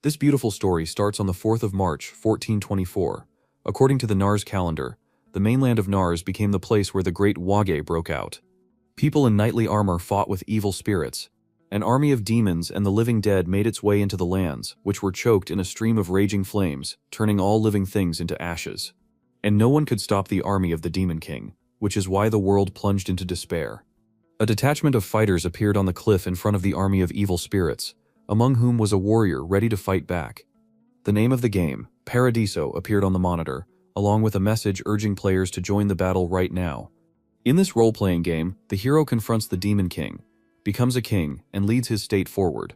This beautiful story starts on the 4th of March, 1424. According to the Nars calendar, the mainland of Nars became the place where the Great Wage broke out. People in knightly armor fought with evil spirits. An army of demons and the living dead made its way into the lands, which were choked in a stream of raging flames, turning all living things into ashes. And no one could stop the army of the Demon King, which is why the world plunged into despair. A detachment of fighters appeared on the cliff in front of the army of evil spirits, among whom was a warrior ready to fight back. The name of the game, Paradiso, appeared on the monitor, along with a message urging players to join the battle right now. In this role-playing game, the hero confronts the Demon King, becomes a king, and leads his state forward.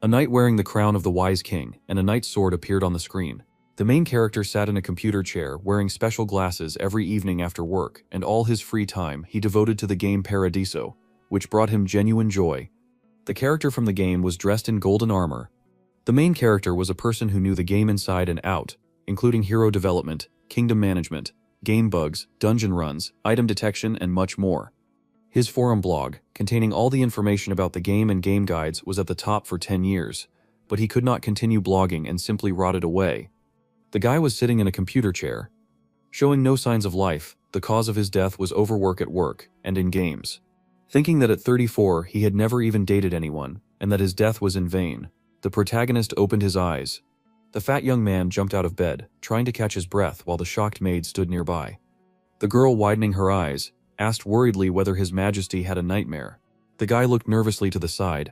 A knight wearing the crown of the Wise King and a knight's sword appeared on the screen. The main character sat in a computer chair wearing special glasses every evening after work, and all his free time he devoted to the game Paradiso, which brought him genuine joy. The character from the game was dressed in golden armor. The main character was a person who knew the game inside and out, including hero development, kingdom management, game bugs, dungeon runs, item detection, and much more. His forum blog, containing all the information about the game and game guides, was at the top for 10 years, but he could not continue blogging and simply rotted away. The guy was sitting in a computer chair, showing no signs of life. The cause of his death was overwork at work and in games. Thinking that at 34 he had never even dated anyone, and that his death was in vain, the protagonist opened his eyes. The fat young man jumped out of bed, trying to catch his breath while the shocked maid stood nearby. The girl, widening her eyes, asked worriedly whether His Majesty had a nightmare. The guy looked nervously to the side.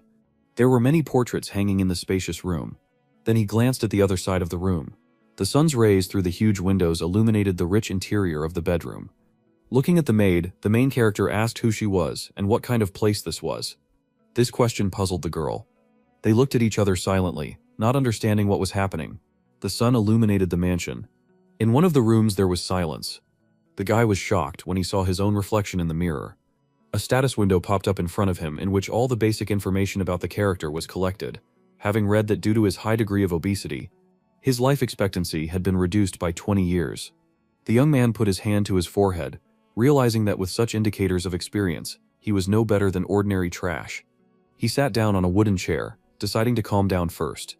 There were many portraits hanging in the spacious room. Then he glanced at the other side of the room. The sun's rays through the huge windows illuminated the rich interior of the bedroom. Looking at the maid, the main character asked who she was and what kind of place this was. This question puzzled the girl. They looked at each other silently, not understanding what was happening. The sun illuminated the mansion. In one of the rooms there was silence. The guy was shocked when he saw his own reflection in the mirror. A status window popped up in front of him in which all the basic information about the character was collected. Having read that due to his high degree of obesity, his life expectancy had been reduced by 20 years. The young man put his hand to his forehead, realizing that with such indicators of experience, he was no better than ordinary trash. He sat down on a wooden chair, deciding to calm down first.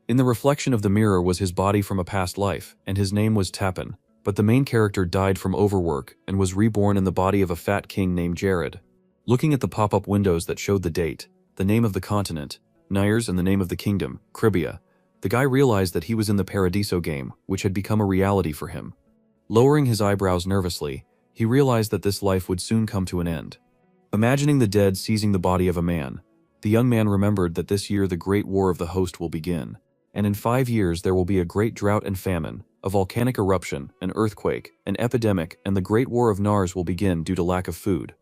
In the reflection of the mirror was his body from a past life, and his name was Tappan, but the main character died from overwork and was reborn in the body of a fat king named Jared. Looking at the pop-up windows that showed the date, the name of the continent, Nyers, and the name of the kingdom, Cribia, the guy realized that he was in the Paradiso game, which had become a reality for him. Lowering his eyebrows nervously, he realized that this life would soon come to an end. Imagining the dead seizing the body of a man, the young man remembered that this year the Great War of the Host will begin, and in 5 years there will be a great drought and famine, a volcanic eruption, an earthquake, an epidemic, and the Great War of Nars will begin due to lack of food.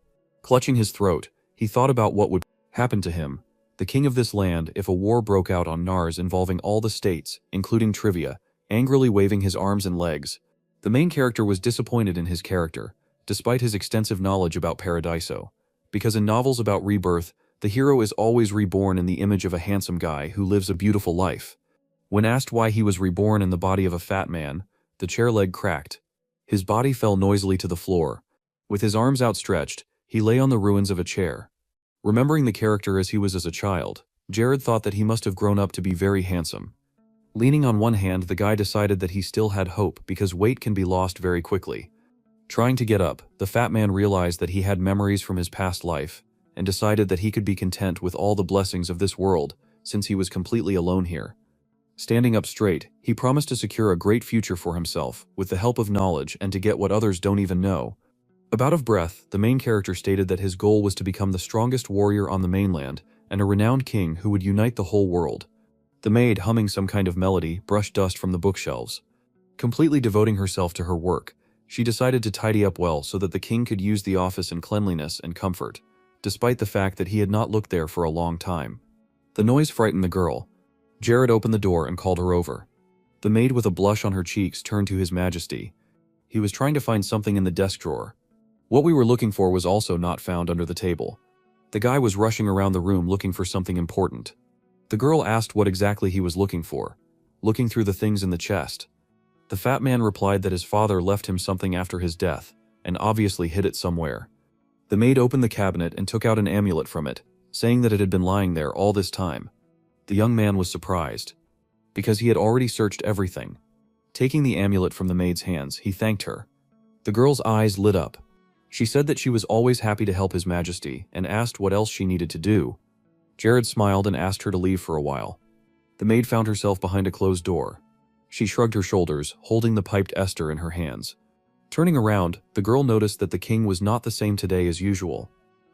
Clutching his throat, he thought about what would happen to him, the king of this land, if a war broke out on Nars involving all the states, including Trivia, angrily waving his arms and legs. The main character was disappointed in his character, despite his extensive knowledge about Paradiso, because in novels about rebirth, the hero is always reborn in the image of a handsome guy who lives a beautiful life. When asked why he was reborn in the body of a fat man, the chair leg cracked. His body fell noisily to the floor. With his arms outstretched, he lay on the ruins of a chair. Remembering the character as he was as a child, Jared thought that he must have grown up to be very handsome. Leaning on one hand, the guy decided that he still had hope because weight can be lost very quickly. Trying to get up, the fat man realized that he had memories from his past life and decided that he could be content with all the blessings of this world since he was completely alone here. Standing up straight, he promised to secure a great future for himself with the help of knowledge and to get what others don't even know. About of breath, the main character stated that his goal was to become the strongest warrior on the mainland and a renowned king who would unite the whole world. The maid, humming some kind of melody, brushed dust from the bookshelves. Completely devoting herself to her work, she decided to tidy up well so that the king could use the office in cleanliness and comfort, despite the fact that he had not looked there for a long time. The noise frightened the girl. Jared opened the door and called her over. The maid, with a blush on her cheeks, turned to His Majesty. He was trying to find something in the desk drawer. What we were looking for was also not found under the table. The guy was rushing around the room looking for something important. The girl asked what exactly he was looking for, looking through the things in the chest. The fat man replied that his father left him something after his death, and obviously hid it somewhere. The maid opened the cabinet and took out an amulet from it, saying that it had been lying there all this time. The young man was surprised. because he had already searched everything. Taking the amulet from the maid's hands, he thanked her. The girl's eyes lit up. She said that she was always happy to help His Majesty and asked what else she needed to do. Jared smiled and asked her to leave for a while. The maid found herself behind a closed door. She shrugged her shoulders, holding the piped ester in her hands. Turning around, the girl noticed that the king was not the same today as usual.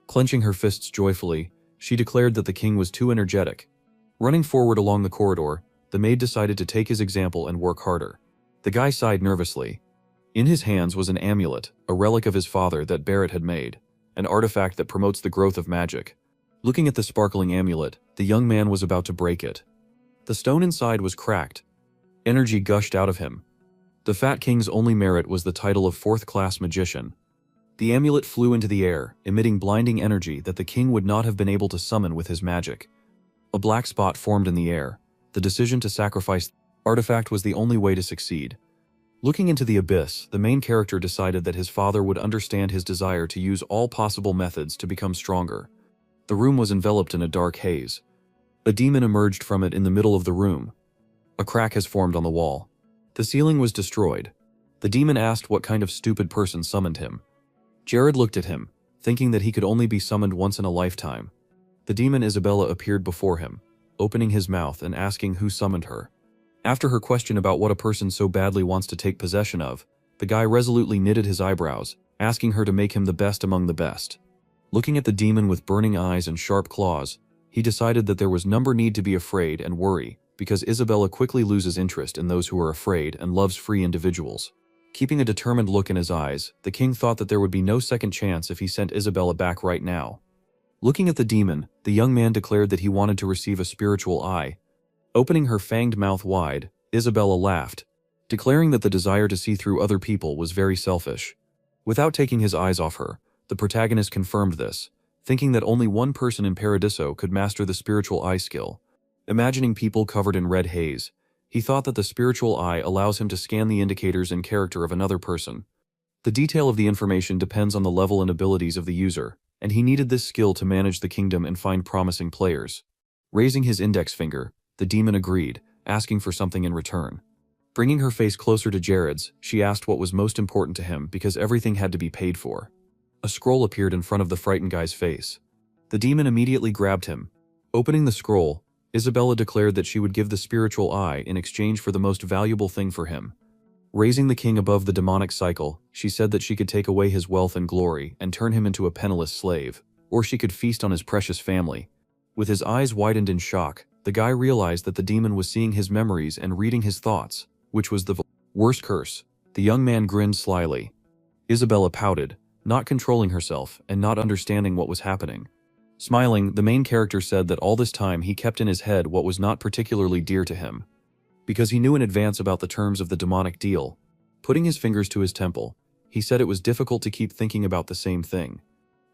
Clenching her fists joyfully, she declared that the king was too energetic. Running forward along the corridor, the maid decided to take his example and work harder. The guy sighed nervously. In his hands was an amulet, a relic of his father that Barrett had made, an artifact that promotes the growth of magic. Looking at the sparkling amulet, the young man was about to break it. The stone inside was cracked. Energy gushed out of him. The Fat King's only merit was the title of fourth-class magician. The amulet flew into the air, emitting blinding energy that the king would not have been able to summon with his magic. A black spot formed in the air. The decision to sacrifice the artifact was the only way to succeed. Looking into the abyss, the main character decided that his father would understand his desire to use all possible methods to become stronger. The room was enveloped in a dark haze. A demon emerged from it in the middle of the room. A crack has formed on the wall. The ceiling was destroyed. The demon asked what kind of stupid person summoned him. Jared looked at him, thinking that he could only be summoned once in a lifetime. The demon Isabella appeared before him, opening his mouth and asking who summoned her. After her question about what a person so badly wants to take possession of, the guy resolutely knitted his eyebrows, asking her to make him the best among the best. Looking at the demon with burning eyes and sharp claws, he decided that there was no need to be afraid and worry, because Isabella quickly loses interest in those who are afraid and loves free individuals. Keeping a determined look in his eyes, the king thought that there would be no second chance if he sent Isabella back right now. Looking at the demon, the young man declared that he wanted to receive a spiritual eye. Opening her fanged mouth wide, Isabella laughed, declaring that the desire to see through other people was very selfish. Without taking his eyes off her, the protagonist confirmed this, thinking that only one person in Paradiso could master the spiritual eye skill. Imagining people covered in red haze, he thought that the spiritual eye allows him to scan the indicators and character of another person. The detail of the information depends on the level and abilities of the user, and he needed this skill to manage the kingdom and find promising players. Raising his index finger, the demon agreed, asking for something in return. Bringing her face closer to Jared's, she asked what was most important to him because everything had to be paid for. A scroll appeared in front of the frightened guy's face. The demon immediately grabbed him. Opening the scroll, Isabella declared that she would give the spiritual eye in exchange for the most valuable thing for him. Raising the king above the demonic cycle, she said that she could take away his wealth and glory and turn him into a penniless slave, or she could feast on his precious family. With his eyes widened in shock, the guy realized that the demon was seeing his memories and reading his thoughts, which was the worst curse. The young man grinned slyly. Isabella pouted, not controlling herself and not understanding what was happening. Smiling, the main character said that all this time he kept in his head what was not particularly dear to him, because he knew in advance about the terms of the demonic deal. Putting his fingers to his temple, he said it was difficult to keep thinking about the same thing.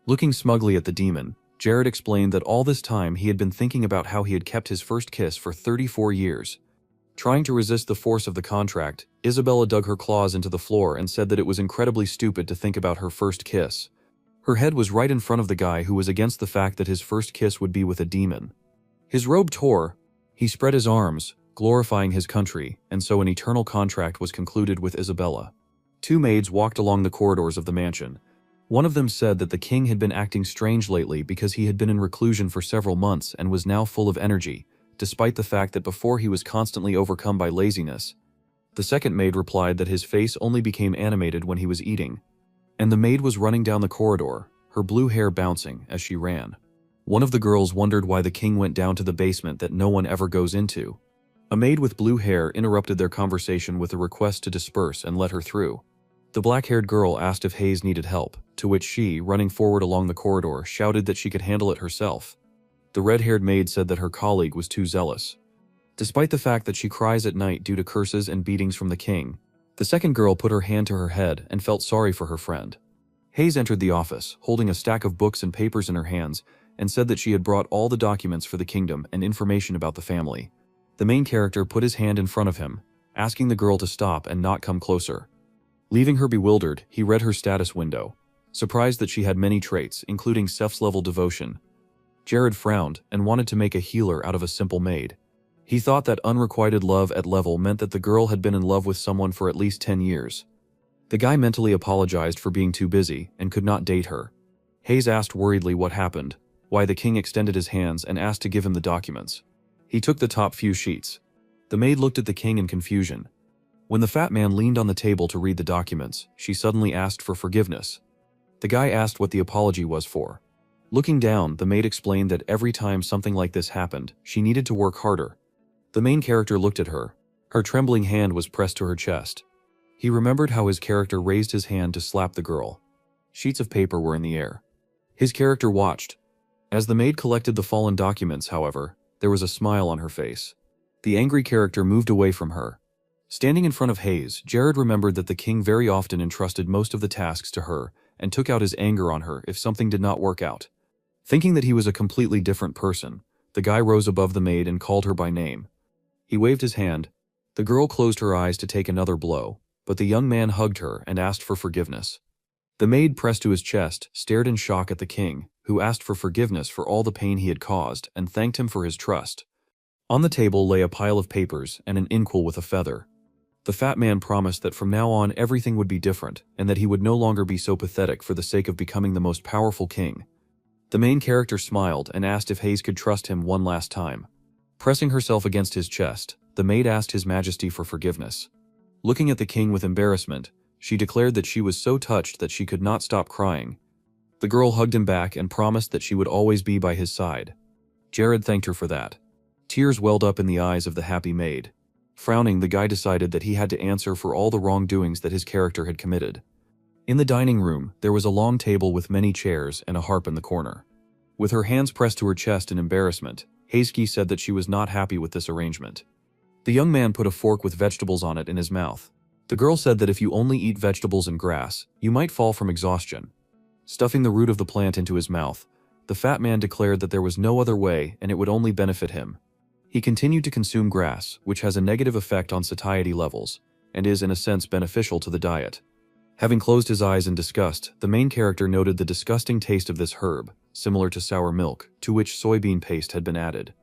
Looking smugly at the demon, Jared explained that all this time he had been thinking about how he had kept his first kiss for 34 years. Trying to resist the force of the contract, Isabella dug her claws into the floor and said that it was incredibly stupid to think about her first kiss. Her head was right in front of the guy who was against the fact that his first kiss would be with a demon. His robe tore. He spread his arms, glorifying his country, and so an eternal contract was concluded with Isabella. Two maids walked along the corridors of the mansion. One of them said that the king had been acting strange lately because he had been in reclusion for several months and was now full of energy, despite the fact that before he was constantly overcome by laziness. The second maid replied that his face only became animated when he was eating. And the maid was running down the corridor, her blue hair bouncing as she ran. One of the girls wondered why the king went down to the basement that no one ever goes into. A maid with blue hair interrupted their conversation with a request to disperse and let her through. The black-haired girl asked if Hayes needed help, to which she, running forward along the corridor, shouted that she could handle it herself. The red-haired maid said that her colleague was too zealous. Despite the fact that she cries at night due to curses and beatings from the king, the second girl put her hand to her head and felt sorry for her friend. Hayes entered the office, holding a stack of books and papers in her hands, and said that she had brought all the documents for the kingdom and information about the family. The main character put his hand in front of him, asking the girl to stop and not come closer. Leaving her bewildered, he read her status window, surprised that she had many traits, including Seth's level devotion. Jared frowned and wanted to make a healer out of a simple maid. He thought that unrequited love at level meant that the girl had been in love with someone for at least 10 years. The guy mentally apologized for being too busy and could not date her. Hayes asked worriedly what happened, why the king extended his hands and asked to give him the documents. He took the top few sheets. The maid looked at the king in confusion. When the fat man leaned on the table to read the documents, she suddenly asked for forgiveness. The guy asked what the apology was for. Looking down, the maid explained that every time something like this happened, she needed to work harder. The main character looked at her. Her trembling hand was pressed to her chest. He remembered how his character raised his hand to slap the girl. Sheets of paper were in the air. His character watched. As the maid collected the fallen documents, however, there was a smile on her face. The angry character moved away from her. Standing in front of Hayes, Jared remembered that the king very often entrusted most of the tasks to her and took out his anger on her if something did not work out. Thinking that he was a completely different person, the guy rose above the maid and called her by name. He waved his hand. The girl closed her eyes to take another blow, but the young man hugged her and asked for forgiveness. The maid pressed to his chest, stared in shock at the king, who asked for forgiveness for all the pain he had caused and thanked him for his trust. On the table lay a pile of papers and an inkwell with a feather. The fat man promised that from now on everything would be different and that he would no longer be so pathetic for the sake of becoming the most powerful king. The main character smiled and asked if Hayes could trust him one last time. Pressing herself against his chest, the maid asked His Majesty for forgiveness. Looking at the king with embarrassment, she declared that she was so touched that she could not stop crying. The girl hugged him back and promised that she would always be by his side. Jared thanked her for that. Tears welled up in the eyes of the happy maid. Frowning, the guy decided that he had to answer for all the wrongdoings that his character had committed. In the dining room, there was a long table with many chairs and a harp in the corner. With her hands pressed to her chest in embarrassment, Hayes said that she was not happy with this arrangement. The young man put a fork with vegetables on it in his mouth. The girl said that if you only eat vegetables and grass, you might fall from exhaustion. Stuffing the root of the plant into his mouth, the fat man declared that there was no other way and it would only benefit him. He continued to consume grass, which has a negative effect on satiety levels, and is in a sense beneficial to the diet. Having closed his eyes in disgust, the main character noted the disgusting taste of this herb, similar to sour milk, to which soybean paste had been added.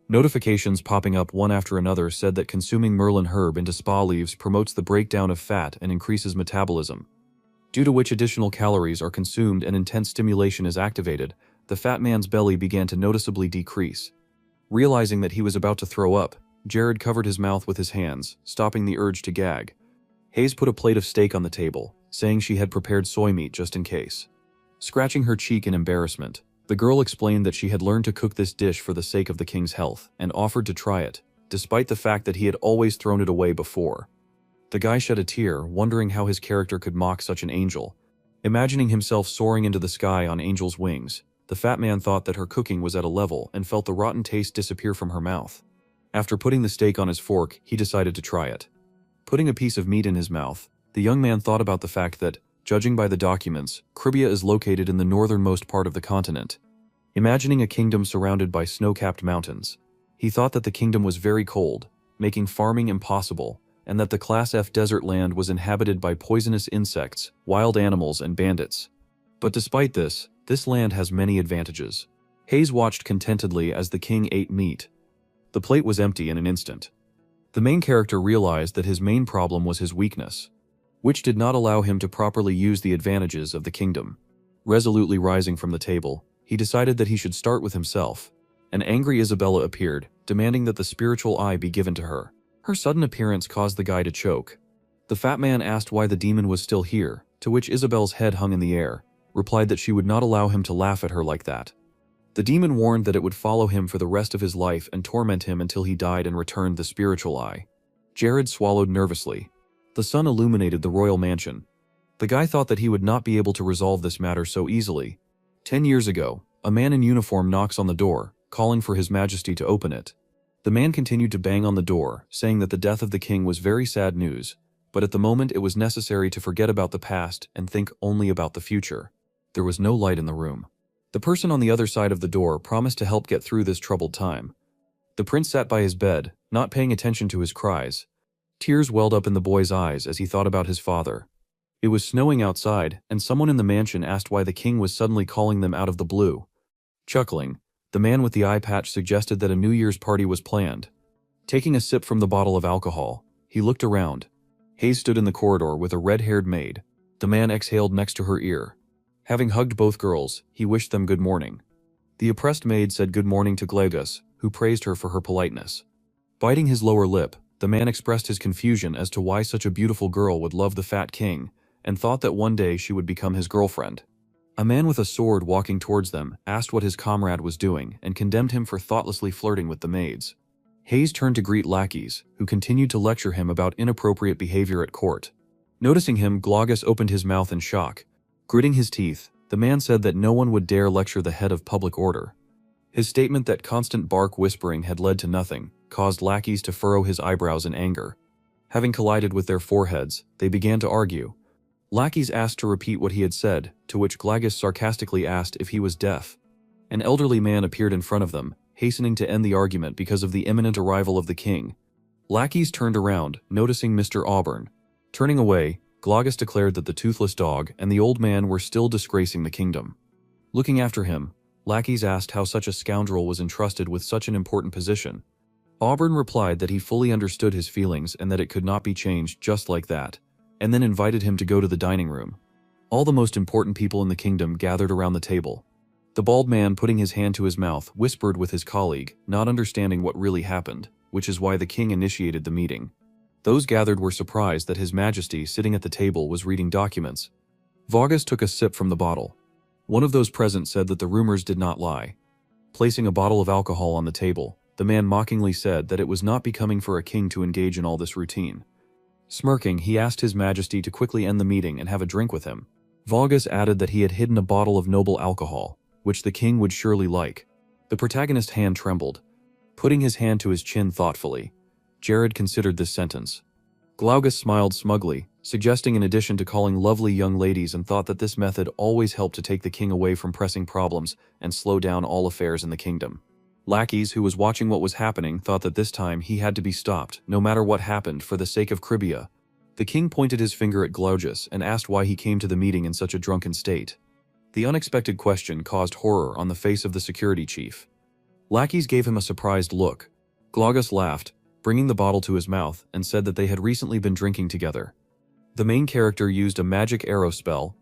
Notifications popping up one after another said that consuming Merlin herb into spa leaves promotes the breakdown of fat and increases metabolism, due to which additional calories are consumed and intense stimulation is activated. The fat man's belly began to noticeably decrease. Realizing that he was about to throw up, Jared covered his mouth with his hands, stopping the urge to gag. Hayes put a plate of steak on the table, saying she had prepared soy meat just in case. Scratching her cheek in embarrassment, the girl explained that she had learned to cook this dish for the sake of the king's health and offered to try it, despite the fact that he had always thrown it away before. The guy shed a tear, wondering how his character could mock such an angel. Imagining himself soaring into the sky on angel's wings, the fat man thought that her cooking was at a level and felt the rotten taste disappear from her mouth. After putting the steak on his fork, he decided to try it. Putting a piece of meat in his mouth, the young man thought about the fact that, judging by the documents, Cribia is located in the northernmost part of the continent. Imagining a kingdom surrounded by snow-capped mountains, he thought that the kingdom was very cold, making farming impossible, and that the Class F desert land was inhabited by poisonous insects, wild animals, and bandits. But despite this land has many advantages. Hayes watched contentedly as the king ate meat. The plate was empty in an instant. The main character realized that his main problem was his weakness, which did not allow him to properly use the advantages of the kingdom. Resolutely rising from the table, he decided that he should start with himself. An angry Isabella appeared, demanding that the spiritual eye be given to her. Her sudden appearance caused the guy to choke. The fat man asked why the demon was still here, to which Isabel's head hung in the air, replied that she would not allow him to laugh at her like that. The demon warned that it would follow him for the rest of his life and torment him until he died and returned the spiritual eye. Jared swallowed nervously. The sun illuminated the royal mansion. The guy thought that he would not be able to resolve this matter so easily. 10 years ago, a man in uniform knocks on the door, calling for His Majesty to open it. The man continued to bang on the door, saying that the death of the king was very sad news, but at the moment it was necessary to forget about the past and think only about the future. There was no light in the room. The person on the other side of the door promised to help get through this troubled time. The prince sat by his bed, not paying attention to his cries. Tears welled up in the boy's eyes as he thought about his father. It was snowing outside, and someone in the mansion asked why the king was suddenly calling them out of the blue. Chuckling, the man with the eye patch suggested that a New Year's party was planned. Taking a sip from the bottle of alcohol, he looked around. Hayes stood in the corridor with a red-haired maid. The man exhaled next to her ear. Having hugged both girls, he wished them good morning. The oppressed maid said good morning to Glagus, who praised her for her politeness. Biting his lower lip, the man expressed his confusion as to why such a beautiful girl would love the fat king, and thought that one day she would become his girlfriend. A man with a sword walking towards them asked what his comrade was doing and condemned him for thoughtlessly flirting with the maids. Hayes turned to greet lackeys, who continued to lecture him about inappropriate behavior at court. Noticing him, Glagus opened his mouth in shock. Gritting his teeth, the man said that no one would dare lecture the head of public order. His statement that constant bark whispering had led to nothing caused lackeys to furrow his eyebrows in anger. Having collided with their foreheads, they began to argue. Lackeys asked to repeat what he had said, to which Glagus sarcastically asked if he was deaf. An elderly man appeared in front of them, hastening to end the argument because of the imminent arrival of the king. Lackeys turned around, noticing Mr. Auburn. Turning away, Glagus declared that the toothless dog and the old man were still disgracing the kingdom. Looking after him, lackeys asked how such a scoundrel was entrusted with such an important position. Auburn replied that he fully understood his feelings and that it could not be changed just like that, and then invited him to go to the dining room. All the most important people in the kingdom gathered around the table. The bald man, putting his hand to his mouth, whispered with his colleague, not understanding what really happened, which is why the king initiated the meeting. Those gathered were surprised that His Majesty, sitting at the table, was reading documents. Vargas took a sip from the bottle. One of those present said that the rumors did not lie. Placing a bottle of alcohol on the table, the man mockingly said that it was not becoming for a king to engage in all this routine. Smirking, he asked His Majesty to quickly end the meeting and have a drink with him. Vargas added that he had hidden a bottle of noble alcohol, which the king would surely like. The protagonist's hand trembled. Putting his hand to his chin thoughtfully, Jared considered this sentence. Glagus smiled smugly, suggesting in addition to calling lovely young ladies, and thought that this method always helped to take the king away from pressing problems and slow down all affairs in the kingdom. Lackeys, who was watching what was happening, thought that this time he had to be stopped, no matter what happened, for the sake of Cribia. The king pointed his finger at Glaugus and asked why he came to the meeting in such a drunken state. The unexpected question caused horror on the face of the security chief. Lackeys gave him a surprised look. Glaugus laughed, bringing the bottle to his mouth, and said that they had recently been drinking together. The main character used a magic arrow spell.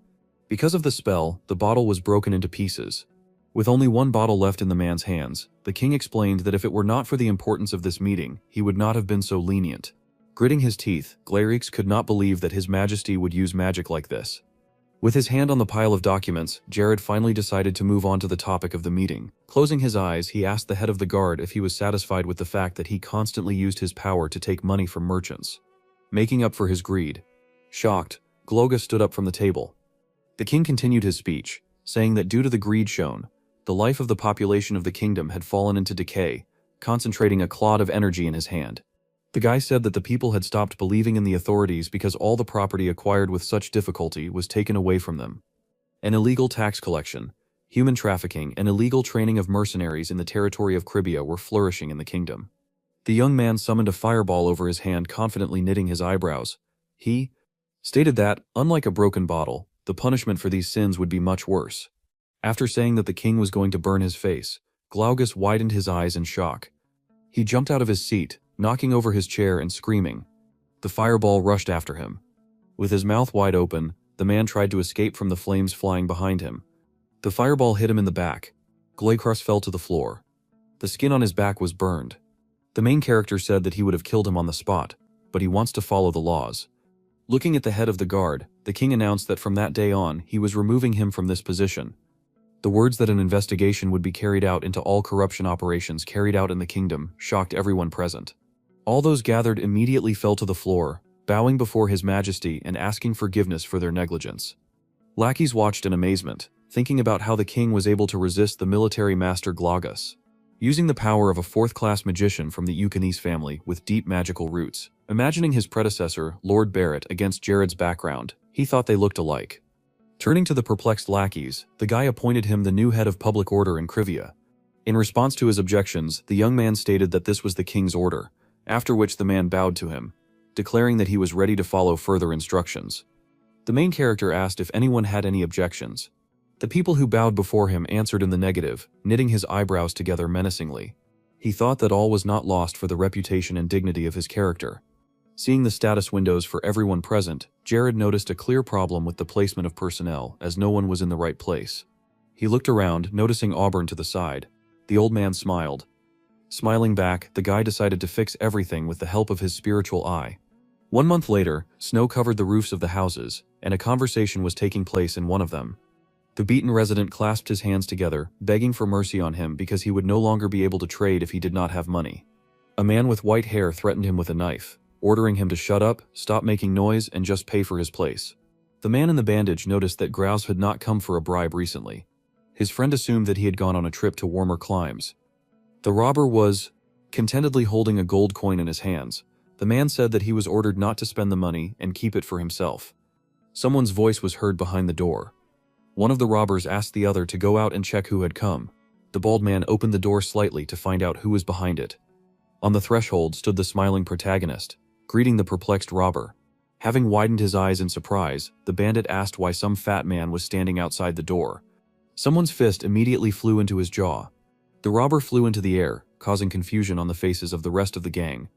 Because of the spell, the bottle was broken into pieces. With only one bottle left in the man's hands, the king explained that if it were not for the importance of this meeting, he would not have been so lenient. Gritting his teeth, Glaurix could not believe that His Majesty would use magic like this. With his hand on the pile of documents, Jared finally decided to move on to the topic of the meeting. Closing his eyes, he asked the head of the guard if he was satisfied with the fact that he constantly used his power to take money from merchants, making up for his greed. Shocked, Glaugus stood up from the table. The king continued his speech, saying that due to the greed shown, the life of the population of the kingdom had fallen into decay, concentrating a clod of energy in his hand. The guy said that the people had stopped believing in the authorities because all the property acquired with such difficulty was taken away from them. An illegal tax collection, human trafficking, and illegal training of mercenaries in the territory of Cribia were flourishing in the kingdom. The young man summoned a fireball over his hand, confidently knitting his eyebrows. He stated that, unlike a broken bottle, the punishment for these sins would be much worse. After saying that the king was going to burn his face, Glaugus widened his eyes in shock. He jumped out of his seat, knocking over his chair and screaming. The fireball rushed after him. With his mouth wide open, the man tried to escape from the flames flying behind him. The fireball hit him in the back. Glaurix fell to the floor. The skin on his back was burned. The main character said that he would have killed him on the spot, but he wants to follow the laws. Looking at the head of the guard, the king announced that from that day on, he was removing him from this position. The words that an investigation would be carried out into all corruption operations carried out in the kingdom shocked everyone present. All those gathered immediately fell to the floor, bowing before His Majesty and asking forgiveness for their negligence. Lackeys watched in amazement, thinking about how the king was able to resist the military master Glaugus. Using the power of a fourth-class magician from the Eucanis family with deep magical roots, imagining his predecessor, Lord Barrett, against Jared's background, he thought they looked alike. Turning to the perplexed lackeys, the guy appointed him the new head of public order in Crivia. In response to his objections, the young man stated that this was the king's order, after which the man bowed to him, declaring that he was ready to follow further instructions. The main character asked if anyone had any objections. The people who bowed before him answered in the negative, knitting his eyebrows together menacingly. He thought that all was not lost for the reputation and dignity of his character. Seeing the status windows for everyone present, Jared noticed a clear problem with the placement of personnel, as no one was in the right place. He looked around, noticing Auburn to the side. The old man smiled. Smiling back, the guy decided to fix everything with the help of his spiritual eye. 1 month later, snow covered the roofs of the houses, and a conversation was taking place in one of them. The beaten resident clasped his hands together, begging for mercy on him because he would no longer be able to trade if he did not have money. A man with white hair threatened him with a knife, ordering him to shut up, stop making noise, and just pay for his place. The man in the bandage noticed that Grouse had not come for a bribe recently. His friend assumed that he had gone on a trip to warmer climes. The robber was contentedly holding a gold coin in his hands. The man said that he was ordered not to spend the money and keep it for himself. Someone's voice was heard behind the door. One of the robbers asked the other to go out and check who had come. The bald man opened the door slightly to find out who was behind it. On the threshold stood the smiling protagonist, greeting the perplexed robber. Having widened his eyes in surprise, the bandit asked why some fat man was standing outside the door. Someone's fist immediately flew into his jaw. The robber flew into the air, causing confusion on the faces of the rest of the gang.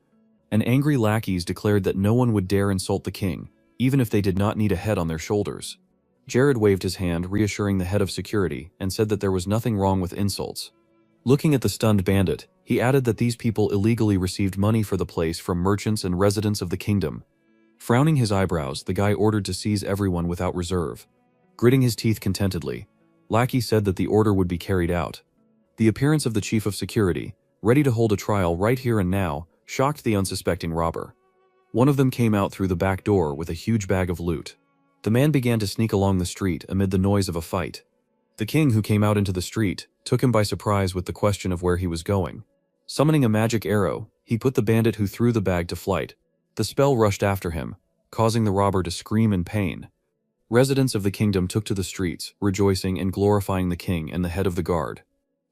And angry lackeys declared that no one would dare insult the king, even if they did not need a head on their shoulders. Jared waved his hand, reassuring the head of security, and said that there was nothing wrong with insults. Looking at the stunned bandit, he added that these people illegally received money for the place from merchants and residents of the kingdom. Frowning his eyebrows, the guy ordered to seize everyone without reserve. Gritting his teeth contentedly, Lackey said that the order would be carried out. The appearance of the chief of security, ready to hold a trial right here and now, shocked the unsuspecting robber. One of them came out through the back door with a huge bag of loot. The man began to sneak along the street amid the noise of a fight. The king, who came out into the street, took him by surprise with the question of where he was going. Summoning a magic arrow, he put the bandit who threw the bag to flight. The spell rushed after him, causing the robber to scream in pain. Residents of the kingdom took to the streets, rejoicing and glorifying the king and the head of the guard.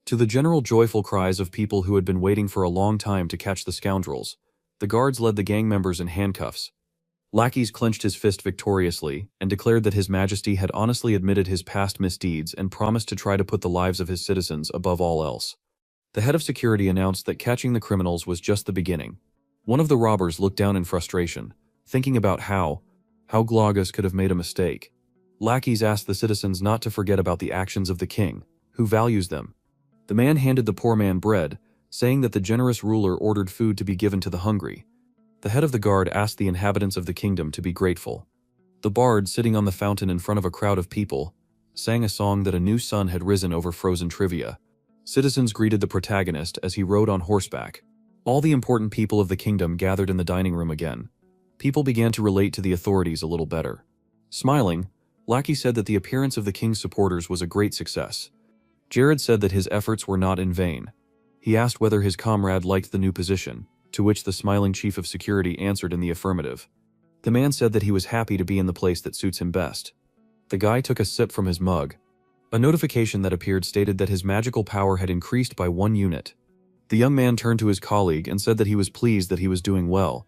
To the general joyful cries of people who had been waiting for a long time to catch the scoundrels, the guards led the gang members in handcuffs. Lackeys clenched his fist victoriously and declared that His Majesty had honestly admitted his past misdeeds and promised to try to put the lives of his citizens above all else. The head of security announced that catching the criminals was just the beginning. One of the robbers looked down in frustration, thinking about how Glaugus could have made a mistake. Lackeys asked the citizens not to forget about the actions of the king, who values them. The man handed the poor man bread, saying that the generous ruler ordered food to be given to the hungry. The head of the guard asked the inhabitants of the kingdom to be grateful. The bard, sitting on the fountain in front of a crowd of people, sang a song that a new sun had risen over frozen trivia. Citizens greeted the protagonist as he rode on horseback. All the important people of the kingdom gathered in the dining room again. People began to relate to the authorities a little better. Smiling, Lackey said that the appearance of the king's supporters was a great success. Jared said that his efforts were not in vain. He asked whether his comrade liked the new position, to which the smiling chief of security answered in the affirmative. The man said that he was happy to be in the place that suits him best. The guy took a sip from his mug. A notification that appeared stated that his magical power had increased by 1 unit. The young man turned to his colleague and said that he was pleased that he was doing well.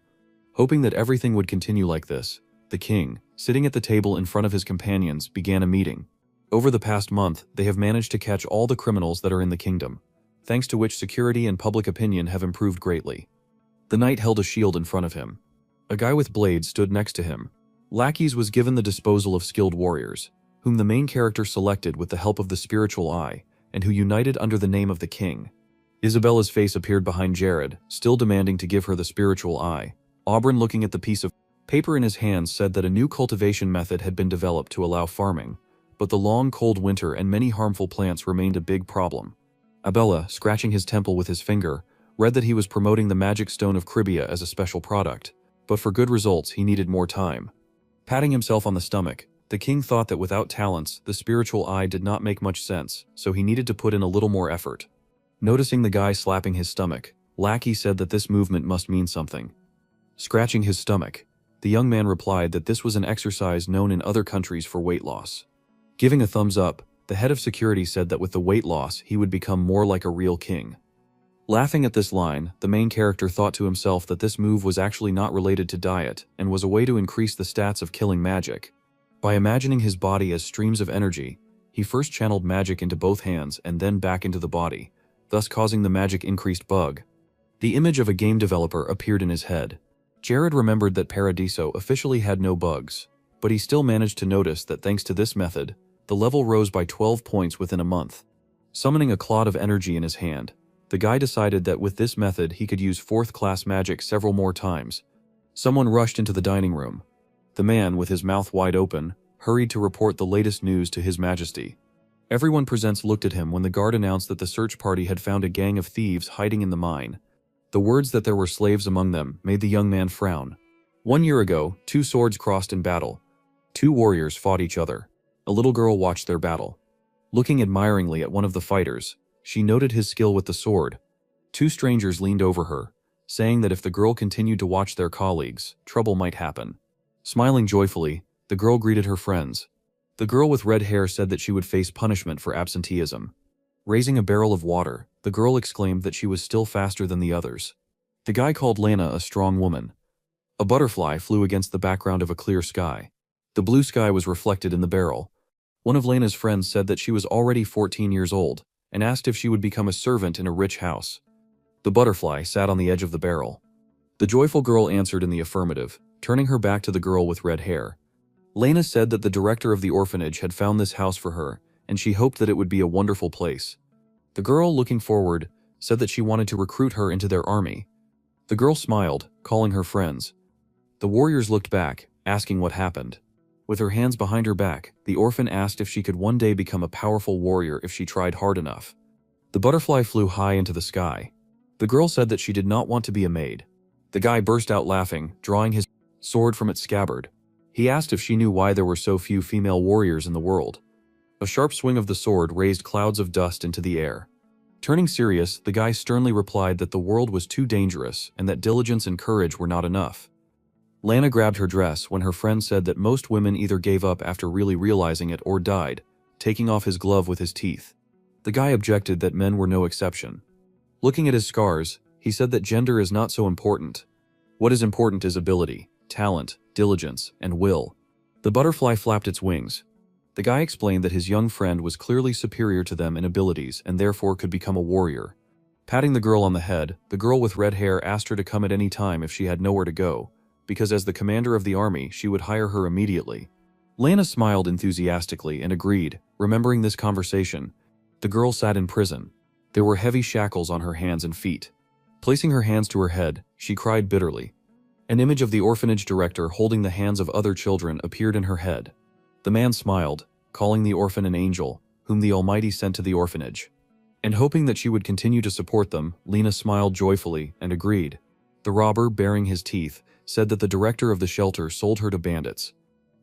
Hoping that everything would continue like this, the king, sitting at the table in front of his companions, began a meeting. Over the past month, they have managed to catch all the criminals that are in the kingdom, thanks to which security and public opinion have improved greatly. The knight held a shield in front of him. A guy with blades stood next to him. Lackeys was given the disposal of skilled warriors, whom the main character selected with the help of the spiritual eye, and who united under the name of the king. Isabella's face appeared behind Jared, still demanding to give her the spiritual eye. Auburn, looking at the piece of paper in his hands, said that a new cultivation method had been developed to allow farming, but the long cold winter and many harmful plants remained a big problem. Abella, scratching his temple with his finger, read that he was promoting the magic stone of Cribia as a special product, but for good results he needed more time. Patting himself on the stomach, the king thought that without talents, the spiritual eye did not make much sense, so he needed to put in a little more effort. Noticing the guy slapping his stomach, Lackey said that this movement must mean something. Scratching his stomach, the young man replied that this was an exercise known in other countries for weight loss. Giving a thumbs up, the head of security said that with the weight loss, he would become more like a real king. Laughing at this line, the main character thought to himself that this move was actually not related to diet and was a way to increase the stats of killing magic. By imagining his body as streams of energy, he first channeled magic into both hands and then back into the body, thus causing the magic increased bug. The image of a game developer appeared in his head. Jared remembered that Paradiso officially had no bugs, but he still managed to notice that thanks to this method, the level rose by 12 points within a month. Summoning a clod of energy in his hand, the guy decided that with this method he could use 4th class magic several more times. Someone rushed into the dining room. The man, with his mouth wide open, hurried to report the latest news to His Majesty. Everyone present looked at him when the guard announced that the search party had found a gang of thieves hiding in the mine. The words that there were slaves among them made the young man frown. 1 year ago, 2 swords crossed in battle. 2 warriors fought each other. A little girl watched their battle. Looking admiringly at one of the fighters, she noted his skill with the sword. 2 strangers leaned over her, saying that if the girl continued to watch their colleagues, trouble might happen. Smiling joyfully, the girl greeted her friends. The girl with red hair said that she would face punishment for absenteeism. Raising a barrel of water, the girl exclaimed that she was still faster than the others. The guy called Lana a strong woman. A butterfly flew against the background of a clear sky. The blue sky was reflected in the barrel. One of Lana's friends said that she was already 14 years old, and asked if she would become a servant in a rich house. The butterfly sat on the edge of the barrel. The joyful girl answered in the affirmative, turning her back to the girl with red hair. Lana said that the director of the orphanage had found this house for her, and she hoped that it would be a wonderful place. The girl, looking forward, said that she wanted to recruit her into their army. The girl smiled, calling her friends. The warriors looked back, asking what happened. With her hands behind her back, the orphan asked if she could one day become a powerful warrior if she tried hard enough. The butterfly flew high into the sky. The girl said that she did not want to be a maid. The guy burst out laughing, drawing his sword from its scabbard. He asked if she knew why there were so few female warriors in the world. A sharp swing of the sword raised clouds of dust into the air. Turning serious, the guy sternly replied that the world was too dangerous and that diligence and courage were not enough. Lana grabbed her dress when her friend said that most women either gave up after really realizing it or died, taking off his glove with his teeth. The guy objected that men were no exception. Looking at his scars, he said that gender is not so important. What is important is ability, talent, diligence, and will. The butterfly flapped its wings. The guy explained that his young friend was clearly superior to them in abilities and therefore could become a warrior. Patting the girl on the head, the girl with red hair asked her to come at any time if she had nowhere to go, because as the commander of the army, she would hire her immediately. Lana smiled enthusiastically and agreed, remembering this conversation. The girl sat in prison. There were heavy shackles on her hands and feet. Placing her hands to her head, she cried bitterly. An image of the orphanage director holding the hands of other children appeared in her head. The man smiled, calling the orphan an angel, whom the Almighty sent to the orphanage. And hoping that she would continue to support them, Lena smiled joyfully and agreed. The robber, baring his teeth, said that the director of the shelter sold her to bandits.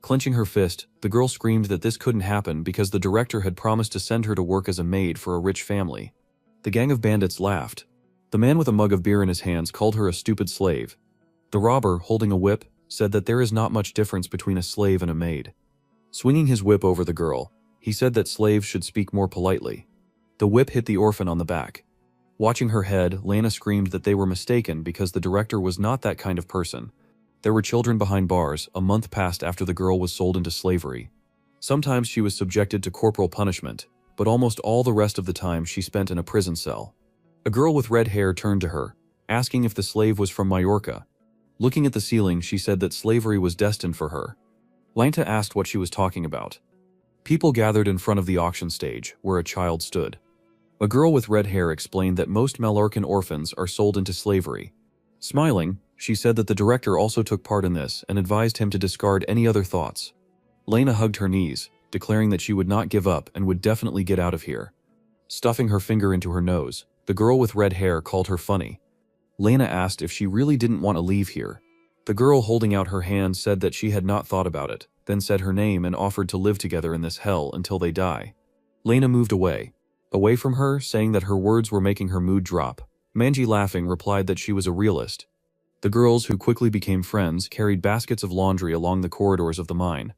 Clenching her fist, the girl screamed that this couldn't happen because the director had promised to send her to work as a maid for a rich family. The gang of bandits laughed. The man with a mug of beer in his hands called her a stupid slave. The robber, holding a whip, said that there is not much difference between a slave and a maid. Swinging his whip over the girl, he said that slaves should speak more politely. The whip hit the orphan on the back. Watching her head, Lana screamed that they were mistaken because the director was not that kind of person. There were children behind bars. A month passed after the girl was sold into slavery. Sometimes she was subjected to corporal punishment, but almost all the rest of the time she spent in a prison cell. A girl with red hair turned to her, asking if the slave was from Majorca. Looking at the ceiling, she said that slavery was destined for her. Lanta asked what she was talking about. People gathered in front of the auction stage, where a child stood. A girl with red hair explained that most Mallorcan orphans are sold into slavery. Smiling, she said that the director also took part in this and advised him to discard any other thoughts. Lena hugged her knees, declaring that she would not give up and would definitely get out of here. Stuffing her finger into her nose, the girl with red hair called her funny. Lena asked if she really didn't want to leave here. The girl holding out her hand said that she had not thought about it, then said her name and offered to live together in this hell until they die. Lena moved away from her, saying that her words were making her mood drop. Manji, laughing, replied that she was a realist. The girls, who quickly became friends, carried baskets of laundry along the corridors of the mine.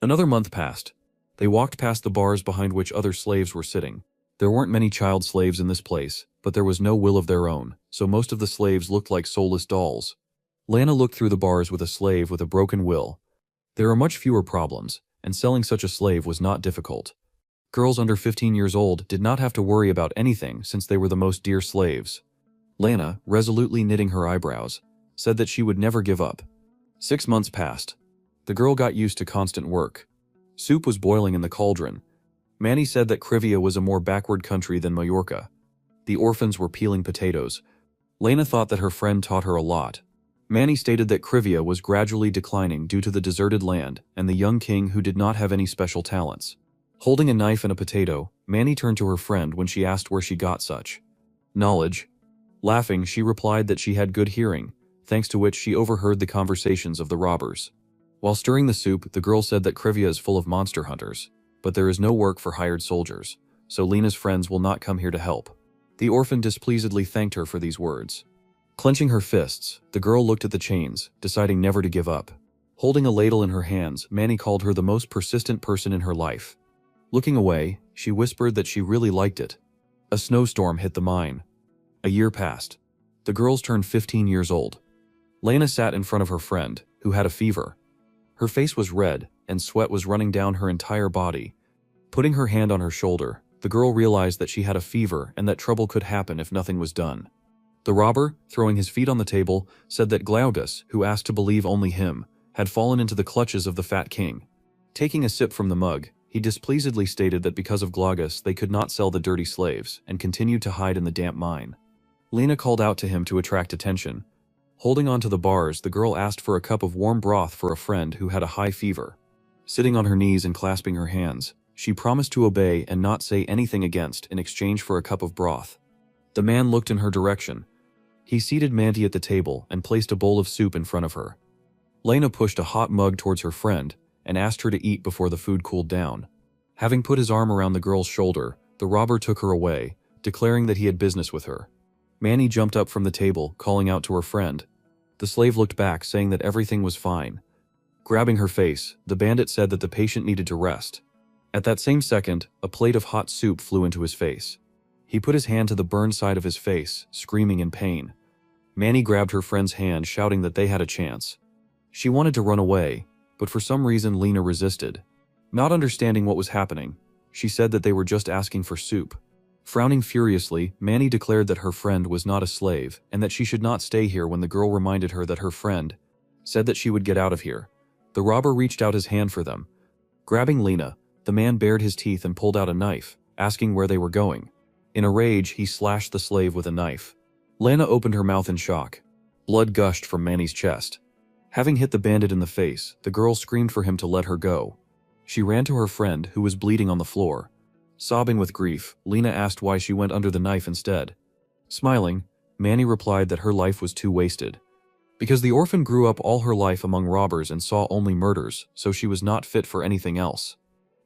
Another month passed. They walked past the bars behind which other slaves were sitting. There weren't many child slaves in this place, but there was no will of their own, so most of the slaves looked like soulless dolls. Lana looked through the bars with a slave with a broken will. There are much fewer problems, and selling such a slave was not difficult. Girls under 15 years old did not have to worry about anything since they were the most dear slaves. Lena, resolutely knitting her eyebrows, said that she would never give up. 6 months passed. The girl got used to constant work. Soup was boiling in the cauldron. Manny said that Krivia was a more backward country than Majorca. The orphans were peeling potatoes. Lena thought that her friend taught her a lot. Manny stated that Krivia was gradually declining due to the deserted land and the young king who did not have any special talents. Holding a knife and a potato, Manny turned to her friend when she asked where she got such knowledge. Laughing, she replied that she had good hearing, thanks to which she overheard the conversations of the robbers. While stirring the soup, the girl said that Krivia is full of monster hunters, but there is no work for hired soldiers, so Lena's friends will not come here to help. The orphan displeasedly thanked her for these words. Clenching her fists, the girl looked at the chains, deciding never to give up. Holding a ladle in her hands, Manny called her the most persistent person in her life. Looking away, she whispered that she really liked it. A snowstorm hit the mine. A year passed. The girls turned 15 years old. Lena sat in front of her friend, who had a fever. Her face was red, and sweat was running down her entire body. Putting her hand on her shoulder, the girl realized that she had a fever and that trouble could happen if nothing was done. The robber, throwing his feet on the table, said that Glaucus, who asked to believe only him, had fallen into the clutches of the fat king. Taking a sip from the mug, he displeasedly stated that because of Glaucus they could not sell the dirty slaves and continued to hide in the damp mine. Lena called out to him to attract attention. Holding on to the bars, the girl asked for a cup of warm broth for a friend who had a high fever. Sitting on her knees and clasping her hands, she promised to obey and not say anything against in exchange for a cup of broth. The man looked in her direction. He seated Mandy at the table and placed a bowl of soup in front of her. Lena pushed a hot mug towards her friend and asked her to eat before the food cooled down. Having put his arm around the girl's shoulder, the robber took her away, declaring that he had business with her. Manny jumped up from the table, calling out to her friend. The slave looked back, saying that everything was fine. Grabbing her face, the bandit said that the patient needed to rest. At that same second, a plate of hot soup flew into his face. He put his hand to the burned side of his face, screaming in pain. Manny grabbed her friend's hand, shouting that they had a chance. She wanted to run away, but for some reason Lena resisted. Not understanding what was happening, she said that they were just asking for soup. Frowning furiously, Manny declared that her friend was not a slave and that she should not stay here when the girl reminded her that her friend said that she would get out of here. The robber reached out his hand for them. Grabbing Lena, the man bared his teeth and pulled out a knife, asking where they were going. In a rage, he slashed the slave with a knife. Lena opened her mouth in shock. Blood gushed from Manny's chest. Having hit the bandit in the face, the girl screamed for him to let her go. She ran to her friend, who was bleeding on the floor. Sobbing with grief, Lena asked why she went under the knife instead. Smiling, Manny replied that her life was too wasted. Because the orphan grew up all her life among robbers and saw only murders, so she was not fit for anything else.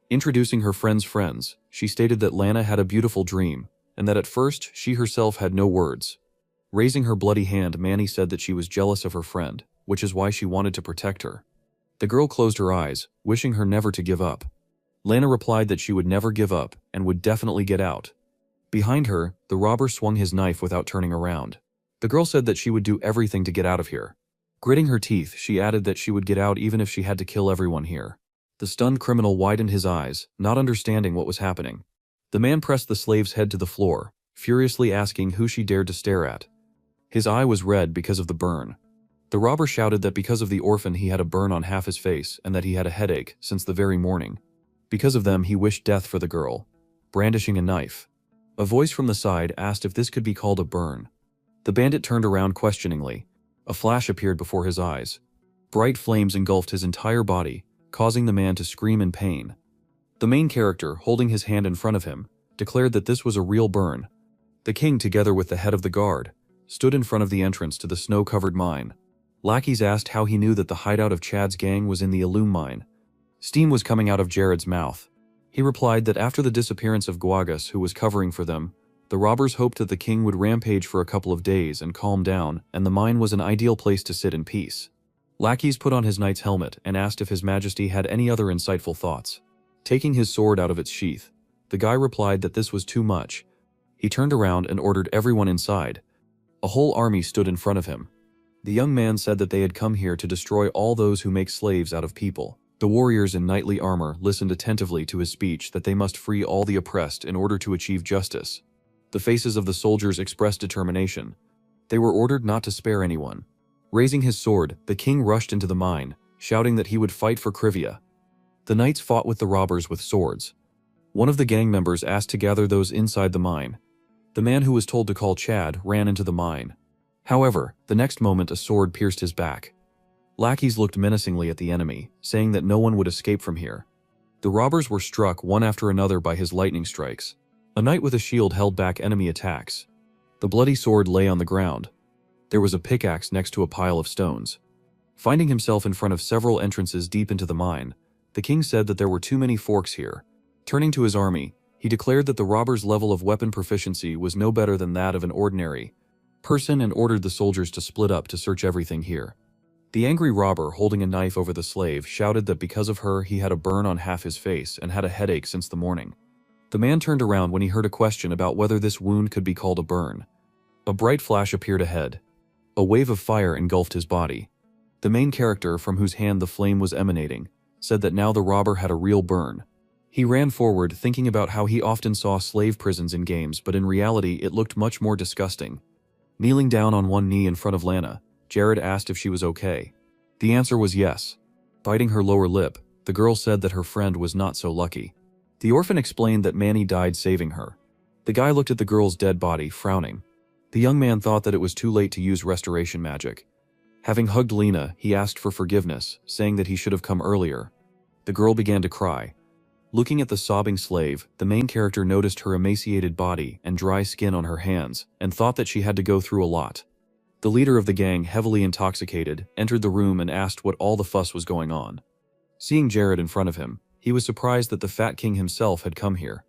Introducing her friend's friends, she stated that Lana had a beautiful dream, and that at first she herself had no words. Raising her bloody hand, Manny said that she was jealous of her friend, which is why she wanted to protect her. The girl closed her eyes, wishing her never to give up. Lana replied that she would never give up and would definitely get out. Behind her, the robber swung his knife without turning around. The girl said that she would do everything to get out of here. Gritting her teeth, she added that she would get out even if she had to kill everyone here. The stunned criminal widened his eyes, not understanding what was happening. The man pressed the slave's head to the floor, furiously asking who she dared to stare at. His eye was red because of the burn. The robber shouted that because of the orphan he had a burn on half his face and that he had a headache since the very morning. Because of them he wished death for the girl, brandishing a knife. A voice from the side asked if this could be called a burn. The bandit turned around questioningly. A flash appeared before his eyes. Bright flames engulfed his entire body, causing the man to scream in pain. The main character, holding his hand in front of him, declared that this was a real burn. The king, together with the head of the guard, stood in front of the entrance to the snow-covered mine. Lackeys asked how he knew that the hideout of Chad's gang was in the Illume mine. Steam was coming out of Jared's mouth. He replied that after the disappearance of Guagas, who was covering for them, the robbers hoped that the king would rampage for a couple of days and calm down, and the mine was an ideal place to sit in peace. Lackeys put on his knight's helmet and asked if His Majesty had any other insightful thoughts. Taking his sword out of its sheath, the guy replied that this was too much. He turned around and ordered everyone inside. A whole army stood in front of him. The young man said that they had come here to destroy all those who make slaves out of people, The warriors in knightly armor listened attentively to his speech that they must free all the oppressed in order to achieve justice. The faces of the soldiers expressed determination. They were ordered not to spare anyone. Raising his sword, the king rushed into the mine, shouting that he would fight for Krivia. The knights fought with the robbers with swords. One of the gang members asked to gather those inside the mine. The man who was told to call Chad ran into the mine. However, the next moment a sword pierced his back. Lackeys looked menacingly at the enemy, saying that no one would escape from here. The robbers were struck one after another by his lightning strikes. A knight with a shield held back enemy attacks. The bloody sword lay on the ground. There was a pickaxe next to a pile of stones. Finding himself in front of several entrances deep into the mine, the king said that there were too many forks here. Turning to his army, he declared that the robbers' level of weapon proficiency was no better than that of an ordinary person and ordered the soldiers to split up to search everything here. The angry robber holding a knife over the slave shouted that because of her he had a burn on half his face and had a headache since the morning. The man turned around when he heard a question about whether this wound could be called a burn. A bright flash appeared ahead. A wave of fire engulfed his body. The main character, from whose hand the flame was emanating, said that now the robber had a real burn. He ran forward, thinking about how he often saw slave prisons in games, but in reality it looked much more disgusting. Kneeling down on one knee in front of Lana, Jared asked if she was okay. The answer was yes. Biting her lower lip, the girl said that her friend was not so lucky. The orphan explained that Manny died saving her. The guy looked at the girl's dead body, frowning. The young man thought that it was too late to use restoration magic. Having hugged Lena, he asked for forgiveness, saying that he should have come earlier. The girl began to cry. Looking at the sobbing slave, the main character noticed her emaciated body and dry skin on her hands, and thought that she had to go through a lot. The leader of the gang, heavily intoxicated, entered the room and asked what all the fuss was going on. Seeing Jared in front of him, he was surprised that the Fat King himself had come here.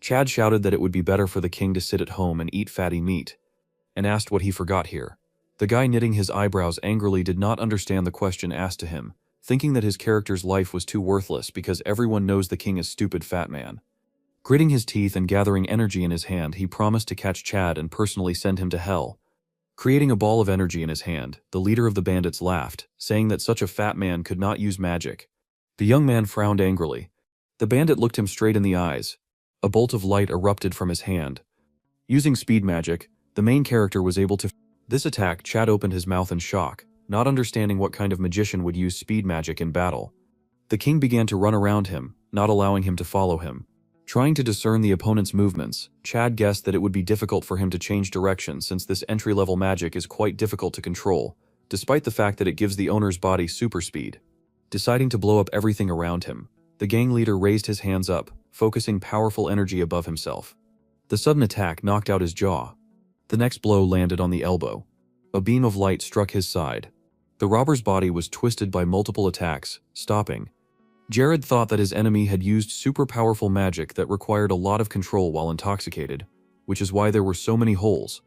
Chad shouted that it would be better for the king to sit at home and eat fatty meat, and asked what he forgot here. The guy knitting his eyebrows angrily did not understand the question asked to him, thinking that his character's life was too worthless because everyone knows the king is stupid fat man. Gritting his teeth and gathering energy in his hand, he promised to catch Chad and personally send him to hell. Creating a ball of energy in his hand, the leader of the bandits laughed, saying that such a fat man could not use magic. The young man frowned angrily. The bandit looked him straight in the eyes. A bolt of light erupted from his hand. Using speed magic, the main character was able to... This attack, Chad opened his mouth in shock, not understanding what kind of magician would use speed magic in battle. The king began to run around him, not allowing him to follow him. Trying to discern the opponent's movements, Chad guessed that it would be difficult for him to change direction since this entry-level magic is quite difficult to control, despite the fact that it gives the owner's body super speed. Deciding to blow up everything around him, the gang leader raised his hands up, focusing powerful energy above himself. The sudden attack knocked out his jaw. The next blow landed on the elbow. A beam of light struck his side. The robber's body was twisted by multiple attacks, stopping. Jared thought that his enemy had used super powerful magic that required a lot of control while intoxicated, which is why there were so many holes.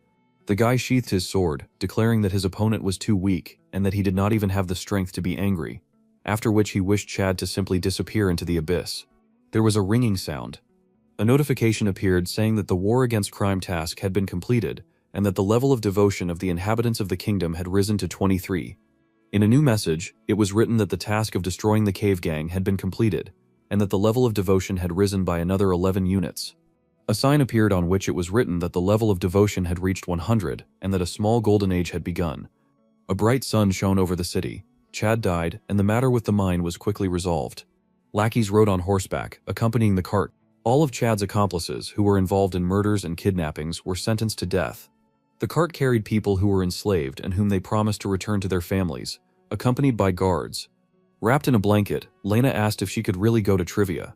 The guy sheathed his sword, declaring that his opponent was too weak and that he did not even have the strength to be angry, after which he wished Chad to simply disappear into the abyss. There was a ringing sound. A notification appeared saying that the War Against Crime task had been completed and that the level of devotion of the inhabitants of the kingdom had risen to 23. In a new message, it was written that the task of destroying the cave gang had been completed, and that the level of devotion had risen by another 11 units. A sign appeared on which it was written that the level of devotion had reached 100, and that a small golden age had begun. A bright sun shone over the city. Chad died, and the matter with the mine was quickly resolved. Lackeys rode on horseback, accompanying the cart. All of Chad's accomplices, who were involved in murders and kidnappings, were sentenced to death. The cart carried people who were enslaved and whom they promised to return to their families, accompanied by guards. Wrapped in a blanket, Lena asked if she could really go to trivia.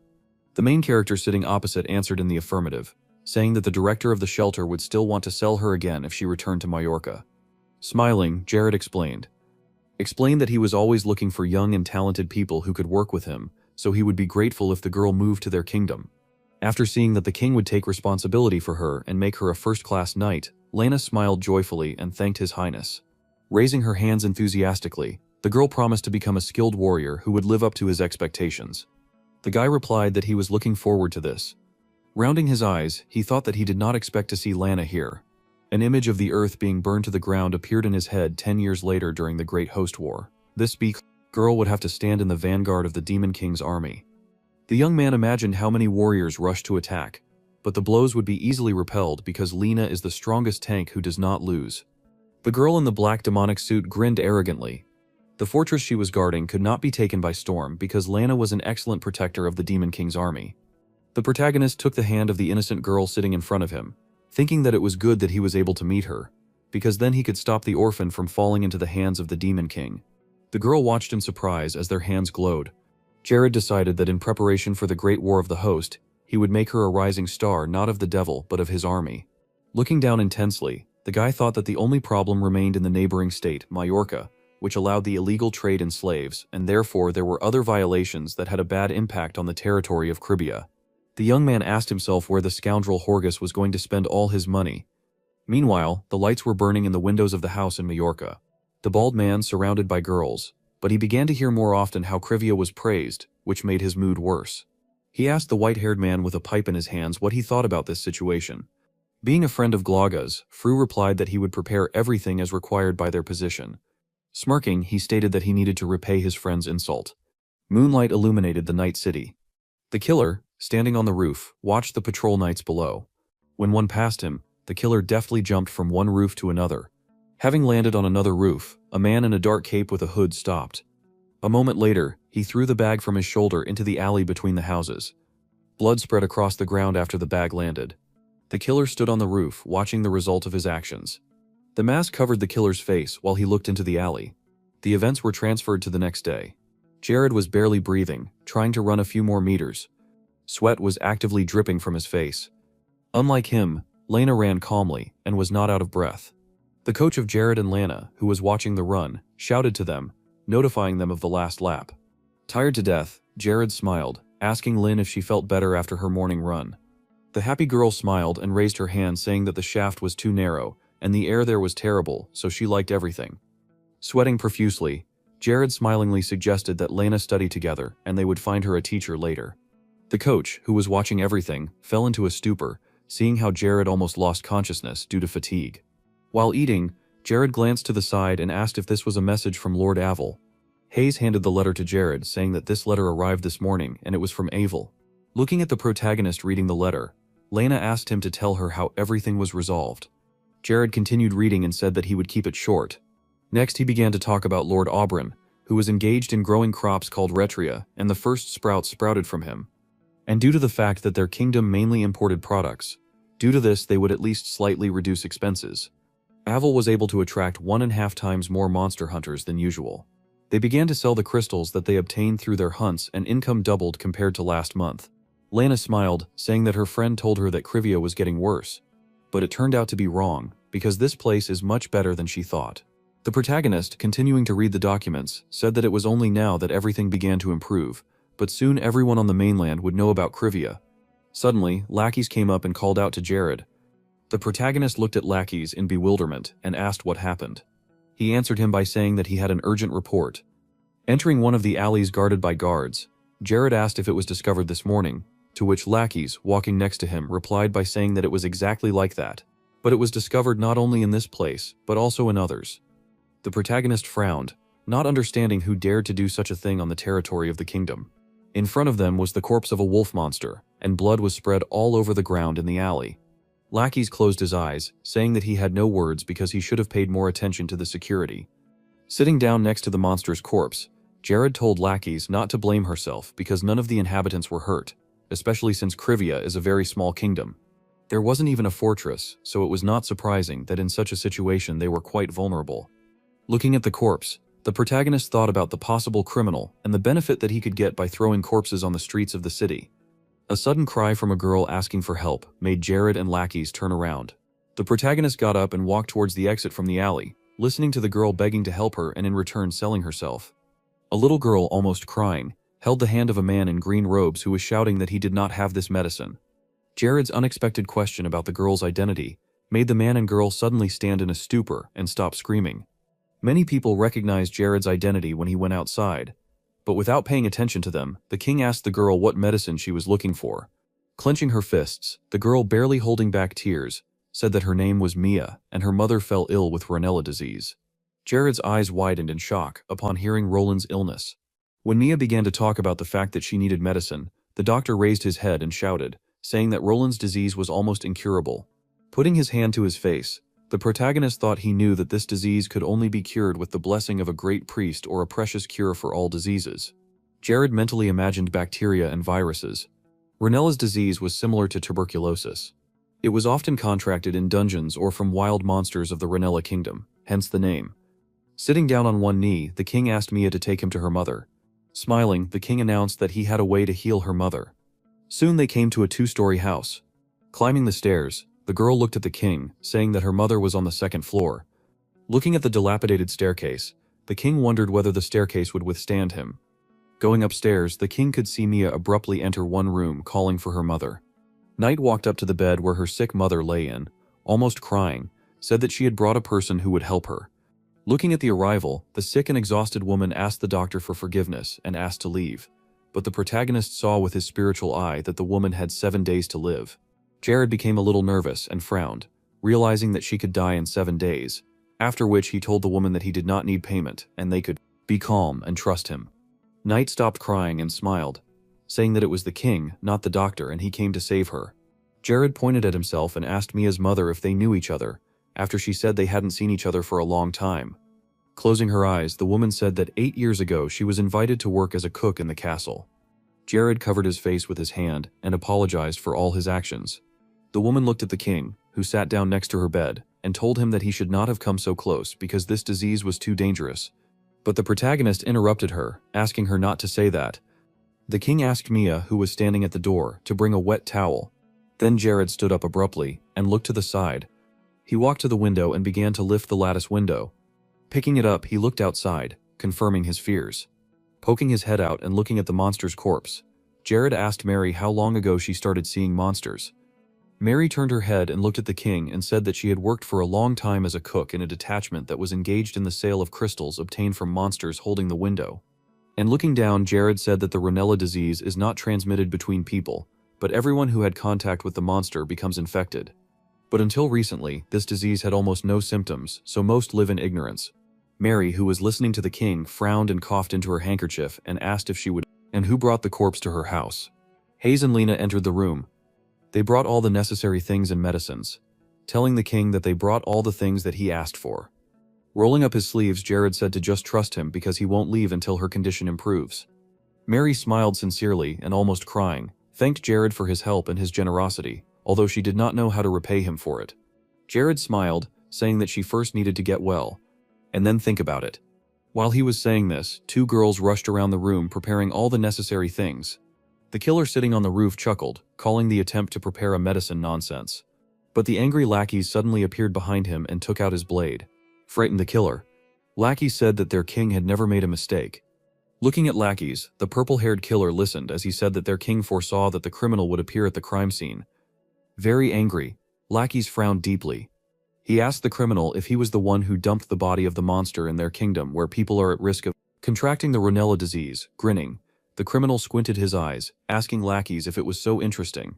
The main character sitting opposite answered in the affirmative, saying that the director of the shelter would still want to sell her again if she returned to Mallorca. Smiling, Jared explained that he was always looking for young and talented people who could work with him, so he would be grateful if the girl moved to their kingdom. After seeing that the king would take responsibility for her and make her a first-class knight, Lena smiled joyfully and thanked His Highness. Raising her hands enthusiastically, the girl promised to become a skilled warrior who would live up to his expectations. The guy replied that he was looking forward to this. Rounding his eyes, he thought that he did not expect to see Lana here. An image of the earth being burned to the ground appeared in his head 10 years later during the Great Host War. This speaks girl would have to stand in the vanguard of the Demon King's army. The young man imagined how many warriors rushed to attack, but the blows would be easily repelled because Lena is the strongest tank who does not lose. The girl in the black demonic suit grinned arrogantly. The fortress she was guarding could not be taken by storm because Lena was an excellent protector of the Demon King's army. The protagonist took the hand of the innocent girl sitting in front of him, thinking that it was good that he was able to meet her, because then he could stop the orphan from falling into the hands of the Demon King. The girl watched in surprise as their hands glowed. Jared decided that in preparation for the Great War of the Host, he would make her a rising star not of the devil but of his army. Looking down intensely, the guy thought that the only problem remained in the neighboring state, Majorca, which allowed the illegal trade in slaves, and therefore there were other violations that had a bad impact on the territory of Cribia. The young man asked himself where the scoundrel Horgus was going to spend all his money. Meanwhile, the lights were burning in the windows of the house in Majorca. The bald man surrounded by girls, but he began to hear more often how Crivia was praised, which made his mood worse. He asked the white-haired man with a pipe in his hands what he thought about this situation. Being a friend of Glaga's, Fru replied that he would prepare everything as required by their position. Smirking, he stated that he needed to repay his friend's insult. Moonlight illuminated the night city. The killer, standing on the roof, watched the patrol knights below. When one passed him, the killer deftly jumped from one roof to another. Having landed on another roof, a man in a dark cape with a hood stopped. A moment later, he threw the bag from his shoulder into the alley between the houses. Blood spread across the ground after the bag landed. The killer stood on the roof, watching the result of his actions. The mask covered the killer's face while he looked into the alley. The events were transferred to the next day. Jared was barely breathing, trying to run a few more meters. Sweat was actively dripping from his face. Unlike him, Lena ran calmly and was not out of breath. The coach of Jared and Lana, who was watching the run, shouted to them, notifying them of the last lap. Tired to death, Jared smiled, asking Lynn if she felt better after her morning run. The happy girl smiled and raised her hand, saying that the shaft was too narrow, and the air there was terrible, so she liked everything. Sweating profusely, Jared smilingly suggested that Lena study together and they would find her a teacher later. The coach, who was watching everything, fell into a stupor, seeing how Jared almost lost consciousness due to fatigue. While eating, Jared glanced to the side and asked if this was a message from Lord Avil. Hayes handed the letter to Jared, saying that this letter arrived this morning and it was from Avil. Looking at the protagonist reading the letter, Lena asked him to tell her how everything was resolved. Jared continued reading and said that he would keep it short. Next he began to talk about Lord Aubryn, who was engaged in growing crops called retria, and the first sprout sprouted from him. And due to the fact that their kingdom mainly imported products, due to this they would at least slightly reduce expenses. Avil was able to attract 1.5 times more monster hunters than usual. They began to sell the crystals that they obtained through their hunts, and income doubled compared to last month. Lana smiled, saying that her friend told her that Crivia was getting worse. But it turned out to be wrong, because this place is much better than she thought. The protagonist, continuing to read the documents, said that it was only now that everything began to improve, but soon everyone on the mainland would know about Crivia. Suddenly, lackeys came up and called out to Jared. The protagonist looked at lackeys in bewilderment and asked what happened. He answered him by saying that he had an urgent report. Entering one of the alleys guarded by guards, Jared asked if it was discovered this morning, to which lackeys, walking next to him, replied by saying that it was exactly like that, but it was discovered not only in this place, but also in others. The protagonist frowned, not understanding who dared to do such a thing on the territory of the kingdom. In front of them was the corpse of a wolf monster, and blood was spread all over the ground in the alley. Lackeys closed his eyes, saying that he had no words because he should have paid more attention to the security. Sitting down next to the monster's corpse, Jared told lackeys not to blame herself because none of the inhabitants were hurt, especially since Crivia is a very small kingdom. There wasn't even a fortress, so it was not surprising that in such a situation they were quite vulnerable. Looking at the corpse, the protagonist thought about the possible criminal and the benefit that he could get by throwing corpses on the streets of the city. A sudden cry from a girl asking for help made Jared and lackeys turn around. The protagonist got up and walked towards the exit from the alley, listening to the girl begging to help her and in return selling herself. A little girl, almost crying, held the hand of a man in green robes who was shouting that he did not have this medicine. Jared's unexpected question about the girl's identity made the man and girl suddenly stand in a stupor and stop screaming. Many people recognized Jared's identity when he went outside, but without paying attention to them, the king asked the girl what medicine she was looking for. Clenching her fists, the girl, barely holding back tears, said that her name was Mia and her mother fell ill with Rhinella disease. Jared's eyes widened in shock upon hearing Roland's illness. When Mia began to talk about the fact that she needed medicine, the doctor raised his head and shouted, saying that Roland's disease was almost incurable. Putting his hand to his face, the protagonist thought he knew that this disease could only be cured with the blessing of a great priest or a precious cure for all diseases. Jared mentally imagined bacteria and viruses. Ronella's disease was similar to tuberculosis. It was often contracted in dungeons or from wild monsters of the Ronella kingdom, hence the name. Sitting down on one knee, the king asked Mia to take him to her mother. Smiling, the king announced that he had a way to heal her mother. Soon they came to a 2-story house. Climbing the stairs, the girl looked at the king, saying that her mother was on the 2nd floor. Looking at the dilapidated staircase, the king wondered whether the staircase would withstand him. Going upstairs, the king could see Mia abruptly enter one room, calling for her mother. Knight walked up to the bed where her sick mother lay in, almost crying, said that she had brought a person who would help her. Looking at the arrival, the sick and exhausted woman asked the doctor for forgiveness and asked to leave, but the protagonist saw with his spiritual eye that the woman had 7 days to live. Jared became a little nervous and frowned, realizing that she could die in 7 days, after which he told the woman that he did not need payment and they could be calm and trust him. Knight stopped crying and smiled, saying that it was the king, not the doctor, and he came to save her. Jared pointed at himself and asked Mia's mother if they knew each other, after she said they hadn't seen each other for a long time. Closing her eyes, the woman said that 8 years ago she was invited to work as a cook in the castle. Jared covered his face with his hand and apologized for all his actions. The woman looked at the king, who sat down next to her bed, and told him that he should not have come so close because this disease was too dangerous. But the protagonist interrupted her, asking her not to say that. The king asked Mia, who was standing at the door, to bring a wet towel. Then Jared stood up abruptly and looked to the side. He walked to the window and began to lift the lattice window. Picking it up, he looked outside, confirming his fears. Poking his head out and looking at the monster's corpse, Jared asked Mary how long ago she started seeing monsters. Mary turned her head and looked at the king and said that she had worked for a long time as a cook in a detachment that was engaged in the sale of crystals obtained from monsters holding the window. And looking down, Jared said that the Ronella disease is not transmitted between people, but everyone who had contact with the monster becomes infected. But until recently, this disease had almost no symptoms, so most live in ignorance. Mary, who was listening to the king, frowned and coughed into her handkerchief and asked if she would, and who brought the corpse to her house. Hayes and Lena entered the room. They brought all the necessary things and medicines, telling the king that they brought all the things that he asked for. Rolling up his sleeves, Jared said to just trust him because he won't leave until her condition improves. Mary smiled sincerely and almost crying, thanked Jared for his help and his generosity, although she did not know how to repay him for it. Jared smiled, saying that she first needed to get well, and then think about it. While he was saying this, 2 girls rushed around the room preparing all the necessary things. The killer sitting on the roof chuckled, calling the attempt to prepare a medicine nonsense. But the angry lackeys suddenly appeared behind him and took out his blade. Frightened the killer. Lackeys said that their king had never made a mistake. Looking at lackeys, the purple-haired killer listened as he said that their king foresaw that the criminal would appear at the crime scene. Very angry, lackeys frowned deeply. He asked the criminal if he was the one who dumped the body of the monster in their kingdom where people are at risk of contracting the Ronella disease. Grinning, the criminal squinted his eyes, asking lackeys if it was so interesting.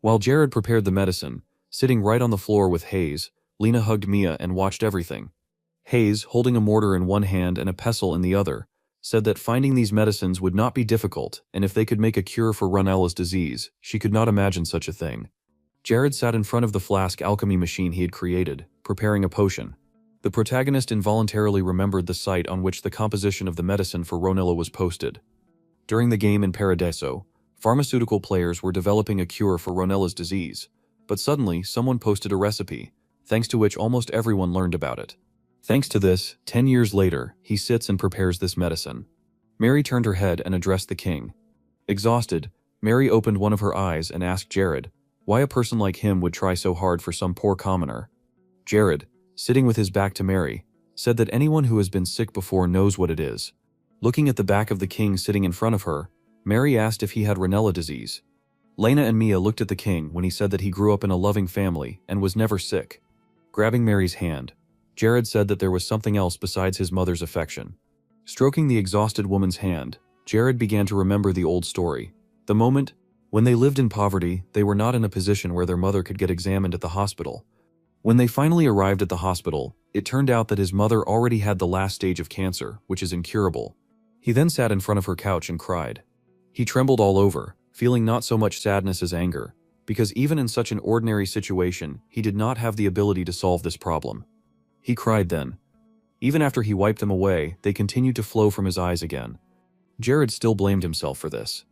While Jared prepared the medicine, sitting right on the floor with Hayes, Lena hugged Mia and watched everything. Hayes, holding a mortar in one hand and a pestle in the other, said that finding these medicines would not be difficult, and if they could make a cure for Ronella's disease, she could not imagine such a thing. Jared sat in front of the flask alchemy machine he had created, preparing a potion. The protagonist involuntarily remembered the site on which the composition of the medicine for Ronella was posted. During the game in Paradiso, pharmaceutical players were developing a cure for Ronella's disease, but suddenly someone posted a recipe, thanks to which almost everyone learned about it. Thanks to this, 10 years later, he sits and prepares this medicine. Mary turned her head and addressed the king. Exhausted, Mary opened one of her eyes and asked Jared why a person like him would try so hard for some poor commoner. Jared, sitting with his back to Mary, said that anyone who has been sick before knows what it is. Looking at the back of the king sitting in front of her, Mary asked if he had Ronella disease. Lena and Mia looked at the king when he said that he grew up in a loving family and was never sick. Grabbing Mary's hand, Jared said that there was something else besides his mother's affection. Stroking the exhausted woman's hand, Jared began to remember the old story. The moment when they lived in poverty, they were not in a position where their mother could get examined at the hospital. When they finally arrived at the hospital, It turned out that his mother already had the last stage of cancer, which is incurable. He then sat in front of her couch and cried. He trembled all over, feeling not so much sadness as anger, because even in such an ordinary situation, he did not have the ability to solve this problem. He cried then. Even after he wiped them away, they continued to flow from his eyes again. Jared still blamed himself for this.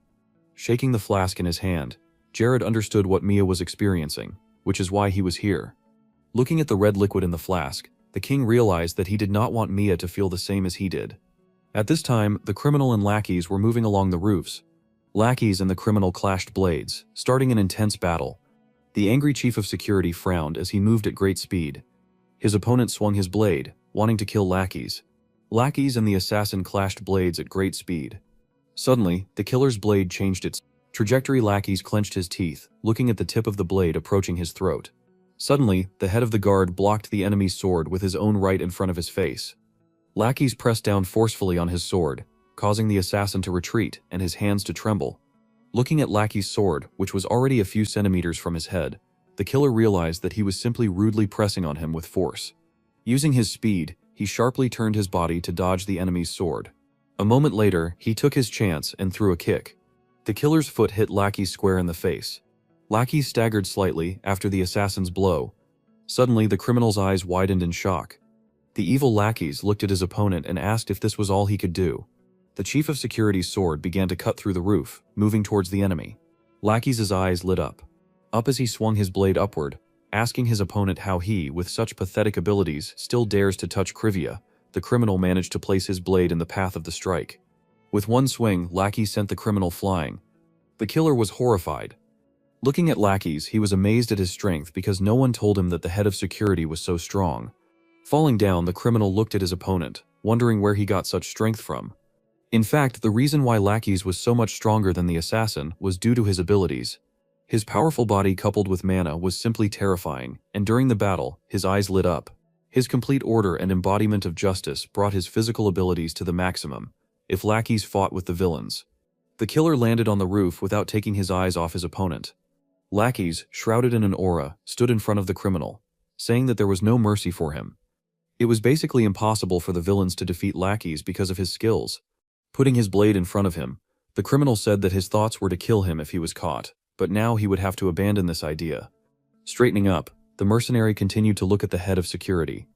Shaking the flask in his hand, Jared understood what Mia was experiencing, which is why he was here. Looking at the red liquid in the flask, the king realized that he did not want Mia to feel the same as he did. At this time, the criminal and lackeys were moving along the roofs. Lackeys and the criminal clashed blades, starting an intense battle. The angry chief of security frowned as he moved at great speed. His opponent swung his blade, wanting to kill lackeys. Lackeys and the assassin clashed blades at great speed. Suddenly, the killer's blade changed its trajectory. Lackeys clenched his teeth, looking at the tip of the blade approaching his throat. Suddenly, the head of the guard blocked the enemy's sword with his own right in front of his face. Lackeys pressed down forcefully on his sword, causing the assassin to retreat and his hands to tremble. Looking at Lackey's sword, which was already a few centimeters from his head, the killer realized that he was simply rudely pressing on him with force. Using his speed, he sharply turned his body to dodge the enemy's sword. A moment later, he took his chance and threw a kick. The killer's foot hit Lackey square in the face. Lackey staggered slightly after the assassin's blow. Suddenly, the criminal's eyes widened in shock. The evil lackeys looked at his opponent and asked if this was all he could do. The chief of security's sword began to cut through the roof, moving towards the enemy. Lackey's eyes lit up as he swung his blade upward, asking his opponent how he, with such pathetic abilities, still dares to touch Krivia. The criminal managed to place his blade in the path of the strike. With one swing, Lackey sent the criminal flying. The killer was horrified. Looking at Lackeys, he was amazed at his strength because no one told him that the head of security was so strong. Falling down, the criminal looked at his opponent, wondering where he got such strength from. In fact, the reason why Lackeys was so much stronger than the assassin was due to his abilities. His powerful body coupled with mana was simply terrifying, and during the battle, his eyes lit up. His complete order and embodiment of justice brought his physical abilities to the maximum. If Lackeys fought with the villains, the killer landed on the roof without taking his eyes off his opponent. Lackeys, shrouded in an aura, stood in front of the criminal, saying that there was no mercy for him. It was basically impossible for the villains to defeat Lackeys because of his skills. Putting his blade in front of him, the criminal said that his thoughts were to kill him if he was caught, but now he would have to abandon this idea. Straightening up, the mercenary continued to look at the head of security.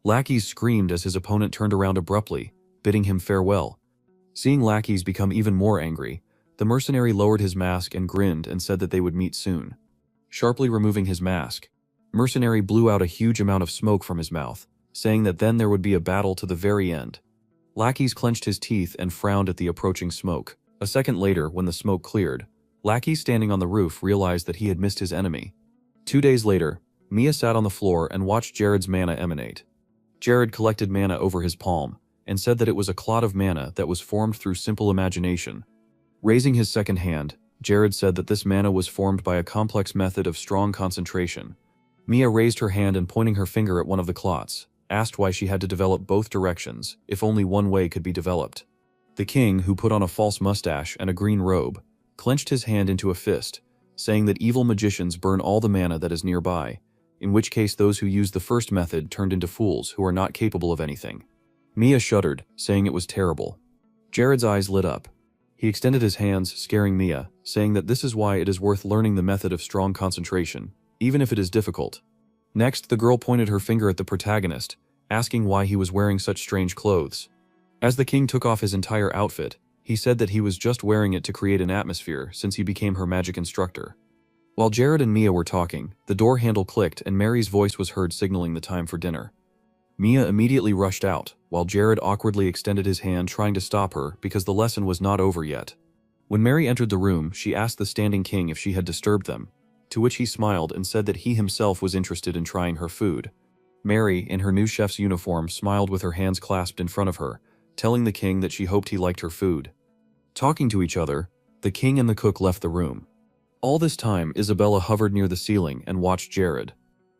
Lackeys screamed as his opponent turned around abruptly, bidding him farewell. Seeing Lackeys become even more angry, the mercenary lowered his mask and grinned and said that they would meet soon. Sharply removing his mask, mercenary blew out a huge amount of smoke from his mouth, saying that then there would be a battle to the very end. Lackeys clenched his teeth and frowned at the approaching smoke. A second later, when the smoke cleared, Lackey standing on the roof realized that he had missed his enemy. 2 days later, Mia sat on the floor and watched Jared's mana emanate. Jared collected mana over his palm, and said that it was a clot of mana that was formed through simple imagination. Raising his second hand, Jared said that this mana was formed by a complex method of strong concentration. Mia raised her hand and pointing her finger at one of the clots, asked why she had to develop both directions, if only one way could be developed. The king, who put on a false mustache and a green robe, clenched his hand into a fist, saying that evil magicians burn all the mana that is nearby, in which case those who use the first method turned into fools who are not capable of anything. Mia shuddered, saying it was terrible. Jared's eyes lit up. He extended his hands, scaring Mia, saying that this is why it is worth learning the method of strong concentration, even if it is difficult. Next, the girl pointed her finger at the protagonist, asking why he was wearing such strange clothes. As the king took off his entire outfit, he said that he was just wearing it to create an atmosphere since he became her magic instructor. While Jared and Mia were talking, the door handle clicked and Mary's voice was heard signaling the time for dinner. Mia immediately rushed out, while Jared awkwardly extended his hand trying to stop her because the lesson was not over yet. When Mary entered the room, she asked the standing king if she had disturbed them, to which he smiled and said that he himself was interested in trying her food. Mary, in her new chef's uniform, smiled with her hands clasped in front of her, telling the king that she hoped he liked her food. Talking to each other, the king and the cook left the room. All this time, Isabella hovered near the ceiling and watched Jared.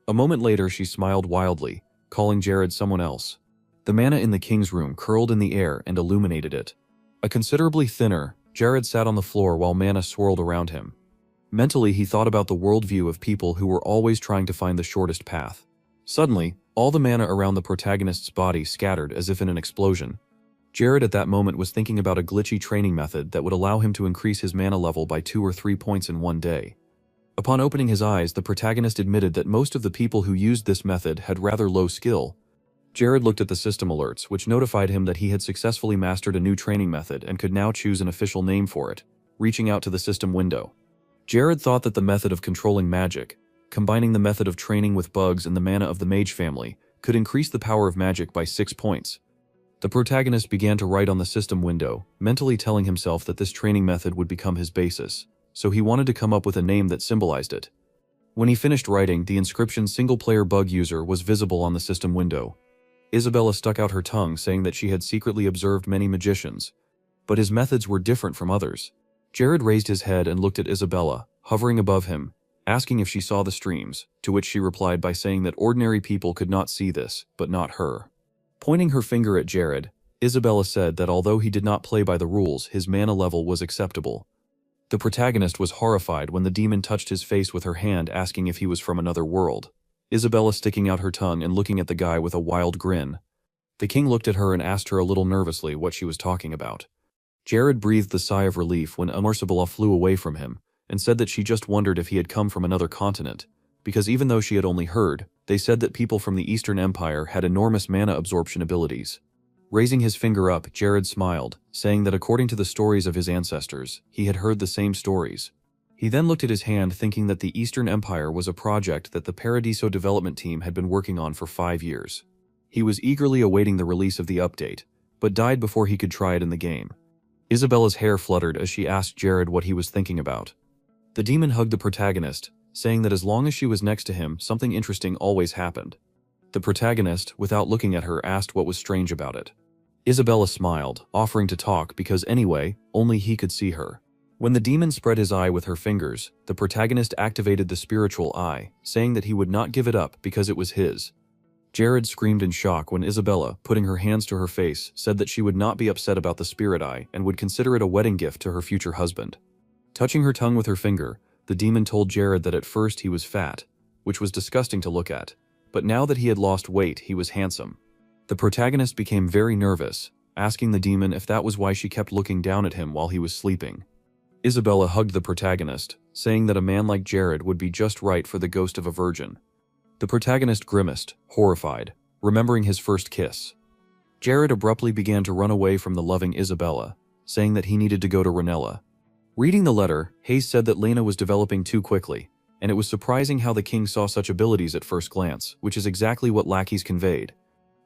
A moment later, she smiled wildly, calling Jared someone else. The mana in the king's room curled in the air and illuminated it. A considerably thinner, Jared sat on the floor while mana swirled around him. Mentally, he thought about the worldview of people who were always trying to find the shortest path. Suddenly, all the mana around the protagonist's body scattered as if in an explosion. Jared at that moment was thinking about a glitchy training method that would allow him to increase his mana level by 2 or 3 points in one day. Upon opening his eyes, the protagonist admitted that most of the people who used this method had rather low skill. Jared looked at the system alerts, which notified him that he had successfully mastered a new training method and could now choose an official name for it, reaching out to the system window. Jared thought that the method of controlling magic, combining the method of training with bugs and the mana of the mage family, could increase the power of magic by 6 points. The protagonist began to write on the system window, mentally telling himself that this training method would become his basis, so he wanted to come up with a name that symbolized it. When he finished writing, the inscription "Single-player bug user" was visible on the system window. Isabella stuck out her tongue, saying that she had secretly observed many magicians, but his methods were different from others. Jared raised his head and looked at Isabella, hovering above him, asking if she saw the streams, to which she replied by saying that ordinary people could not see this, but not her. Pointing her finger at Jared, Isabella said that although he did not play by the rules, his mana level was acceptable. The protagonist was horrified when the demon touched his face with her hand, asking if he was from another world. Isabella sticking out her tongue and looking at the guy with a wild grin. The king looked at her and asked her a little nervously what she was talking about. Jared breathed a sigh of relief when Isabella flew away from him, and said that she just wondered if he had come from another continent, because even though she had only heard, they said that people from the Eastern Empire had enormous mana absorption abilities. Raising his finger up, Jared smiled, saying that according to the stories of his ancestors, he had heard the same stories. He then looked at his hand, thinking that the Eastern Empire was a project that the Paradiso development team had been working on for 5 years. He was eagerly awaiting the release of the update, but died before he could try it in the game. Isabella's hair fluttered as she asked Jared what he was thinking about. The demon hugged the protagonist, saying that as long as she was next to him, something interesting always happened. The protagonist, without looking at her, asked what was strange about it. Isabella smiled, offering to talk because anyway, only he could see her. When the demon spread his eye with her fingers, the protagonist activated the spiritual eye, saying that he would not give it up because it was his. Jared screamed in shock when Isabella, putting her hands to her face, said that she would not be upset about the spirit eye and would consider it a wedding gift to her future husband. Touching her tongue with her finger, the demon told Jared that at first he was fat, which was disgusting to look at, but now that he had lost weight, he was handsome. The protagonist became very nervous, asking the demon if that was why she kept looking down at him while he was sleeping. Isabella hugged the protagonist, saying that a man like Jared would be just right for the ghost of a virgin. The protagonist grimaced, horrified, remembering his first kiss. Jared abruptly began to run away from the loving Isabella, saying that he needed to go to Ranella. Reading the letter, Hayes said that Lena was developing too quickly, and it was surprising how the king saw such abilities at first glance, which is exactly what lackeys conveyed.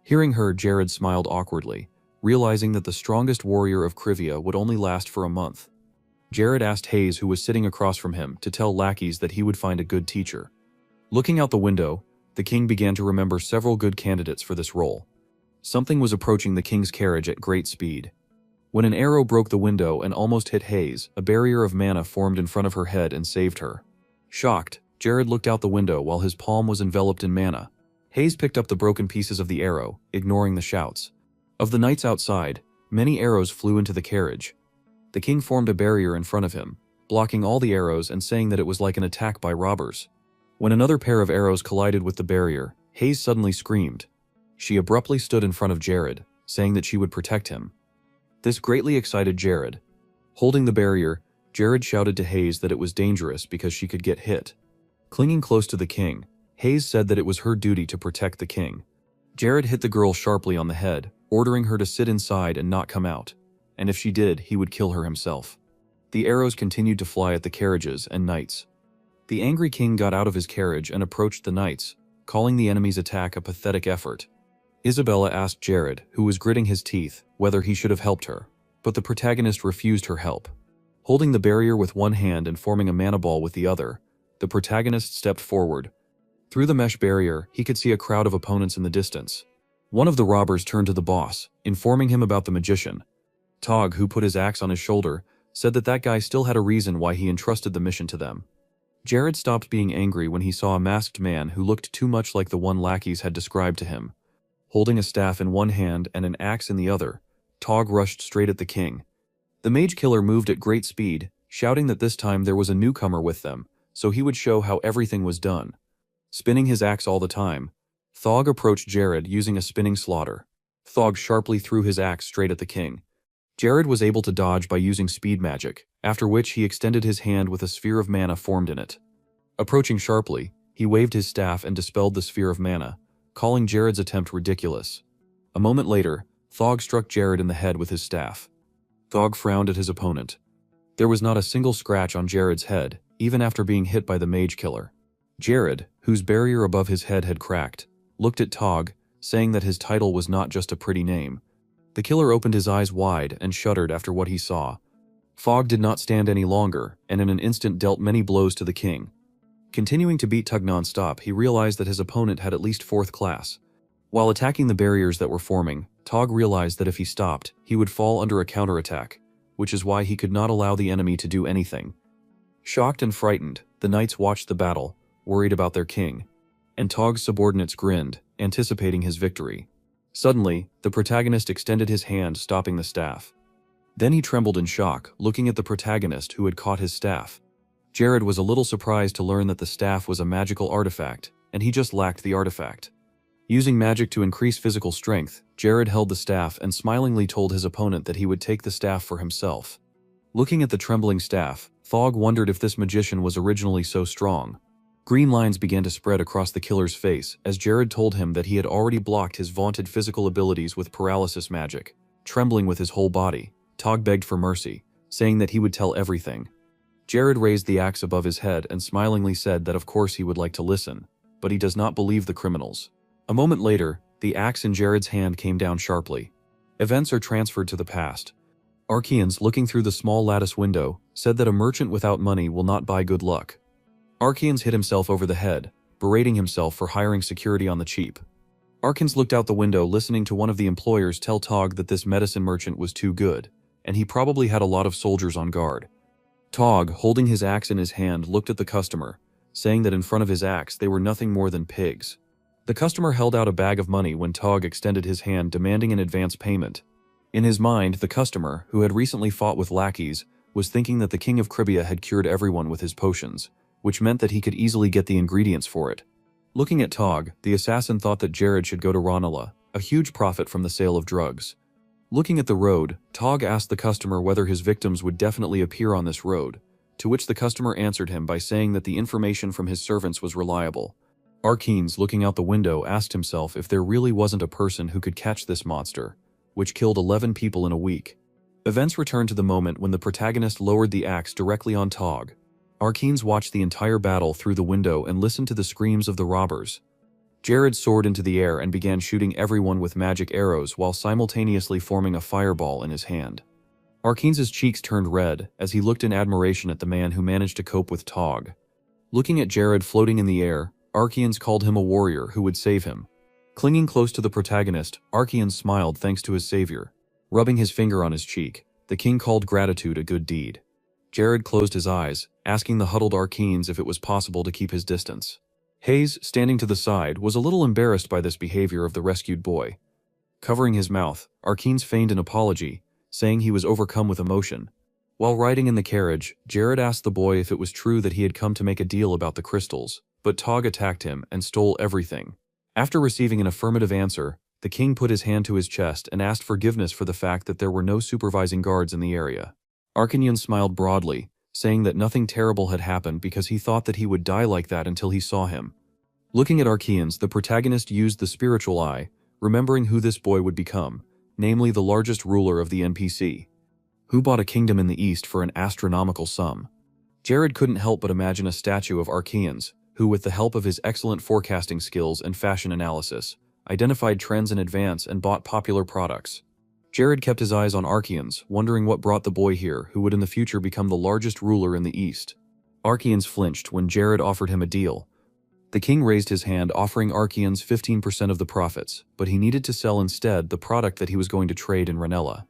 Hearing her, Jared smiled awkwardly, realizing that the strongest warrior of Krivia would only last for a month. Jared asked Hayes, who was sitting across from him, to tell lackeys that he would find a good teacher. Looking out the window, the king began to remember several good candidates for this role. Something was approaching the king's carriage at great speed. When an arrow broke the window and almost hit Hayes, a barrier of mana formed in front of her head and saved her. Shocked, Jared looked out the window while his palm was enveloped in mana. Hayes picked up the broken pieces of the arrow, ignoring the shouts. Of the knights outside, many arrows flew into the carriage. The king formed a barrier in front of him, blocking all the arrows and saying that it was like an attack by robbers. When another pair of arrows collided with the barrier, Hayes suddenly screamed. She abruptly stood in front of Jared, saying that she would protect him. This greatly excited Jared. Holding the barrier, Jared shouted to Hayes that it was dangerous because she could get hit. Clinging close to the king, Hayes said that it was her duty to protect the king. Jared hit the girl sharply on the head, ordering her to sit inside and not come out, and if she did, he would kill her himself. The arrows continued to fly at the carriages and knights. The angry king got out of his carriage and approached the knights, calling the enemy's attack a pathetic effort. Isabella asked Jared, who was gritting his teeth, whether he should have helped her, but the protagonist refused her help. Holding the barrier with one hand and forming a mana ball with the other, the protagonist stepped forward. Through the mesh barrier, he could see a crowd of opponents in the distance. One of the robbers turned to the boss, informing him about the magician. Tog, who put his axe on his shoulder, said that that guy still had a reason why he entrusted the mission to them. Jared stopped being angry when he saw a masked man who looked too much like the one lackeys had described to him. Holding a staff in one hand and an axe in the other, Tog rushed straight at the king. The mage killer moved at great speed, shouting that this time there was a newcomer with them, so he would show how everything was done. Spinning his axe all the time, Thog approached Jared using a spinning slaughter. Thog sharply threw his axe straight at the king. Jared was able to dodge by using speed magic, after which he extended his hand with a sphere of mana formed in it. Approaching sharply, he waved his staff and dispelled the sphere of mana, calling Jared's attempt ridiculous. A moment later, Thog struck Jared in the head with his staff. Thog frowned at his opponent. There was not a single scratch on Jared's head, even after being hit by the mage killer. Jared, whose barrier above his head had cracked, looked at Thog, saying that his title was not just a pretty name. The killer opened his eyes wide and shuddered after what he saw. Thog did not stand any longer, and in an instant dealt many blows to the king. Continuing to beat Thug non-stop, he realized that his opponent had at least 4th class. While attacking the barriers that were forming, Thog realized that if he stopped, he would fall under a counterattack, which is why he could not allow the enemy to do anything. Shocked and frightened, the knights watched the battle, worried about their king, and Thog's subordinates grinned, anticipating his victory. Suddenly, the protagonist extended his hand, stopping the staff. Then he trembled in shock, looking at the protagonist who had caught his staff. Jared was a little surprised to learn that the staff was a magical artifact, and he just lacked the artifact. Using magic to increase physical strength, Jared held the staff and smilingly told his opponent that he would take the staff for himself. Looking at the trembling staff, Thog wondered if this magician was originally so strong. Green lines began to spread across the killer's face as Jared told him that he had already blocked his vaunted physical abilities with paralysis magic. Trembling with his whole body, Thog begged for mercy, saying that he would tell everything. Jared raised the axe above his head and smilingly said that of course he would like to listen, but he does not believe the criminals. A moment later, the axe in Jared's hand came down sharply. Events are transferred to the past. Archeans, looking through the small lattice window, said that a merchant without money will not buy good luck. Archeans hit himself over the head, berating himself for hiring security on the cheap. Archeans looked out the window listening to one of the employers tell Thog that this medicine merchant was too good, and he probably had a lot of soldiers on guard. Thog, holding his axe in his hand, looked at the customer, saying that in front of his axe they were nothing more than pigs. The customer held out a bag of money when Thog extended his hand demanding an advance payment. In his mind, the customer, who had recently fought with lackeys, was thinking that the king of Cribia had cured everyone with his potions, which meant that he could easily get the ingredients for it. Looking at Thog, the assassin thought that Jared should go to Ranala, a huge profit from the sale of drugs. Looking at the road, Thog asked the customer whether his victims would definitely appear on this road, to which the customer answered him by saying that the information from his servants was reliable. Archeans, looking out the window, asked himself if there really wasn't a person who could catch this monster, which killed 11 people in a week. Events returned to the moment when the protagonist lowered the axe directly on Thog. Archeans watched the entire battle through the window and listened to the screams of the robbers. Jared soared into the air and began shooting everyone with magic arrows while simultaneously forming a fireball in his hand. Archeans' cheeks turned red as he looked in admiration at the man who managed to cope with Thog. Looking at Jared floating in the air, Archeans called him a warrior who would save him. Clinging close to the protagonist, Archeans smiled thanks to his savior. Rubbing his finger on his cheek, the king called gratitude a good deed. Jared closed his eyes, asking the huddled Archeans if it was possible to keep his distance. Hayes, standing to the side, was a little embarrassed by this behavior of the rescued boy. Covering his mouth, Archeans feigned an apology, saying he was overcome with emotion. While riding in the carriage, Jared asked the boy if it was true that he had come to make a deal about the crystals, but Thog attacked him and stole everything. After receiving an affirmative answer, the king put his hand to his chest and asked forgiveness for the fact that there were no supervising guards in the area. Archean smiled broadly, saying that nothing terrible had happened because he thought that he would die like that until he saw him. Looking at Archeans, the protagonist used the spiritual eye, remembering who this boy would become, namely the largest ruler of the NPC, who bought a kingdom in the east for an astronomical sum. Jared couldn't help but imagine a statue of Archeans, who, with the help of his excellent forecasting skills and fashion analysis, identified trends in advance and bought popular products. Jared kept his eyes on Archeans, wondering what brought the boy here who would in the future become the largest ruler in the East. Archeans flinched when Jared offered him a deal. The king raised his hand, offering Archeans 15% of the profits, but he needed to sell instead the product that he was going to trade in Ranella.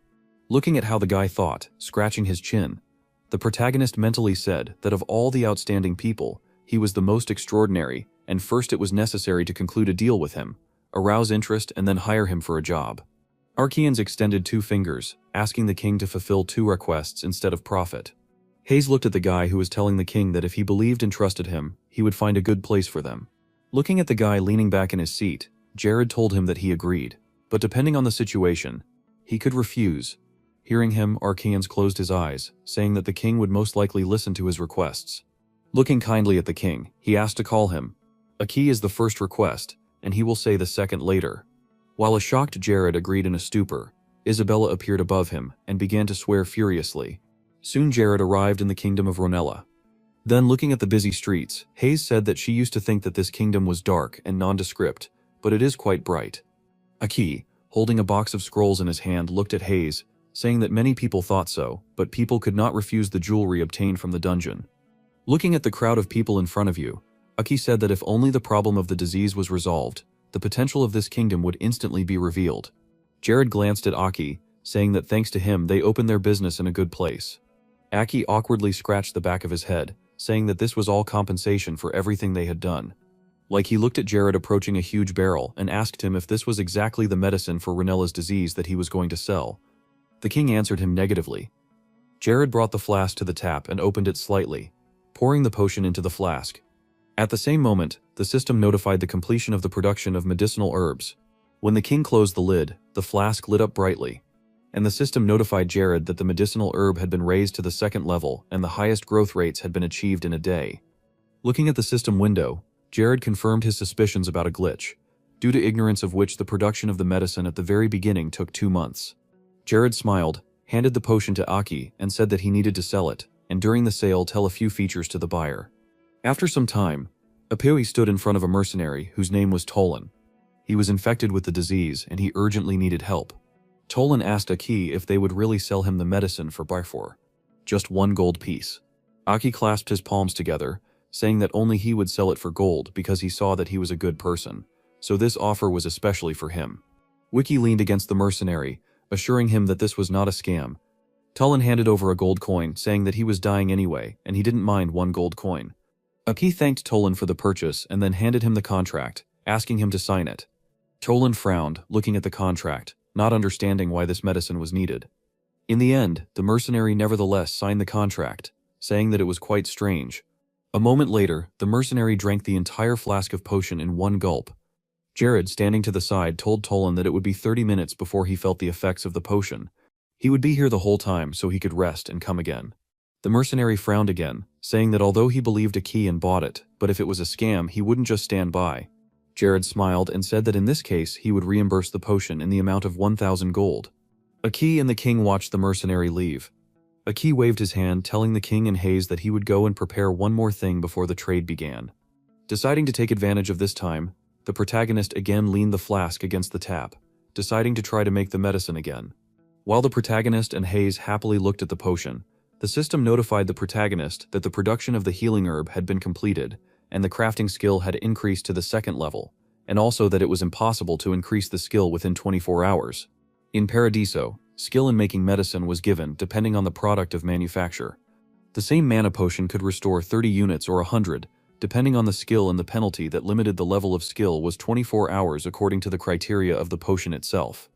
Looking at how the guy thought, scratching his chin, the protagonist mentally said that of all the outstanding people, he was the most extraordinary, and first it was necessary to conclude a deal with him, arouse interest, and then hire him for a job. Archeans extended 2 fingers, asking the king to fulfill 2 requests instead of profit. Hayes looked at the guy who was telling the king that if he believed and trusted him, he would find a good place for them. Looking at the guy leaning back in his seat, Jared told him that he agreed, but depending on the situation, he could refuse. Hearing him, Archaeans closed his eyes, saying that the king would most likely listen to his requests. Looking kindly at the king, he asked to call him. A key is the first request, and he will say the second later. While a shocked Jared agreed in a stupor, Isabella appeared above him and began to swear furiously. Soon Jared arrived in the kingdom of Ronella. Then looking at the busy streets, Hayes said that she used to think that this kingdom was dark and nondescript, but it is quite bright. Aki, holding a box of scrolls in his hand, looked at Hayes, saying that many people thought so, but people could not refuse the jewelry obtained from the dungeon. Looking at the crowd of people in front of you, Aki said that if only the problem of the disease was resolved, the potential of this kingdom would instantly be revealed. Jared glanced at Aki, saying that thanks to him they opened their business in a good place. Aki awkwardly scratched the back of his head, saying that this was all compensation for everything they had done. Like he looked at Jared approaching a huge barrel and asked him if this was exactly the medicine for Ronella's disease that he was going to sell. The king answered him negatively. Jared brought the flask to the tap and opened it slightly, pouring the potion into the flask. At the same moment, the system notified the completion of the production of medicinal herbs. When the king closed the lid, the flask lit up brightly, and the system notified Jared that the medicinal herb had been raised to the second level and the highest growth rates had been achieved in a day. Looking at the system window, Jared confirmed his suspicions about a glitch, due to ignorance of which the production of the medicine at the very beginning took 2 months. Jared smiled, handed the potion to Aki, and said that he needed to sell it, and during the sale tell a few features to the buyer. After some time, Apewi stood in front of a mercenary whose name was Tolan. He was infected with the disease and he urgently needed help. Tolan asked Aki if they would really sell him the medicine for Barfor. Just 1 gold piece. Aki clasped his palms together, saying that only he would sell it for gold because he saw that he was a good person, so this offer was especially for him. Wiki leaned against the mercenary, assuring him that this was not a scam. Tolan handed over a gold coin, saying that he was dying anyway, and he didn't mind 1 gold coin. Aki thanked Tolan for the purchase and then handed him the contract, asking him to sign it. Tolan frowned, looking at the contract, not understanding why this medicine was needed. In the end, the mercenary nevertheless signed the contract, saying that it was quite strange. A moment later, the mercenary drank the entire flask of potion in 1 gulp. Jared, standing to the side, told Tolan that it would be 30 minutes before he felt the effects of the potion. He would be here the whole time so he could rest and come again. The mercenary frowned again, saying that although he believed a key and bought it, but if it was a scam he wouldn't just stand by. Jared smiled and said that in this case he would reimburse the potion in the amount of 1,000 gold. Aki and the king watched the mercenary leave. Aki waved his hand, telling the king and Hayes that he would go and prepare one more thing before the trade began. Deciding to take advantage of this time, the protagonist again leaned the flask against the tap, deciding to try to make the medicine again. While the protagonist and Hayes happily looked at the potion, the system notified the protagonist that the production of the healing herb had been completed, and the crafting skill had increased to the 2nd level, and also that it was impossible to increase the skill within 24 hours. In Paradiso, skill in making medicine was given depending on the product of manufacture. The same mana potion could restore 30 units or 100, depending on the skill, and the penalty that limited the level of skill was 24 hours according to the criteria of the potion itself.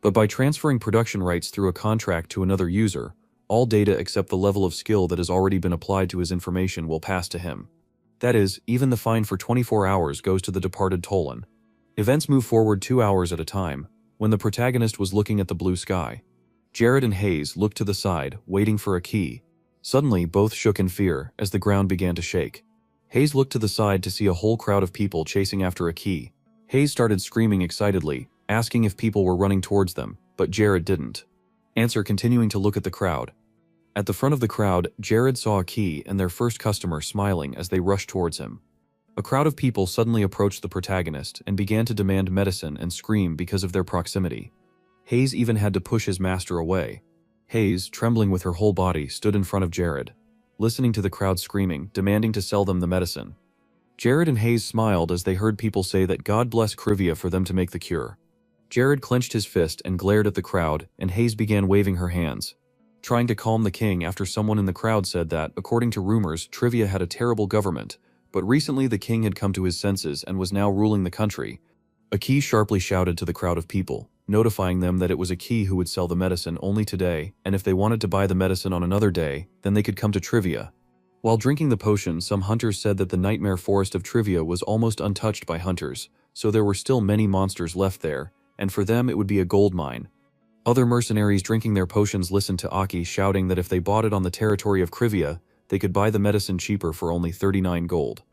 But by transferring production rights through a contract to another user, all data except the level of skill that has already been applied to his information will pass to him. That is, even the fine for 24 hours goes to the departed Tolan. Events move forward 2 hours at a time, when the protagonist was looking at the blue sky. Jared and Hayes looked to the side, waiting for a key. Suddenly, both shook in fear as the ground began to shake. Hayes looked to the side to see a whole crowd of people chasing after a key. Hayes started screaming excitedly, asking if people were running towards them, but Jared didn't. Answer continuing to look at the crowd. At the front of the crowd, Jared saw a key and their first customer smiling as they rushed towards him. A crowd of people suddenly approached the protagonist and began to demand medicine and scream because of their proximity. Hayes even had to push his master away. Hayes, trembling with her whole body, stood in front of Jared, listening to the crowd screaming, demanding to sell them the medicine. Jared and Hayes smiled as they heard people say that God bless Krivia for them to make the cure. Jared clenched his fist and glared at the crowd, and Hayes began waving her hands, trying to calm the king after someone in the crowd said that, according to rumors, Trivia had a terrible government, but recently the king had come to his senses and was now ruling the country. Aki sharply shouted to the crowd of people, notifying them that it was Aki who would sell the medicine only today, and if they wanted to buy the medicine on another day, then they could come to Trivia. While drinking the potion, some hunters said that the nightmare forest of trivia was almost untouched by hunters, so there were still many monsters left there, and for them it would be a gold mine. Other mercenaries drinking their potions listened to Aki shouting that if they bought it on the territory of Krivia, they could buy the medicine cheaper for only 39 gold.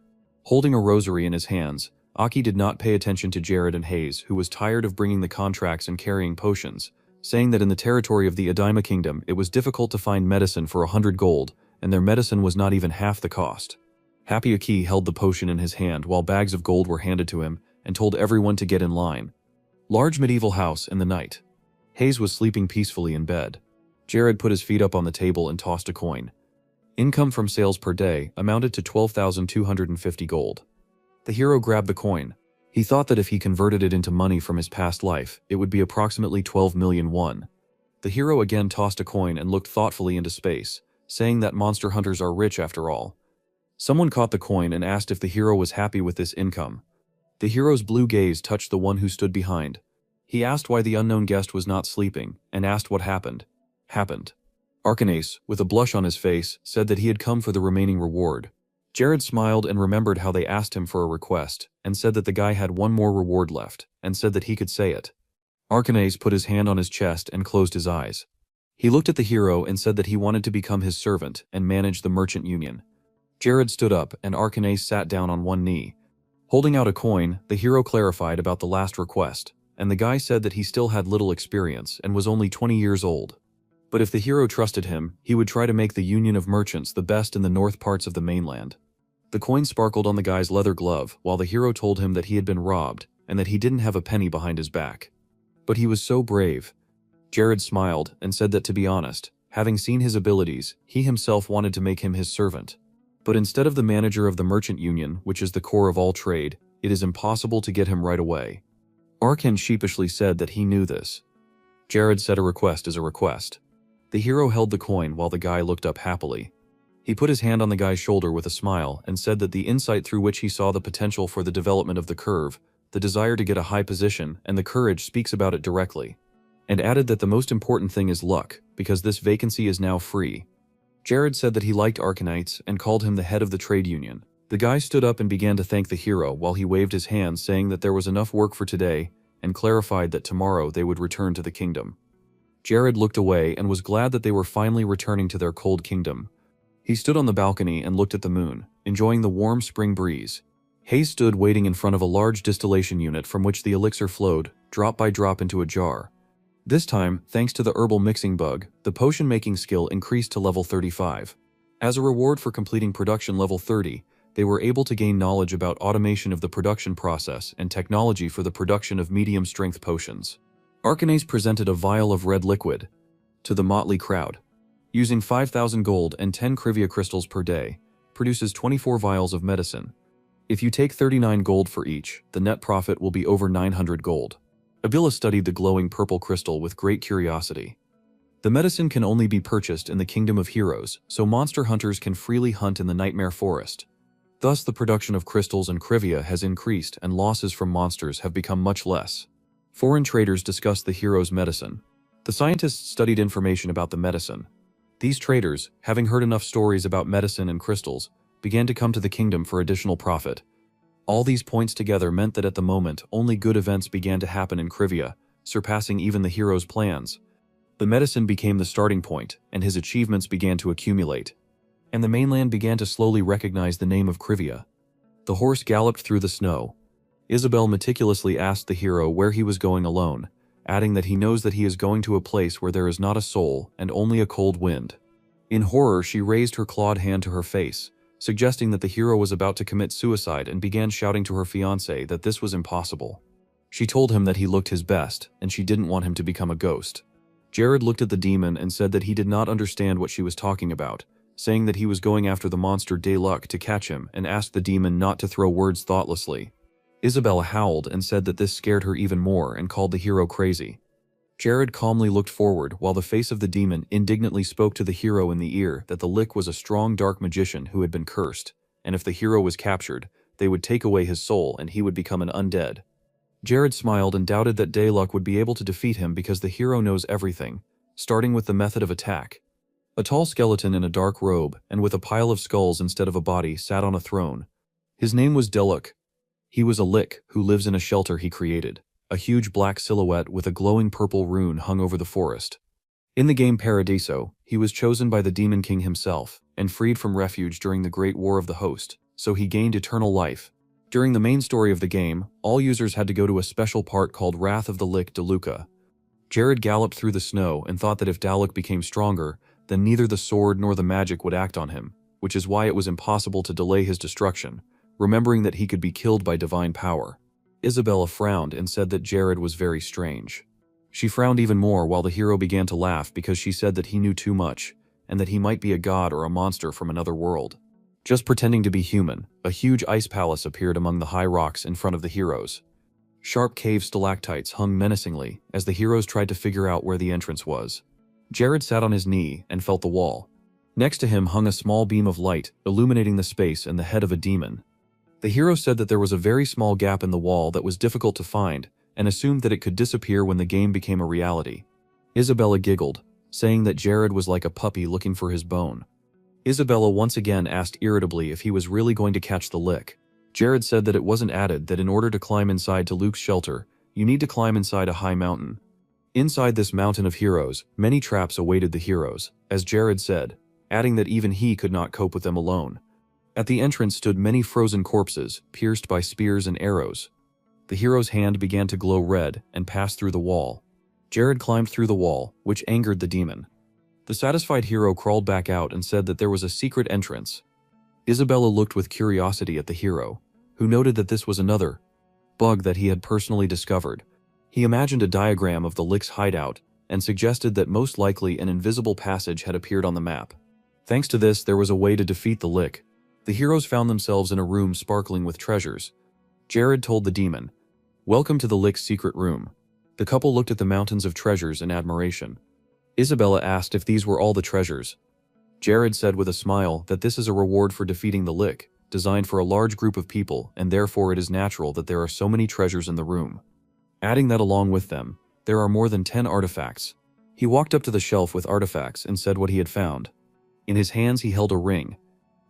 Holding a rosary in his hands, Aki did not pay attention to Jared and Hayes, who was tired of bringing the contracts and carrying potions, saying that in the territory of the Adaima Kingdom it was difficult to find medicine for 100 gold, and their medicine was not even half the cost. Happy Aki held the potion in his hand while bags of gold were handed to him and told everyone to get in line. Large medieval house in the night. Hayes was sleeping peacefully in bed. Jared put his feet up on the table and tossed a coin. Income from sales per day amounted to 12,250 gold. The hero grabbed the coin. He thought that if he converted it into money from his past life, it would be approximately 12 million won. The hero again tossed a coin and looked thoughtfully into space, saying that monster hunters are rich after all. Someone caught the coin and asked if the hero was happy with this income. The hero's blue gaze touched the one who stood behind. He asked why the unknown guest was not sleeping, and asked what happened. Arcanace, with a blush on his face, said that he had come for the remaining reward. Jared smiled and remembered how they asked him for a request, and said that the guy had one more reward left, and said that he could say it. Arcanace put his hand on his chest and closed his eyes. He looked at the hero and said that he wanted to become his servant and manage the merchant union. Jared stood up and Arcanace sat down on one knee. Holding out a coin, the hero clarified about the last request, and the guy said that he still had little experience and was only 20 years old. But if the hero trusted him, he would try to make the union of merchants the best in the north parts of the mainland. The coin sparkled on the guy's leather glove while the hero told him that he had been robbed and that he didn't have a penny behind his back. But he was so brave. Jared smiled and said that to be honest, having seen his abilities, he himself wanted to make him his servant. But instead of the manager of the merchant union, which is the core of all trade, it is impossible to get him right away. Arkan sheepishly said that he knew this. Jared said a request is a request. The hero held the coin while the guy looked up happily. He put his hand on the guy's shoulder with a smile and said that the insight through which he saw the potential for the development of the curve, the desire to get a high position, and the courage speaks about it directly. And added that the most important thing is luck, because this vacancy is now free. Jared said that he liked Arcanites and called him the head of the trade union. The guy stood up and began to thank the hero while he waved his hand saying that there was enough work for today and clarified that tomorrow they would return to the kingdom. Jared looked away and was glad that they were finally returning to their cold kingdom. He stood on the balcony and looked at the moon, enjoying the warm spring breeze. Hayes stood waiting in front of a large distillation unit from which the elixir flowed, drop by drop into a jar. This time, thanks to the herbal mixing bug, the potion-making skill increased to level 35. As a reward for completing production level 30, they were able to gain knowledge about automation of the production process and technology for the production of medium-strength potions. Arcanace presented a vial of red liquid to the motley crowd. Using 5,000 gold and 10 Krivia crystals per day, produces 24 vials of medicine. If you take 39 gold for each, the net profit will be over 900 gold. Abila studied the glowing purple crystal with great curiosity. The medicine can only be purchased in the Kingdom of Heroes, so monster hunters can freely hunt in the Nightmare Forest. Thus, the production of crystals and Krivia has increased and losses from monsters have become much less. Foreign traders discussed the hero's medicine. The scientists studied information about the medicine. These traders, having heard enough stories about medicine and crystals, began to come to the kingdom for additional profit. All these points together meant that at the moment, only good events began to happen in Krivia, surpassing even the hero's plans. The medicine became the starting point, and his achievements began to accumulate. And the mainland began to slowly recognize the name of Krivia. The horse galloped through the snow. Isabel meticulously asked the hero where he was going alone, adding that he knows that he is going to a place where there is not a soul and only a cold wind. In horror, she raised her clawed hand to her face, suggesting that the hero was about to commit suicide and began shouting to her fiancé that this was impossible. She told him that he looked his best, and she didn't want him to become a ghost. Jared looked at the demon and said that he did not understand what she was talking about, saying that he was going after the monster Dayluck to catch him and asked the demon not to throw words thoughtlessly. Isabella howled and said that this scared her even more and called the hero crazy. Jared calmly looked forward while the face of the demon indignantly spoke to the hero in the ear that the Lick was a strong dark magician who had been cursed, and if the hero was captured, they would take away his soul and he would become an undead. Jared smiled and doubted that Dayluck would be able to defeat him because the hero knows everything, starting with the method of attack. A tall skeleton in a dark robe and with a pile of skulls instead of a body sat on a throne. His name was Deluk. He was a lick who lives in a shelter he created, a huge black silhouette with a glowing purple rune hung over the forest. In the game Paradiso, he was chosen by the Demon King himself and freed from refuge during the Great War of the Host, so he gained eternal life. During the main story of the game, all users had to go to a special part called Wrath of the Lick Daluka. Jared galloped through the snow and thought that if Daluk became stronger, then neither the sword nor the magic would act on him, which is why it was impossible to delay his destruction, remembering that he could be killed by divine power. Isabella frowned and said that Jared was very strange. She frowned even more while the hero began to laugh because she said that he knew too much, and that he might be a god or a monster from another world. Just pretending to be human, a huge ice palace appeared among the high rocks in front of the heroes. Sharp cave stalactites hung menacingly as the heroes tried to figure out where the entrance was. Jared sat on his knee and felt the wall. Next to him hung a small beam of light, illuminating the space and the head of a demon. The hero said that there was a very small gap in the wall that was difficult to find, and assumed that it could disappear when the game became a reality. Isabella giggled, saying that Jared was like a puppy looking for his bone. Isabella once again asked irritably if he was really going to catch the lick. Jared said that it wasn't added that in order to climb inside to Luke's shelter, you need to climb inside a high mountain. Inside this mountain of heroes, many traps awaited the heroes, as Jared said, adding that even he could not cope with them alone. At the entrance stood many frozen corpses, pierced by spears and arrows. The hero's hand began to glow red and passed through the wall. Jared climbed through the wall, which angered the demon. The satisfied hero crawled back out and said that there was a secret entrance. Isabella looked with curiosity at the hero, who noted that this was another bug that he had personally discovered. He imagined a diagram of the Lick's hideout and suggested that most likely an invisible passage had appeared on the map. Thanks to this, there was a way to defeat the Lick. The heroes found themselves in a room sparkling with treasures. Jared told the demon, "Welcome to the Lick's secret room." The couple looked at the mountains of treasures in admiration. Isabella asked if these were all the treasures. Jared said with a smile that this is a reward for defeating the Lick, designed for a large group of people, and therefore it is natural that there are so many treasures in the room. Adding that along with them, there are more than 10 artifacts. He walked up to the shelf with artifacts and said what he had found. In his hands he held a ring.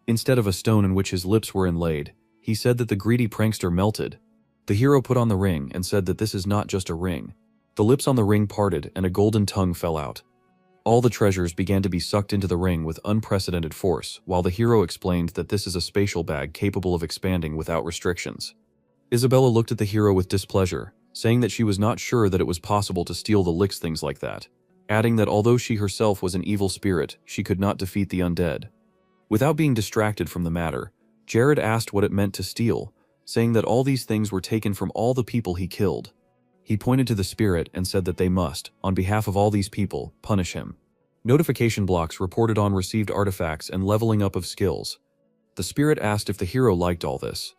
Instead of a stone in which his lips were inlaid, he said that the greedy prankster melted. The hero put on the ring and said that this is not just a ring. The lips on the ring parted and a golden tongue fell out. All the treasures began to be sucked into the ring with unprecedented force, while the hero explained that this is a spatial bag capable of expanding without restrictions. Isabella looked at the hero with displeasure, saying that she was not sure that it was possible to steal the Lick's things like that, adding that although she herself was an evil spirit, she could not defeat the undead. Without being distracted from the matter, Jared asked what it meant to steal, saying that all these things were taken from all the people he killed. He pointed to the spirit and said that they must, on behalf of all these people, punish him. Notification blocks reported on received artifacts and leveling up of skills. The spirit asked if the hero liked all this.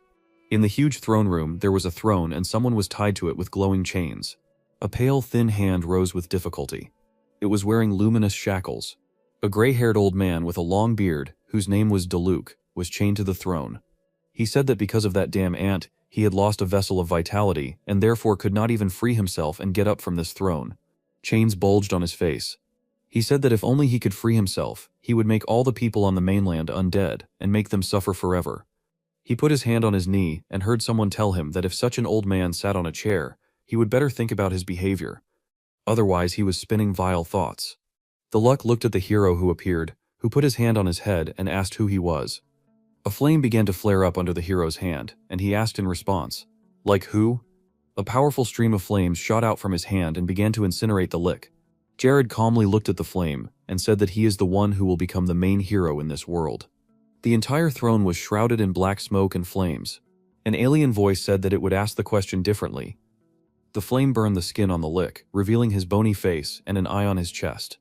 In the huge throne room, there was a throne and someone was tied to it with glowing chains. A pale, thin hand rose with difficulty. It was wearing luminous shackles. A gray-haired old man with a long beard, whose name was Daluk, was chained to the throne. He said that because of that damn ant, he had lost a vessel of vitality and therefore could not even free himself and get up from this throne. Chains bulged on his face. He said that if only he could free himself, he would make all the people on the mainland undead and make them suffer forever. He put his hand on his knee and heard someone tell him that if such an old man sat on a chair, he would better think about his behavior. Otherwise, he was spinning vile thoughts. The Luck looked at the hero who appeared, who put his hand on his head and asked who he was. A flame began to flare up under the hero's hand, and he asked in response, "Like who?" A powerful stream of flames shot out from his hand and began to incinerate the Lick. Jared calmly looked at the flame and said that he is the one who will become the main hero in this world. The entire throne was shrouded in black smoke and flames. An alien voice said that it would ask the question differently. The flame burned the skin on the Lick, revealing his bony face and an eye on his chest.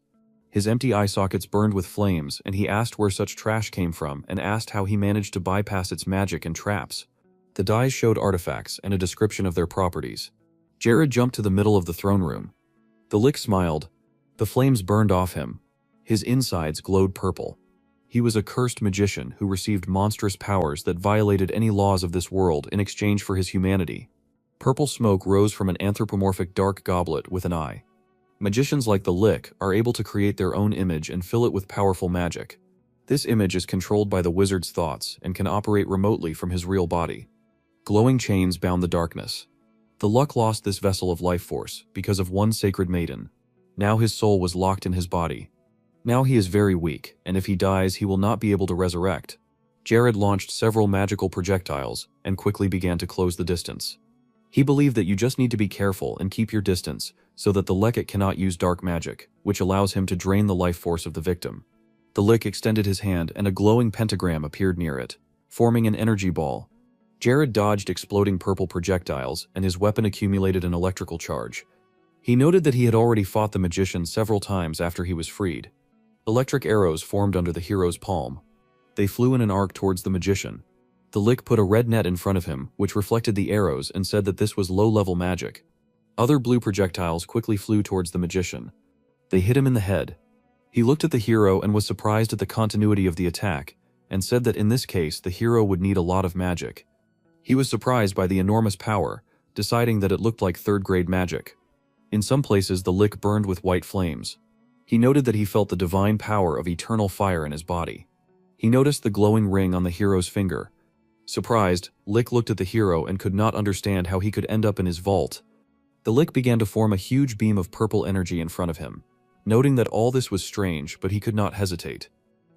His empty eye sockets burned with flames, and he asked where such trash came from and asked how he managed to bypass its magic and traps. The dies showed artifacts and a description of their properties. Jared jumped to the middle of the throne room. The Lick smiled. The flames burned off him. His insides glowed purple. He was a cursed magician who received monstrous powers that violated any laws of this world in exchange for his humanity. Purple smoke rose from an anthropomorphic dark goblet with an eye. Magicians like the Lick are able to create their own image and fill it with powerful magic. This image is controlled by the wizard's thoughts and can operate remotely from his real body. Glowing chains bound the darkness. The Luck lost this vessel of life force because of one sacred maiden. Now his soul was locked in his body. Now he is very weak, and if he dies, he will not be able to resurrect. Jared launched several magical projectiles and quickly began to close the distance. He believed that you just need to be careful and keep your distance so that the Lick cannot use dark magic, which allows him to drain the life force of the victim. The Lick extended his hand and a glowing pentagram appeared near it, forming an energy ball. Jared dodged exploding purple projectiles and his weapon accumulated an electrical charge. He noted that he had already fought the magician several times after he was freed. Electric arrows formed under the hero's palm. They flew in an arc towards the magician. The Lick put a red net in front of him, which reflected the arrows and said that this was low-level magic. Other blue projectiles quickly flew towards the magician. They hit him in the head. He looked at the hero and was surprised at the continuity of the attack, and said that in this case the hero would need a lot of magic. He was surprised by the enormous power, deciding that it looked like third-grade magic. In some places the Lick burned with white flames. He noted that he felt the divine power of eternal fire in his body. He noticed the glowing ring on the hero's finger. Surprised, Lick looked at the hero and could not understand how he could end up in his vault. The Lick began to form a huge beam of purple energy in front of him, noting that all this was strange, but he could not hesitate.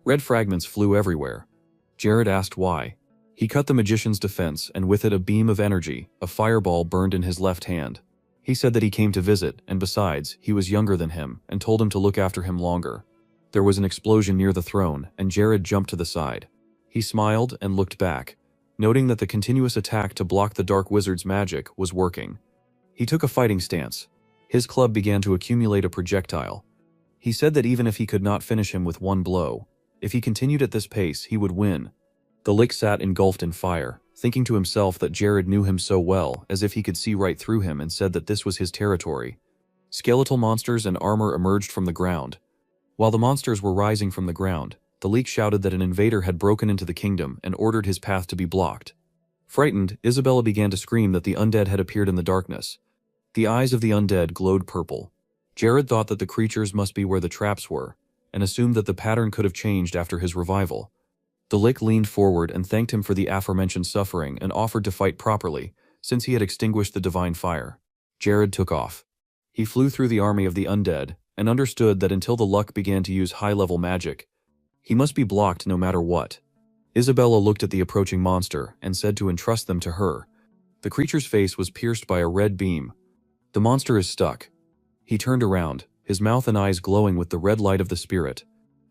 Red fragments flew everywhere. Jared asked why. He cut the magician's defense, and with it a beam of energy, a fireball burned in his left hand. He said that he came to visit, and besides, he was younger than him, and told him to look after him longer. There was an explosion near the throne, and Jared jumped to the side. He smiled and looked back, noting that the continuous attack to block the Dark Wizard's magic was working. He took a fighting stance. His club began to accumulate a projectile. He said that even if he could not finish him with one blow, if he continued at this pace, he would win. The Lick sat engulfed in fire, thinking to himself that Jared knew him so well, as if he could see right through him, and said that this was his territory. Skeletal monsters and armor emerged from the ground. While the monsters were rising from the ground, the Lick shouted that an invader had broken into the kingdom and ordered his path to be blocked. Frightened, Isabella began to scream that the undead had appeared in the darkness. The eyes of the undead glowed purple. Jared thought that the creatures must be where the traps were, and assumed that the pattern could have changed after his revival. The Lick leaned forward and thanked him for the aforementioned suffering and offered to fight properly, since he had extinguished the divine fire. Jared took off. He flew through the army of the undead, and understood that until the Luck began to use high-level magic, he must be blocked no matter what. Isabella looked at the approaching monster and said to entrust them to her. The creature's face was pierced by a red beam. The monster is stuck. He turned around, his mouth and eyes glowing with the red light of the spirit.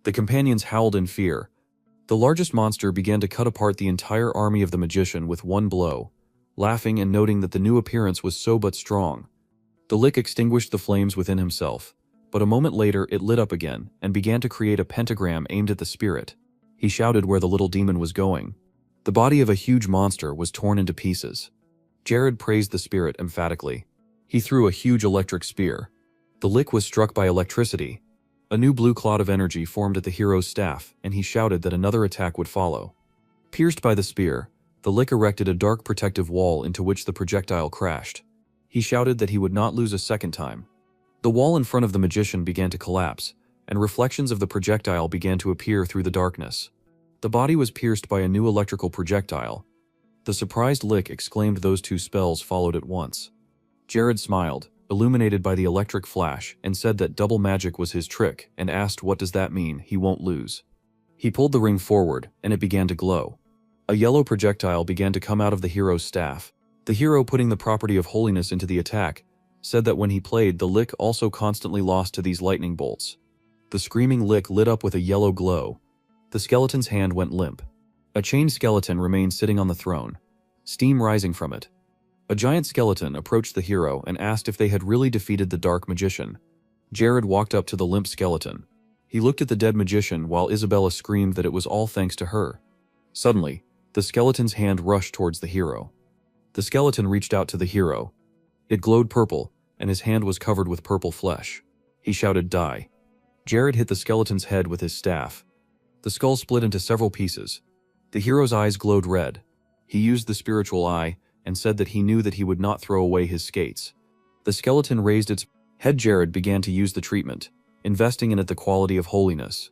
The companions howled in fear. The largest monster began to cut apart the entire army of the magician with one blow, laughing and noting that the new appearance was so but strong. The Lick extinguished the flames within himself, but a moment later it lit up again and began to create a pentagram aimed at the spirit. He shouted where the little demon was going. The body of a huge monster was torn into pieces. Jared praised the spirit emphatically. He threw a huge electric spear. The Lick was struck by electricity. A new blue cloud of energy formed at the hero's staff, and he shouted that another attack would follow. Pierced by the spear, the Lick erected a dark protective wall into which the projectile crashed. He shouted that he would not lose a second time. The wall in front of the magician began to collapse, and reflections of the projectile began to appear through the darkness. The body was pierced by a new electrical projectile. The surprised Lick exclaimed those two spells followed at once. Jared smiled, illuminated by the electric flash, and said that double magic was his trick, and asked what does that mean, he won't lose. He pulled the ring forward, and it began to glow. A yellow projectile began to come out of the hero's staff. The hero, putting the property of holiness into the attack, said that when he played, the Lick also constantly lost to these lightning bolts. The screaming Lick lit up with a yellow glow. The skeleton's hand went limp. A chained skeleton remained sitting on the throne, steam rising from it. A giant skeleton approached the hero and asked if they had really defeated the dark magician. Jared walked up to the limp skeleton. He looked at the dead magician while Isabella screamed that it was all thanks to her. Suddenly, the skeleton's hand rushed towards the hero. The skeleton reached out to the hero. It glowed purple, and his hand was covered with purple flesh. He shouted, "Die." Jared hit the skeleton's head with his staff. The skull split into several pieces. The hero's eyes glowed red. He used the spiritual eye and said that he knew that he would not throw away his skates. The skeleton raised its Head Jared began to use the treatment, investing in it the quality of holiness.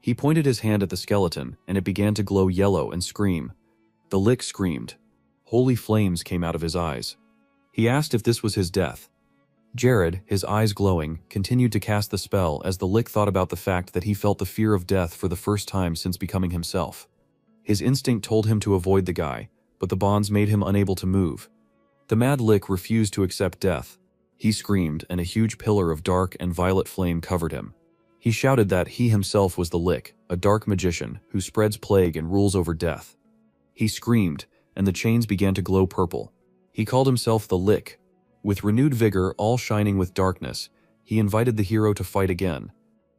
He pointed his hand at the skeleton, and it began to glow yellow and scream. The lick screamed. Holy flames came out of his eyes. He asked if this was his death. Jared, his eyes glowing, continued to cast the spell as the lick thought about the fact that he felt the fear of death for the first time since becoming himself. His instinct told him to avoid the guy, but the bonds made him unable to move. The mad lick refused to accept death. He screamed, and a huge pillar of dark and violet flame covered him. He shouted that he himself was the lick, a dark magician who spreads plague and rules over death. He screamed, and the chains began to glow purple. He called himself the lick. With renewed vigor, all shining with darkness, he invited the hero to fight again.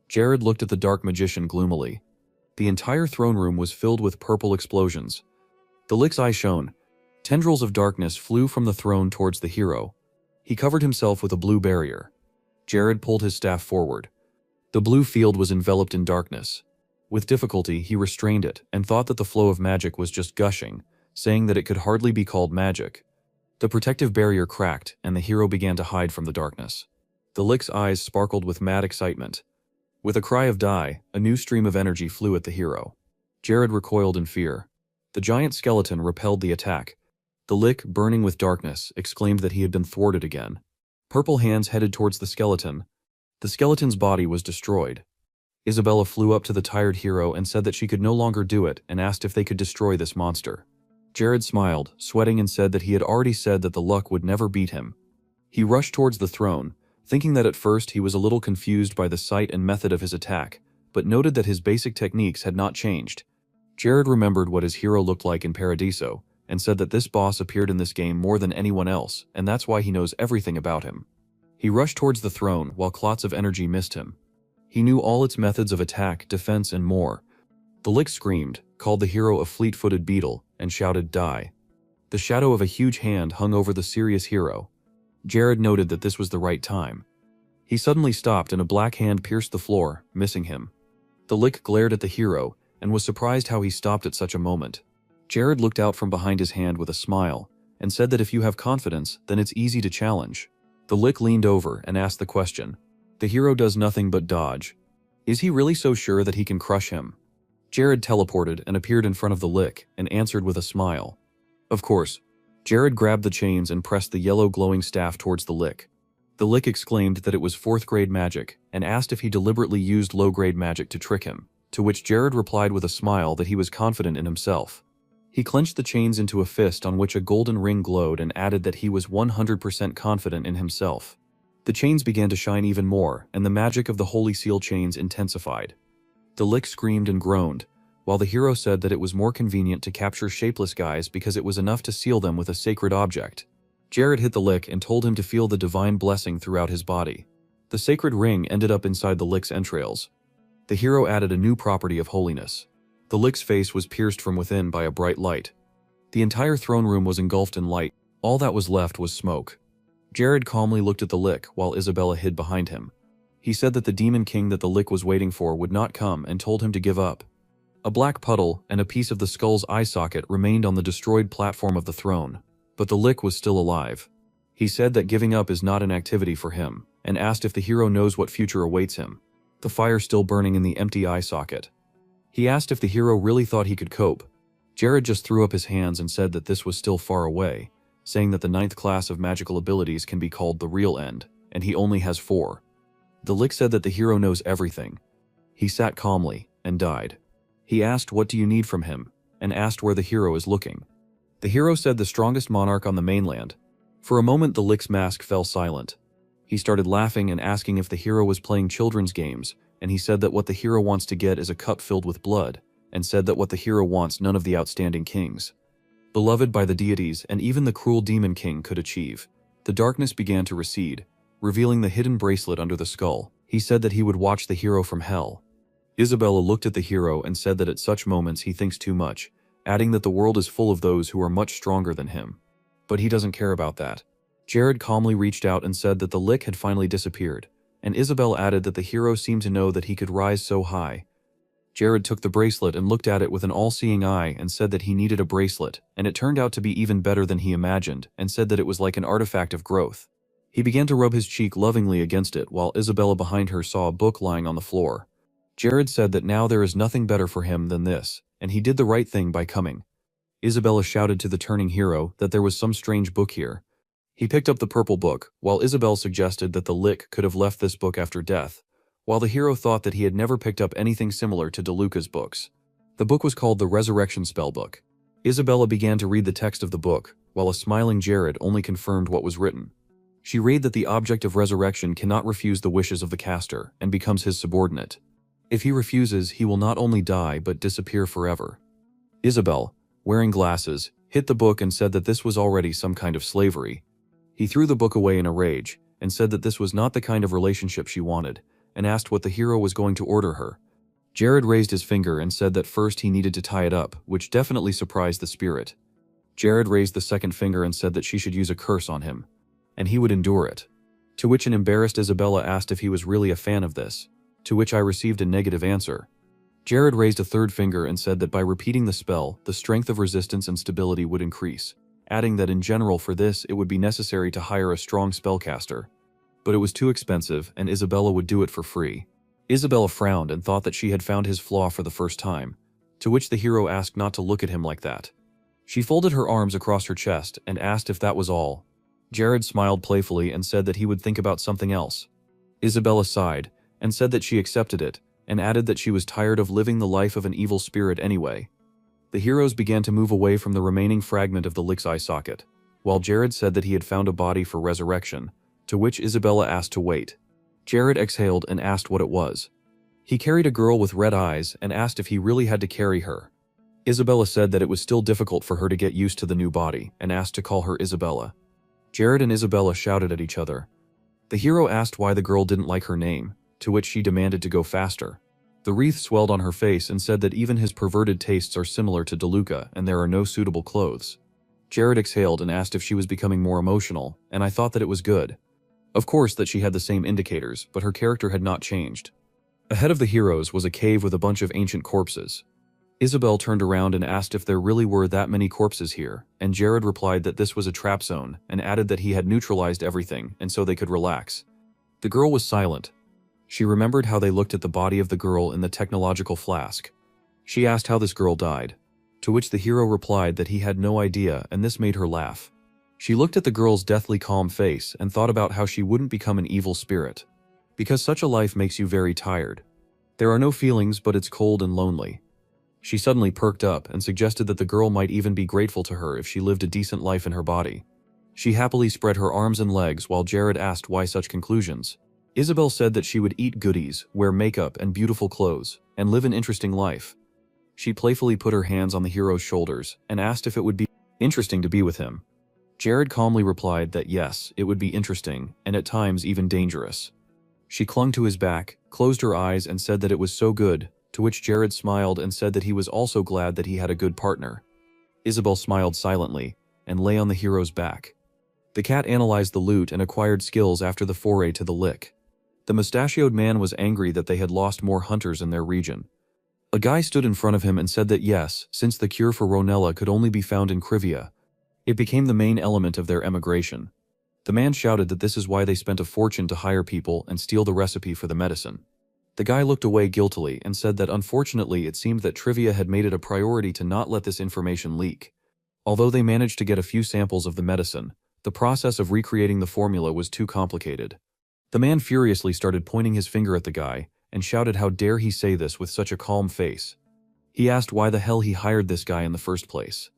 Jared looked at the dark magician gloomily. The entire throne room was filled with purple explosions. The lick's eye shone. Tendrils of darkness flew from the throne towards the hero. He covered himself with a blue barrier. Jared pulled his staff forward. The blue field was enveloped in darkness. With difficulty, he restrained it and thought that the flow of magic was just gushing, saying that it could hardly be called magic. The protective barrier cracked, and the hero began to hide from the darkness. The lick's eyes sparkled with mad excitement. With a cry of "die," a new stream of energy flew at the hero. Jared recoiled in fear. The giant skeleton repelled the attack. The lick, burning with darkness, exclaimed that he had been thwarted again. Purple hands headed towards the skeleton. The skeleton's body was destroyed. Isabella flew up to the tired hero and said that she could no longer do it and asked if they could destroy this monster. Jared smiled, sweating, and said that he had already said that the luck would never beat him. He rushed towards the throne, thinking that at first he was a little confused by the sight and method of his attack, but noted that his basic techniques had not changed. Jared remembered what his hero looked like in Paradiso, and said that this boss appeared in this game more than anyone else, and that's why he knows everything about him. He rushed towards the throne while clots of energy missed him. He knew all its methods of attack, defense, and more. The lick screamed, called the hero a fleet-footed beetle, and shouted "die." The shadow of a huge hand hung over the serious hero. Jared noted that this was the right time. He suddenly stopped and a black hand pierced the floor, missing him. The lick glared at the hero, and was surprised how he stopped at such a moment. Jared looked out from behind his hand with a smile, and said that if you have confidence, then it's easy to challenge. The lick leaned over and asked the question. The hero does nothing but dodge. Is he really so sure that he can crush him? Jared teleported and appeared in front of the lick and answered with a smile. Of course. Jared grabbed the chains and pressed the yellow glowing staff towards the lick. The lick exclaimed that it was 4th grade magic and asked if he deliberately used low-grade magic to trick him, to which Jared replied with a smile that he was confident in himself. He clenched the chains into a fist on which a golden ring glowed and added that he was 100% confident in himself. The chains began to shine even more, and the magic of the Holy Seal chains intensified. The lick screamed and groaned, while the hero said that it was more convenient to capture shapeless guys because it was enough to seal them with a sacred object. Jared hit the lick and told him to feel the divine blessing throughout his body. The sacred ring ended up inside the lick's entrails. The hero added a new property of holiness. The lick's face was pierced from within by a bright light. The entire throne room was engulfed in light. All that was left was smoke. Jared calmly looked at the lick while Isabella hid behind him. He said that the demon king that the lick was waiting for would not come and told him to give up. A black puddle and a piece of the skull's eye socket remained on the destroyed platform of the throne, but the lick was still alive. He said that giving up is not an activity for him, and asked if the hero knows what future awaits him. The fire still burning in the empty eye socket. He asked if the hero really thought he could cope. Jared just threw up his hands and said that this was still far away, saying that the 9th class of magical abilities can be called the real end, and he only has 4. The lick said that the hero knows everything. He sat calmly and died. He asked what do you need from him, and asked where the hero is looking. The hero said the strongest monarch on the mainland. For a moment the lick's mask fell silent. He started laughing and asking if the hero was playing children's games, and he said that what the hero wants to get is a cup filled with blood, and said that what the hero wants none of the outstanding kings, beloved by the deities and even the cruel demon king, could achieve. The darkness began to recede, revealing the hidden bracelet under the skull. He said that he would watch the hero from hell. Isabella looked at the hero and said that at such moments he thinks too much, adding that the world is full of those who are much stronger than him. But he doesn't care about that. Jared calmly reached out and said that the lick had finally disappeared, and Isabel added that the hero seemed to know that he could rise so high. Jared took the bracelet and looked at it with an all-seeing eye and said that he needed a bracelet, and it turned out to be even better than he imagined, and said that it was like an artifact of growth. He began to rub his cheek lovingly against it while Isabella behind her saw a book lying on the floor. Jared said that now there is nothing better for him than this, and he did the right thing by coming. Isabella shouted to the turning hero that there was some strange book here. He picked up the purple book, while Isabel suggested that the Lick could have left this book after death, while the hero thought that he had never picked up anything similar to DeLuca's books. The book was called the Resurrection Spellbook. Isabella began to read the text of the book, while a smiling Jared only confirmed what was written. She read that the object of resurrection cannot refuse the wishes of the caster and becomes his subordinate. If he refuses, he will not only die but disappear forever. Isabel, wearing glasses, hit the book and said that this was already some kind of slavery. He threw the book away in a rage and said that this was not the kind of relationship she wanted, and asked what the hero was going to order her. Jared raised his finger and said that first he needed to tie it up, which definitely surprised the spirit. Jared raised the second finger and said that she should use a curse on him, and he would endure it. To which an embarrassed Isabella asked if he was really a fan of this, to which I received a negative answer. Jared raised a third finger and said that by repeating the spell, the strength of resistance and stability would increase, adding that in general for this it would be necessary to hire a strong spellcaster. But it was too expensive and Isabella would do it for free. Isabella frowned and thought that she had found his flaw for the first time, to which the hero asked not to look at him like that. She folded her arms across her chest and asked if that was all. Jared smiled playfully and said that he would think about something else. Isabella sighed and said that she accepted it, and added that she was tired of living the life of an evil spirit anyway. The heroes began to move away from the remaining fragment of the Lick's eye socket, while Jared said that he had found a body for resurrection, to which Isabella asked to wait. Jared exhaled and asked what it was. He carried a girl with red eyes and asked if he really had to carry her. Isabella said that it was still difficult for her to get used to the new body and asked to call her Isabella. Jared and Isabella shouted at each other. The hero asked why the girl didn't like her name, to which she demanded to go faster. The wreath swelled on her face and said that even his perverted tastes are similar to DeLuca and there are no suitable clothes. Jared exhaled and asked if she was becoming more emotional, and I thought that it was good. Of course that she had the same indicators, but her character had not changed. Ahead of the heroes was a cave with a bunch of ancient corpses. Isabel turned around and asked if there really were that many corpses here, and Jared replied that this was a trap zone and added that he had neutralized everything and so they could relax. The girl was silent. She remembered how they looked at the body of the girl in the technological flask. She asked how this girl died, to which the hero replied that he had no idea, and this made her laugh. She looked at the girl's deathly calm face and thought about how she wouldn't become an evil spirit, because such a life makes you very tired. There are no feelings, but it's cold and lonely. She suddenly perked up and suggested that the girl might even be grateful to her if she lived a decent life in her body. She happily spread her arms and legs while Jared asked why such conclusions. Isabel said that she would eat goodies, wear makeup and beautiful clothes, and live an interesting life. She playfully put her hands on the hero's shoulders and asked if it would be interesting to be with him. Jared calmly replied that yes, it would be interesting, and at times even dangerous. She clung to his back, closed her eyes and said that it was so good, to which Jared smiled and said that he was also glad that he had a good partner. Isabel smiled silently and lay on the hero's back. The cat analyzed the loot and acquired skills after the foray to the Lick. The mustachioed man was angry that they had lost more hunters in their region. A guy stood in front of him and said that yes, since the cure for Ronella could only be found in Krivia, it became the main element of their emigration. The man shouted that this is why they spent a fortune to hire people and steal the recipe for the medicine. The guy looked away guiltily and said that unfortunately it seemed that Trivia had made it a priority to not let this information leak. Although they managed to get a few samples of the medicine, the process of recreating the formula was too complicated. The man furiously started pointing his finger at the guy and shouted how dare he say this with such a calm face. He asked why the hell he hired this guy in the first place.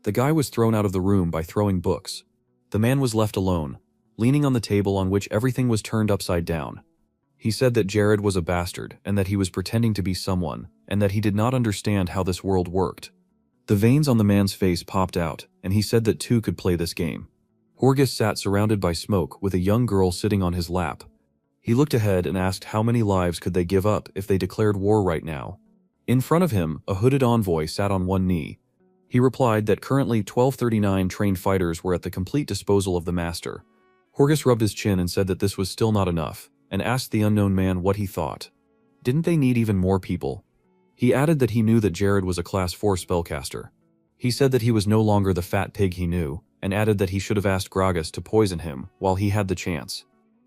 The guy was thrown out of the room by throwing books. The man was left alone, leaning on the table on which everything was turned upside down. He said that Jared was a bastard and that he was pretending to be someone and that he did not understand how this world worked. The veins on the man's face popped out and he said that two could play this game. Horgus sat surrounded by smoke with a young girl sitting on his lap. He looked ahead and asked how many lives could they give up if they declared war right now. In front of him, a hooded envoy sat on one knee. He replied that currently 1239 trained fighters were at the complete disposal of the master. Horgus rubbed his chin and said that this was still not enough, and asked the unknown man what he thought. Didn't they need even more people? He added that he knew that Jared was a class 4 spellcaster. He said that he was no longer the fat pig he knew, and added that he should have asked Gragas to poison him while he had the chance.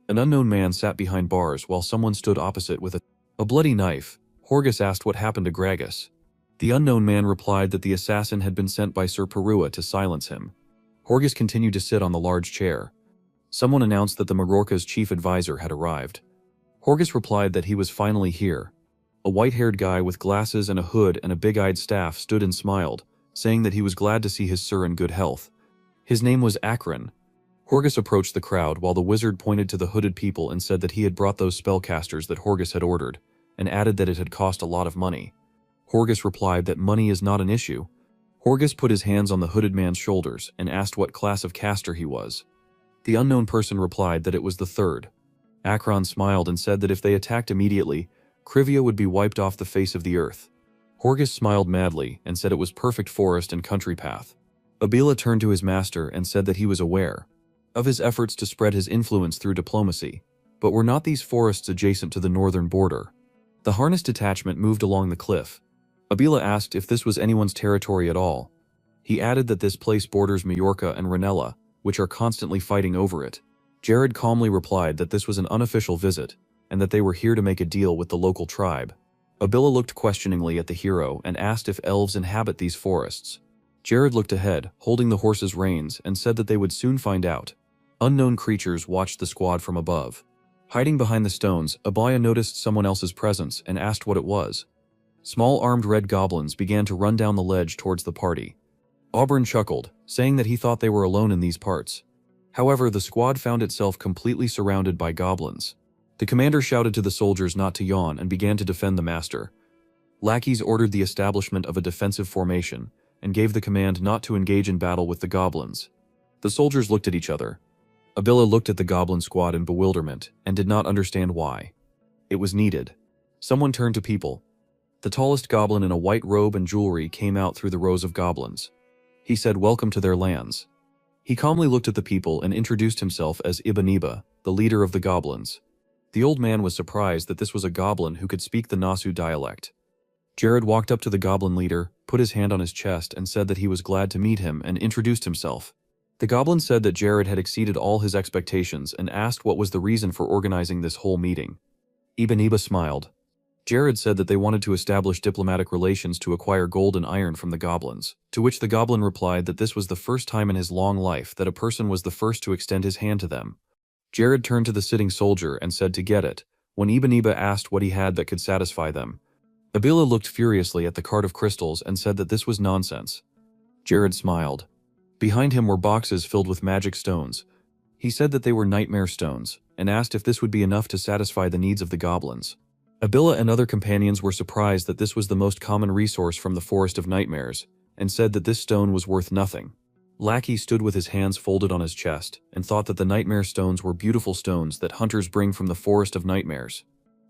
An unknown man sat behind bars while someone stood opposite with a bloody knife. Horgus asked what happened to Gragas. The unknown man replied that the assassin had been sent by Sir Perua to silence him. Horgus continued to sit on the large chair. Someone announced that the Majorca's chief advisor had arrived. Horgus replied that he was finally here. A white-haired guy with glasses and a hood and a big-eyed staff stood and smiled, saying that he was glad to see his sir in good health. His name was Akron. Horgus approached the crowd while the wizard pointed to the hooded people and said that he had brought those spellcasters that Horgus had ordered, and added that it had cost a lot of money. Horgus replied that money is not an issue. Horgus put his hands on the hooded man's shoulders and asked what class of caster he was. The unknown person replied that it was the third. Akron smiled and said that if they attacked immediately, Krivia would be wiped off the face of the earth. Horgus smiled madly and said it was perfect forest and country path. Abila turned to his master and said that he was aware of his efforts to spread his influence through diplomacy, but were not these forests adjacent to the northern border? The harness detachment moved along the cliff. Abila asked if this was anyone's territory at all. He added that this place borders Majorca and Ranella, which are constantly fighting over it. Jared calmly replied that this was an unofficial visit, and that they were here to make a deal with the local tribe. Abila looked questioningly at the hero and asked if elves inhabit these forests. Jared looked ahead, holding the horse's reins, and said that they would soon find out. Unknown creatures watched the squad from above. Hiding behind the stones, Abaya noticed someone else's presence and asked what it was. Small armed red goblins began to run down the ledge towards the party. Auburn chuckled, saying that he thought they were alone in these parts. However, the squad found itself completely surrounded by goblins. The commander shouted to the soldiers not to yawn and began to defend the master. Lackeys ordered the establishment of a defensive formation and gave the command not to engage in battle with the goblins. The soldiers looked at each other. Abila looked at the goblin squad in bewilderment and did not understand why. It was needed. Someone turned to people. The tallest goblin in a white robe and jewelry came out through the rows of goblins. He said, "Welcome to their lands." He calmly looked at the people and introduced himself as Ibaniba, the leader of the goblins. The old man was surprised that this was a goblin who could speak the Nasu dialect. Jared walked up to the goblin leader, put his hand on his chest and said that he was glad to meet him and introduced himself. The goblin said that Jared had exceeded all his expectations and asked what was the reason for organizing this whole meeting. Ibaniba smiled. Jared said that they wanted to establish diplomatic relations to acquire gold and iron from the goblins, to which the goblin replied that this was the first time in his long life that a person was the first to extend his hand to them. Jared turned to the sitting soldier and said to get it, when Ibaniba asked what he had that could satisfy them. Abila looked furiously at the cart of crystals and said that this was nonsense. Jared smiled. Behind him were boxes filled with magic stones. He said that they were nightmare stones, and asked if this would be enough to satisfy the needs of the goblins. Abila and other companions were surprised that this was the most common resource from the Forest of Nightmares, and said that this stone was worth nothing. Lackey stood with his hands folded on his chest, and thought that the nightmare stones were beautiful stones that hunters bring from the Forest of Nightmares.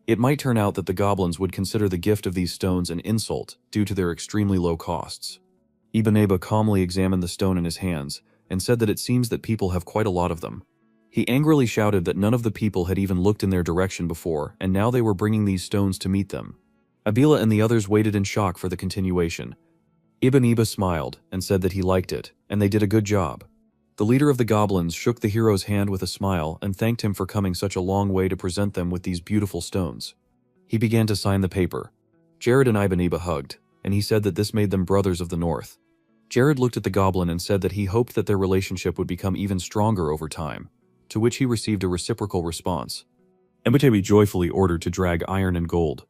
It might turn out that the goblins would consider the gift of these stones an insult due to their extremely low costs. Ibaniba calmly examined the stone in his hands, and said that it seems that people have quite a lot of them. He angrily shouted that none of the people had even looked in their direction before, and now they were bringing these stones to meet them. Abila and the others waited in shock for the continuation. Ibaniba smiled and said that he liked it, and they did a good job. The leader of the goblins shook the hero's hand with a smile and thanked him for coming such a long way to present them with these beautiful stones. He began to sign the paper. Jared and Ibaniba hugged, and he said that this made them brothers of the North. Jared looked at the goblin and said that he hoped that their relationship would become even stronger over time, to which he received a reciprocal response. Embatabi joyfully ordered to drag iron and gold.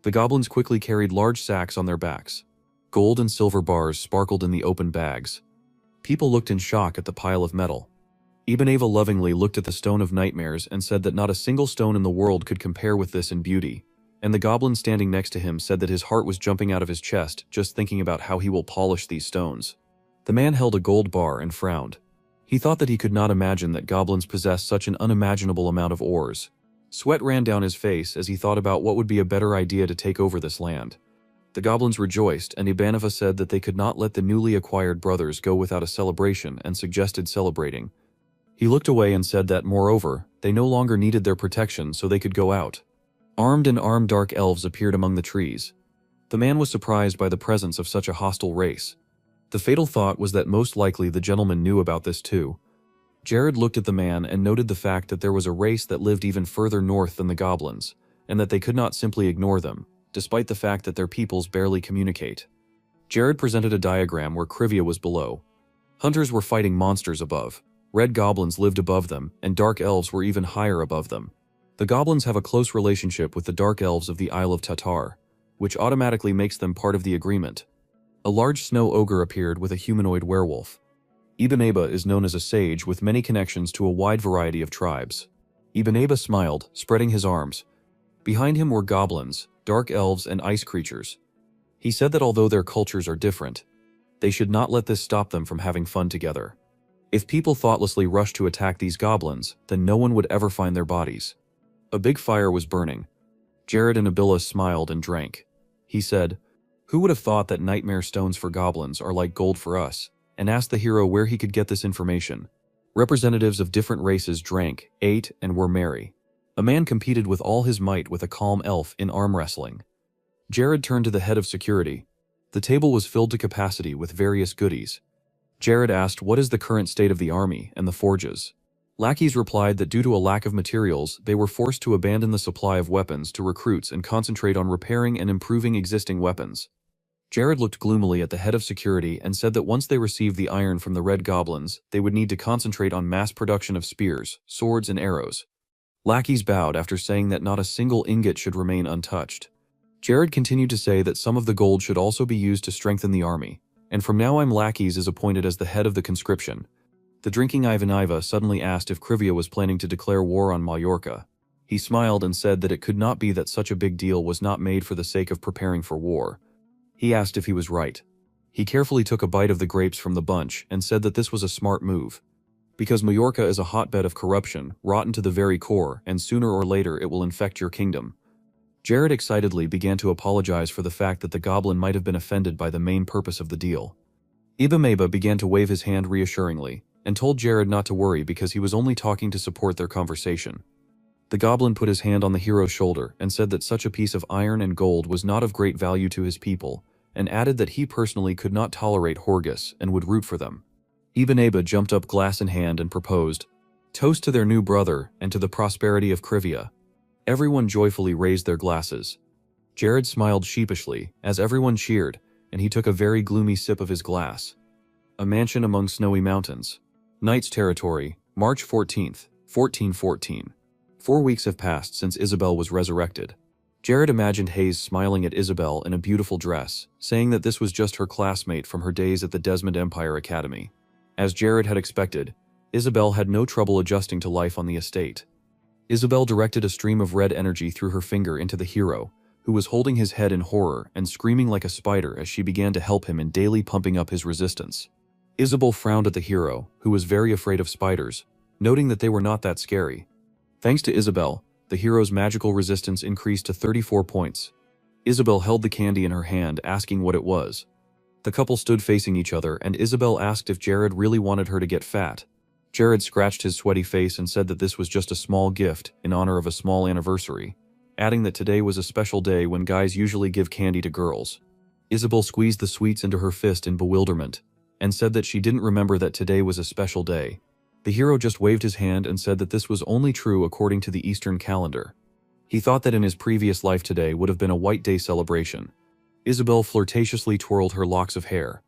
The goblins quickly carried large sacks on their backs. Gold and silver bars sparkled in the open bags. People looked in shock at the pile of metal. Ibaneva lovingly looked at the Stone of Nightmares and said that not a single stone in the world could compare with this in beauty, and the goblin standing next to him said that his heart was jumping out of his chest just thinking about how he will polish these stones. The man held a gold bar and frowned. He thought that he could not imagine that goblins possessed such an unimaginable amount of ores. Sweat ran down his face as he thought about what would be a better idea to take over this land. The goblins rejoiced, and Ibaneva said that they could not let the newly acquired brothers go without a celebration and suggested celebrating. He looked away and said that, moreover, they no longer needed their protection so they could go out. Armed dark elves appeared among the trees. The man was surprised by the presence of such a hostile race. The fatal thought was that most likely the gentleman knew about this too. Jared looked at the man and noted the fact that there was a race that lived even further north than the goblins, and that they could not simply ignore them, despite the fact that their peoples barely communicate. Jared presented a diagram where Krivia was below. Hunters were fighting monsters above, red goblins lived above them, and dark elves were even higher above them. The goblins have a close relationship with the dark elves of the Isle of Tatar, which automatically makes them part of the agreement. A large snow ogre appeared with a humanoid werewolf. Ibaneba is known as a sage with many connections to a wide variety of tribes. Ibaneba smiled, spreading his arms. Behind him were goblins, dark elves, and ice creatures. He said that although their cultures are different, they should not let this stop them from having fun together. If people thoughtlessly rushed to attack these goblins, then no one would ever find their bodies. A big fire was burning. Jared and Abila smiled and drank. He said, "Who would have thought that nightmare stones for goblins are like gold for us?" and asked the hero where he could get this information. Representatives of different races drank, ate, and were merry. A man competed with all his might with a calm elf in arm wrestling. Jared turned to the head of security. The table was filled to capacity with various goodies. Jared asked what is the current state of the army and the forges. Lackeys replied that due to a lack of materials, they were forced to abandon the supply of weapons to recruits and concentrate on repairing and improving existing weapons. Jared looked gloomily at the head of security and said that once they received the iron from the red goblins, they would need to concentrate on mass production of spears, swords, and arrows. Lackeys bowed after saying that not a single ingot should remain untouched. Jared continued to say that some of the gold should also be used to strengthen the army, and from now on Lackeys is appointed as the head of the conscription. The drinking Ivanova suddenly asked if Krivia was planning to declare war on Mallorca. He smiled and said that it could not be that such a big deal was not made for the sake of preparing for war. He asked if he was right. He carefully took a bite of the grapes from the bunch and said that this was a smart move. Because Mallorca is a hotbed of corruption, rotten to the very core, and sooner or later it will infect your kingdom. Jared excitedly began to apologize for the fact that the goblin might have been offended by the main purpose of the deal. Ibameba began to wave his hand reassuringly, and told Jared not to worry because he was only talking to support their conversation. The goblin put his hand on the hero's shoulder and said that such a piece of iron and gold was not of great value to his people, and added that he personally could not tolerate Horgus and would root for them. Ibaneba jumped up glass in hand and proposed, "Toast to their new brother and to the prosperity of Krivia." Everyone joyfully raised their glasses. Jared smiled sheepishly as everyone cheered, and he took a very gloomy sip of his glass. A mansion among snowy mountains. Knight's territory, March 14th, 1414. 4 weeks have passed since Isabel was resurrected. Jared imagined Hayes smiling at Isabel in a beautiful dress, saying that this was just her classmate from her days at the Desmond Empire Academy. As Jared had expected, Isabel had no trouble adjusting to life on the estate. Isabel directed a stream of red energy through her finger into the hero, who was holding his head in horror and screaming like a spider as she began to help him in daily pumping up his resistance. Isabel frowned at the hero, who was very afraid of spiders, noting that they were not that scary. Thanks to Isabel, the hero's magical resistance increased to 34 points. Isabel held the candy in her hand, asking what it was. The couple stood facing each other, and Isabel asked if Jared really wanted her to get fat. Jared scratched his sweaty face and said that this was just a small gift in honor of a small anniversary, adding that today was a special day when guys usually give candy to girls. Isabel squeezed the sweets into her fist in bewilderment, and said that she didn't remember that today was a special day. The hero just waved his hand and said that this was only true according to the Eastern calendar. He thought that in his previous life today would have been a White Day celebration. Isabel flirtatiously twirled her locks of hair.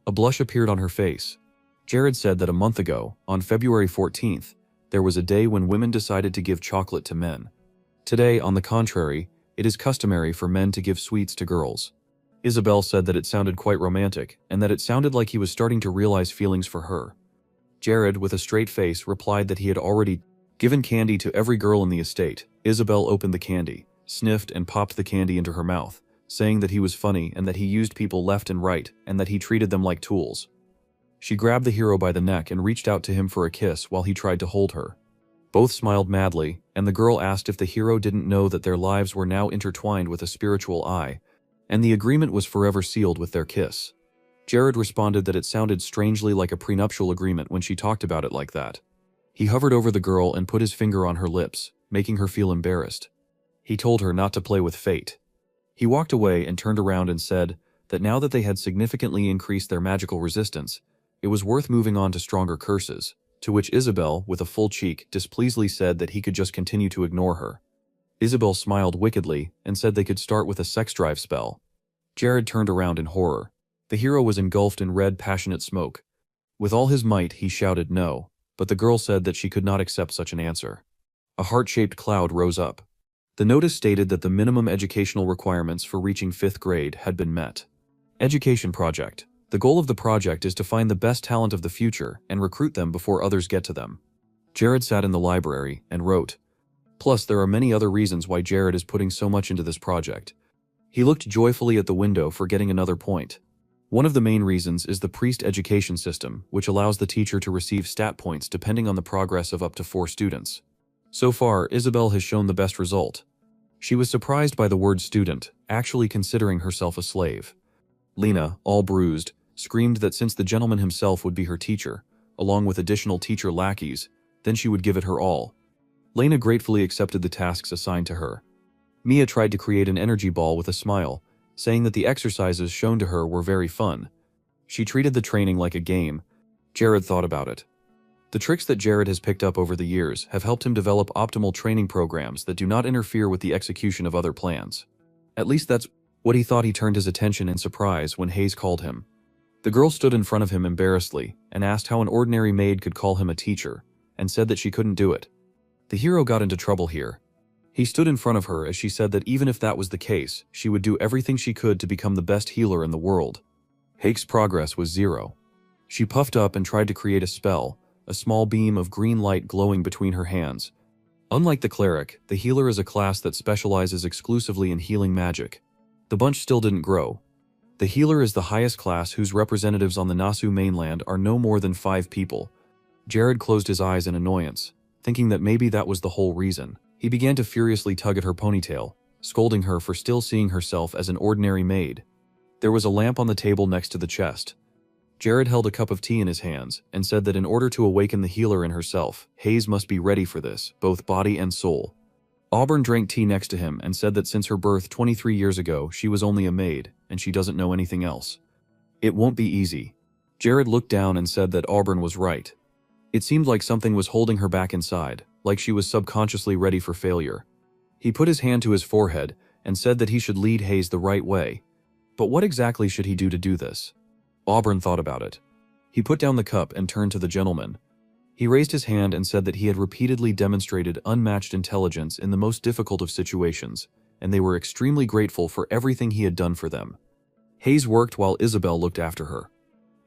A blush appeared on her face. Jared said that a month ago, on February 14th, there was a day when women decided to give chocolate to men. Today, on the contrary, it is customary for men to give sweets to girls. Isabel said that it sounded quite romantic, and that it sounded like he was starting to realize feelings for her. Jared, with a straight face, replied that he had already given candy to every girl in the estate. Isabel opened the candy, sniffed, and popped the candy into her mouth, saying that he was funny and that he used people left and right, and that he treated them like tools. She grabbed the hero by the neck and reached out to him for a kiss while he tried to hold her. Both smiled madly, and the girl asked if the hero didn't know that their lives were now intertwined with a spiritual eye, and the agreement was forever sealed with their kiss. Jared responded that it sounded strangely like a prenuptial agreement when she talked about it like that. He hovered over the girl and put his finger on her lips, making her feel embarrassed. He told her not to play with fate. He walked away and turned around and said that now that they had significantly increased their magical resistance, it was worth moving on to stronger curses, to which Isabel, with a full cheek, displeasedly said that he could just continue to ignore her. Isabel smiled wickedly and said they could start with a sex drive spell. Jared turned around in horror. The hero was engulfed in red, passionate smoke. With all his might, he shouted no, but the girl said that she could not accept such an answer. A heart-shaped cloud rose up. The notice stated that the minimum educational requirements for reaching 5th grade had been met. Education project. The goal of the project is to find the best talent of the future and recruit them before others get to them. Jared sat in the library and wrote. Plus, there are many other reasons why Jared is putting so much into this project. He looked joyfully at the window, forgetting another point. One of the main reasons is the priest education system, which allows the teacher to receive stat points depending on the progress of up to 4 students. So far, Isabel has shown the best result. She was surprised by the word student, actually considering herself a slave. Lena, all bruised, screamed that since the gentleman himself would be her teacher, along with additional teacher lackeys, then she would give it her all. Lena gratefully accepted the tasks assigned to her. Mia tried to create an energy ball with a smile, saying that the exercises shown to her were very fun. She treated the training like a game. Jared thought about it. The tricks that Jared has picked up over the years have helped him develop optimal training programs that do not interfere with the execution of other plans. At least that's what he thought. He turned his attention in surprise when Hayes called him. The girl stood in front of him embarrassedly and asked how an ordinary maid could call him a teacher, and said that she couldn't do it. The hero got into trouble here. He stood in front of her as she said that even if that was the case, she would do everything she could to become the best healer in the world. Hake's progress was 0. She puffed up and tried to create a spell, a small beam of green light glowing between her hands. Unlike the cleric, the healer is a class that specializes exclusively in healing magic. The bunch still didn't grow. The healer is the highest class whose representatives on the Nasu mainland are no more than 5 people. Jared closed his eyes in annoyance, thinking that maybe that was the whole reason. He began to furiously tug at her ponytail, scolding her for still seeing herself as an ordinary maid. There was a lamp on the table next to the chest. Jared held a cup of tea in his hands and said that in order to awaken the healer in herself, Hayes must be ready for this, both body and soul. Auburn drank tea next to him and said that since her birth 23 years ago, she was only a maid, and she doesn't know anything else. It won't be easy. Jared looked down and said that Auburn was right. It seemed like something was holding her back inside, like she was subconsciously ready for failure. He put his hand to his forehead and said that he should lead Hayes the right way. But what exactly should he do to do this? Auburn thought about it. He put down the cup and turned to the gentleman. He raised his hand and said that he had repeatedly demonstrated unmatched intelligence in the most difficult of situations, and they were extremely grateful for everything he had done for them. Hayes worked while Isabel looked after her.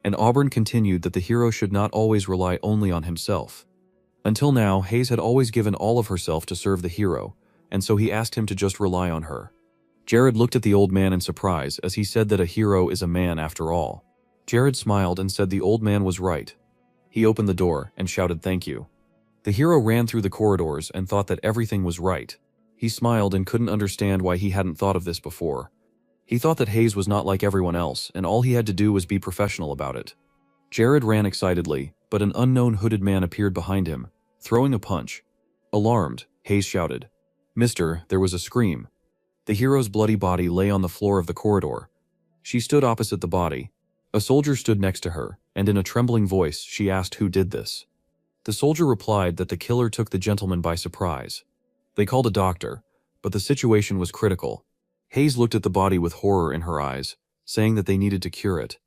And Auburn continued that the hero should not always rely only on himself. Until now, Hayes had always given all of herself to serve the hero, and so he asked him to just rely on her. Jared looked at the old man in surprise as he said that a hero is a man after all. Jared smiled and said the old man was right. He opened the door and shouted thank you. The hero ran through the corridors and thought that everything was right. He smiled and couldn't understand why he hadn't thought of this before. He thought that Hayes was not like everyone else, and all he had to do was be professional about it. Jared ran excitedly, but an unknown hooded man appeared behind him, throwing a punch. Alarmed, Hayes shouted. "Mister," there was a scream. The hero's bloody body lay on the floor of the corridor. She stood opposite the body. A soldier stood next to her, and in a trembling voice, she asked who did this. The soldier replied that the killer took the gentleman by surprise. They called a doctor, but the situation was critical. Hayes looked at the body with horror in her eyes, saying that they needed to cure it.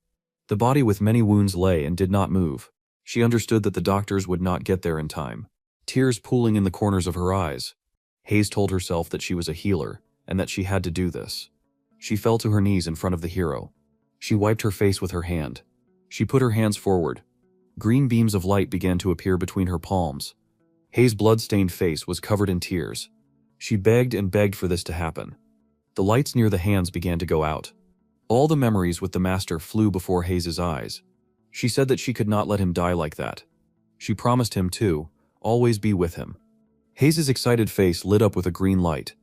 The body with many wounds lay and did not move. She understood that the doctors would not get there in time. Tears pooling in the corners of her eyes. Hayes told herself that she was a healer, and that she had to do this. She fell to her knees in front of the hero. She wiped her face with her hand. She put her hands forward. Green beams of light began to appear between her palms. Hayes' blood-stained face was covered in tears. She begged and begged for this to happen. The lights near the hands began to go out. All the memories with the master flew before Hayes' eyes. She said that she could not let him die like that. She promised him to always be with him. Hayes' excited face lit up with a green light.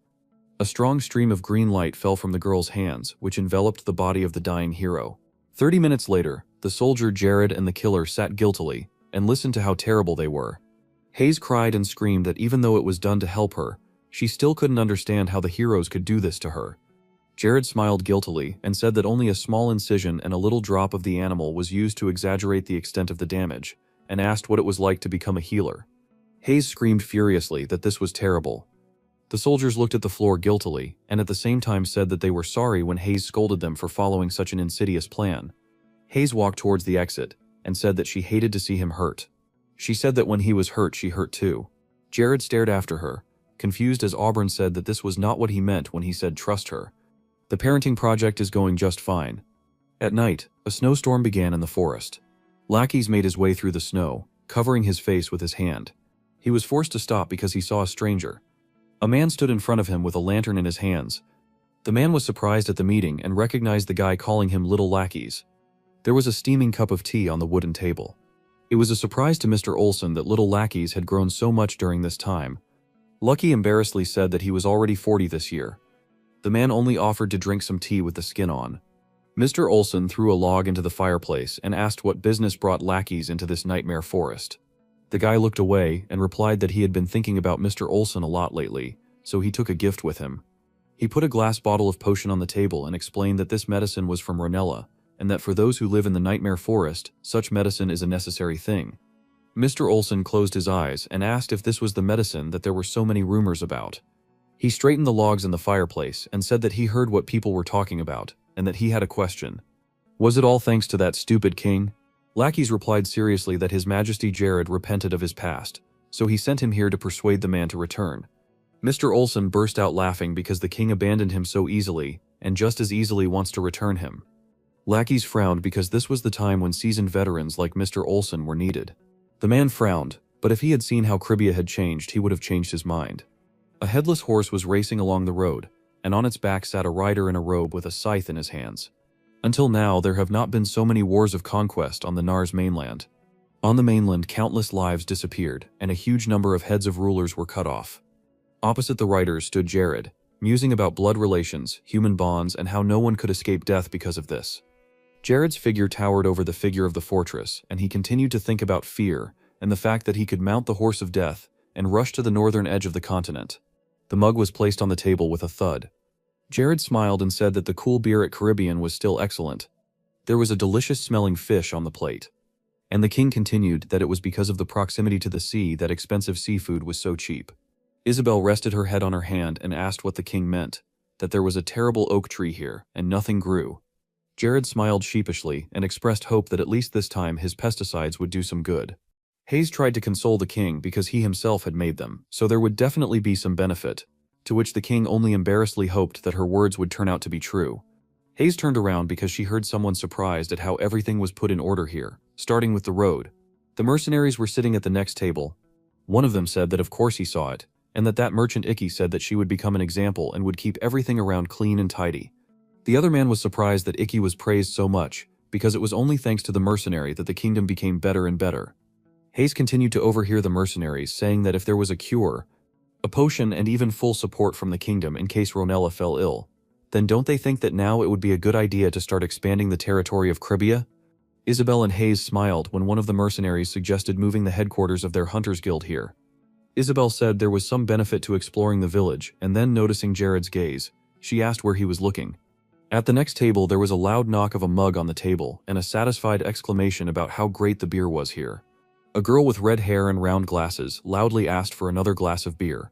A strong stream of green light fell from the girl's hands, which enveloped the body of the dying hero. 30 minutes later, the soldier Jared and the killer sat guiltily and listened to how terrible they were. Hayes cried and screamed that even though it was done to help her, she still couldn't understand how the heroes could do this to her. Jared smiled guiltily and said that only a small incision and a little drop of the animal was used to exaggerate the extent of the damage, and asked what it was like to become a healer. Hayes screamed furiously that this was terrible. The soldiers looked at the floor guiltily, and at the same time said that they were sorry when Hayes scolded them for following such an insidious plan. Hayes walked towards the exit, and said that she hated to see him hurt. She said that when he was hurt, she hurt too. Jared stared after her, confused as Auburn said that this was not what he meant when he said trust her. The parenting project is going just fine. At night, a snowstorm began in the forest. Lackeys made his way through the snow, covering his face with his hand. He was forced to stop because he saw a stranger. A man stood in front of him with a lantern in his hands. The man was surprised at the meeting and recognized the guy calling him Little Lackeys. There was a steaming cup of tea on the wooden table. It was a surprise to Mr. Olson that Little Lackeys had grown so much during this time. Lucky embarrassedly said that he was already 40 this year. The man only offered to drink some tea with the skin on. Mr. Olson threw a log into the fireplace and asked what business brought Lackeys into this nightmare forest. The guy looked away and replied that he had been thinking about Mr. Olson a lot lately, so he took a gift with him. He put a glass bottle of potion on the table and explained that this medicine was from Ronella, and that for those who live in the nightmare forest, such medicine is a necessary thing. Mr. Olson closed his eyes and asked if this was the medicine that there were so many rumors about. He straightened the logs in the fireplace and said that he heard what people were talking about, and that he had a question. Was it all thanks to that stupid king? Lackeys replied seriously that His Majesty Jared repented of his past, so he sent him here to persuade the man to return. Mr. Olson burst out laughing because the king abandoned him so easily, and just as easily wants to return him. Lackeys frowned because this was the time when seasoned veterans like Mr. Olson were needed. The man frowned, but if he had seen how Cribia had changed, he would have changed his mind. A headless horse was racing along the road, and on its back sat a rider in a robe with a scythe in his hands. Until now, there have not been so many wars of conquest on the Nars mainland. On the mainland, countless lives disappeared, and a huge number of heads of rulers were cut off. Opposite the riders stood Jared, musing about blood relations, human bonds, and how no one could escape death because of this. Jared's figure towered over the figure of the fortress, and he continued to think about fear and the fact that he could mount the horse of death and rush to the northern edge of the continent. The mug was placed on the table with a thud. Jared smiled and said that the cool beer at Caribbean was still excellent. There was a delicious-smelling fish on the plate. And the king continued that it was because of the proximity to the sea that expensive seafood was so cheap. Isabel rested her head on her hand and asked what the king meant, that there was a terrible oak tree here, and nothing grew. Jared smiled sheepishly and expressed hope that at least this time his pesticides would do some good. Hayes tried to console the king because he himself had made them, so there would definitely be some benefit, to which the king only embarrassedly hoped that her words would turn out to be true. Hayes turned around because she heard someone surprised at how everything was put in order here, starting with the road. The mercenaries were sitting at the next table. One of them said that of course he saw it, and that merchant Icky said that she would become an example and would keep everything around clean and tidy. The other man was surprised that Icky was praised so much, because it was only thanks to the mercenary that the kingdom became better and better. Hayes continued to overhear the mercenaries saying that if there was a cure, a potion, and even full support from the kingdom in case Ronella fell ill, then don't they think that now it would be a good idea to start expanding the territory of Cribia? Isabel and Hayes smiled when one of the mercenaries suggested moving the headquarters of their hunters guild here. Isabel said there was some benefit to exploring the village, and then noticing Jared's gaze, she asked where he was looking. At the next table there was a loud knock of a mug on the table and a satisfied exclamation about how great the beer was here. A girl with red hair and round glasses loudly asked for another glass of beer.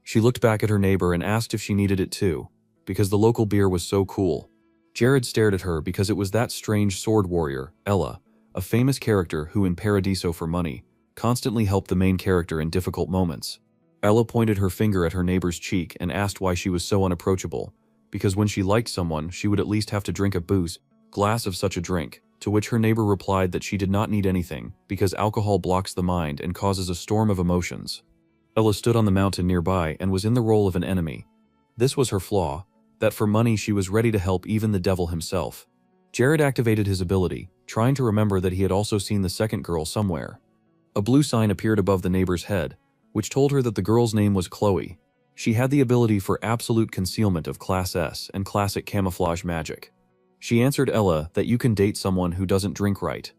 She looked back at her neighbor and asked if she needed it too, because the local beer was so cool. Jared stared at her because it was that strange sword warrior, Ella, a famous character who in Paradiso for Money constantly helped the main character in difficult moments. Ella pointed her finger at her neighbor's cheek and asked why she was so unapproachable, because when she liked someone she would at least have to drink a glass of such a drink, to which her neighbor replied that she did not need anything because alcohol blocks the mind and causes a storm of emotions. Ella stood on the mountain nearby and was in the role of an enemy. This was her flaw, that for money she was ready to help even the devil himself. Jared activated his ability, trying to remember that he had also seen the second girl somewhere. A blue sign appeared above the neighbor's head, which told her that the girl's name was Chloe. She had the ability for absolute concealment of Class S and classic camouflage magic. She answered Ella that you can date someone who doesn't drink right.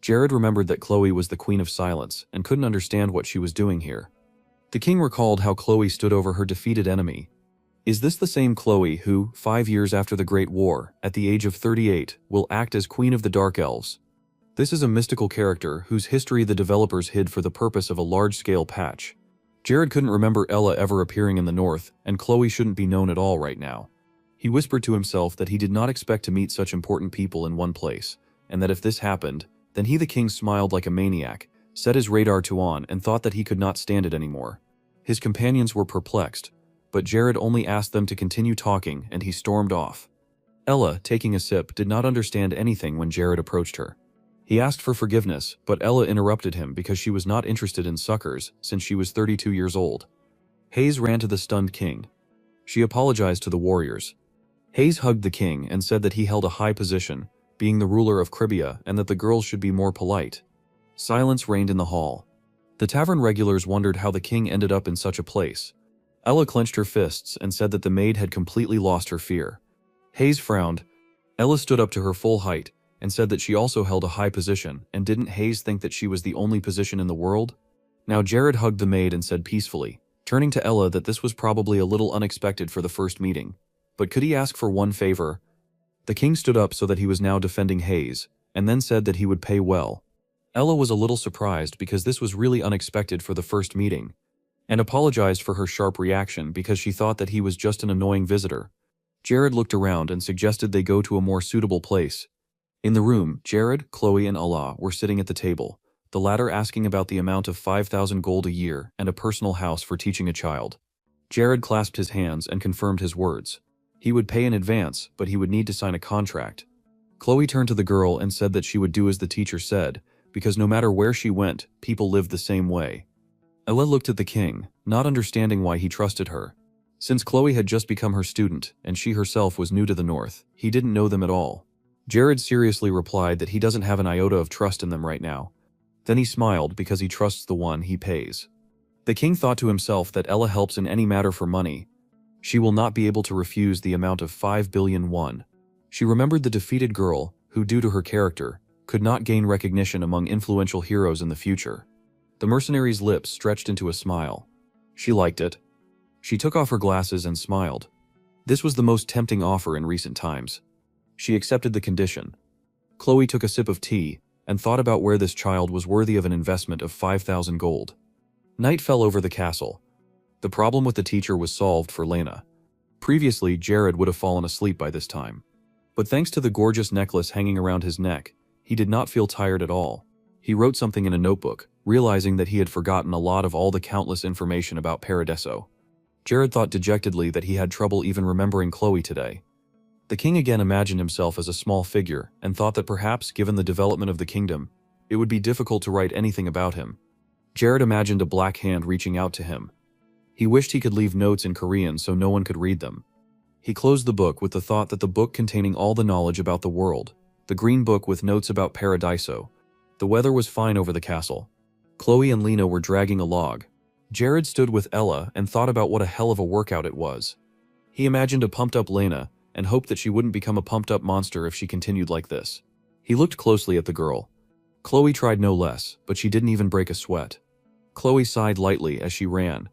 Jared remembered that Chloe was the Queen of Silence and couldn't understand what she was doing here. The king recalled how Chloe stood over her defeated enemy. Is this the same Chloe who, 5 years after the Great War, at the age of 38, will act as Queen of the Dark Elves? This is a mystical character whose history the developers hid for the purpose of a large-scale patch. Jared couldn't remember Ella ever appearing in the North, and Chloe shouldn't be known at all right now. He whispered to himself that he did not expect to meet such important people in one place, and that if this happened, then he the king smiled like a maniac, set his radar to on, and thought that he could not stand it anymore. His companions were perplexed, but Jared only asked them to continue talking, and he stormed off. Ella, taking a sip, did not understand anything when Jared approached her. He asked for forgiveness, but Ella interrupted him because she was not interested in suckers since she was 32 years old. Hayes ran to the stunned king. She apologized to the warriors. Hayes hugged the king and said that he held a high position, being the ruler of Cribia, and that the girls should be more polite. Silence reigned in the hall. The tavern regulars wondered how the king ended up in such a place. Ella clenched her fists and said that the maid had completely lost her fear. Hayes frowned. Ella stood up to her full height and said that she also held a high position, and didn't Hayes think that she was the only position in the world? Now Jared hugged the maid and said peacefully, turning to Ella, that this was probably a little unexpected for the first meeting. But could he ask for one favor? The king stood up so that he was now defending Hayes, and then said that he would pay well. Ella was a little surprised because this was really unexpected for the first meeting, and apologized for her sharp reaction because she thought that he was just an annoying visitor. Jared looked around and suggested they go to a more suitable place. In the room, Jared, Chloe, and Allah were sitting at the table, the latter asking about the amount of 5,000 gold a year and a personal house for teaching a child. Jared clasped his hands and confirmed his words. He would pay in advance, but he would need to sign a contract. Chloe turned to the girl and said that she would do as the teacher said, because no matter where she went, people lived the same way. Allah looked at the king, not understanding why he trusted her. Since Chloe had just become her student, and she herself was new to the North, he didn't know them at all. Jared seriously replied that he doesn't have an iota of trust in them right now. Then he smiled because he trusts the one he pays. The king thought to himself that Ella helps in any matter for money. She will not be able to refuse the amount of 5 billion won. She remembered the defeated girl, who due to her character, could not gain recognition among influential heroes in the future. The mercenary's lips stretched into a smile. She liked it. She took off her glasses and smiled. This was the most tempting offer in recent times. She accepted the condition. Chloe took a sip of tea and thought about where this child was worthy of an investment of 5,000 gold. Night fell over the castle. The problem with the teacher was solved for Lena. Previously, Jared would have fallen asleep by this time. But thanks to the gorgeous necklace hanging around his neck, he did not feel tired at all. He wrote something in a notebook, realizing that he had forgotten a lot of all the countless information about Paradiso. Jared thought dejectedly that he had trouble even remembering Chloe today. The king again imagined himself as a small figure and thought that perhaps, given the development of the kingdom, it would be difficult to write anything about him. Jared imagined a black hand reaching out to him. He wished he could leave notes in Korean so no one could read them. He closed the book with the thought that the book containing all the knowledge about the world, the green book with notes about Paradiso. The weather was fine over the castle. Chloe and Lena were dragging a log. Jared stood with Ella and thought about what a hell of a workout it was. He imagined a pumped-up Lena and hoped that she wouldn't become a pumped-up monster if she continued like this. He looked closely at the girl. Chloe tried no less, but she didn't even break a sweat. Chloe sighed lightly as she ran.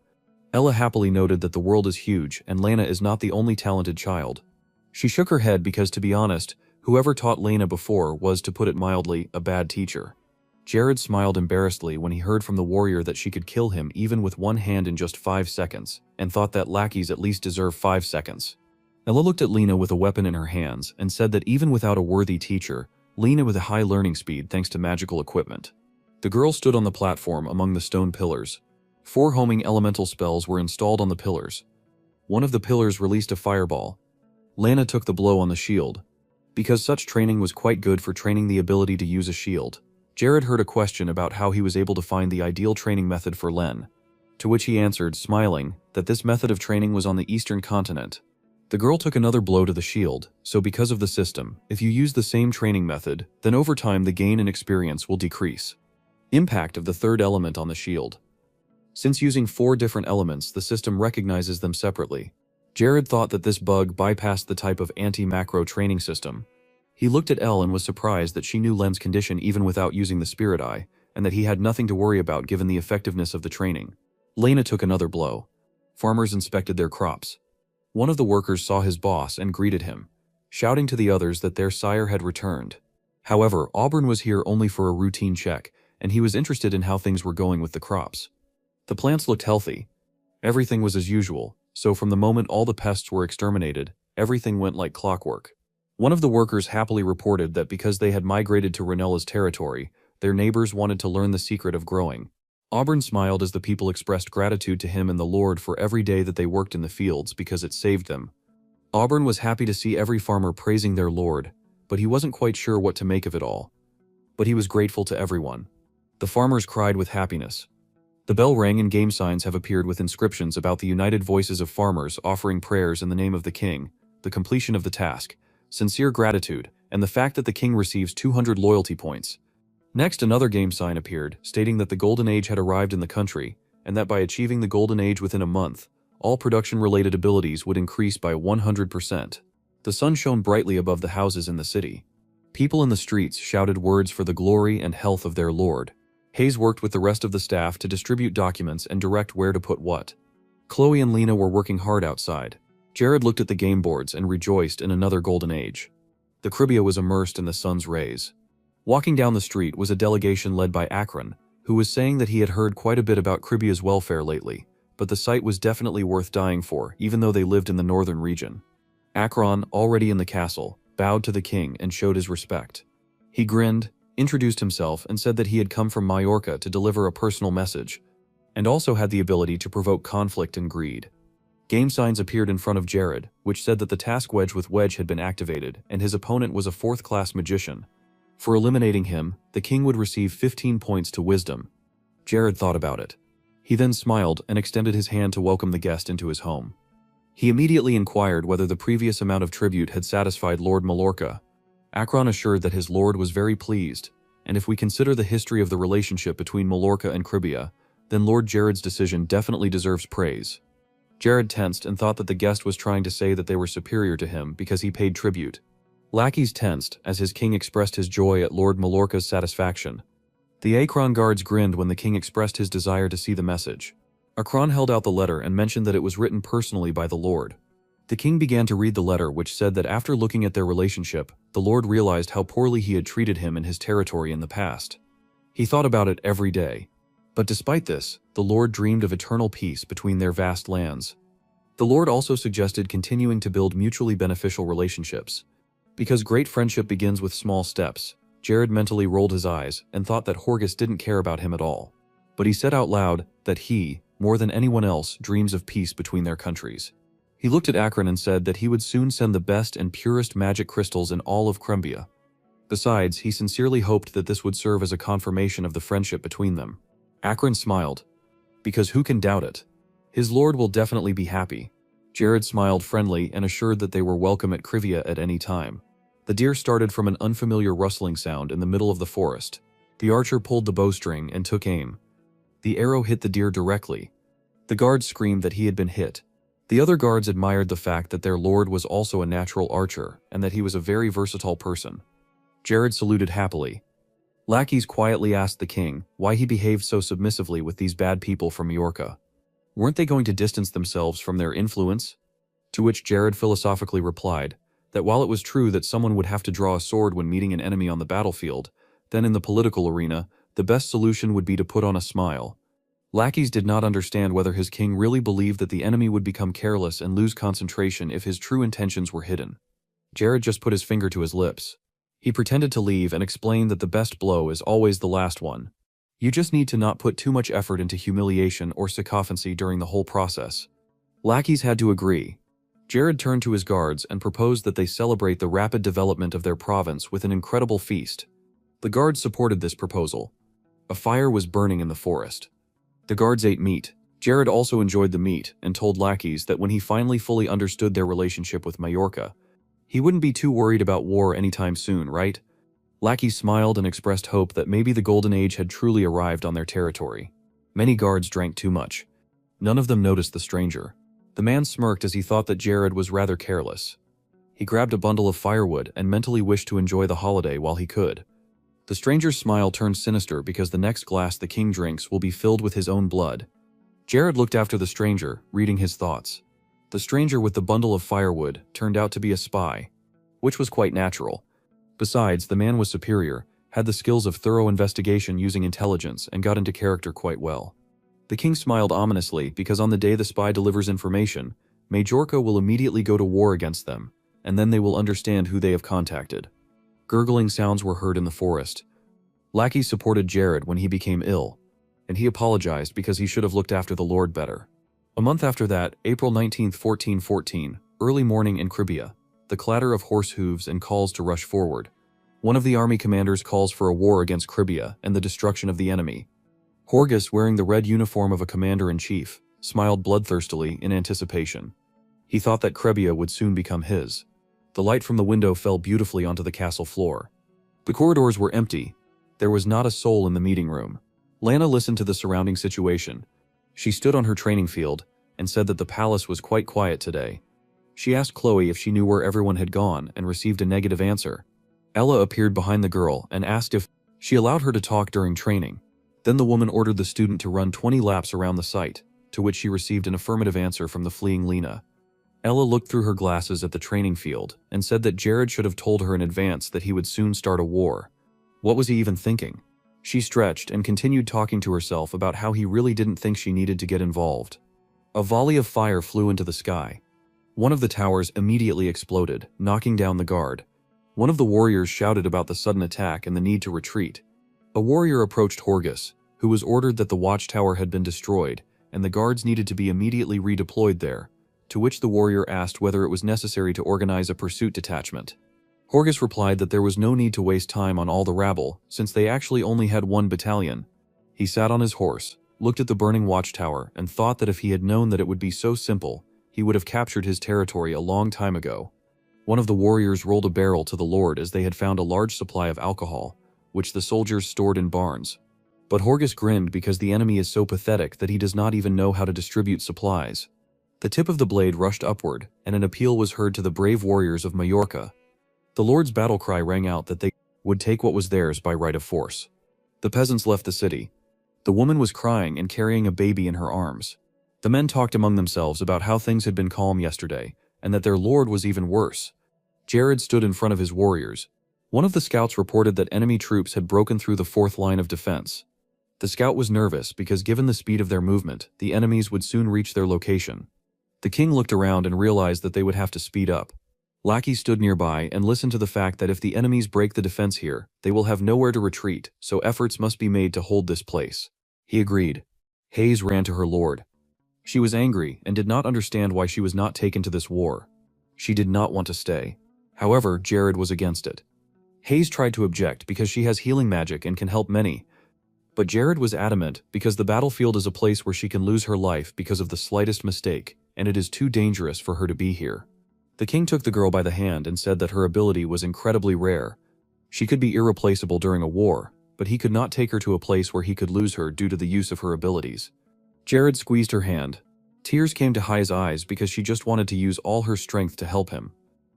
Ella happily noted that the world is huge and Lena is not the only talented child. She shook her head because, to be honest, whoever taught Lena before was, to put it mildly, a bad teacher. Jared smiled embarrassedly when he heard from the warrior that she could kill him even with one hand in just 5 seconds, and thought that lackeys at least deserve 5 seconds. Ella looked at Lena with a weapon in her hands and said that even without a worthy teacher, Lena with a high learning speed thanks to magical equipment. The girl stood on the platform among the stone pillars. 4 homing elemental spells were installed on the pillars. One of the pillars released a fireball. Lena took the blow on the shield. Because such training was quite good for training the ability to use a shield, Jared heard a question about how he was able to find the ideal training method for Len. To which he answered, smiling, that this method of training was on the eastern continent. The girl took another blow to the shield, so because of the system, if you use the same training method, then over time the gain in experience will decrease. Impact of the third element on the shield. Since using 4 different elements, the system recognizes them separately. Jared thought that this bug bypassed the type of anti-macro training system. He looked at Elle and was surprised that she knew Len's condition even without using the Spirit Eye, and that he had nothing to worry about given the effectiveness of the training. Lena took another blow. Farmers inspected their crops. One of the workers saw his boss and greeted him, shouting to the others that their sire had returned. However, Auburn was here only for a routine check, and he was interested in how things were going with the crops. The plants looked healthy. Everything was as usual, so from the moment all the pests were exterminated, everything went like clockwork. One of the workers happily reported that because they had migrated to Ranella's territory, their neighbors wanted to learn the secret of growing. Auburn smiled as the people expressed gratitude to him and the Lord for every day that they worked in the fields because it saved them. Auburn was happy to see every farmer praising their Lord, but he wasn't quite sure what to make of it all. But he was grateful to everyone. The farmers cried with happiness. The bell rang and game signs have appeared with inscriptions about the united voices of farmers offering prayers in the name of the king, the completion of the task, sincere gratitude, and the fact that the king receives 200 loyalty points. Next, another game sign appeared, stating that the Golden Age had arrived in the country, and that by achieving the Golden Age within a month, all production-related abilities would increase by 100%. The sun shone brightly above the houses in the city. People in the streets shouted words for the glory and health of their Lord. Hayes worked with the rest of the staff to distribute documents and direct where to put what. Chloe and Lena were working hard outside. Jared looked at the game boards and rejoiced in another Golden Age. The Cribia was immersed in the sun's rays. Walking down the street was a delegation led by Akron, who was saying that he had heard quite a bit about Cribia's welfare lately, but the site was definitely worth dying for, even though they lived in the northern region. Akron, already in the castle, bowed to the king and showed his respect. He grinned, introduced himself, and said that he had come from Majorca to deliver a personal message, and also had the ability to provoke conflict and greed. Game signs appeared in front of Jared, which said that the task wedge with Wedge had been activated, and his opponent was a 4th-class magician. For eliminating him, the king would receive 15 points to wisdom. Jared thought about it. He then smiled and extended his hand to welcome the guest into his home. He immediately inquired whether the previous amount of tribute had satisfied Lord Mallorca. Akron assured that his lord was very pleased, and if we consider the history of the relationship between Mallorca and Cribia, then Lord Jared's decision definitely deserves praise. Jared tensed and thought that the guest was trying to say that they were superior to him because he paid tribute. Lackeys tensed as his king expressed his joy at Lord Mallorca's satisfaction. The Akron guards grinned when the king expressed his desire to see the message. Akron held out the letter and mentioned that it was written personally by the Lord. The king began to read the letter, which said that after looking at their relationship, the Lord realized how poorly he had treated him in his territory in the past. He thought about it every day. But despite this, the Lord dreamed of eternal peace between their vast lands. The Lord also suggested continuing to build mutually beneficial relationships. Because great friendship begins with small steps, Jared mentally rolled his eyes and thought that Horgus didn't care about him at all. But he said out loud that he, more than anyone else, dreams of peace between their countries. He looked at Akron and said that he would soon send the best and purest magic crystals in all of Crumbia. Besides, he sincerely hoped that this would serve as a confirmation of the friendship between them. Akron smiled. Because who can doubt it? His lord will definitely be happy. Jared smiled friendly and assured that they were welcome at Crivia at any time. The deer started from an unfamiliar rustling sound in the middle of the forest. The archer pulled the bowstring and took aim. The arrow hit the deer directly. The guard screamed that he had been hit. The other guards admired the fact that their lord was also a natural archer and that he was a very versatile person. Jared saluted happily. Lackeys quietly asked the king why he behaved so submissively with these bad people from Majorca. Weren't they going to distance themselves from their influence? To which Jared philosophically replied that while it was true that someone would have to draw a sword when meeting an enemy on the battlefield, then in the political arena, the best solution would be to put on a smile. Lackeys did not understand whether his king really believed that the enemy would become careless and lose concentration if his true intentions were hidden. Jared just put his finger to his lips. He pretended to leave and explained that the best blow is always the last one. You just need to not put too much effort into humiliation or sycophancy during the whole process. Lackeys had to agree. Jared turned to his guards and proposed that they celebrate the rapid development of their province with an incredible feast. The guards supported this proposal. A fire was burning in the forest. The guards ate meat. Jared also enjoyed the meat and told Lackeys that when he finally fully understood their relationship with Majorca, he wouldn't be too worried about war anytime soon, right? Lackeys smiled and expressed hope that maybe the Golden Age had truly arrived on their territory. Many guards drank too much. None of them noticed the stranger. The man smirked as he thought that Jared was rather careless. He grabbed a bundle of firewood and mentally wished to enjoy the holiday while he could. The stranger's smile turned sinister because the next glass the king drinks will be filled with his own blood. Jared looked after the stranger, reading his thoughts. The stranger with the bundle of firewood turned out to be a spy, which was quite natural. Besides, the man was superior, had the skills of thorough investigation using intelligence, and got into character quite well. The king smiled ominously because on the day the spy delivers information, Majorca will immediately go to war against them, and then they will understand who they have contacted. Gurgling sounds were heard in the forest. Lackeys supported Jared when he became ill, and he apologized because he should have looked after the Lord better. A month after that, April 19, 1414, early morning in Cribia, the clatter of horse hooves and calls to rush forward. One of the army commanders calls for a war against Cribia and the destruction of the enemy. Horgus, wearing the red uniform of a commander-in-chief, smiled bloodthirstily in anticipation. He thought that Cribia would soon become his. The light from the window fell beautifully onto the castle floor. The corridors were empty. There was not a soul in the meeting room. Lana listened to the surrounding situation. She stood on her training field and said that the palace was quite quiet today. She asked Chloe if she knew where everyone had gone and received a negative answer. Ella appeared behind the girl and asked if she allowed her to talk during training. Then the woman ordered the student to run 20 laps around the site, to which she received an affirmative answer from the fleeing Lena. Ella looked through her glasses at the training field and said that Jared should have told her in advance that he would soon start a war. What was he even thinking? She stretched and continued talking to herself about how he really didn't think she needed to get involved. A volley of fire flew into the sky. One of the towers immediately exploded, knocking down the guard. One of the warriors shouted about the sudden attack and the need to retreat. A warrior approached Horgus, who was ordered that the watchtower had been destroyed and the guards needed to be immediately redeployed there, to which the warrior asked whether it was necessary to organize a pursuit detachment. Horgus replied that there was no need to waste time on all the rabble, since they actually only had one battalion. He sat on his horse, looked at the burning watchtower, and thought that if he had known that it would be so simple, he would have captured his territory a long time ago. One of the warriors rolled a barrel to the Lord as they had found a large supply of alcohol, which the soldiers stored in barns. But Horgus grinned because the enemy is so pathetic that he does not even know how to distribute supplies. The tip of the blade rushed upward, and an appeal was heard to the brave warriors of Majorca. The Lord's battle cry rang out that they would take what was theirs by right of force. The peasants left the city. The woman was crying and carrying a baby in her arms. The men talked among themselves about how things had been calm yesterday, and that their lord was even worse. Jared stood in front of his warriors. One of the scouts reported that enemy troops had broken through the fourth line of defense. The scout was nervous because given the speed of their movement, the enemies would soon reach their location. The king looked around and realized that they would have to speed up. Lackey stood nearby and listened to the fact that if the enemies break the defense here, they will have nowhere to retreat, so efforts must be made to hold this place. He agreed. Hayes ran to her lord. She was angry and did not understand why she was not taken to this war. She did not want to stay. However, Jared was against it. Hayes tried to object because she has healing magic and can help many. But Jared was adamant because the battlefield is a place where she can lose her life because of the slightest mistake, and it is too dangerous for her to be here. The king took the girl by the hand and said that her ability was incredibly rare. She could be irreplaceable during a war, but he could not take her to a place where he could lose her due to the use of her abilities. Jared squeezed her hand. Tears came to Hai's eyes because she just wanted to use all her strength to help him.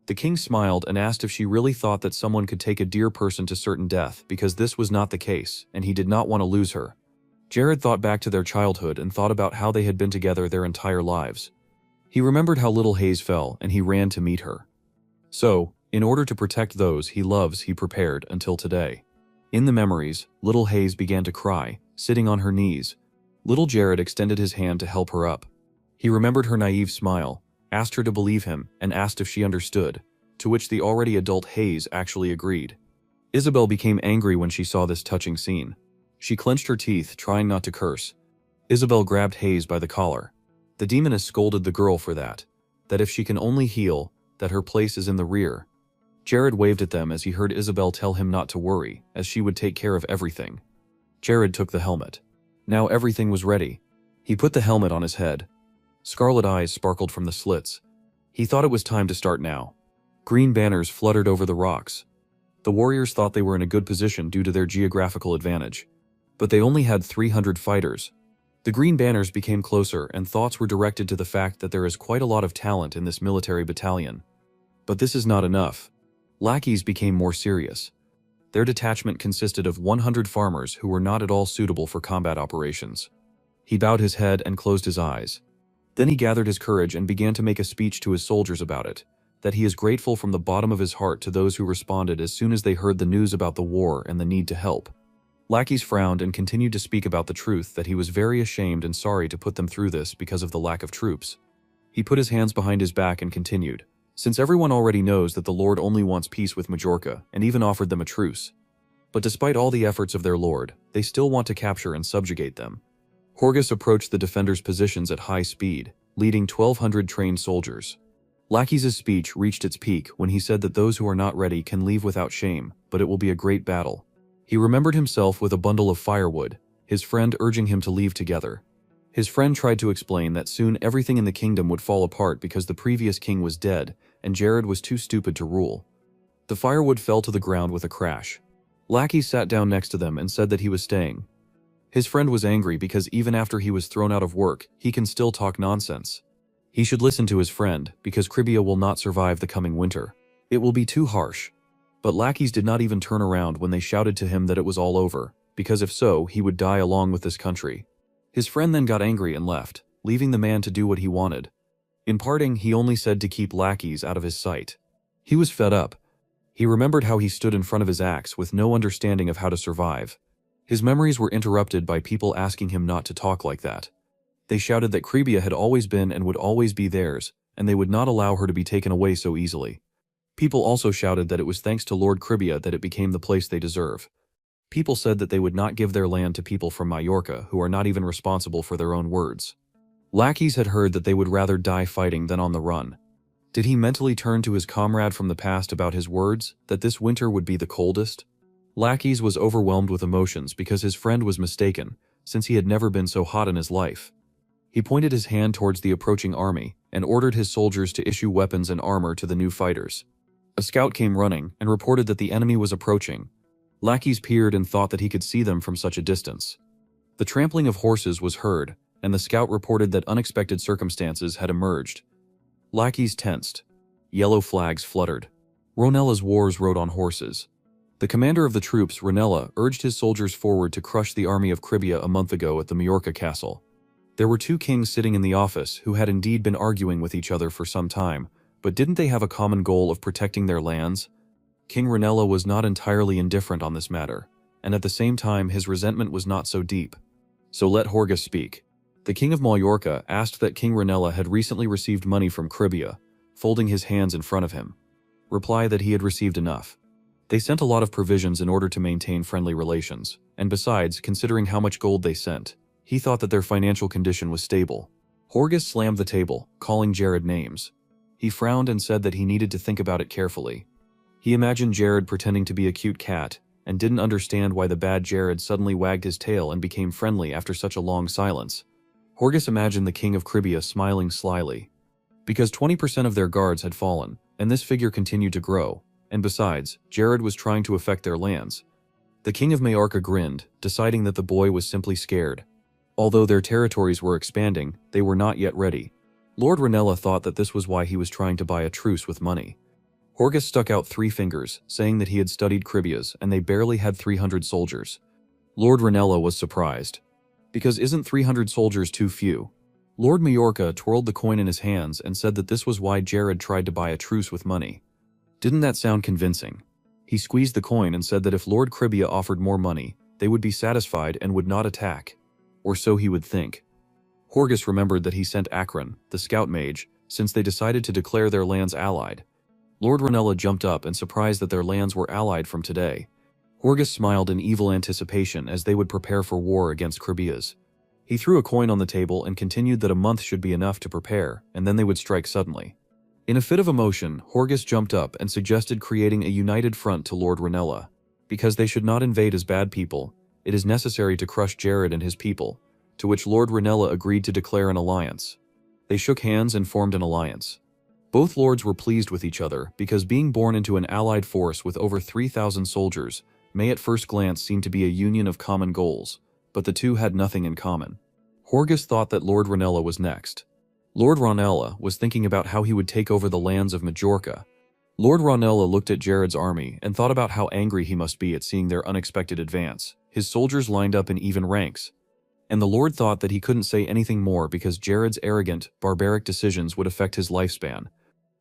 The king smiled and asked if she really thought that someone could take a dear person to certain death because this was not the case, and he did not want to lose her. Jared thought back to their childhood and thought about how they had been together their entire lives. He remembered how little Hayes fell, and he ran to meet her. So, in order to protect those he loves, he prepared until today. In the memories, little Hayes began to cry, sitting on her knees. Little Jared extended his hand to help her up. He remembered her naive smile, asked her to believe him, and asked if she understood, to which the already adult Hayes actually agreed. Isabel became angry when she saw this touching scene. She clenched her teeth, trying not to curse. Isabel grabbed Hayes by the collar. The demoness scolded the girl for that if she can only heal, that her place is in the rear. Jared waved at them as he heard Isabel tell him not to worry, as she would take care of everything. Jared took the helmet. Now everything was ready. He put the helmet on his head. Scarlet eyes sparkled from the slits. He thought it was time to start now. Green banners fluttered over the rocks. The warriors thought they were in a good position due to their geographical advantage. But they only had 300 fighters. The green banners became closer and thoughts were directed to the fact that there is quite a lot of talent in this military battalion. But this is not enough. Lackeys became more serious. Their detachment consisted of 100 farmers who were not at all suitable for combat operations. He bowed his head and closed his eyes. Then he gathered his courage and began to make a speech to his soldiers about it, that he is grateful from the bottom of his heart to those who responded as soon as they heard the news about the war and the need to help. Lackeys frowned and continued to speak about the truth that he was very ashamed and sorry to put them through this because of the lack of troops. He put his hands behind his back and continued, since everyone already knows that the Lord only wants peace with Majorca, and even offered them a truce. But despite all the efforts of their lord, they still want to capture and subjugate them. Horgus approached the defenders' positions at high speed, leading 1,200 trained soldiers. Lackeys' speech reached its peak when he said that those who are not ready can leave without shame, but it will be a great battle. He remembered himself with a bundle of firewood, his friend urging him to leave together. His friend tried to explain that soon everything in the kingdom would fall apart because the previous king was dead, and Jared was too stupid to rule. The firewood fell to the ground with a crash. Lackey sat down next to them and said that he was staying. His friend was angry because even after he was thrown out of work, he can still talk nonsense. He should listen to his friend, because Cribia will not survive the coming winter. It will be too harsh. But lackeys did not even turn around when they shouted to him that it was all over, because if so, he would die along with this country. His friend then got angry and left, leaving the man to do what he wanted. In parting, he only said to keep lackeys out of his sight. He was fed up. He remembered how he stood in front of his axe with no understanding of how to survive. His memories were interrupted by people asking him not to talk like that. They shouted that Cribia had always been and would always be theirs, and they would not allow her to be taken away so easily. People also shouted that it was thanks to Lord Cribia that it became the place they deserve. People said that they would not give their land to people from Majorca who are not even responsible for their own words. Lackeys had heard that they would rather die fighting than on the run. Did he mentally turn to his comrade from the past about his words, that this winter would be the coldest? Lackeys was overwhelmed with emotions because his friend was mistaken, since he had never been so hot in his life. He pointed his hand towards the approaching army and ordered his soldiers to issue weapons and armor to the new fighters. A scout came running and reported that the enemy was approaching. Lackeys peered and thought that he could see them from such a distance. The trampling of horses was heard, and the scout reported that unexpected circumstances had emerged. Lackeys tensed. Yellow flags fluttered. Ronella's wars rode on horses. The commander of the troops, Ronella, urged his soldiers forward to crush the army of Cribia a month ago at the Majorca castle. There were two kings sitting in the office who had indeed been arguing with each other for some time, but didn't they have a common goal of protecting their lands? King Ronella was not entirely indifferent on this matter, and at the same time his resentment was not so deep. So let Horgus speak. The king of Majorca asked that King Ronella had recently received money from Cribia, folding his hands in front of him. Reply that he had received enough. They sent a lot of provisions in order to maintain friendly relations, and besides, considering how much gold they sent, he thought that their financial condition was stable. Horgus slammed the table, calling Jared names. He frowned and said that he needed to think about it carefully. He imagined Jared pretending to be a cute cat, and didn't understand why the bad Jared suddenly wagged his tail and became friendly after such a long silence. Horgus imagined the king of Cribia smiling slyly. Because 20% of their guards had fallen, and this figure continued to grow, and besides, Jared was trying to affect their lands. The king of Majorca grinned, deciding that the boy was simply scared. Although their territories were expanding, they were not yet ready. Lord Ronella thought that this was why he was trying to buy a truce with money. Horgus stuck out 3 fingers, saying that he had studied Cribias and they barely had 300 soldiers. Lord Ronella was surprised. Because isn't 300 soldiers too few? Lord Majorca twirled the coin in his hands and said that this was why Jared tried to buy a truce with money. Didn't that sound convincing? He squeezed the coin and said that if Lord Cribia offered more money, they would be satisfied and would not attack. Or so he would think. Horgus remembered that he sent Akron, the scout mage, since they decided to declare their lands allied. Lord Ronella jumped up and surprised that their lands were allied from today. Horgus smiled in evil anticipation as they would prepare for war against Cribias. He threw a coin on the table and continued that a month should be enough to prepare, and then they would strike suddenly. In a fit of emotion, Horgus jumped up and suggested creating a united front to Lord Ronella. Because they should not invade as bad people, it is necessary to crush Jared and his people, to which Lord Ronella agreed to declare an alliance. They shook hands and formed an alliance. Both lords were pleased with each other because being born into an allied force with over 3,000 soldiers may at first glance seem to be a union of common goals, but the two had nothing in common. Horgus thought that Lord Ronella was next. Lord Ronella was thinking about how he would take over the lands of Majorca. Lord Ronella looked at Jared's army and thought about how angry he must be at seeing their unexpected advance. His soldiers lined up in even ranks. and the Lord thought that he couldn't say anything more because Jared's arrogant, barbaric decisions would affect his lifespan.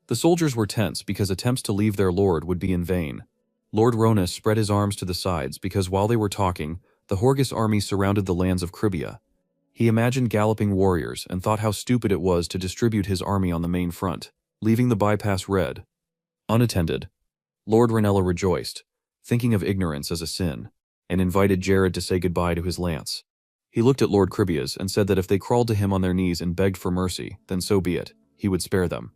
The soldiers were tense because attempts to leave their lord would be in vain. Lord Ronus spread his arms to the sides because while they were talking, the Horgus army surrounded the lands of Cribia. He imagined galloping warriors and thought how stupid it was to distribute his army on the main front, leaving the bypass red, unattended. Lord Ranella rejoiced, thinking of ignorance as a sin, and invited Jared to say goodbye to his lance. He looked at Lord Cribias and said that if they crawled to him on their knees and begged for mercy, then so be it, he would spare them.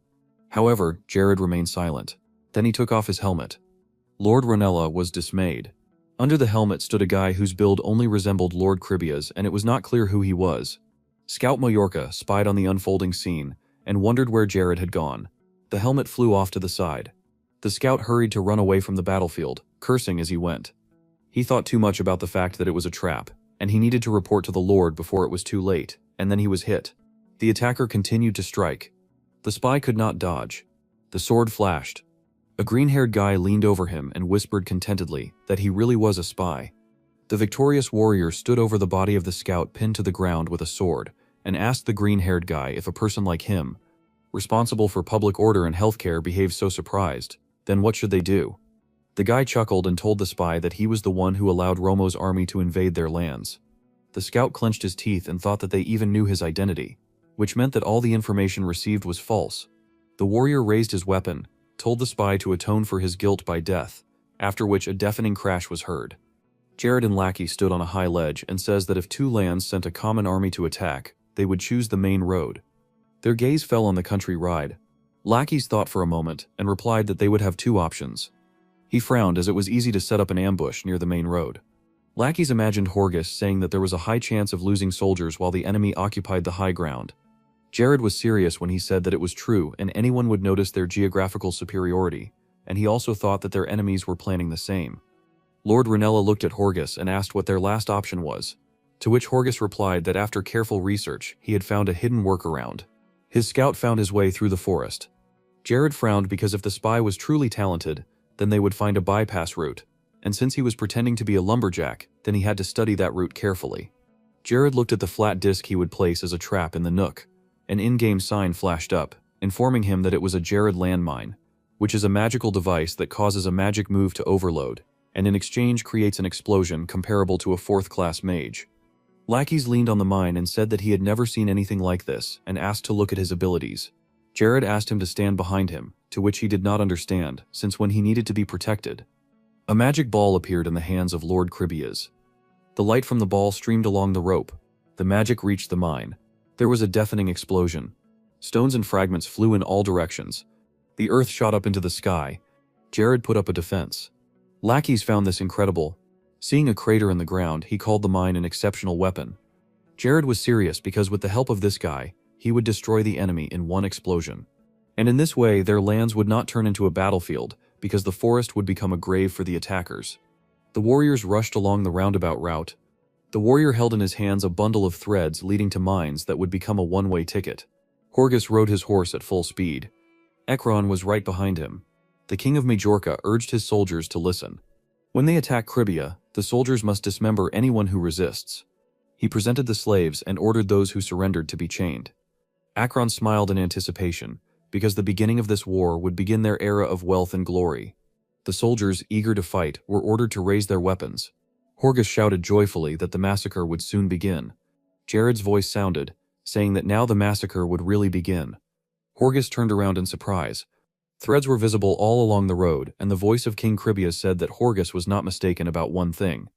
However, Jared remained silent. Then he took off his helmet. Lord Ranella was dismayed. Under the helmet stood a guy whose build only resembled Lord Cribias, and it was not clear who he was. Scout Majorca spied on the unfolding scene and wondered where Jared had gone. The helmet flew off to the side. The scout hurried to run away from the battlefield, cursing as he went. He thought too much about the fact that it was a trap, and he needed to report to the Lord before it was too late, and then he was hit. The attacker continued to strike. The spy could not dodge. The sword flashed. A green-haired guy leaned over him and whispered contentedly that he really was a spy. The victorious warrior stood over the body of the scout pinned to the ground with a sword and asked the green-haired guy if a person like him, responsible for public order and healthcare, behaved so surprised, then what should they do? The guy chuckled and told the spy that he was the one who allowed Romo's army to invade their lands. The scout clenched his teeth and thought that they even knew his identity, which meant that all the information received was false. The warrior raised his weapon, told the spy to atone for his guilt by death, after which a deafening crash was heard. Jared and Lackey stood on a high ledge and says that if two lands sent a common army to attack, they would choose the main road. Their gaze fell on the country ride. Lackey's thought for a moment and replied that they would have two options. He frowned as it was easy to set up an ambush near the main road. Lackeys imagined Horgus saying that there was a high chance of losing soldiers while the enemy occupied the high ground. Jared was serious when he said that it was true and anyone would notice their geographical superiority, and he also thought that their enemies were planning the same. Lord Ranella looked at Horgus and asked what their last option was, to which Horgus replied that after careful research, he had found a hidden workaround. His scout found his way through the forest. Jared frowned because if the spy was truly talented, then they would find a bypass route, and since he was pretending to be a lumberjack, then he had to study that route carefully. Jared looked at the flat disc he would place as a trap in the nook. An in-game sign flashed up, informing him that it was a Jared landmine, which is a magical device that causes a magic move to overload, and in exchange creates an explosion comparable to a fourth-class mage. Lackeys leaned on the mine and said that he had never seen anything like this, and asked to look at his abilities. Jared asked him to stand behind him, to which he did not understand, since when he needed to be protected. A magic ball appeared in the hands of Lord Cribias. The light from the ball streamed along the rope. The magic reached the mine. There was a deafening explosion. Stones and fragments flew in all directions. The earth shot up into the sky. Jared put up a defense. Lackeys found this incredible. Seeing a crater in the ground, he called the mine an exceptional weapon. Jared was serious because with the help of this guy, he would destroy the enemy in one explosion. And in this way, their lands would not turn into a battlefield, because the forest would become a grave for the attackers. The warriors rushed along the roundabout route. The warrior held in his hands a bundle of threads leading to mines that would become a one-way ticket. Horgus rode his horse at full speed. Ekron was right behind him. The king of Majorca urged his soldiers to listen. When they attack Cribia, the soldiers must dismember anyone who resists. He presented the slaves and ordered those who surrendered to be chained. Akron smiled in anticipation, because the beginning of this war would begin their era of wealth and glory. The soldiers, eager to fight, were ordered to raise their weapons. Horgus shouted joyfully that the massacre would soon begin. Jared's voice sounded, saying that now the massacre would really begin. Horgus turned around in surprise. Threads were visible all along the road, and the voice of King Cribia said that Horgus was not mistaken about one thing,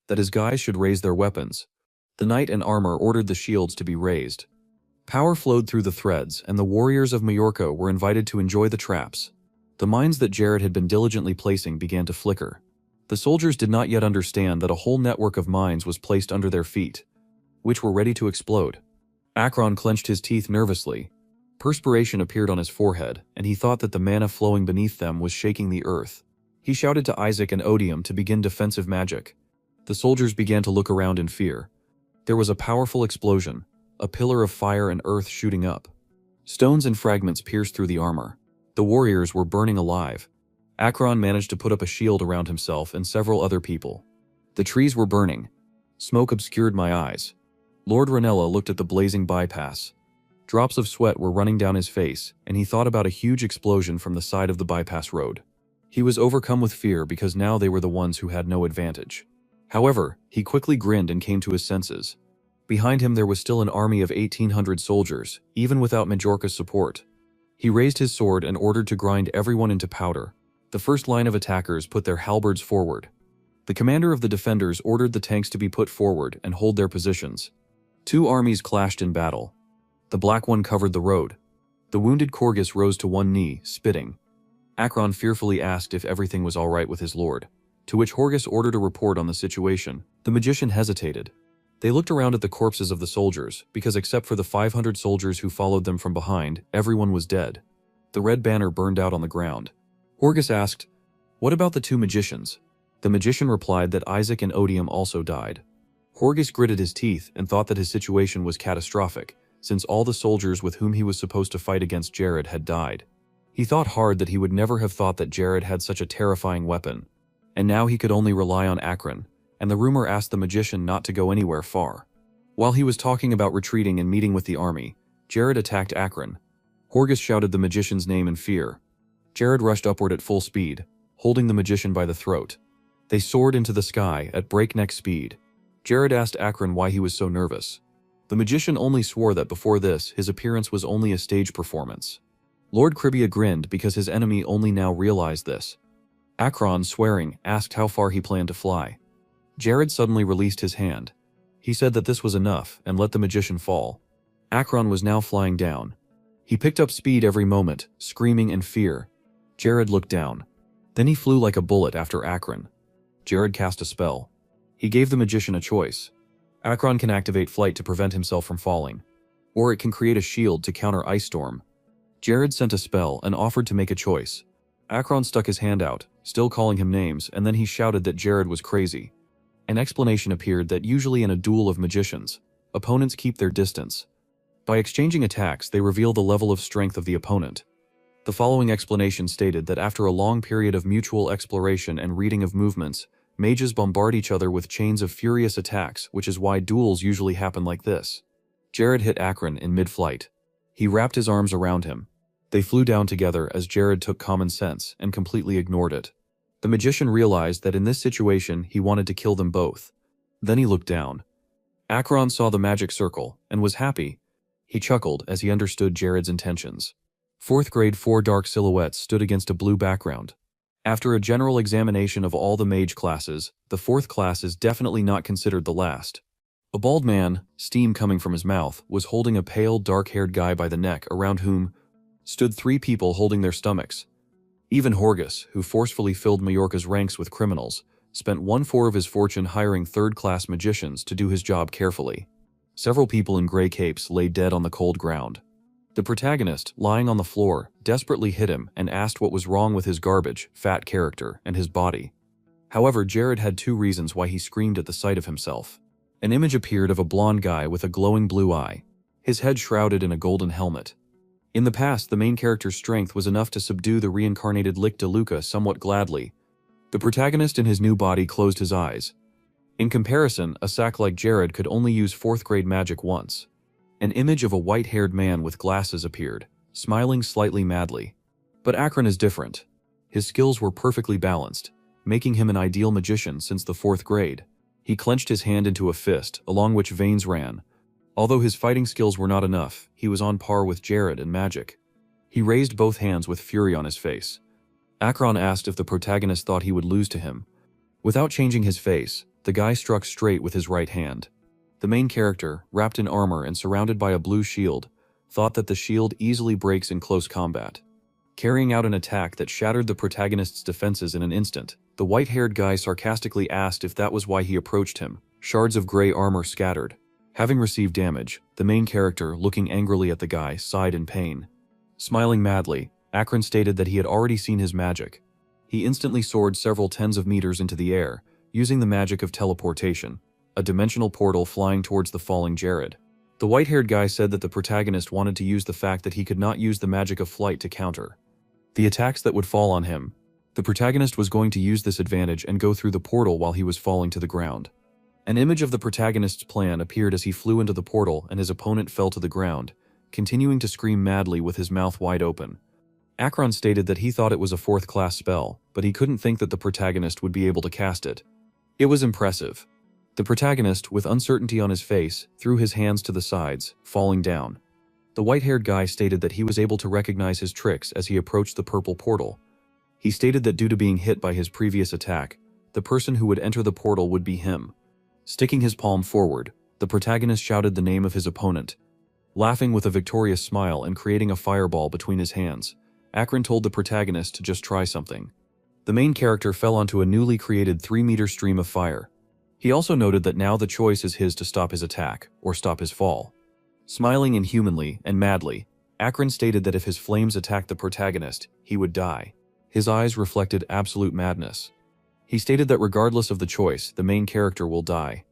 that his guys should raise their weapons. The knight in armor ordered the shields to be raised. Power flowed through the threads, and the warriors of Majorca were invited to enjoy the traps. The mines that Jared had been diligently placing began to flicker. The soldiers did not yet understand that a whole network of mines was placed under their feet, which were ready to explode. Akron clenched his teeth nervously. Perspiration appeared on his forehead, and he thought that the mana flowing beneath them was shaking the earth. He shouted to Isaac and Odium to begin defensive magic. The soldiers began to look around in fear. There was a powerful explosion, a pillar of fire and earth shooting up. Stones and fragments pierced through the armor. The warriors were burning alive. Akron managed to put up a shield around himself and several other people. The trees were burning. Smoke obscured my eyes. Lord Ranella looked at the blazing bypass. Drops of sweat were running down his face, and he thought about a huge explosion from the side of the bypass road. He was overcome with fear because now they were the ones who had no advantage. However, he quickly grinned and came to his senses. Behind him there was still an army of 1,800 soldiers, even without Majorca's support. He raised his sword and ordered to grind everyone into powder. The first line of attackers put their halberds forward. The commander of the defenders ordered the tanks to be put forward and hold their positions. Two armies clashed in battle. The black one covered the road. The wounded Korgus rose to one knee, spitting. Akron fearfully asked if everything was all right with his lord, to which Horgus ordered a report on the situation. The magician hesitated. They looked around at the corpses of the soldiers, because except for the 500 soldiers who followed them from behind, everyone was dead. The red banner burned out on the ground. Horgus asked, "What about the two magicians?" The magician replied that Isaac and Odium also died. Horgus gritted his teeth and thought that his situation was catastrophic, since all the soldiers with whom he was supposed to fight against Jared had died. He thought hard that he would never have thought that Jared had such a terrifying weapon, and now he could only rely on Akron, and the rumor asked the magician not to go anywhere far. While he was talking about retreating and meeting with the army, Jared attacked Akron. Horgus shouted the magician's name in fear. Jared rushed upward at full speed, holding the magician by the throat. They soared into the sky at breakneck speed. Jared asked Akron why he was so nervous. The magician only swore that before this, his appearance was only a stage performance. Lord Cribia grinned because his enemy only now realized this. Akron, swearing, asked how far he planned to fly. Jared suddenly released his hand. He said that this was enough and let the magician fall. Akron was now flying down. He picked up speed every moment, screaming in fear. Jared looked down. Then he flew like a bullet after Akron. Jared cast a spell. He gave the magician a choice. Akron can activate flight to prevent himself from falling, or it can create a shield to counter Ice Storm. Jared sent a spell and offered to make a choice. Akron stuck his hand out, still calling him names, and then he shouted that Jared was crazy. An explanation appeared that usually in a duel of magicians, opponents keep their distance. By exchanging attacks, they reveal the level of strength of the opponent. The following explanation stated that after a long period of mutual exploration and reading of movements, mages bombard each other with chains of furious attacks, which is why duels usually happen like this. Jared hit Akron in mid-flight. He wrapped his arms around him. They flew down together as Jared took common sense and completely ignored it. The magician realized that in this situation he wanted to kill them both. Then he looked down. Akron saw the magic circle and was happy. He chuckled as he understood Jared's intentions. 4th grade 4 dark silhouettes stood against a blue background. After a general examination of all the mage classes, the 4th class is definitely not considered the last. A bald man, steam coming from his mouth, was holding a pale, dark-haired guy by the neck around whom stood 3 people holding their stomachs. Even Horgus, who forcefully filled Majorca's ranks with criminals, spent 1/4 of his fortune hiring 3rd-class magicians to do his job carefully. Several people in gray capes lay dead on the cold ground. The protagonist, lying on the floor, desperately hit him and asked what was wrong with his garbage, fat character, and his body. However, Jared had 2 reasons why he screamed at the sight of himself. An image appeared of a blonde guy with a glowing blue eye, his head shrouded in a golden helmet. In the past, the main character's strength was enough to subdue the reincarnated Lick DeLuca somewhat gladly. The protagonist in his new body closed his eyes. In comparison, a sack like Jared could only use 4th grade magic once. An image of a white-haired man with glasses appeared, smiling slightly madly. But Akron is different. His skills were perfectly balanced, making him an ideal magician since the 4th grade. He clenched his hand into a fist, along which veins ran. Although his fighting skills were not enough, he was on par with Jared in magic. He raised both hands with fury on his face. Akron asked if the protagonist thought he would lose to him. Without changing his face, the guy struck straight with his right hand. The main character, wrapped in armor and surrounded by a blue shield, thought that the shield easily breaks in close combat. Carrying out an attack that shattered the protagonist's defenses in an instant, the white-haired guy sarcastically asked if that was why he approached him. Shards of gray armor scattered. Having received damage, the main character, looking angrily at the guy, sighed in pain. Smiling madly, Akron stated that he had already seen his magic. He instantly soared several tens of meters into the air, using the magic of teleportation, a dimensional portal flying towards the falling Jared. The white-haired guy said that the protagonist wanted to use the fact that he could not use the magic of flight to counter the attacks that would fall on him. The protagonist was going to use this advantage and go through the portal while he was falling to the ground. An image of the protagonist's plan appeared as he flew into the portal and his opponent fell to the ground, continuing to scream madly with his mouth wide open. Akron stated that he thought it was a fourth-class spell, but he couldn't think that the protagonist would be able to cast it. It was impressive. The protagonist, with uncertainty on his face, threw his hands to the sides, falling down. The white-haired guy stated that he was able to recognize his tricks as he approached the purple portal. He stated that due to being hit by his previous attack, the person who would enter the portal would be him. Sticking his palm forward, the protagonist shouted the name of his opponent. Laughing with a victorious smile and creating a fireball between his hands, Akron told the protagonist to just try something. The main character fell onto a newly created 3-meter stream of fire. He also noted that now the choice is his to stop his attack, or stop his fall. Smiling inhumanly and madly, Akron stated that if his flames attacked the protagonist, he would die. His eyes reflected absolute madness. He stated that regardless of the choice, the main character will die.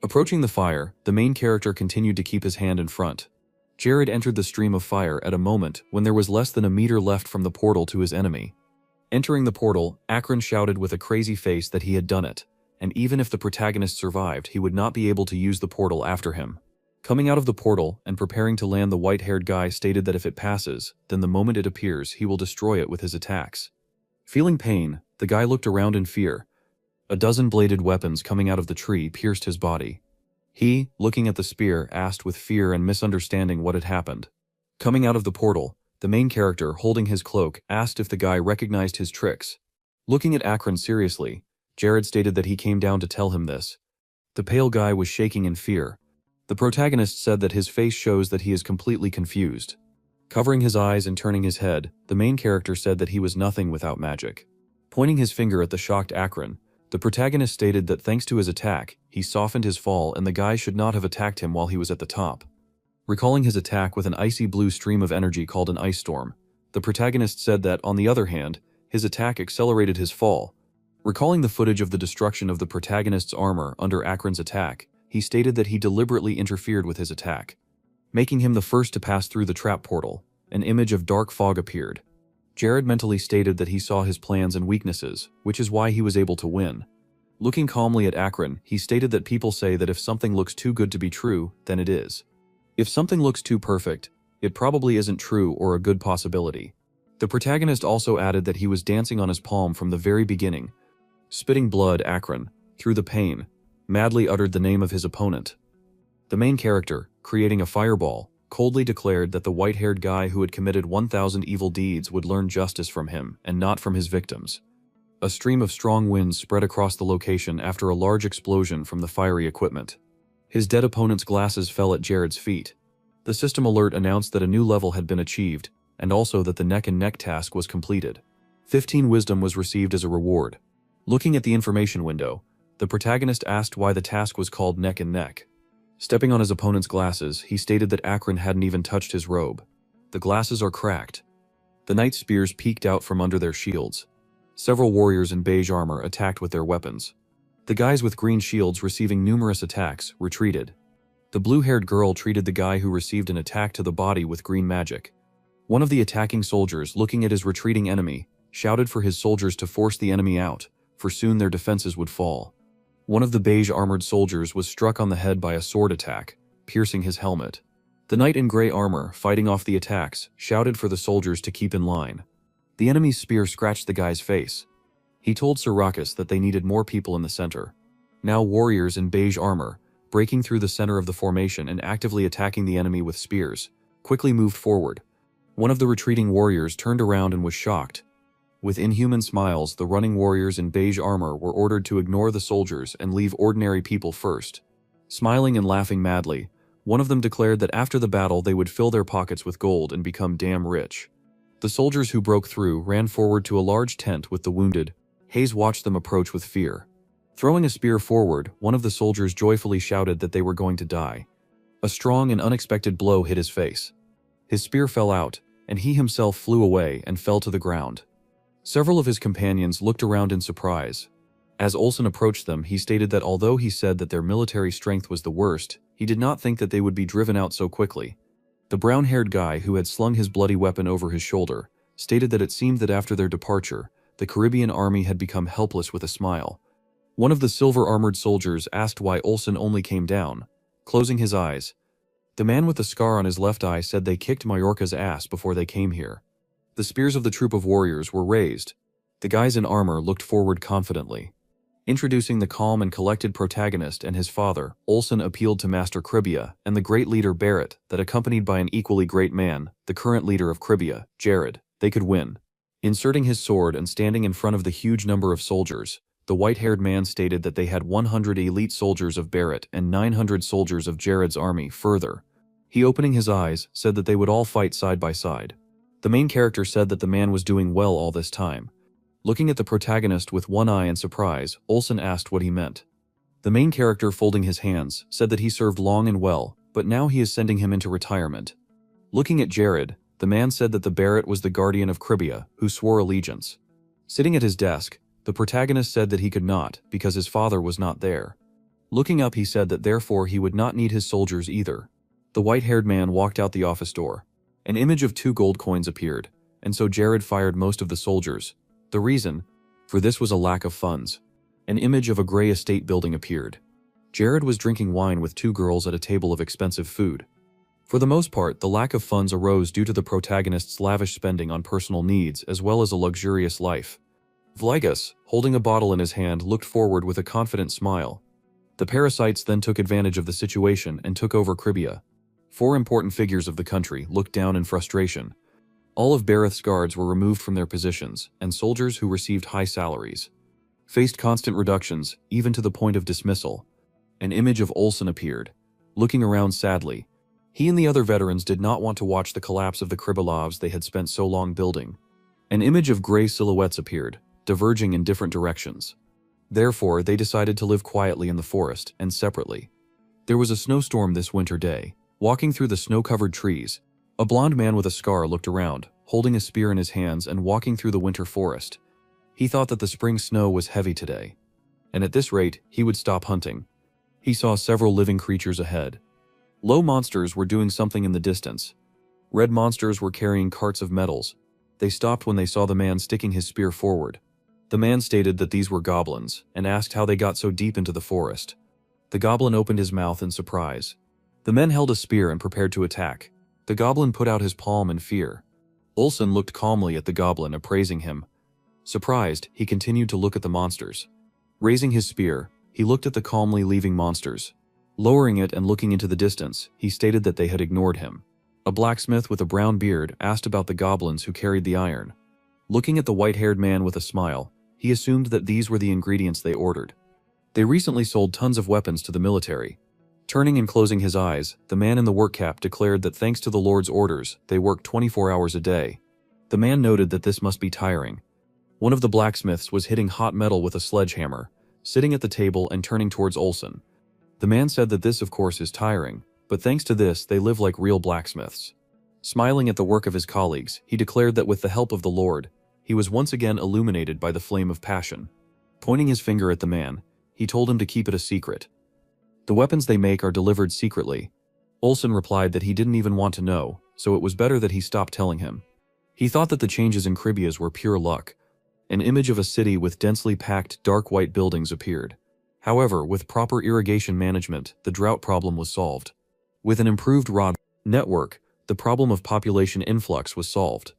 Approaching the fire, the main character continued to keep his hand in front. Jared entered the stream of fire at a moment when there was less than a meter left from the portal to his enemy. Entering the portal, Akron shouted with a crazy face that he had done it, and even if the protagonist survived, he would not be able to use the portal after him. Coming out of the portal and preparing to land, the white-haired guy stated that if it passes, then the moment it appears, he will destroy it with his attacks. Feeling pain, the guy looked around in fear. A dozen bladed weapons coming out of the tree pierced his body. He, looking at the spear, asked with fear and misunderstanding what had happened. Coming out of the portal, the main character, holding his cloak, asked if the guy recognized his tricks. Looking at Akron seriously, Jared stated that he came down to tell him this. The pale guy was shaking in fear. The protagonist said that his face shows that he is completely confused. Covering his eyes and turning his head, the main character said that he was nothing without magic. Pointing his finger at the shocked Akron, the protagonist stated that thanks to his attack, he softened his fall and the guy should not have attacked him while he was at the top. Recalling his attack with an icy blue stream of energy called an ice storm, the protagonist said that, on the other hand, his attack accelerated his fall. Recalling the footage of the destruction of the protagonist's armor under Akron's attack, he stated that he deliberately interfered with his attack. Making him the first to pass through the trap portal, an image of dark fog appeared. Jared mentally stated that he saw his plans and weaknesses, which is why he was able to win. Looking calmly at Akron, he stated that people say that if something looks too good to be true, then it is. If something looks too perfect, it probably isn't true or a good possibility. The protagonist also added that he was dancing on his palm from the very beginning. Spitting blood, Akron, through the pain, madly uttered the name of his opponent. The main character, creating a fireball, coldly declared that the white-haired guy who had committed 1,000 evil deeds would learn justice from him and not from his victims. A stream of strong winds spread across the location after a large explosion from the fiery equipment. His dead opponent's glasses fell at Jared's feet. The system alert announced that a new level had been achieved, and also that the neck-and-neck task was completed. 15 wisdom was received as a reward. Looking at the information window, the protagonist asked why the task was called neck and neck. Stepping on his opponent's glasses, he stated that Akron hadn't even touched his robe. The glasses are cracked. The knight spears peeked out from under their shields. Several warriors in beige armor attacked with their weapons. The guys with green shields receiving numerous attacks retreated. The blue-haired girl treated the guy who received an attack to the body with green magic. One of the attacking soldiers, looking at his retreating enemy, shouted for his soldiers to force the enemy out, for soon their defenses would fall. One of the beige-armored soldiers was struck on the head by a sword attack, piercing his helmet. The knight in gray armor, fighting off the attacks, shouted for the soldiers to keep in line. The enemy's spear scratched the guy's face. He told Siracus that they needed more people in the center. Now warriors in beige armor, breaking through the center of the formation and actively attacking the enemy with spears, quickly moved forward. One of the retreating warriors turned around and was shocked. With inhuman smiles, the running warriors in beige armor were ordered to ignore the soldiers and leave ordinary people first. Smiling and laughing madly, one of them declared that after the battle they would fill their pockets with gold and become damn rich. The soldiers who broke through ran forward to a large tent with the wounded. Hayes watched them approach with fear. Throwing a spear forward, one of the soldiers joyfully shouted that they were going to die. A strong and unexpected blow hit his face. His spear fell out, and he himself flew away and fell to the ground. Several of his companions looked around in surprise. As Olsen approached them, he stated that although he said that their military strength was the worst, he did not think that they would be driven out so quickly. The brown-haired guy who had slung his bloody weapon over his shoulder stated that it seemed that after their departure, the Caribbean army had become helpless with a smile. One of the silver-armored soldiers asked why Olsen only came down, closing his eyes. The man with the scar on his left eye said they kicked Majorca's ass before they came here. The spears of the troop of warriors were raised. The guys in armor looked forward confidently. Introducing the calm and collected protagonist and his father, Olsen appealed to Master Kribia and the great leader Barrett that accompanied by an equally great man, the current leader of Kribia, Jared, they could win. Inserting his sword and standing in front of the huge number of soldiers, the white-haired man stated that they had 100 elite soldiers of Barrett and 900 soldiers of Jared's army. Further, he, opening his eyes, said that they would all fight side by side. The main character said that the man was doing well all this time. Looking at the protagonist with one eye in surprise, Olsen asked what he meant. The main character, folding his hands, said that he served long and well, but now he is sending him into retirement. Looking at Jared, the man said that the Barrett was the guardian of Kribia, who swore allegiance. Sitting at his desk, the protagonist said that he could not, because his father was not there. Looking up, he said that therefore he would not need his soldiers either. The white-haired man walked out the office door. An image of 2 gold coins appeared, and so Jared fired most of the soldiers. The reason for this was a lack of funds. An image of a gray estate building appeared. Jared was drinking wine with 2 girls at a table of expensive food. For the most part, the lack of funds arose due to the protagonist's lavish spending on personal needs as well as a luxurious life. Vligas, holding a bottle in his hand, looked forward with a confident smile. The parasites then took advantage of the situation and took over Kribia. 4 important figures of the country looked down in frustration. All of Barrett's guards were removed from their positions, and soldiers who received high salaries faced constant reductions, even to the point of dismissal. An image of Olsen appeared. Looking around sadly, he and the other veterans did not want to watch the collapse of the Kribilovs they had spent so long building. An image of gray silhouettes appeared, diverging in different directions. Therefore, they decided to live quietly in the forest and separately. There was a snowstorm this winter day. Walking through the snow-covered trees, a blond man with a scar looked around, holding a spear in his hands and walking through the winter forest. He thought that the spring snow was heavy today, and at this rate, he would stop hunting. He saw several living creatures ahead. Low monsters were doing something in the distance. Red monsters were carrying carts of metals. They stopped when they saw the man sticking his spear forward. The man stated that these were goblins, and asked how they got so deep into the forest. The goblin opened his mouth in surprise. The men held a spear and prepared to attack. The goblin put out his palm in fear. Olsen looked calmly at the goblin, appraising him. Surprised, he continued to look at the monsters. Raising his spear, he looked at the calmly leaving monsters. Lowering it and looking into the distance, he stated that they had ignored him. A blacksmith with a brown beard asked about the goblins who carried the iron. Looking at the white-haired man with a smile, he assumed that these were the ingredients they ordered. They recently sold tons of weapons to the military. Turning and closing his eyes, the man in the work cap declared that thanks to the Lord's orders, they worked 24 hours a day. The man noted that this must be tiring. One of the blacksmiths was hitting hot metal with a sledgehammer, sitting at the table and turning towards Olsen. The man said that this of course is tiring, but thanks to this they live like real blacksmiths. Smiling at the work of his colleagues, he declared that with the help of the Lord, he was once again illuminated by the flame of passion. Pointing his finger at the man, he told him to keep it a secret. The weapons they make are delivered secretly. Olsen replied that he didn't even want to know, so it was better that he stopped telling him. He thought that the changes in Kribias were pure luck. An image of a city with densely packed, dark white buildings appeared. However, with proper irrigation management, the drought problem was solved. With an improved road network, the problem of population influx was solved.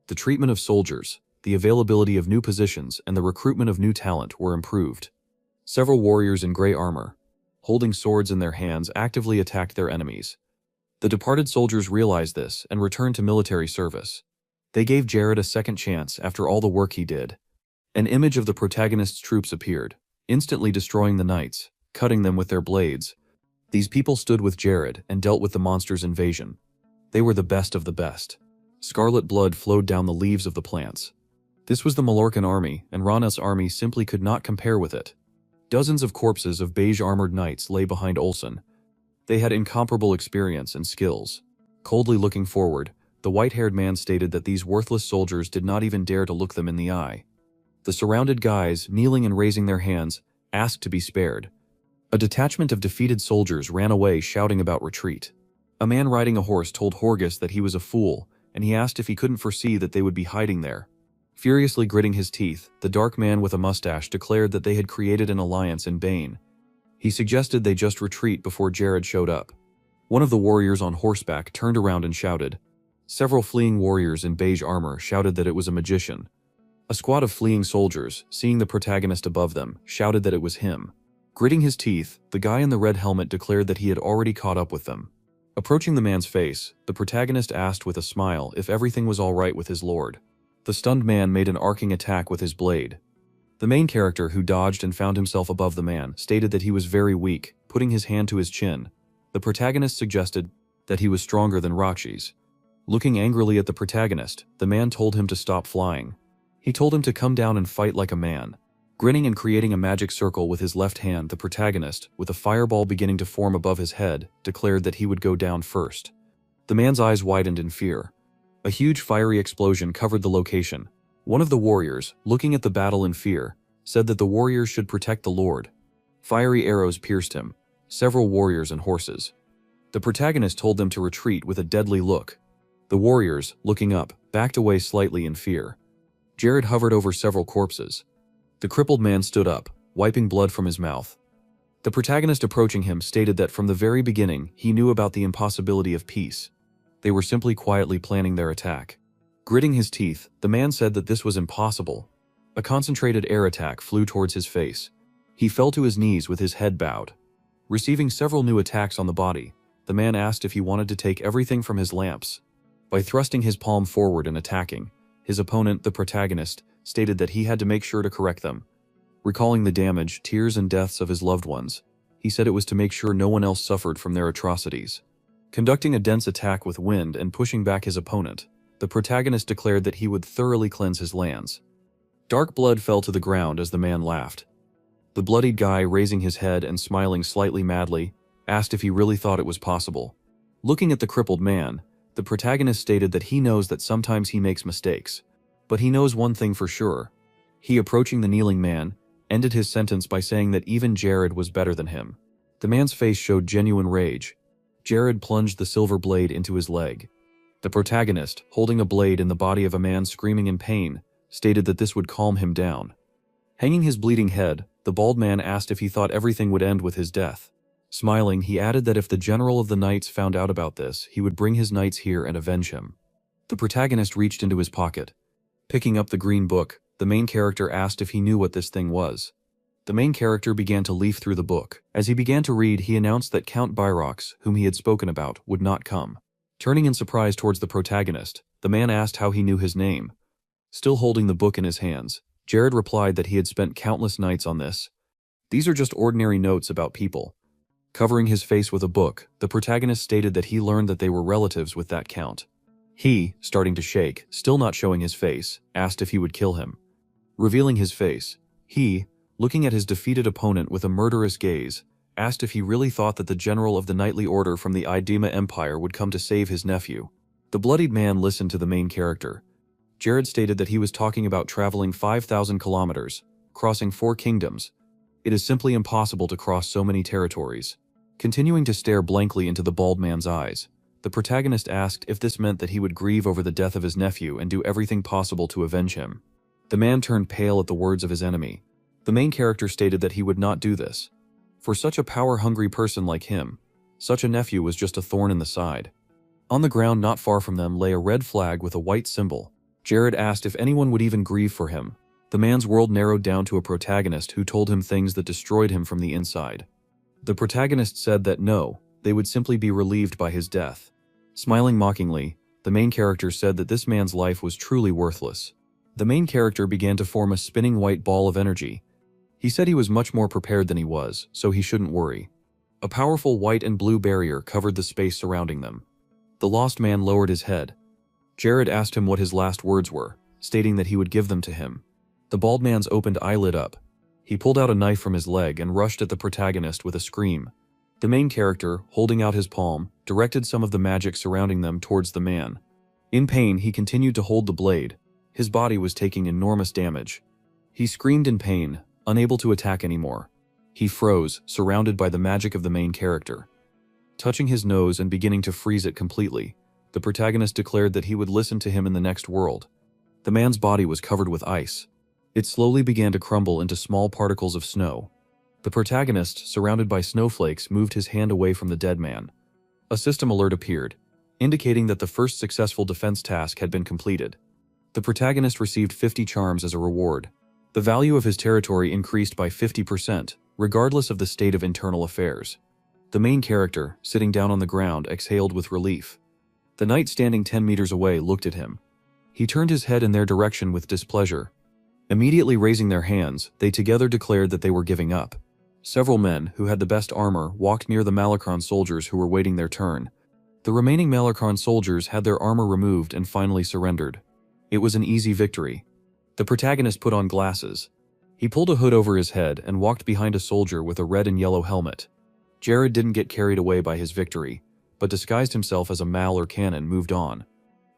The treatment of soldiers, the availability of new positions, and the recruitment of new talent were improved. Several warriors in gray armor, holding swords in their hands, actively attacked their enemies. The departed soldiers realized this and returned to military service. They gave Jared a second chance after all the work he did. An image of the protagonist's troops appeared, instantly destroying the knights, cutting them with their blades. These people stood with Jared and dealt with the monster's invasion. They were the best of the best. Scarlet blood flowed down the leaves of the plants. This was the Mallorcan army, and Rana's army simply could not compare with it. Dozens of corpses of beige-armored knights lay behind Olsen. They had incomparable experience and skills. Coldly looking forward, the white-haired man stated that these worthless soldiers did not even dare to look them in the eye. The surrounded guys, kneeling and raising their hands, asked to be spared. A detachment of defeated soldiers ran away shouting about retreat. A man riding a horse told Horgus that he was a fool, and he asked if he couldn't foresee that they would be hiding there. Furiously gritting his teeth, the dark man with a mustache declared that they had created an alliance in Bane. He suggested they just retreat before Jared showed up. One of the warriors on horseback turned around and shouted. Several fleeing warriors in beige armor shouted that it was a magician. A squad of fleeing soldiers, seeing the protagonist above them, shouted that it was him. Gritting his teeth, the guy in the red helmet declared that he had already caught up with them. Approaching the man's face, the protagonist asked with a smile if everything was all right with his lord. The stunned man made an arcing attack with his blade. The main character, who dodged and found himself above the man, stated that he was very weak, putting his hand to his chin. The protagonist suggested that he was stronger than Rakshi's. Looking angrily at the protagonist, the man told him to stop flying. He told him to come down and fight like a man. Grinning and creating a magic circle with his left hand, the protagonist, with a fireball beginning to form above his head, declared that he would go down first. The man's eyes widened in fear. A huge fiery explosion covered the location. One of the warriors, looking at the battle in fear, said that the warriors should protect the lord. Fiery arrows pierced him, several warriors and horses. The protagonist told them to retreat with a deadly look. The warriors, looking up, backed away slightly in fear. Jared hovered over several corpses. The crippled man stood up, wiping blood from his mouth. The protagonist approaching him stated that from the very beginning he knew about the impossibility of peace. They were simply quietly planning their attack. Gritting his teeth, the man said that this was impossible. A concentrated air attack flew towards his face. He fell to his knees with his head bowed. Receiving several new attacks on the body, the man asked if he wanted to take everything from his lamps. By thrusting his palm forward and attacking, his opponent, the protagonist, stated that he had to make sure to correct them. Recalling the damage, tears and deaths of his loved ones, he said it was to make sure no one else suffered from their atrocities. Conducting a dense attack with wind and pushing back his opponent, the protagonist declared that he would thoroughly cleanse his lands. Dark blood fell to the ground as the man laughed. The bloodied guy, raising his head and smiling slightly madly, asked if he really thought it was possible. Looking at the crippled man, the protagonist stated that he knows that sometimes he makes mistakes, but he knows one thing for sure. He, approaching the kneeling man, ended his sentence by saying that even Jared was better than him. The man's face showed genuine rage. Jared plunged the silver blade into his leg. The protagonist, holding a blade in the body of a man screaming in pain, stated that this would calm him down. Hanging his bleeding head, the bald man asked if he thought everything would end with his death. Smiling, he added that if the general of the knights found out about this, he would bring his knights here and avenge him. The protagonist reached into his pocket. Picking up the green book, the main character asked if he knew what this thing was. The main character began to leaf through the book. As he began to read, he announced that Count Byrox, whom he had spoken about, would not come. Turning in surprise towards the protagonist, the man asked how he knew his name. Still holding the book in his hands, Jared replied that he had spent countless nights on this. These are just ordinary notes about people. Covering his face with a book, the protagonist stated that he learned that they were relatives with that count. He, starting to shake, still not showing his face, asked if he would kill him. Revealing his face, he, looking at his defeated opponent with a murderous gaze, asked if he really thought that the general of the knightly order from the Idema Empire would come to save his nephew. The bloodied man listened to the main character. Jared stated that he was talking about traveling 5,000 kilometers, crossing 4 kingdoms. It is simply impossible to cross so many territories. Continuing to stare blankly into the bald man's eyes, the protagonist asked if this meant that he would grieve over the death of his nephew and do everything possible to avenge him. The man turned pale at the words of his enemy. The main character stated that he would not do this. For such a power-hungry person like him, such a nephew was just a thorn in the side. On the ground not far from them lay a red flag with a white symbol. Jared asked if anyone would even grieve for him. The man's world narrowed down to a protagonist who told him things that destroyed him from the inside. The protagonist said that no, they would simply be relieved by his death. Smiling mockingly, the main character said that this man's life was truly worthless. The main character began to form a spinning white ball of energy. He said he was much more prepared than he was, so he shouldn't worry. A powerful white and blue barrier covered the space surrounding them. The lost man lowered his head. Jared asked him what his last words were, stating that he would give them to him. The bald man's opened eye lit up. He pulled out a knife from his leg and rushed at the protagonist with a scream. The main character, holding out his palm, directed some of the magic surrounding them towards the man. In pain, he continued to hold the blade. His body was taking enormous damage. He screamed in pain, unable to attack anymore. He froze, surrounded by the magic of the main character. Touching his nose and beginning to freeze it completely, the protagonist declared that he would listen to him in the next world. The man's body was covered with ice. It slowly began to crumble into small particles of snow. The protagonist, surrounded by snowflakes, moved his hand away from the dead man. A system alert appeared, indicating that the first successful defense task had been completed. The protagonist received 50 charms as a reward. The value of his territory increased by 50%, regardless of the state of internal affairs. The main character, sitting down on the ground, exhaled with relief. The knight standing 10 meters away looked at him. He turned his head in their direction with displeasure. Immediately raising their hands, they together declared that they were giving up. Several men, who had the best armor, walked near the Malakron soldiers who were waiting their turn. The remaining Malakron soldiers had their armor removed and finally surrendered. It was an easy victory. The protagonist put on glasses. He pulled a hood over his head and walked behind a soldier with a red and yellow helmet. Jared didn't get carried away by his victory, but disguised himself as a mal or cannon moved on.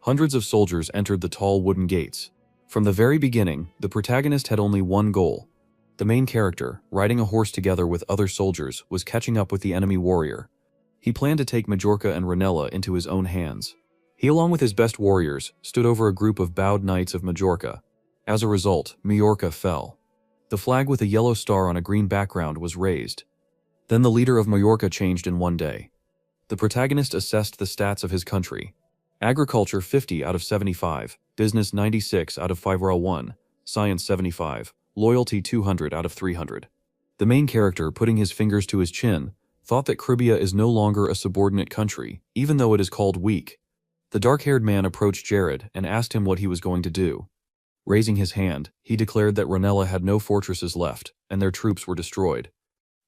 Hundreds of soldiers entered the tall wooden gates. From the very beginning, the protagonist had only one goal. The main character, riding a horse together with other soldiers, was catching up with the enemy warrior. He planned to take Majorca and Ranella into his own hands. He, along with his best warriors, stood over a group of bowed knights of Majorca. As a result, Majorca fell. The flag with a yellow star on a green background was raised. Then the leader of Majorca changed in one day. The protagonist assessed the stats of his country. Agriculture 50 out of 75, business 96 out of 501, science 75, loyalty 200 out of 300. The main character, putting his fingers to his chin, thought that Cribia is no longer a subordinate country, even though it is called weak. The dark-haired man approached Jared and asked him what he was going to do. Raising his hand, he declared that Ranella had no fortresses left, and their troops were destroyed.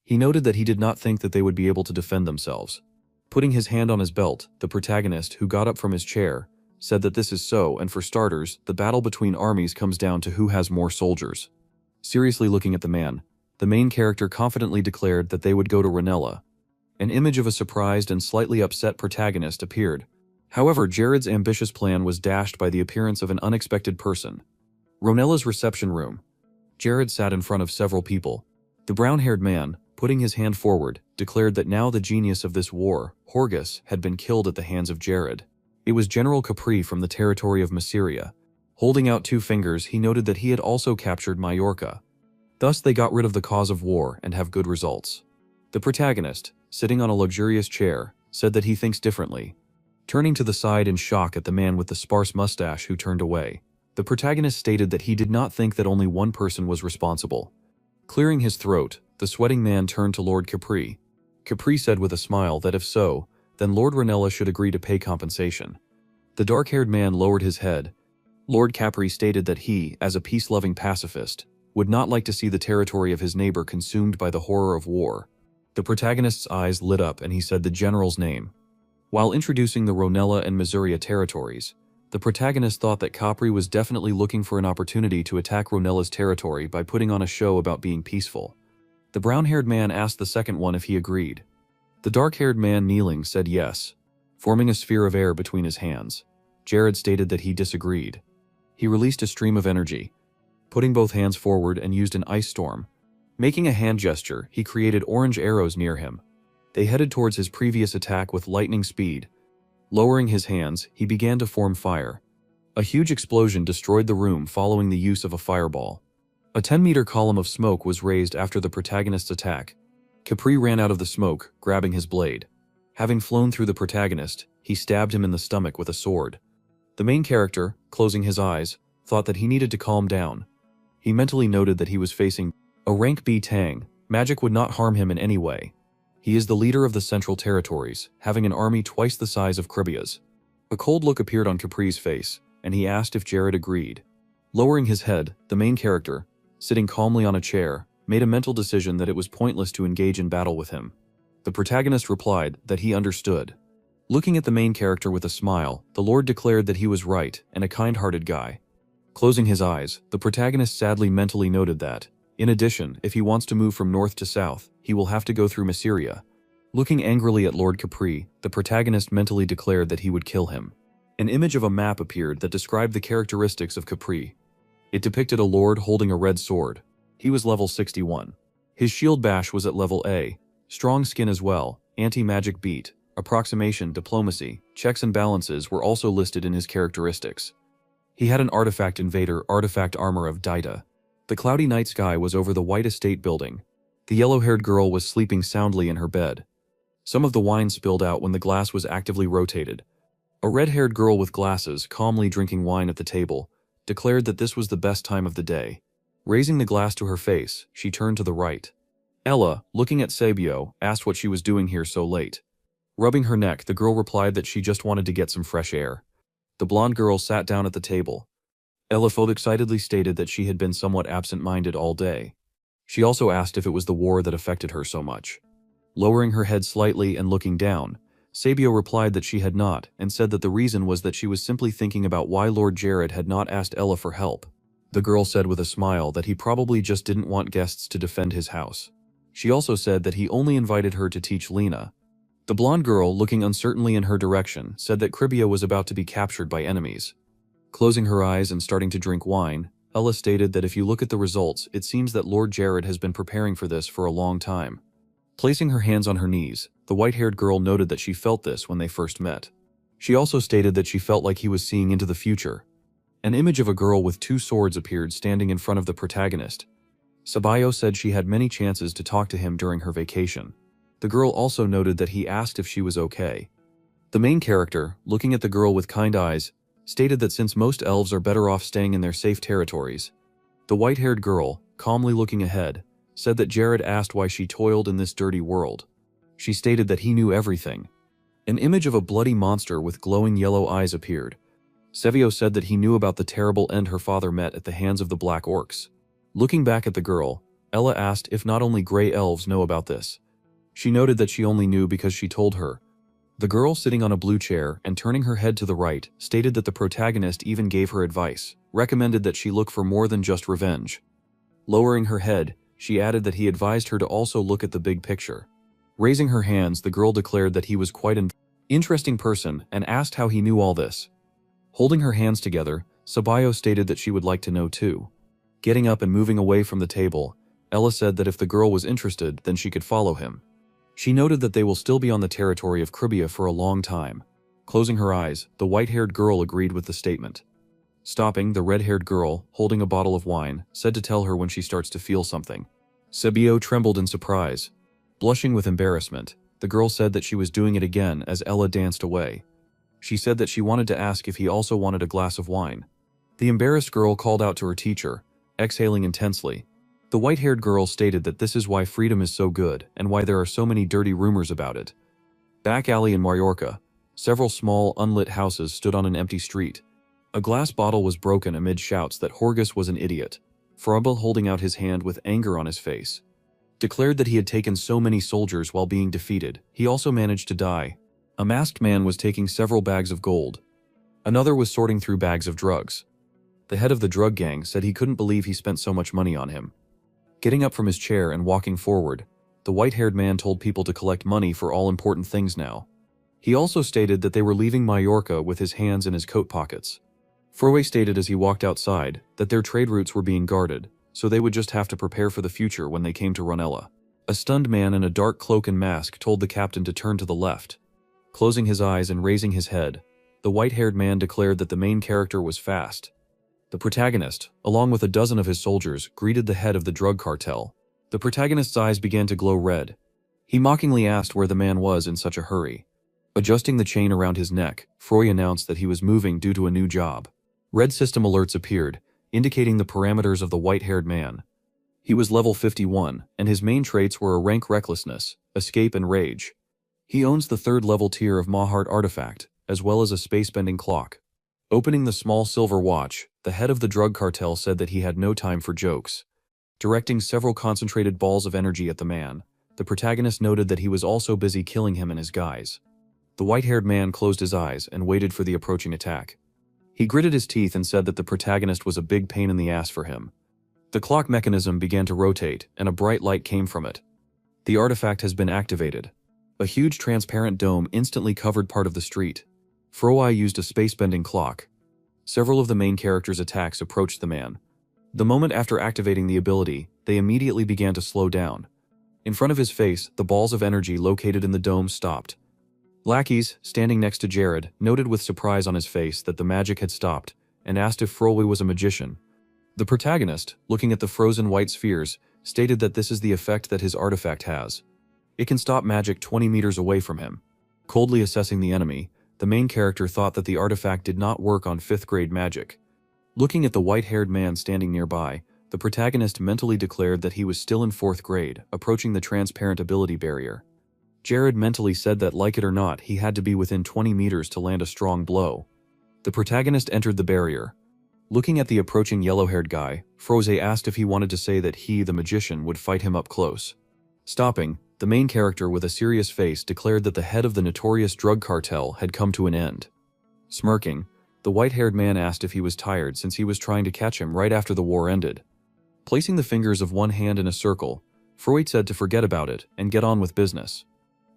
He noted that he did not think that they would be able to defend themselves. Putting his hand on his belt, the protagonist, who got up from his chair, said that this is so, and for starters, the battle between armies comes down to who has more soldiers. Seriously looking at the man, the main character confidently declared that they would go to Ranella. An image of a surprised and slightly upset protagonist appeared. However, Jared's ambitious plan was dashed by the appearance of an unexpected person. Ronella's reception room. Jared sat in front of several people. The brown-haired man, putting his hand forward, declared that now the genius of this war, Horgus, had been killed at the hands of Jared. It was General Capri from the territory of Myceria. Holding out two fingers, he noted that he had also captured Majorca. Thus they got rid of the cause of war and have good results. The protagonist, sitting on a luxurious chair, said that he thinks differently. Turning to the side in shock at the man with the sparse mustache who turned away, the protagonist stated that he did not think that only one person was responsible. Clearing his throat, the sweating man turned to Lord Capri. Capri said with a smile that if so, then Lord Ranella should agree to pay compensation. The dark-haired man lowered his head. Lord Capri stated that he, as a peace-loving pacifist, would not like to see the territory of his neighbor consumed by the horror of war. The protagonist's eyes lit up and he said the general's name. While introducing the Ronella and Myceria territories, the protagonist thought that Capri was definitely looking for an opportunity to attack Ronella's territory by putting on a show about being peaceful. The brown-haired man asked the second one if he agreed. The dark-haired man kneeling said yes, forming a sphere of air between his hands. Jared stated that he disagreed. He released a stream of energy, putting both hands forward and used an ice storm. Making a hand gesture, he created orange arrows near him. They headed towards his previous attack with lightning speed. Lowering his hands, he began to form fire. A huge explosion destroyed the room following the use of a fireball. A 10-meter column of smoke was raised after the protagonist's attack. Capri ran out of the smoke, grabbing his blade. Having flown through the protagonist, he stabbed him in the stomach with a sword. The main character, closing his eyes, thought that he needed to calm down. He mentally noted that he was facing a rank B Tang. Magic would not harm him in any way. He is the leader of the Central Territories, having an army twice the size of Cribia's. A cold look appeared on Capri's face, and he asked if Jared agreed. Lowering his head, the main character, sitting calmly on a chair, made a mental decision that it was pointless to engage in battle with him. The protagonist replied that he understood. Looking at the main character with a smile, the Lord declared that he was right and a kind-hearted guy. Closing his eyes, the protagonist sadly mentally noted that, in addition, if he wants to move from north to south, he will have to go through Myceria. Looking angrily at Lord Capri, the protagonist mentally declared that he would kill him. An image of a map appeared that described the characteristics of Capri. It depicted a lord holding a red sword. He was level 61. His shield bash was at level A, strong skin as well, anti-magic beat, approximation, diplomacy, checks and balances were also listed in his characteristics. He had an artifact invader artifact armor of Daita. The cloudy night sky was over the white estate building. The yellow-haired girl was sleeping soundly in her bed. Some of the wine spilled out when the glass was actively rotated. A red-haired girl with glasses, calmly drinking wine at the table, declared that this was the best time of the day. Raising the glass to her face, she turned to the right. Ella, looking at Sabio, asked what she was doing here so late. Rubbing her neck, the girl replied that she just wanted to get some fresh air. The blonde girl sat down at the table. Ella excitedly stated that she had been somewhat absent-minded all day. She also asked if it was the war that affected her so much. Lowering her head slightly and looking down, Sabio replied that she had not, and said that the reason was that she was simply thinking about why Lord Jared had not asked Ella for help. The girl said with a smile that he probably just didn't want guests to defend his house. She also said that he only invited her to teach Lena. The blonde girl, looking uncertainly in her direction, said that Cribia was about to be captured by enemies. Closing her eyes and starting to drink wine, Ella stated that if you look at the results, it seems that Lord Jared has been preparing for this for a long time. Placing her hands on her knees, the white-haired girl noted that she felt this when they first met. She also stated that she felt like he was seeing into the future. An image of a girl with two swords appeared standing in front of the protagonist. Sabio said she had many chances to talk to him during her vacation. The girl also noted that he asked if she was okay. The main character, looking at the girl with kind eyes, stated that since most elves are better off staying in their safe territories. The white-haired girl, calmly looking ahead, said that Jared asked why she toiled in this dirty world. She stated that he knew everything. An image of a bloody monster with glowing yellow eyes appeared. Sevio said that he knew about the terrible end her father met at the hands of the Black Orcs. Looking back at the girl, Ella asked if not only Grey Elves know about this. She noted that she only knew because she told her. The girl sitting on a blue chair and turning her head to the right stated that the protagonist even gave her advice, recommended that she look for more than just revenge. Lowering her head, she added that he advised her to also look at the big picture. Raising her hands, the girl declared that he was quite an interesting person and asked how he knew all this. Holding her hands together, Sabio stated that she would like to know too. Getting up and moving away from the table, Ella said that if the girl was interested, then she could follow him. She noted that they will still be on the territory of Cribia for a long time. Closing her eyes, the white-haired girl agreed with the statement. Stopping, the red-haired girl, holding a bottle of wine, said to tell her when she starts to feel something. Sabio trembled in surprise. Blushing with embarrassment, the girl said that she was doing it again as Ella danced away. She said that she wanted to ask if he also wanted a glass of wine. The embarrassed girl called out to her teacher, exhaling intensely. The white-haired girl stated that this is why freedom is so good and why there are so many dirty rumors about it. Back alley in Mallorca, several small, unlit houses stood on an empty street. A glass bottle was broken amid shouts that Horgus was an idiot. Frubel, holding out his hand with anger on his face, declared that he had taken so many soldiers while being defeated. He also managed to die. A masked man was taking several bags of gold. Another was sorting through bags of drugs. The head of the drug gang said he couldn't believe he spent so much money on him. Getting up from his chair and walking forward, the white-haired man told people to collect money for all important things now. He also stated that they were leaving Mallorca with his hands in his coat pockets. Furway stated as he walked outside that their trade routes were being guarded, so they would just have to prepare for the future when they came to Runella. A stunned man in a dark cloak and mask told the captain to turn to the left. Closing his eyes and raising his head, the white-haired man declared that the main character was fast. The protagonist, along with a dozen of his soldiers, greeted the head of the drug cartel. The protagonist's eyes began to glow red. He mockingly asked where the man was in such a hurry. Adjusting the chain around his neck, Froy announced that he was moving due to a new job. Red system alerts appeared, indicating the parameters of the white-haired man. He was level 51, and his main traits were a rank recklessness, escape and rage. He owns the 3rd level tier of Mahart artifact, as well as a space-bending clock. Opening the small silver watch, the head of the drug cartel said that he had no time for jokes. Directing several concentrated balls of energy at the man, the protagonist noted that he was also busy killing him and his guys. The white-haired man closed his eyes and waited for the approaching attack. He gritted his teeth and said that the protagonist was a big pain in the ass for him. The clock mechanism began to rotate, and a bright light came from it. The artifact has been activated. A huge transparent dome instantly covered part of the street. Froi used a space-bending clock. Several of the main characters' attacks approached the man. The moment after activating the ability, they immediately began to slow down. In front of his face, the balls of energy located in the dome stopped. Lackeys, standing next to Jared, noted with surprise on his face that the magic had stopped, and asked if Frowe was a magician. The protagonist, looking at the frozen white spheres, stated that this is the effect that his artifact has. It can stop magic 20 meters away from him. Coldly assessing the enemy, the main character thought that the artifact did not work on 5th grade magic. Looking at the white-haired man standing nearby, the protagonist mentally declared that he was still in 4th grade, approaching the transparent ability barrier. Jared mentally said that, like it or not, he had to be within 20 meters to land a strong blow. The protagonist entered the barrier. Looking at the approaching yellow-haired guy, Froze asked if he wanted to say that he, the magician, would fight him up close. Stopping, the main character with a serious face declared that the head of the notorious drug cartel had come to an end. Smirking, the white-haired man asked if he was tired since he was trying to catch him right after the war ended. Placing the fingers of one hand in a circle, Freud said to forget about it and get on with business.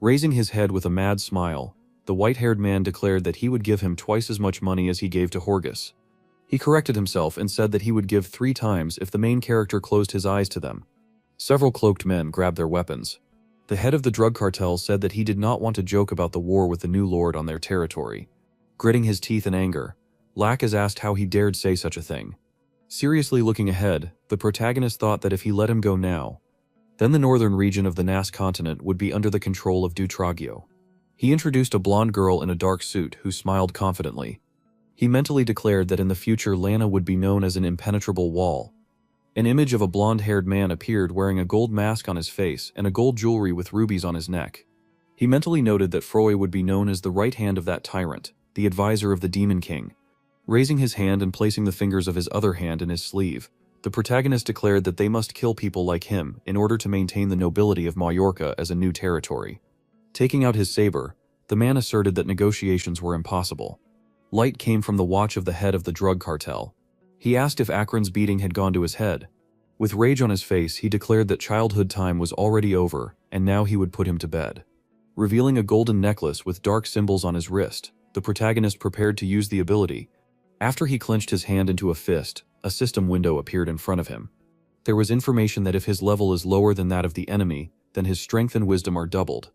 Raising his head with a mad smile, the white-haired man declared that he would give him twice as much money as he gave to Horgus. He corrected himself and said that he would give 3 times if the main character closed his eyes to them. Several cloaked men grabbed their weapons. The head of the drug cartel said that he did not want to joke about the war with the new lord on their territory. Gritting his teeth in anger, Lack is asked how he dared say such a thing. Seriously looking ahead, the protagonist thought that if he let him go now, then the northern region of the Nas continent would be under the control of Dutragio. He introduced a blonde girl in a dark suit who smiled confidently. He mentally declared that in the future Lana would be known as an impenetrable wall. An image of a blonde-haired man appeared wearing a gold mask on his face and a gold jewelry with rubies on his neck. He mentally noted that Froy would be known as the right hand of that tyrant, the advisor of the Demon King. Raising his hand and placing the fingers of his other hand in his sleeve, the protagonist declared that they must kill people like him in order to maintain the nobility of Mallorca as a new territory. Taking out his saber, the man asserted that negotiations were impossible. Light came from the watch of the head of the drug cartel. He asked if Akron's beating had gone to his head. With rage on his face, he declared that childhood time was already over and now he would put him to bed. Revealing a golden necklace with dark symbols on his wrist, the protagonist prepared to use the ability. After he clenched his hand into a fist, a system window appeared in front of him. There was information that if his level is lower than that of the enemy, then his strength and wisdom are doubled.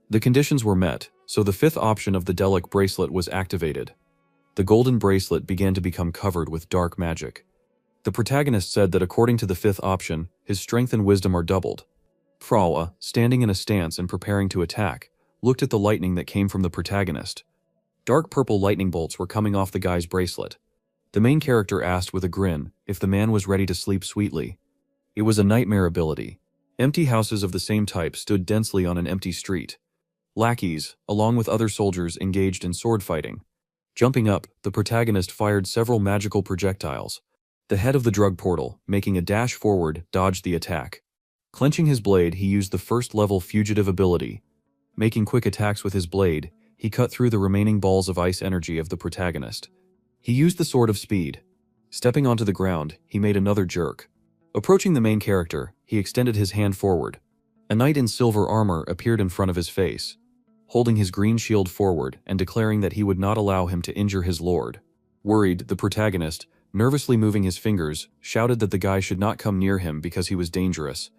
The conditions were met, so the 5th option of the Delic bracelet was activated. The golden bracelet began to become covered with dark magic. The protagonist said that according to the 5th option, his strength and wisdom are doubled. Frawa, standing in a stance and preparing to attack, looked at the lightning that came from the protagonist. Dark purple lightning bolts were coming off the guy's bracelet. The main character asked with a grin if the man was ready to sleep sweetly. It was a nightmare ability. Empty houses of the same type stood densely on an empty street. Lackeys, along with other soldiers, engaged in sword fighting. Jumping up, the protagonist fired several magical projectiles. The head of the drug portal, making a dash forward, dodged the attack. Clenching his blade, he used the 1st level fugitive ability. Making quick attacks with his blade, he cut through the remaining balls of ice energy of the protagonist. He used the Sword of Speed. Stepping onto the ground, he made another jerk. Approaching the main character, he extended his hand forward. A knight in silver armor appeared in front of his face, holding his green shield forward and declaring that he would not allow him to injure his lord. Worried, the protagonist, nervously moving his fingers, shouted that the guy should not come near him because he was dangerous.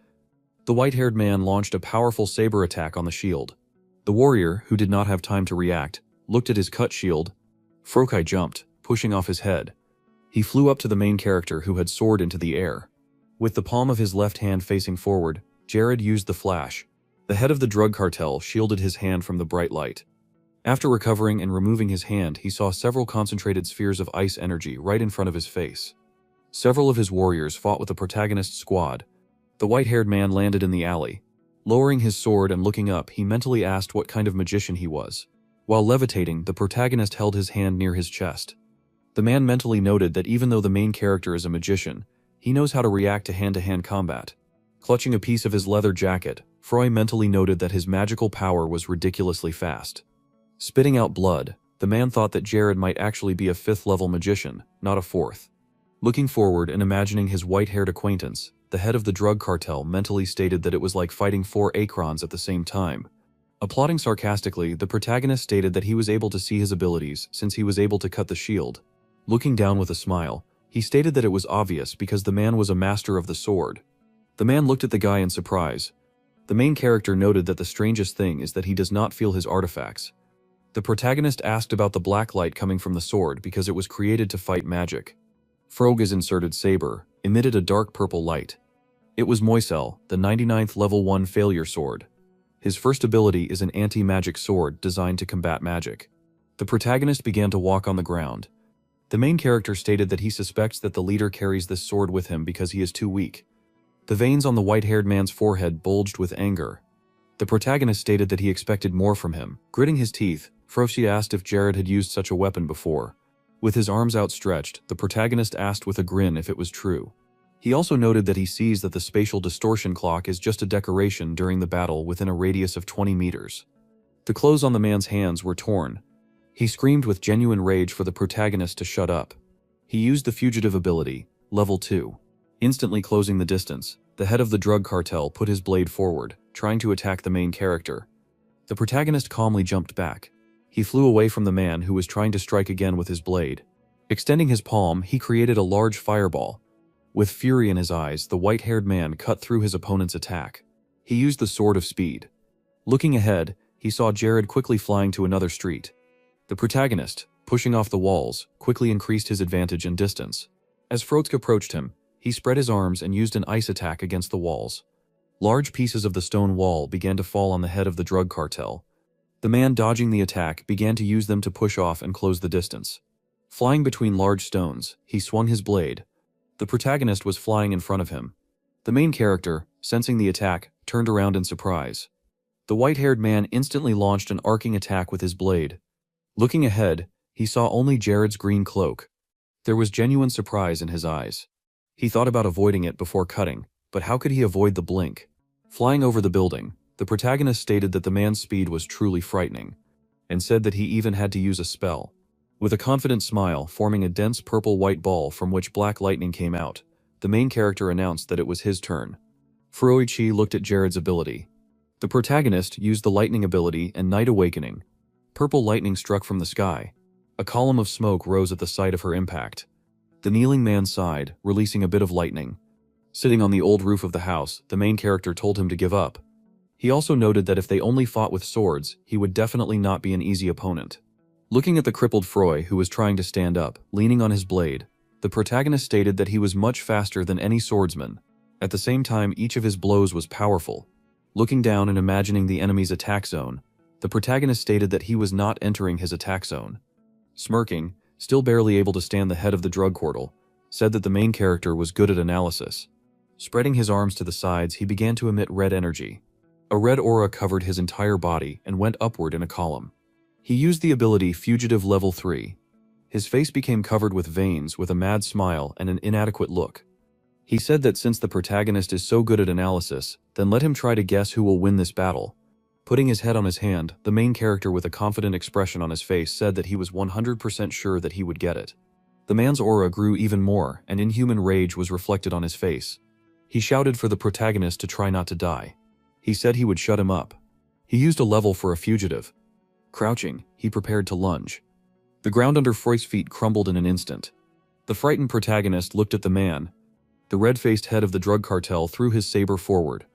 The white-haired man launched a powerful saber attack on the shield. The warrior, who did not have time to react, looked at his cut shield. Frokai jumped, pushing off his head. He flew up to the main character who had soared into the air. With the palm of his left hand facing forward, Jared used the flash. The head of the drug cartel shielded his hand from the bright light. After recovering and removing his hand, he saw several concentrated spheres of ice energy right in front of his face. Several of his warriors fought with the protagonist's squad. The white-haired man landed in the alley. Lowering his sword and looking up, he mentally asked what kind of magician he was. While levitating, the protagonist held his hand near his chest. The man mentally noted that even though the main character is a magician, he knows how to react to hand-to-hand combat. Clutching a piece of his leather jacket, Froy mentally noted that his magical power was ridiculously fast. Spitting out blood, the man thought that Jared might actually be a 5th-level magician, not a 4th. Looking forward and imagining his white-haired acquaintance, the head of the drug cartel mentally stated that it was like fighting 4 Acrons at the same time. Applauding sarcastically, the protagonist stated that he was able to see his abilities since he was able to cut the shield. Looking down with a smile, he stated that it was obvious because the man was a master of the sword. The man looked at the guy in surprise. The main character noted that the strangest thing is that he does not feel his artifacts. The protagonist asked about the black light coming from the sword because it was created to fight magic. Frog's inserted saber emitted a dark purple light. It was Moisel, the 99th level 1 failure sword. His first ability is an anti-magic sword designed to combat magic. The protagonist began to walk on the ground. The main character stated that he suspects that the leader carries this sword with him because he is too weak. The veins on the white-haired man's forehead bulged with anger. The protagonist stated that he expected more from him. Gritting his teeth, Froshi asked if Jared had used such a weapon before. With his arms outstretched, the protagonist asked with a grin if it was true. He also noted that he sees that the spatial distortion clock is just a decoration during the battle within a radius of 20 meters. The clothes on the man's hands were torn. He screamed with genuine rage for the protagonist to shut up. He used the fugitive ability, level 2. Instantly closing the distance, the head of the drug cartel put his blade forward, trying to attack the main character. The protagonist calmly jumped back. He flew away from the man who was trying to strike again with his blade. Extending his palm, he created a large fireball. With fury in his eyes, the white-haired man cut through his opponent's attack. He used the Sword of Speed. Looking ahead, he saw Jared quickly flying to another street. The protagonist, pushing off the walls, quickly increased his advantage in distance. As Frotsk approached him, he spread his arms and used an ice attack against the walls. Large pieces of the stone wall began to fall on the head of the drug cartel. The man dodging the attack began to use them to push off and close the distance. Flying between large stones, he swung his blade. The protagonist was flying in front of him. The main character, sensing the attack, turned around in surprise. The white-haired man instantly launched an arcing attack with his blade. Looking ahead, he saw only Jared's green cloak. There was genuine surprise in his eyes. He thought about avoiding it before cutting, but how could he avoid the blink? Flying over the building, the protagonist stated that the man's speed was truly frightening, and said that he even had to use a spell. With a confident smile forming a dense purple-white ball from which black lightning came out, the main character announced that it was his turn. Furoichi looked at Jared's ability. The protagonist used the lightning ability and Night Awakening. Purple lightning struck from the sky. A column of smoke rose at the sight of her impact. The kneeling man sighed, releasing a bit of lightning. Sitting on the old roof of the house, the main character told him to give up. He also noted that if they only fought with swords, he would definitely not be an easy opponent. Looking at the crippled Froy, who was trying to stand up, leaning on his blade, the protagonist stated that he was much faster than any swordsman. At the same time, each of his blows was powerful. Looking down and imagining the enemy's attack zone, the protagonist stated that he was not entering his attack zone. Smirking, still barely able to stand the head of the drug cartel, said that the main character was good at analysis. Spreading his arms to the sides, he began to emit red energy. A red aura covered his entire body and went upward in a column. He used the ability Fugitive Level 3. His face became covered with veins with a mad smile and an inadequate look. He said that since the protagonist is so good at analysis, then let him try to guess who will win this battle. Putting his head on his hand, the main character with a confident expression on his face said that he was 100% sure that he would get it. The man's aura grew even more, and inhuman rage was reflected on his face. He shouted for the protagonist to try not to die. He said he would shut him up. He used a level for a fugitive. Crouching, he prepared to lunge. The ground under Froy's feet crumbled in an instant. The frightened protagonist looked at the man. The red-faced head of the drug cartel threw his saber forward.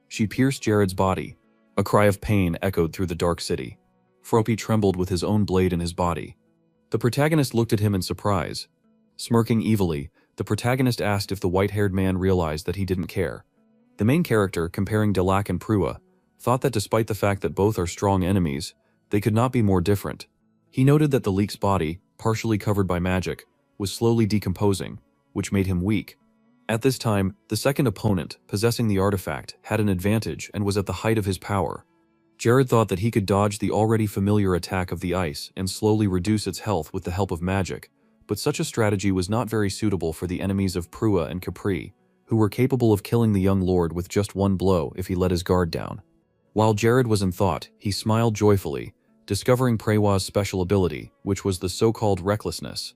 She pierced Jared's body. A cry of pain echoed through the dark city. Froppy trembled with his own blade in his body. The protagonist looked at him in surprise. Smirking evilly, the protagonist asked if the white-haired man realized that he didn't care. The main character, comparing Delac and Prua, thought that despite the fact that both are strong enemies, they could not be more different. He noted that the leek's body, partially covered by magic, was slowly decomposing, which made him weak. At this time, the second opponent, possessing the artifact, had an advantage and was at the height of his power. Jared thought that he could dodge the already familiar attack of the ice and slowly reduce its health with the help of magic, but such a strategy was not very suitable for the enemies of Prua and Capri, who were capable of killing the young lord with just one blow if he let his guard down. While Jared was in thought, he smiled joyfully, discovering Prewa's special ability, which was the so-called recklessness.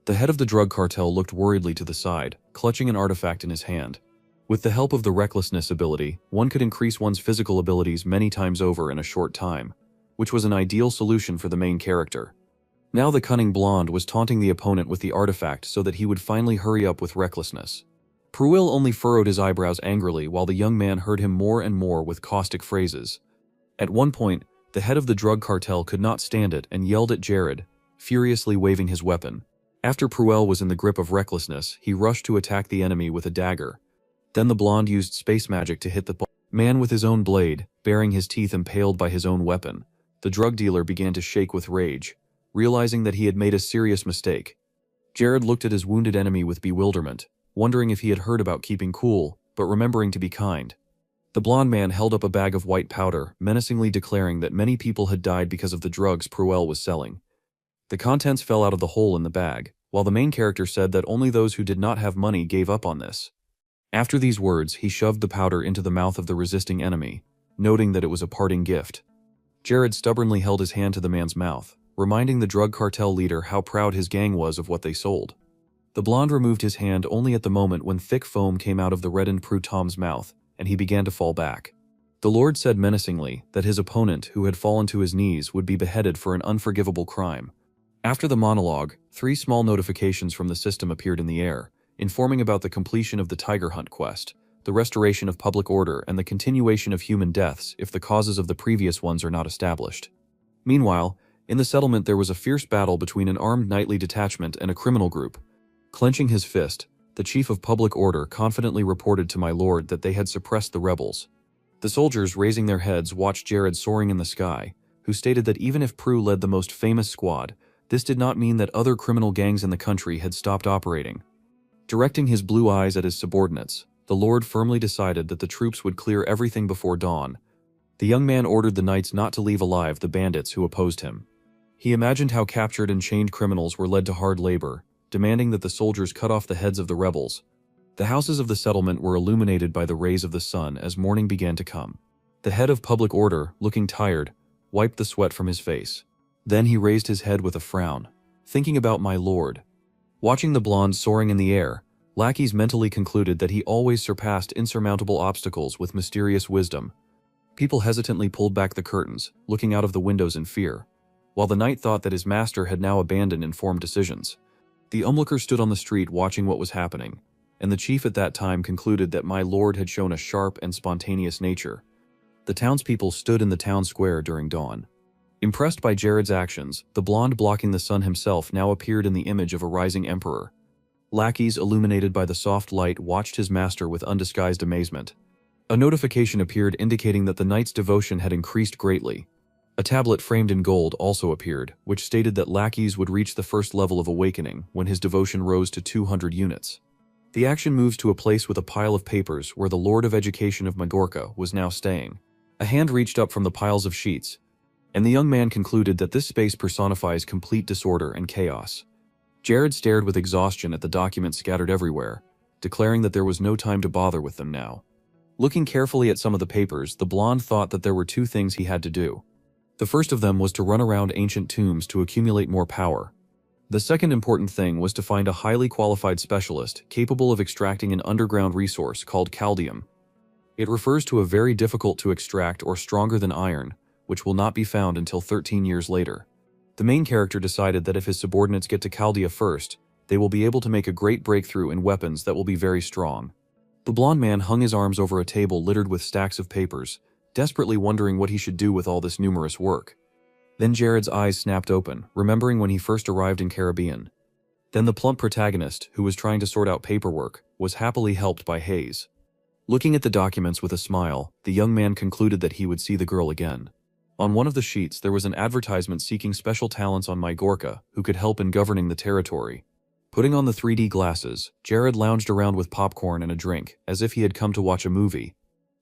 The head of the drug cartel looked worriedly to the side, clutching an artifact in his hand. With the help of the recklessness ability, one could increase one's physical abilities many times over in a short time, which was an ideal solution for the main character. Now the cunning blonde was taunting the opponent with the artifact so that he would finally hurry up with recklessness. Pruill only furrowed his eyebrows angrily while the young man heard him more and more with caustic phrases. At one point, The head of the drug cartel could not stand it and yelled at Jared, furiously waving his weapon. After Pruel was in the grip of recklessness, he rushed to attack the enemy with a dagger. Then the blonde used space magic to hit the man with his own blade, baring his teeth impaled by his own weapon. The drug dealer began to shake with rage, realizing that he had made a serious mistake. Jared looked at his wounded enemy with bewilderment, wondering if he had heard about keeping cool, but remembering to be kind. The blonde man held up a bag of white powder, menacingly declaring that many people had died because of the drugs Pruel was selling. The contents fell out of the hole in the bag, while the main character said that only those who did not have money gave up on this. After these words, he shoved the powder into the mouth of the resisting enemy, noting that it was a parting gift. Jared stubbornly held his hand to the man's mouth, reminding the drug cartel leader how proud his gang was of what they sold. The blonde removed his hand only at the moment when thick foam came out of the reddened Tom's mouth, and he began to fall back. The Lord said menacingly that his opponent, who had fallen to his knees, would be beheaded for an unforgivable crime. After the monologue, 3 small notifications from the system appeared in the air, informing about the completion of the Tiger Hunt quest, the restoration of public order, and the continuation of human deaths if the causes of the previous ones are not established. Meanwhile, in the settlement there was a fierce battle between an armed knightly detachment and a criminal group. Clenching his fist, the chief of public order confidently reported to my lord that they had suppressed the rebels. The soldiers, raising their heads, watched Jared soaring in the sky, who stated that even if Prue led the most famous squad, this did not mean that other criminal gangs in the country had stopped operating. Directing his blue eyes at his subordinates, the lord firmly decided that the troops would clear everything before dawn. The young man ordered the knights not to leave alive the bandits who opposed him. He imagined how captured and chained criminals were led to hard labor, demanding that the soldiers cut off the heads of the rebels. The houses of the settlement were illuminated by the rays of the sun as morning began to come. The head of public order, looking tired, wiped the sweat from his face. Then he raised his head with a frown, thinking about my lord. Watching the blonde soaring in the air, lackeys mentally concluded that he always surpassed insurmountable obstacles with mysterious wisdom. People hesitantly pulled back the curtains, looking out of the windows in fear, while the knight thought that his master had now abandoned informed decisions. The onlooker stood on the street watching what was happening, and the chief at that time concluded that my lord had shown a sharp and spontaneous nature. The townspeople stood in the town square during dawn. Impressed by Jared's actions, the blonde blocking the sun himself now appeared in the image of a rising emperor. Lackeys illuminated by the soft light watched his master with undisguised amazement. A notification appeared indicating that the knight's devotion had increased greatly. A tablet framed in gold also appeared, which stated that lackeys would reach the first level of awakening when his devotion rose to 200 units. The action moves to a place with a pile of papers where the Lord of Education of Majorca was now staying. A hand reached up from the piles of sheets, and the young man concluded that this space personifies complete disorder and chaos. Jared stared with exhaustion at the documents scattered everywhere, declaring that there was no time to bother with them now. Looking carefully at some of the papers, the blonde thought that there were 2 things he had to do. The first of them was to run around ancient tombs to accumulate more power. The second important thing was to find a highly qualified specialist capable of extracting an underground resource called caldium. It refers to a very difficult to extract or stronger than iron, which will not be found until 13 years later. The main character decided that if his subordinates get to Chaldea first, they will be able to make a great breakthrough in weapons that will be very strong. The blonde man hung his arms over a table littered with stacks of papers, desperately wondering what he should do with all this numerous work. Then Jared's eyes snapped open, remembering when he first arrived in Caribbean. Then the plump protagonist, who was trying to sort out paperwork, was happily helped by Hayes. Looking at the documents with a smile, the young man concluded that he would see the girl again. On one of the sheets there was an advertisement seeking special talents on Majorca who could help in governing the territory. Putting on the 3D glasses, Jared lounged around with popcorn and a drink, as if he had come to watch a movie.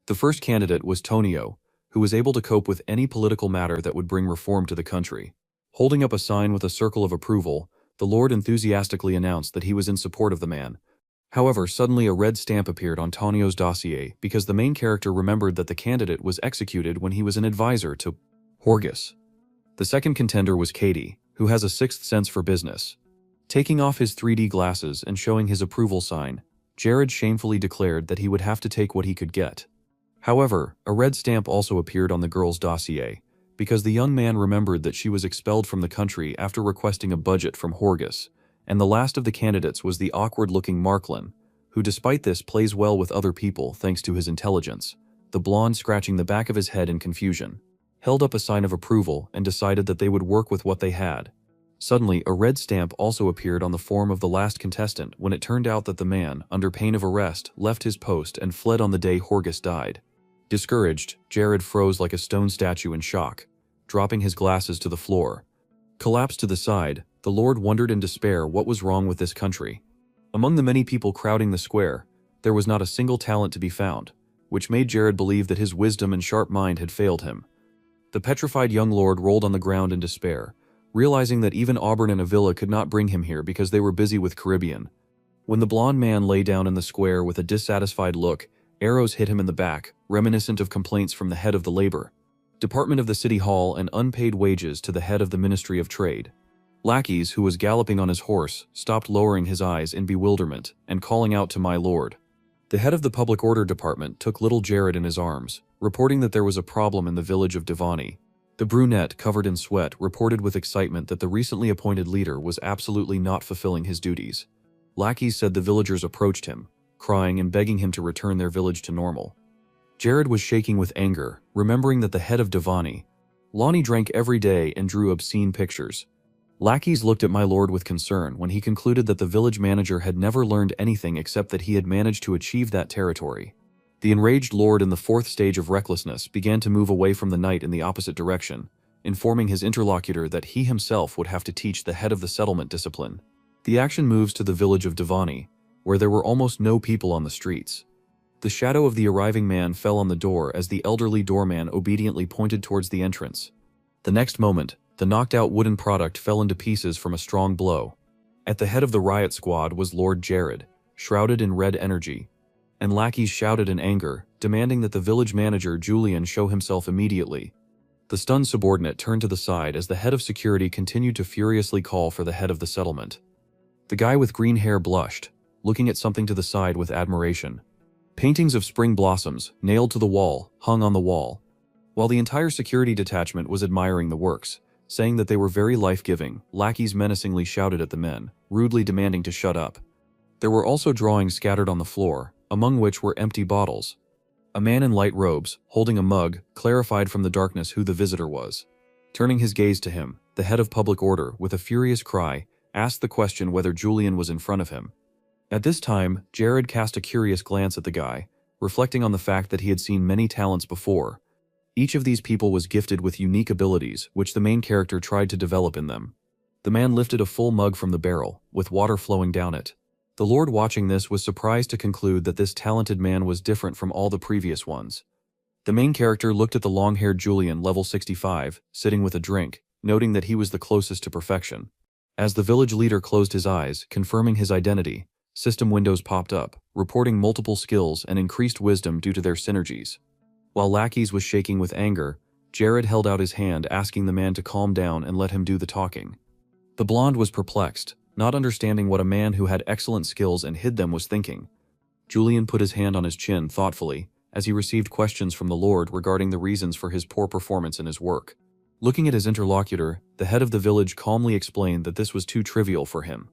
The first candidate was Tonio, who was able to cope with any political matter that would bring reform to the country. Holding up a sign with a circle of approval, the Lord enthusiastically announced that he was in support of the man. However, suddenly a red stamp appeared on Tonio's dossier because the main character remembered that the candidate was executed when he was an advisor to Horgus. The second contender was Katie, who has a 6th sense for business. Taking off his 3D glasses and showing his approval sign, Jared shamefully declared that he would have to take what he could get. However, a red stamp also appeared on the girl's dossier, because the young man remembered that she was expelled from the country after requesting a budget from Horgus, and the last of the candidates was the awkward-looking Marklin, who despite this plays well with other people thanks to his intelligence, the blonde scratching the back of his head in confusion. held up a sign of approval, and decided that they would work with what they had. Suddenly, a red stamp also appeared on the form of the last contestant when it turned out that the man, under pain of arrest, left his post and fled on the day Horgus died. Discouraged, Jared froze like a stone statue in shock, dropping his glasses to the floor. Collapsed to the side, the Lord wondered in despair what was wrong with this country. Among the many people crowding the square, there was not a single talent to be found, which made Jared believe that his wisdom and sharp mind had failed him. The petrified young lord rolled on the ground in despair, realizing that even Auburn and Avila could not bring him here because they were busy with Caribbean. When the blond man lay down in the square with a dissatisfied look, arrows hit him in the back, reminiscent of complaints from the head of the Labor Department of the City Hall and unpaid wages to the head of the Ministry of Trade. Lackeys, who was galloping on his horse, stopped, lowering his eyes in bewilderment and calling out to my lord. The head of the Public Order Department took little Jared in his arms, reporting that there was a problem in the village of Devani. The brunette, covered in sweat, reported with excitement that the recently appointed leader was absolutely not fulfilling his duties. Lackeys said the villagers approached him, crying and begging him to return their village to normal. Jared was shaking with anger, remembering that the head of Devani, Lonnie, drank every day and drew obscene pictures. Lackeys looked at my lord with concern when he concluded that the village manager had never learned anything except that he had managed to achieve that territory. The enraged lord in the fourth stage of recklessness began to move away from the knight in the opposite direction, informing his interlocutor that he himself would have to teach the head of the settlement discipline. The action moves to the village of Devani, where there were almost no people on the streets. The shadow of the arriving man fell on the door as the elderly doorman obediently pointed towards the entrance. The next moment, the knocked-out wooden product fell into pieces from a strong blow. At the head of the riot squad was Lord Jared, shrouded in red energy, and lackeys shouted in anger, demanding that the village manager Julian show himself immediately. The stunned subordinate turned to the side as the head of security continued to furiously call for the head of the settlement. The guy with green hair blushed, looking at something to the side with admiration. Paintings of spring blossoms, nailed to the wall, hung on the wall, while the entire security detachment was admiring the works, saying that they were very life-giving. Lackeys menacingly shouted at the men, rudely demanding to shut up. There were also drawings scattered on the floor, among which were empty bottles. A man in light robes, holding a mug, clarified from the darkness who the visitor was. Turning his gaze to him, the head of public order, with a furious cry, asked the question whether Julian was in front of him. At this time, Jared cast a curious glance at the guy, reflecting on the fact that he had seen many talents before. Each of these people was gifted with unique abilities, which the main character tried to develop in them. The man lifted a full mug from the barrel, with water flowing down it. The Lord, watching this, was surprised to conclude that this talented man was different from all the previous ones. The main character looked at the long-haired Julian, level 65, sitting with a drink, noting that he was the closest to perfection. As the village leader closed his eyes, confirming his identity, system windows popped up, reporting multiple skills and increased wisdom due to their synergies. While Lackeys was shaking with anger, Jared held out his hand, asking the man to calm down and let him do the talking. The blonde was perplexed, not understanding what a man who had excellent skills and hid them was thinking. Julian put his hand on his chin thoughtfully, as he received questions from the Lord regarding the reasons for his poor performance in his work. Looking at his interlocutor, the head of the village calmly explained that this was too trivial for him.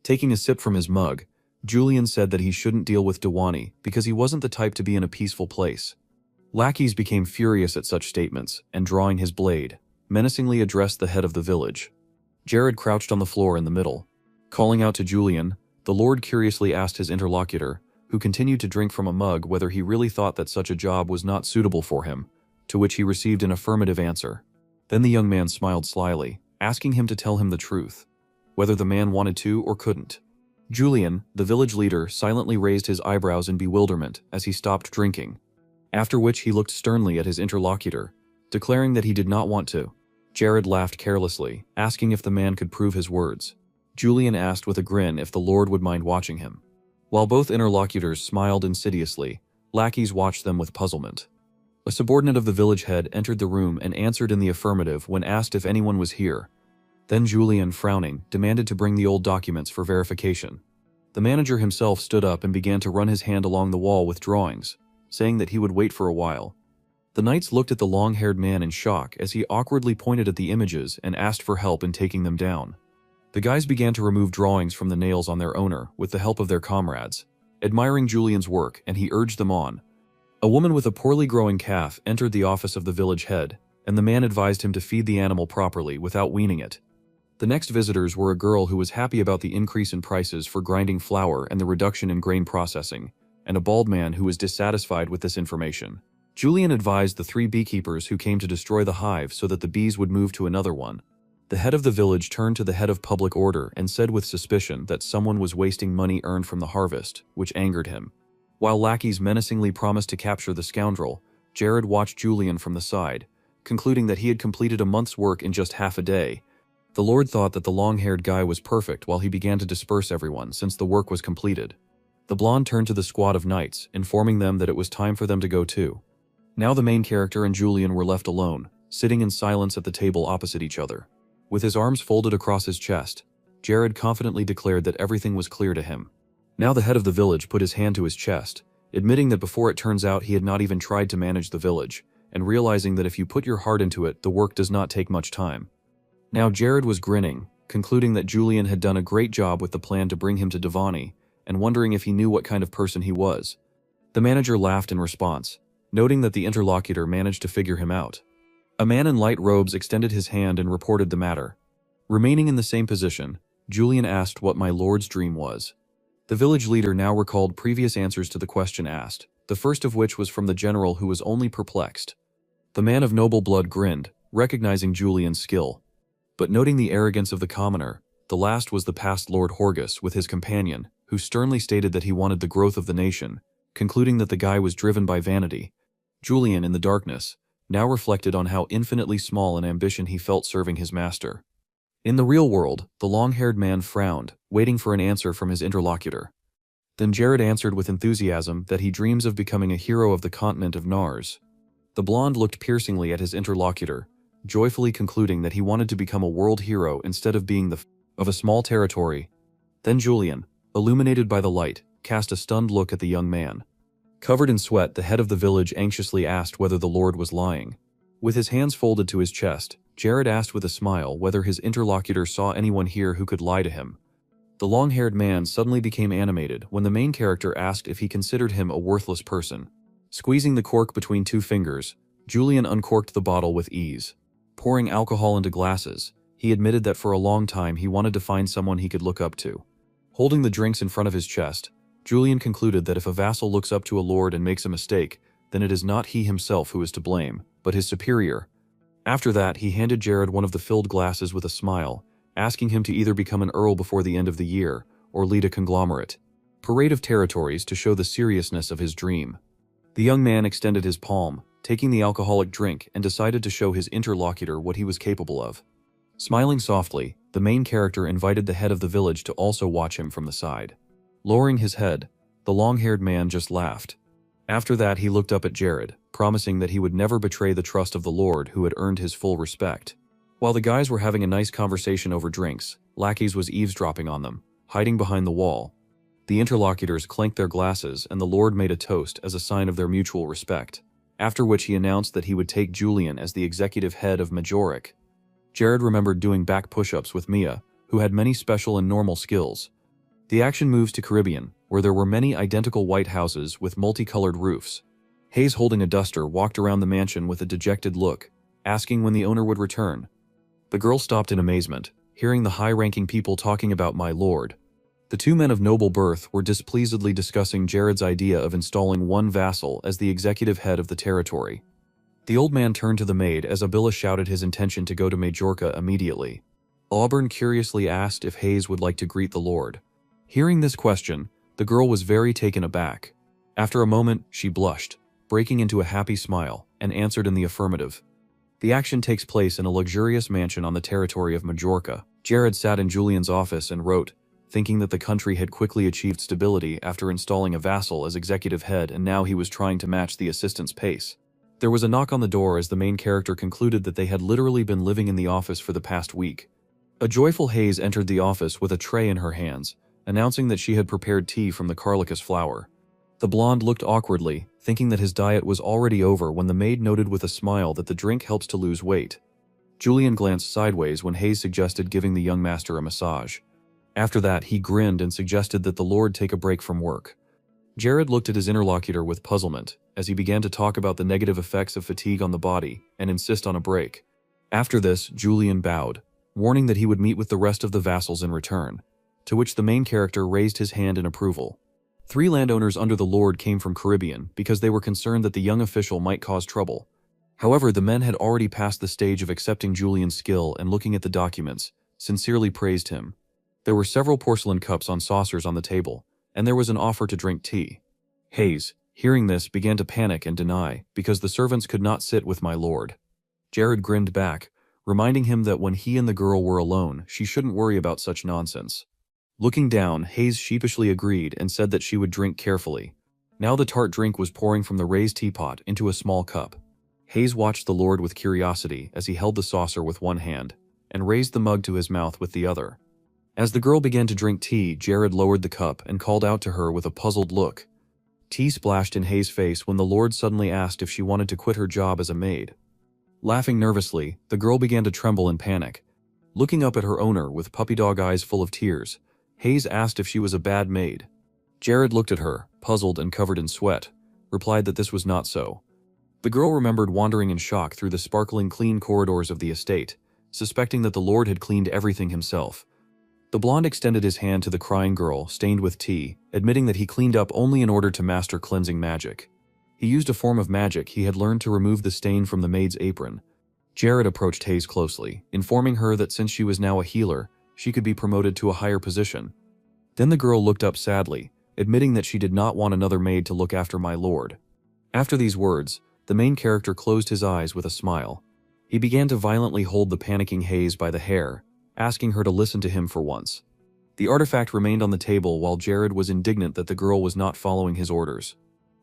Taking a sip from his mug, Julian said that he shouldn't deal with Dewani because he wasn't the type to be in a peaceful place. Lackeys became furious at such statements, and drawing his blade, menacingly addressed the head of the village. Jared crouched on the floor in the middle. Calling out to Julian, the Lord curiously asked his interlocutor, who continued to drink from a mug, whether he really thought that such a job was not suitable for him, to which he received an affirmative answer. Then the young man smiled slyly, asking him to tell him the truth, whether the man wanted to or couldn't. Julian, the village leader, silently raised his eyebrows in bewilderment as he stopped drinking, after which he looked sternly at his interlocutor, declaring that he did not want to. Jared laughed carelessly, asking if the man could prove his words. Julian asked with a grin if the Lord would mind watching him. While both interlocutors smiled insidiously, lackeys watched them with puzzlement. A subordinate of the village head entered the room and answered in the affirmative when asked if anyone was here. Then Julian, frowning, demanded to bring the old documents for verification. The manager himself stood up and began to run his hand along the wall with drawings, saying that he would wait for a while. The knights looked at the long-haired man in shock as he awkwardly pointed at the images and asked for help in taking them down. The guys began to remove drawings from the nails on their owner with the help of their comrades, admiring Julian's work, and he urged them on. A woman with a poorly growing calf entered the office of the village head, and the man advised him to feed the animal properly without weaning it. The next visitors were a girl who was happy about the increase in prices for grinding flour and the reduction in grain processing, and a bald man who was dissatisfied with this information. Julian advised the 3 beekeepers who came to destroy the hive so that the bees would move to another one. The head of the village turned to the head of public order and said with suspicion that someone was wasting money earned from the harvest, which angered him. While lackeys menacingly promised to capture the scoundrel, Jared watched Julian from the side, concluding that he had completed a month's work in just half a day. The Lord thought that the long-haired guy was perfect while he began to disperse everyone since the work was completed. The blonde turned to the squad of knights, informing them that it was time for them to go too. Now the main character and Julian were left alone, sitting in silence at the table opposite each other. With his arms folded across his chest, Jared confidently declared that everything was clear to him. Now the head of the village put his hand to his chest, admitting that before it turns out he had not even tried to manage the village, and realizing that if you put your heart into it, the work does not take much time. Now Jared was grinning, concluding that Julian had done a great job with the plan to bring him to Devani, and wondering if he knew what kind of person he was. The manager laughed in response, noting that the interlocutor managed to figure him out. A man in light robes extended his hand and reported the matter. Remaining in the same position, Julian asked what my lord's dream was. The village leader now recalled previous answers to the question asked, the first of which was from the general who was only perplexed. The man of noble blood grinned, recognizing Julian's skill. But noting the arrogance of the commoner, the last was the past Lord Horgus with his companion, who sternly stated that he wanted the growth of the nation, concluding that the guy was driven by vanity. Julian, in the darkness, now reflected on how infinitely small an ambition he felt serving his master. In the real world, the long-haired man frowned, waiting for an answer from his interlocutor. Then Jared answered with enthusiasm that he dreams of becoming a hero of the continent of Nars. The blonde looked piercingly at his interlocutor, joyfully concluding that he wanted to become a world hero instead of being the of a small territory. Then Julian, illuminated by the light, cast a stunned look at the young man. Covered in sweat, the head of the village anxiously asked whether the Lord was lying. With his hands folded to his chest, Jared asked with a smile whether his interlocutor saw anyone here who could lie to him. The long-haired man suddenly became animated when the main character asked if he considered him a worthless person. Squeezing the cork between 2 fingers, Julian uncorked the bottle with ease. Pouring alcohol into glasses, he admitted that for a long time he wanted to find someone he could look up to. Holding the drinks in front of his chest, Julian concluded that if a vassal looks up to a lord and makes a mistake, then it is not he himself who is to blame, but his superior. After that, he handed Jared one of the filled glasses with a smile, asking him to either become an earl before the end of the year, or lead a conglomerate parade of territories to show the seriousness of his dream. The young man extended his palm, taking the alcoholic drink, and decided to show his interlocutor what he was capable of. Smiling softly, the main character invited the head of the village to also watch him from the side. Lowering his head, the long-haired man just laughed. After that, he looked up at Jared, promising that he would never betray the trust of the Lord who had earned his full respect. While the guys were having a nice conversation over drinks, lackeys was eavesdropping on them, hiding behind the wall. The interlocutors clanked their glasses and the Lord made a toast as a sign of their mutual respect, after which he announced that he would take Julian as the executive head of Majoric. Jared remembered doing back push-ups with Mia, who had many special and normal skills. The action moves to Caribbean, where there were many identical white houses with multicolored roofs. Hayes, holding a duster, walked around the mansion with a dejected look, asking when the owner would return. The girl stopped in amazement, hearing the high-ranking people talking about my lord. The 2 men of noble birth were displeasedly discussing Jared's idea of installing one vassal as the executive head of the territory. The old man turned to the maid as Abila shouted his intention to go to Majorca immediately. Auburn curiously asked if Hayes would like to greet the lord. Hearing this question, the girl was very taken aback. After a moment, she blushed, breaking into a happy smile, and answered in the affirmative. The action takes place in a luxurious mansion on the territory of Majorca. Jared sat in Julian's office and wrote, thinking that the country had quickly achieved stability after installing a vassal as executive head, and now he was trying to match the assistant's pace. There was a knock on the door as the main character concluded that they had literally been living in the office for the past week. A joyful Hayes entered the office with a tray in her hands, announcing that she had prepared tea from the carlicus flower. The blonde looked awkwardly, thinking that his diet was already over when the maid noted with a smile that the drink helps to lose weight. Julian glanced sideways when Hayes suggested giving the young master a massage. After that, he grinned and suggested that the lord take a break from work. Jared looked at his interlocutor with puzzlement as he began to talk about the negative effects of fatigue on the body and insist on a break. After this, Julian bowed, warning that he would meet with the rest of the vassals in return, to which the main character raised his hand in approval. 3 landowners under the Lord came from Caribbean because they were concerned that the young official might cause trouble. However, the men had already passed the stage of accepting Julian's skill and looking at the documents, sincerely praised him. There were several porcelain cups on saucers on the table, and there was an offer to drink tea. Hayes, hearing this, began to panic and deny, because the servants could not sit with my lord. Jared grinned back, reminding him that when he and the girl were alone, she shouldn't worry about such nonsense. Looking down, Hayes sheepishly agreed and said that she would drink carefully. Now the tart drink was pouring from the raised teapot into a small cup. Hayes watched the lord with curiosity as he held the saucer with one hand and raised the mug to his mouth with the other. As the girl began to drink tea, Jared lowered the cup and called out to her with a puzzled look. Tea splashed in Hayes' face when the lord suddenly asked if she wanted to quit her job as a maid. Laughing nervously, the girl began to tremble in panic. Looking up at her owner with puppy dog eyes full of tears, Hayes asked if she was a bad maid. Jared looked at her, puzzled and covered in sweat, replied that this was not so. The girl remembered wandering in shock through the sparkling clean corridors of the estate, suspecting that the lord had cleaned everything himself. The blonde extended his hand to the crying girl, stained with tea, admitting that he cleaned up only in order to master cleansing magic. He used a form of magic he had learned to remove the stain from the maid's apron. Jared approached Hayes closely, informing her that since she was now a healer, she could be promoted to a higher position. Then the girl looked up sadly, admitting that she did not want another maid to look after my lord. After these words, the main character closed his eyes with a smile. He began to violently hold the panicking Hayes by the hair, asking her to listen to him for once. The artifact remained on the table while Jared was indignant that the girl was not following his orders.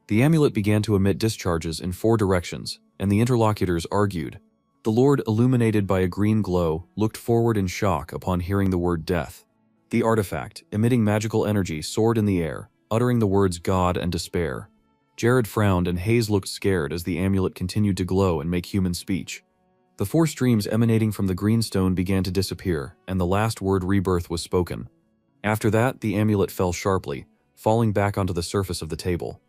The amulet began to emit discharges in 4 directions, and the interlocutors argued. The lord, illuminated by a green glow, looked forward in shock upon hearing the word death. The artifact, emitting magical energy, soared in the air, uttering the words God and despair. Jared frowned and Hayes looked scared as the amulet continued to glow and make human speech. The 4 streams emanating from the green stone began to disappear, and the last word rebirth was spoken. After that, the amulet fell sharply, falling back onto the surface of the table.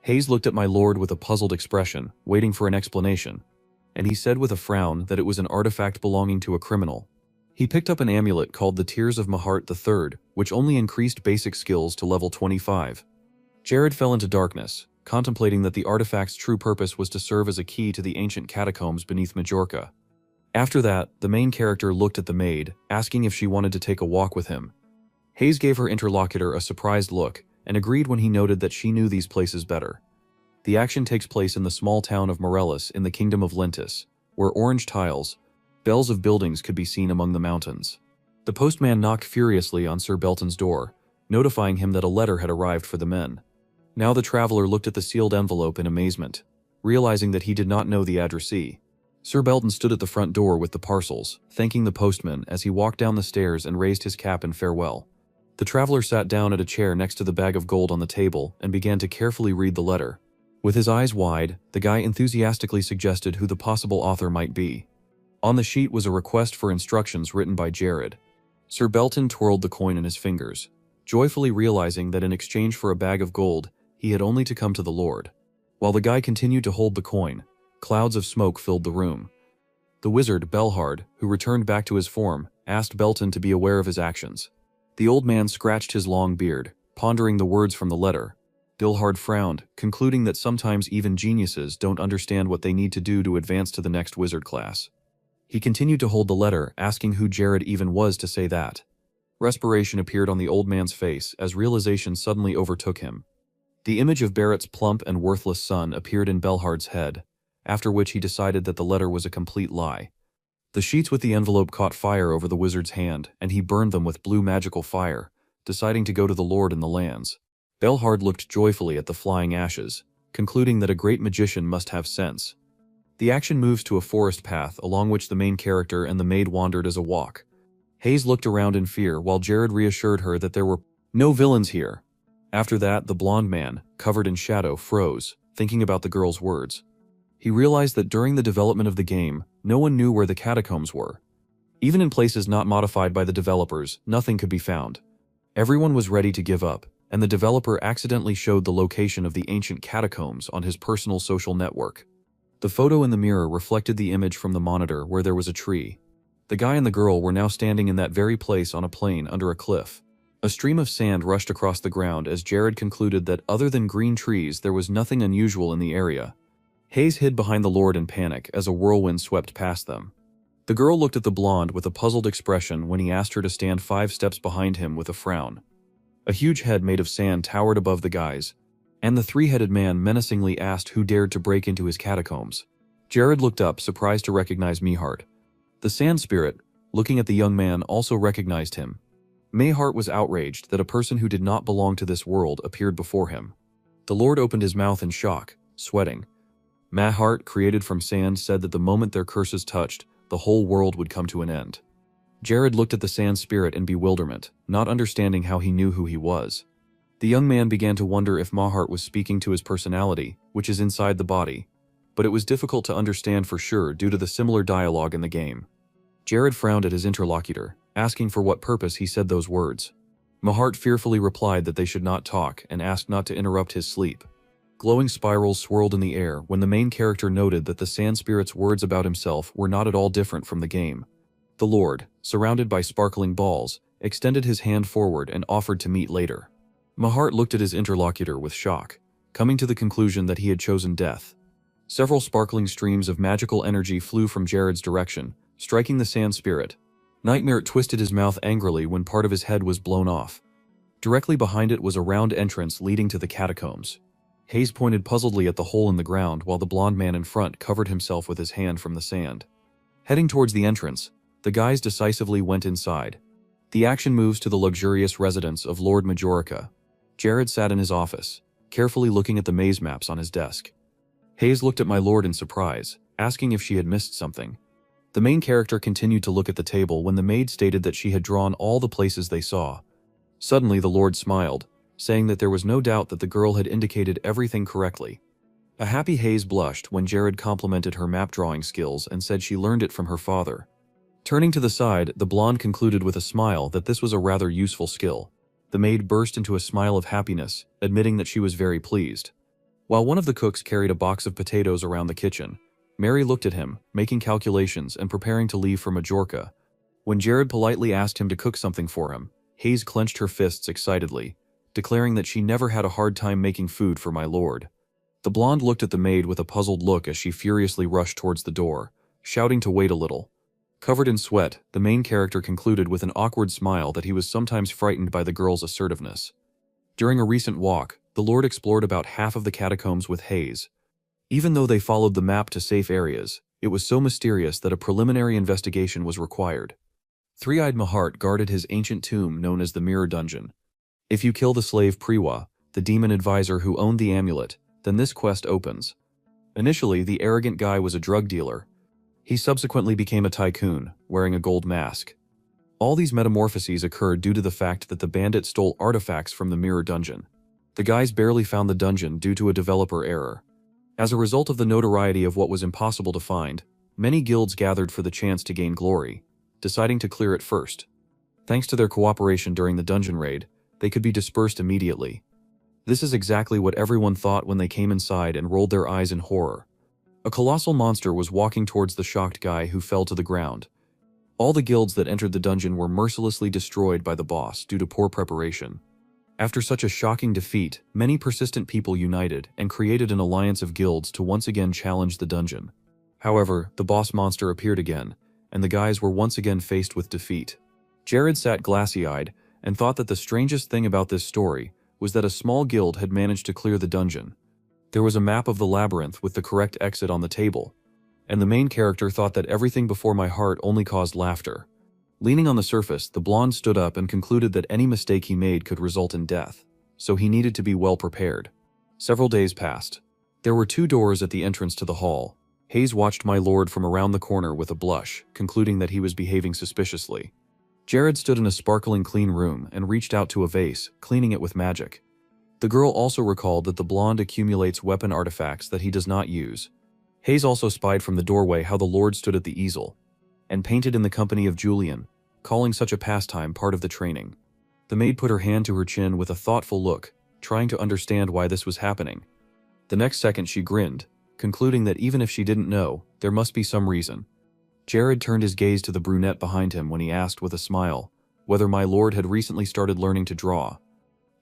Hayes looked at my lord with a puzzled expression, waiting for an explanation, and he said with a frown that it was an artifact belonging to a criminal. He picked up an amulet called the Tears of Mahart III, which only increased basic skills to level 25. Jared fell into darkness, contemplating that the artifact's true purpose was to serve as a key to the ancient catacombs beneath Majorca. After that, the main character looked at the maid, asking if she wanted to take a walk with him. Hayes gave her interlocutor a surprised look, and agreed when he noted that she knew these places better. The action takes place in the small town of Morelis in the Kingdom of Lentis, where orange tiles, bells of buildings could be seen among the mountains. The postman knocked furiously on Sir Belton's door, notifying him that a letter had arrived for the men. Now the traveler looked at the sealed envelope in amazement, realizing that he did not know the addressee. Sir Belton stood at the front door with the parcels, thanking the postman as he walked down the stairs and raised his cap in farewell. The traveler sat down at a chair next to the bag of gold on the table and began to carefully read the letter. With his eyes wide, the guy enthusiastically suggested who the possible author might be. On the sheet was a request for instructions written by Jared. Sir Belton twirled the coin in his fingers, joyfully realizing that in exchange for a bag of gold, he had only to come to the Lord. While the guy continued to hold the coin, clouds of smoke filled the room. The wizard, Belhard, who returned back to his form, asked Belton to be aware of his actions. The old man scratched his long beard, pondering the words from the letter. Belhard frowned, concluding that sometimes even geniuses don't understand what they need to do to advance to the next wizard class. He continued to hold the letter, asking who Jared even was to say that. Respiration appeared on the old man's face as realization suddenly overtook him. The image of Barrett's plump and worthless son appeared in Belhard's head, after which he decided that the letter was a complete lie. The sheets with the envelope caught fire over the wizard's hand, and he burned them with blue magical fire, deciding to go to the Lord in the lands. Belhard looked joyfully at the flying ashes, concluding that a great magician must have sense. The action moves to a forest path along which the main character and the maid wandered as a walk. Hayes looked around in fear while Jared reassured her that there were no villains here. After that, the blonde man, covered in shadow, froze, thinking about the girl's words. He realized that during the development of the game, no one knew where the catacombs were. Even in places not modified by the developers, nothing could be found. Everyone was ready to give up, and the developer accidentally showed the location of the ancient catacombs on his personal social network. The photo in the mirror reflected the image from the monitor where there was a tree. The guy and the girl were now standing in that very place on a plain under a cliff. A stream of sand rushed across the ground as Jared concluded that other than green trees there was nothing unusual in the area. Hayes hid behind the Lord in panic as a whirlwind swept past them. The girl looked at the blonde with a puzzled expression when he asked her to stand 5 steps behind him with a frown. A huge head made of sand towered above the guys, and the 3-headed man menacingly asked who dared to break into his catacombs. Jared looked up, surprised to recognize Mehart. The sand spirit, looking at the young man, also recognized him. Mehart was outraged that a person who did not belong to this world appeared before him. The Lord opened his mouth in shock, sweating. Mehart, created from sand, said that the moment their curses touched, the whole world would come to an end. Jared looked at the sand spirit in bewilderment, not understanding how he knew who he was. The young man began to wonder if Mehart was speaking to his personality, which is inside the body, but it was difficult to understand for sure due to the similar dialogue in the game. Jared frowned at his interlocutor, asking for what purpose he said those words. Mehart fearfully replied that they should not talk and asked not to interrupt his sleep. Glowing spirals swirled in the air when the main character noted that the sand spirit's words about himself were not at all different from the game. The Lord, surrounded by sparkling balls, extended his hand forward and offered to meet later. Mehart looked at his interlocutor with shock, coming to the conclusion that he had chosen death. Several sparkling streams of magical energy flew from Jared's direction, striking the sand spirit. Nightmare twisted his mouth angrily when part of his head was blown off. Directly behind it was a round entrance leading to the catacombs. Hayes pointed puzzledly at the hole in the ground while the blond man in front covered himself with his hand from the sand. Heading towards the entrance, the guys decisively went inside. The action moves to the luxurious residence of Lord Majorica. Jared sat in his office, carefully looking at the maze maps on his desk. Hayes looked at my lord in surprise, asking if she had missed something. The main character continued to look at the table when the maid stated that she had drawn all the places they saw. Suddenly the lord smiled, saying that there was no doubt that the girl had indicated everything correctly. A happy Hayes blushed when Jared complimented her map drawing skills and said she learned it from her father. Turning to the side, the blonde concluded with a smile that this was a rather useful skill. The maid burst into a smile of happiness, admitting that she was very pleased. While one of the cooks carried a box of potatoes around the kitchen, Mary looked at him, making calculations and preparing to leave for Majorca. When Jared politely asked him to cook something for him, Hayes clenched her fists excitedly, declaring that she never had a hard time making food for my lord. The blonde looked at the maid with a puzzled look as she furiously rushed towards the door, shouting to wait a little. Covered in sweat, the main character concluded with an awkward smile that he was sometimes frightened by the girl's assertiveness. During a recent walk, the Lord explored about half of the catacombs with Hayes. Even though they followed the map to safe areas, it was so mysterious that a preliminary investigation was required. Three-eyed Mehart guarded his ancient tomb known as the Mirror Dungeon. If you kill the slave Priwa, the demon advisor who owned the amulet, then this quest opens. Initially, the arrogant guy was a drug dealer. He subsequently became a tycoon, wearing a gold mask. All these metamorphoses occurred due to the fact that the bandit stole artifacts from the Mirror Dungeon. The guys barely found the dungeon due to a developer error. As a result of the notoriety of what was impossible to find, many guilds gathered for the chance to gain glory, deciding to clear it first. Thanks to their cooperation during the dungeon raid, they could be dispersed immediately. This is exactly what everyone thought when they came inside and rolled their eyes in horror. A colossal monster was walking towards the shocked guy who fell to the ground. All the guilds that entered the dungeon were mercilessly destroyed by the boss due to poor preparation. After such a shocking defeat, many persistent people united and created an alliance of guilds to once again challenge the dungeon. However, the boss monster appeared again, and the guys were once again faced with defeat. Jared sat glassy-eyed and thought that the strangest thing about this story was that a small guild had managed to clear the dungeon. There was a map of the labyrinth with the correct exit on the table, and the main character thought that everything before my heart only caused laughter. Leaning on the surface, the blonde stood up and concluded that any mistake he made could result in death, so he needed to be well prepared. Several days passed. There were 2 doors at the entrance to the hall. Hayes watched my lord from around the corner with a blush, concluding that he was behaving suspiciously. Jared stood in a sparkling clean room and reached out to a vase, cleaning it with magic. The girl also recalled that the blonde accumulates weapon artifacts that he does not use. Hayes also spied from the doorway how the lord stood at the easel and painted in the company of Julian, calling such a pastime part of the training. The maid put her hand to her chin with a thoughtful look, trying to understand why this was happening. The next second she grinned, concluding that even if she didn't know, there must be some reason. Jared turned his gaze to the brunette behind him when he asked with a smile whether my lord had recently started learning to draw.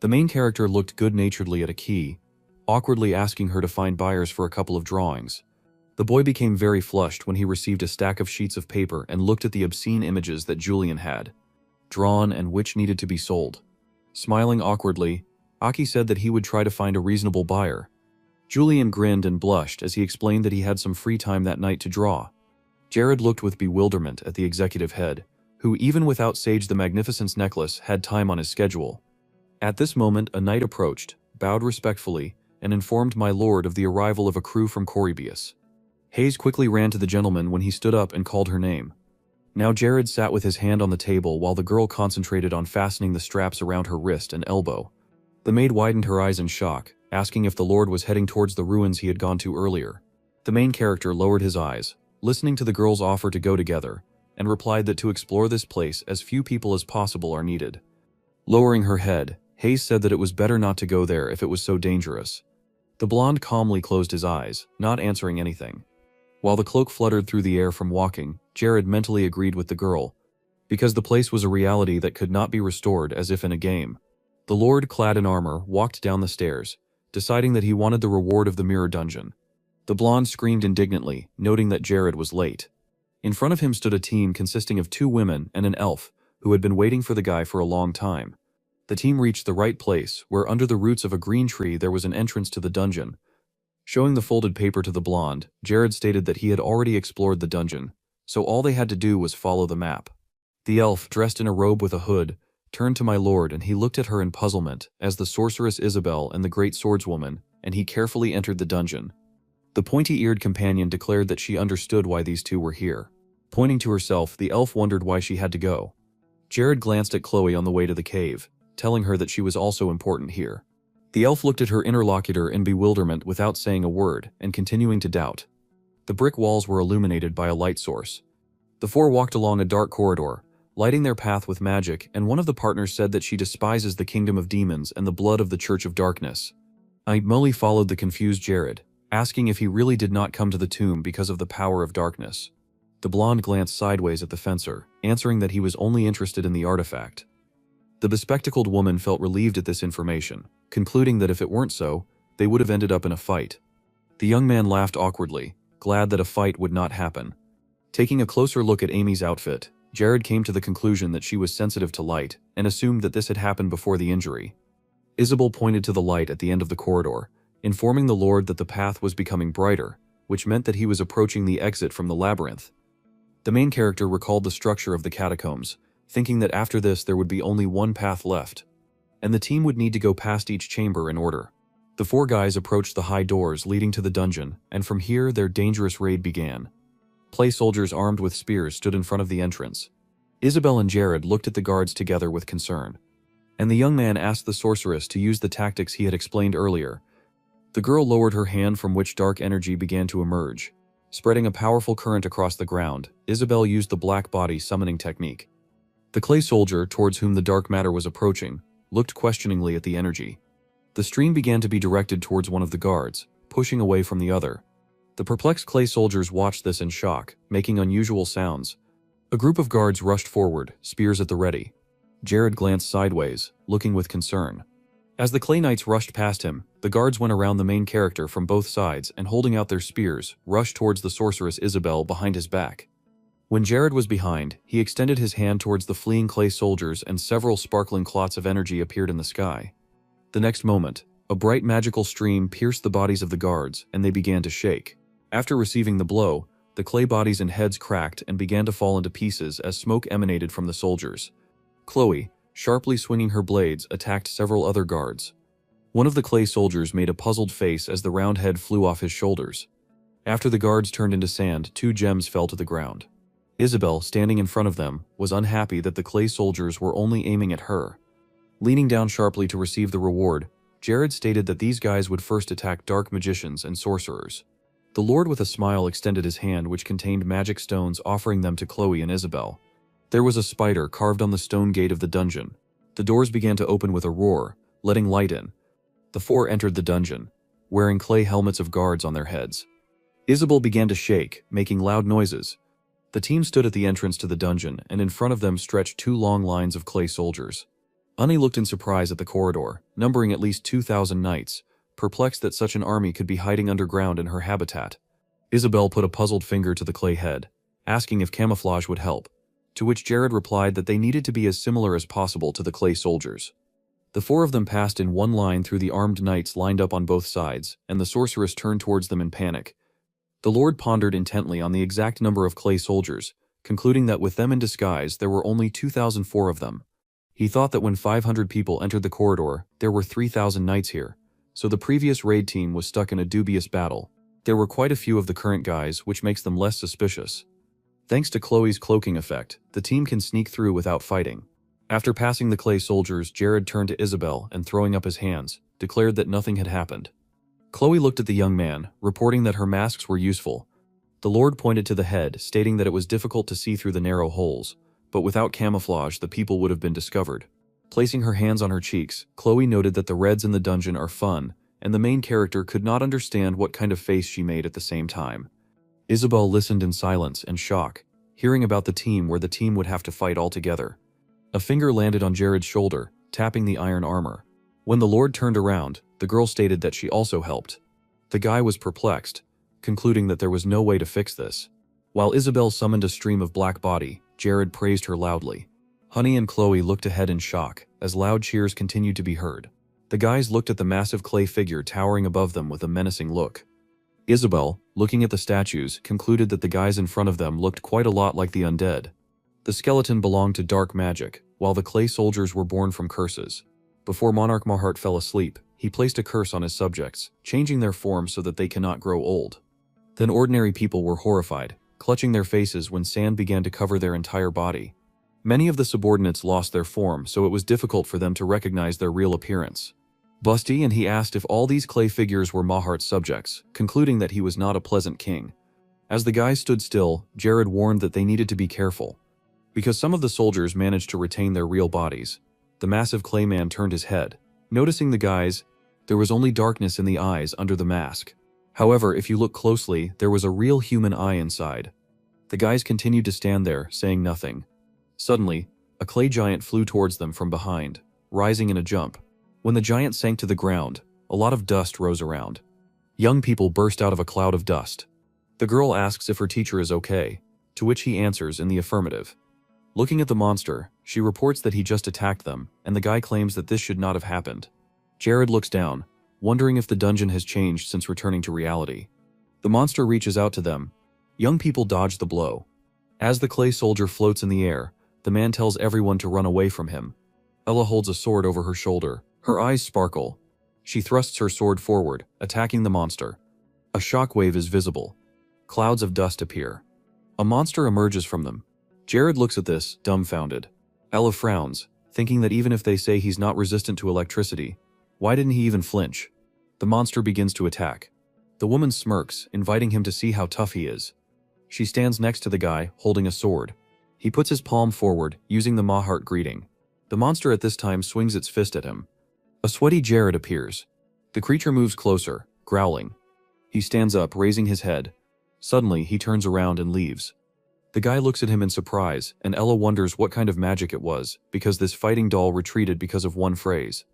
The main character looked good-naturedly at a key, awkwardly asking her to find buyers for a couple of drawings. The boy became very flushed when he received a stack of sheets of paper and looked at the obscene images that Julian had drawn and which needed to be sold. Smiling awkwardly, Aki said that he would try to find a reasonable buyer. Julian grinned and blushed as he explained that he had some free time that night to draw. Jared looked with bewilderment at the executive head, who even without Sage the Magnificent's necklace had time on his schedule. At this moment a knight approached, bowed respectfully, and informed my lord of the arrival of a crew from Coribius. Hayes quickly ran to the gentleman when he stood up and called her name. Now Jared sat with his hand on the table while the girl concentrated on fastening the straps around her wrist and elbow. The maid widened her eyes in shock, asking if the lord was heading towards the ruins he had gone to earlier. The main character lowered his eyes, listening to the girl's offer to go together, and replied that to explore this place as few people as possible are needed. Lowering her head, Hayes said that it was better not to go there if it was so dangerous. The blonde calmly closed his eyes, not answering anything. While the cloak fluttered through the air from walking, Jared mentally agreed with the girl, because the place was a reality that could not be restored as if in a game. The lord, clad in armor, walked down the stairs, deciding that he wanted the reward of the mirror dungeon. The blonde screamed indignantly, noting that Jared was late. In front of him stood a team consisting of 2 women and an elf, who had been waiting for the guy for a long time. The team reached the right place, where under the roots of a green tree there was an entrance to the dungeon. Showing the folded paper to the blonde, Jared stated that he had already explored the dungeon, so all they had to do was follow the map. The elf, dressed in a robe with a hood, turned to my lord and he looked at her in puzzlement as the sorceress Isabel and the great swordswoman, and he carefully entered the dungeon. The pointy-eared companion declared that she understood why these 2 were here. Pointing to herself, the elf wondered why she had to go. Jared glanced at Chloe on the way to the cave, telling her that she was also important here. The elf looked at her interlocutor in bewilderment without saying a word and continuing to doubt. The brick walls were illuminated by a light source. The 4 walked along a dark corridor, lighting their path with magic, and one of the partners said that she despises the kingdom of demons and the blood of the Church of Darkness. Molly followed the confused Jared, asking if he really did not come to the tomb because of the power of darkness. The blonde glanced sideways at the fencer, answering that he was only interested in the artifact. The bespectacled woman felt relieved at this information, concluding that if it weren't so, they would have ended up in a fight. The young man laughed awkwardly, glad that a fight would not happen. Taking a closer look at Amy's outfit, Jared came to the conclusion that she was sensitive to light and assumed that this had happened before the injury. Isabel pointed to the light at the end of the corridor, informing the lord that the path was becoming brighter, which meant that he was approaching the exit from the labyrinth. The main character recalled the structure of the catacombs, thinking that after this there would be only one path left, and the team would need to go past each chamber in order. The 4 guys approached the high doors leading to the dungeon, and from here their dangerous raid began. Play soldiers armed with spears stood in front of the entrance. Isabel and Jared looked at the guards together with concern, and the young man asked the sorceress to use the tactics he had explained earlier. The girl lowered her hand from which dark energy began to emerge. Spreading a powerful current across the ground, Isabel used the black body summoning technique. The clay soldier, towards whom the dark matter was approaching, looked questioningly at the energy. The stream began to be directed towards one of the guards, pushing away from the other. The perplexed clay soldiers watched this in shock, making unusual sounds. A group of guards rushed forward, spears at the ready. Jared glanced sideways, looking with concern. As the clay knights rushed past him, the guards went around the main character from both sides and holding out their spears, rushed towards the sorceress Isabel behind his back. When Jared was behind, he extended his hand towards the fleeing clay soldiers and several sparkling clots of energy appeared in the sky. The next moment, a bright magical stream pierced the bodies of the guards and they began to shake. After receiving the blow, the clay bodies and heads cracked and began to fall into pieces as smoke emanated from the soldiers. Chloe, sharply swinging her blades, attacked several other guards. One of the clay soldiers made a puzzled face as the round head flew off his shoulders. After the guards turned into sand, 2 gems fell to the ground. Isabel, standing in front of them, was unhappy that the clay soldiers were only aiming at her. Leaning down sharply to receive the reward, Jared stated that these guys would first attack dark magicians and sorcerers. The lord with a smile extended his hand which contained magic stones, offering them to Chloe and Isabel. There was a spider carved on the stone gate of the dungeon. The doors began to open with a roar, letting light in. The four entered the dungeon, wearing clay helmets of guards on their heads. Isabel began to shake, making loud noises. The team stood at the entrance to the dungeon, and in front of them stretched two long lines of clay soldiers. Ani looked in surprise at the corridor, numbering at least 2,000 knights, perplexed that such an army could be hiding underground in her habitat. Isabel put a puzzled finger to the clay head, asking if camouflage would help, to which Jared replied that they needed to be as similar as possible to the clay soldiers. The four of them passed in one line through the armed knights lined up on both sides, and the sorceress turned towards them in panic. The Lord pondered intently on the exact number of clay soldiers, concluding that with them in disguise there were only 2,004 of them. He thought that when 500 people entered the corridor, there were 3,000 knights here, so the previous raid team was stuck in a dubious battle. There were quite a few of the current guys, which makes them less suspicious. Thanks to Chloe's cloaking effect, the team can sneak through without fighting. After passing the clay soldiers, Jared turned to Isabel and, throwing up his hands, declared that nothing had happened. Chloe looked at the young man, reporting that her masks were useful. The Lord pointed to the head, stating that it was difficult to see through the narrow holes, but without camouflage the people would have been discovered. Placing her hands on her cheeks, Chloe noted that the reds in the dungeon are fun, and the main character could not understand what kind of face she made at the same time. Isabel listened in silence and shock, hearing about the team where the team would have to fight all together. A finger landed on Jared's shoulder, tapping the iron armor. When the Lord turned around, the girl stated that she also helped. The guy was perplexed, concluding that there was no way to fix this. While Isabel summoned a stream of black body, Jared praised her loudly. Honey and Chloe looked ahead in shock, as loud cheers continued to be heard. The guys looked at the massive clay figure towering above them with a menacing look. Isabel, looking at the statues, concluded that the guys in front of them looked quite a lot like the undead. The skeleton belonged to dark magic, while the clay soldiers were born from curses. Before Monarch Mahart fell asleep, he placed a curse on his subjects, changing their form so that they cannot grow old. Then ordinary people were horrified, clutching their faces when sand began to cover their entire body. Many of the subordinates lost their form, so it was difficult for them to recognize their real appearance. Busty and he asked if all these clay figures were Mahart's subjects, concluding that he was not a pleasant king. As the guys stood still, Jared warned that they needed to be careful, because some of the soldiers managed to retain their real bodies. The massive clay man turned his head. Noticing the guys, there was only darkness in the eyes under the mask. However, if you look closely, there was a real human eye inside. The guys continued to stand there, saying nothing. Suddenly, a clay giant flew towards them from behind, rising in a jump. When the giant sank to the ground, a lot of dust rose around. Young people burst out of a cloud of dust. The girl asks if her teacher is okay, to which he answers in the affirmative. Looking at the monster, she reports that he just attacked them, and the guy claims that this should not have happened. Jared looks down, wondering if the dungeon has changed since returning to reality. The monster reaches out to them. Young people dodge the blow. As the clay soldier floats in the air, the man tells everyone to run away from him. Ella holds a sword over her shoulder. Her eyes sparkle. She thrusts her sword forward, attacking the monster. A shockwave is visible. Clouds of dust appear. A monster emerges from them. Jared looks at this, dumbfounded. Ella frowns, thinking that even if they say he's not resistant to electricity, why didn't he even flinch? The monster begins to attack. The woman smirks, inviting him to see how tough he is. She stands next to the guy, holding a sword. He puts his palm forward, using the Mahart greeting. The monster at this time swings its fist at him. A sweaty Jared appears. The creature moves closer, growling. He stands up, raising his head. Suddenly, he turns around and leaves. The guy looks at him in surprise, and Ella wonders what kind of magic it was, because this fighting doll retreated because of one phrase.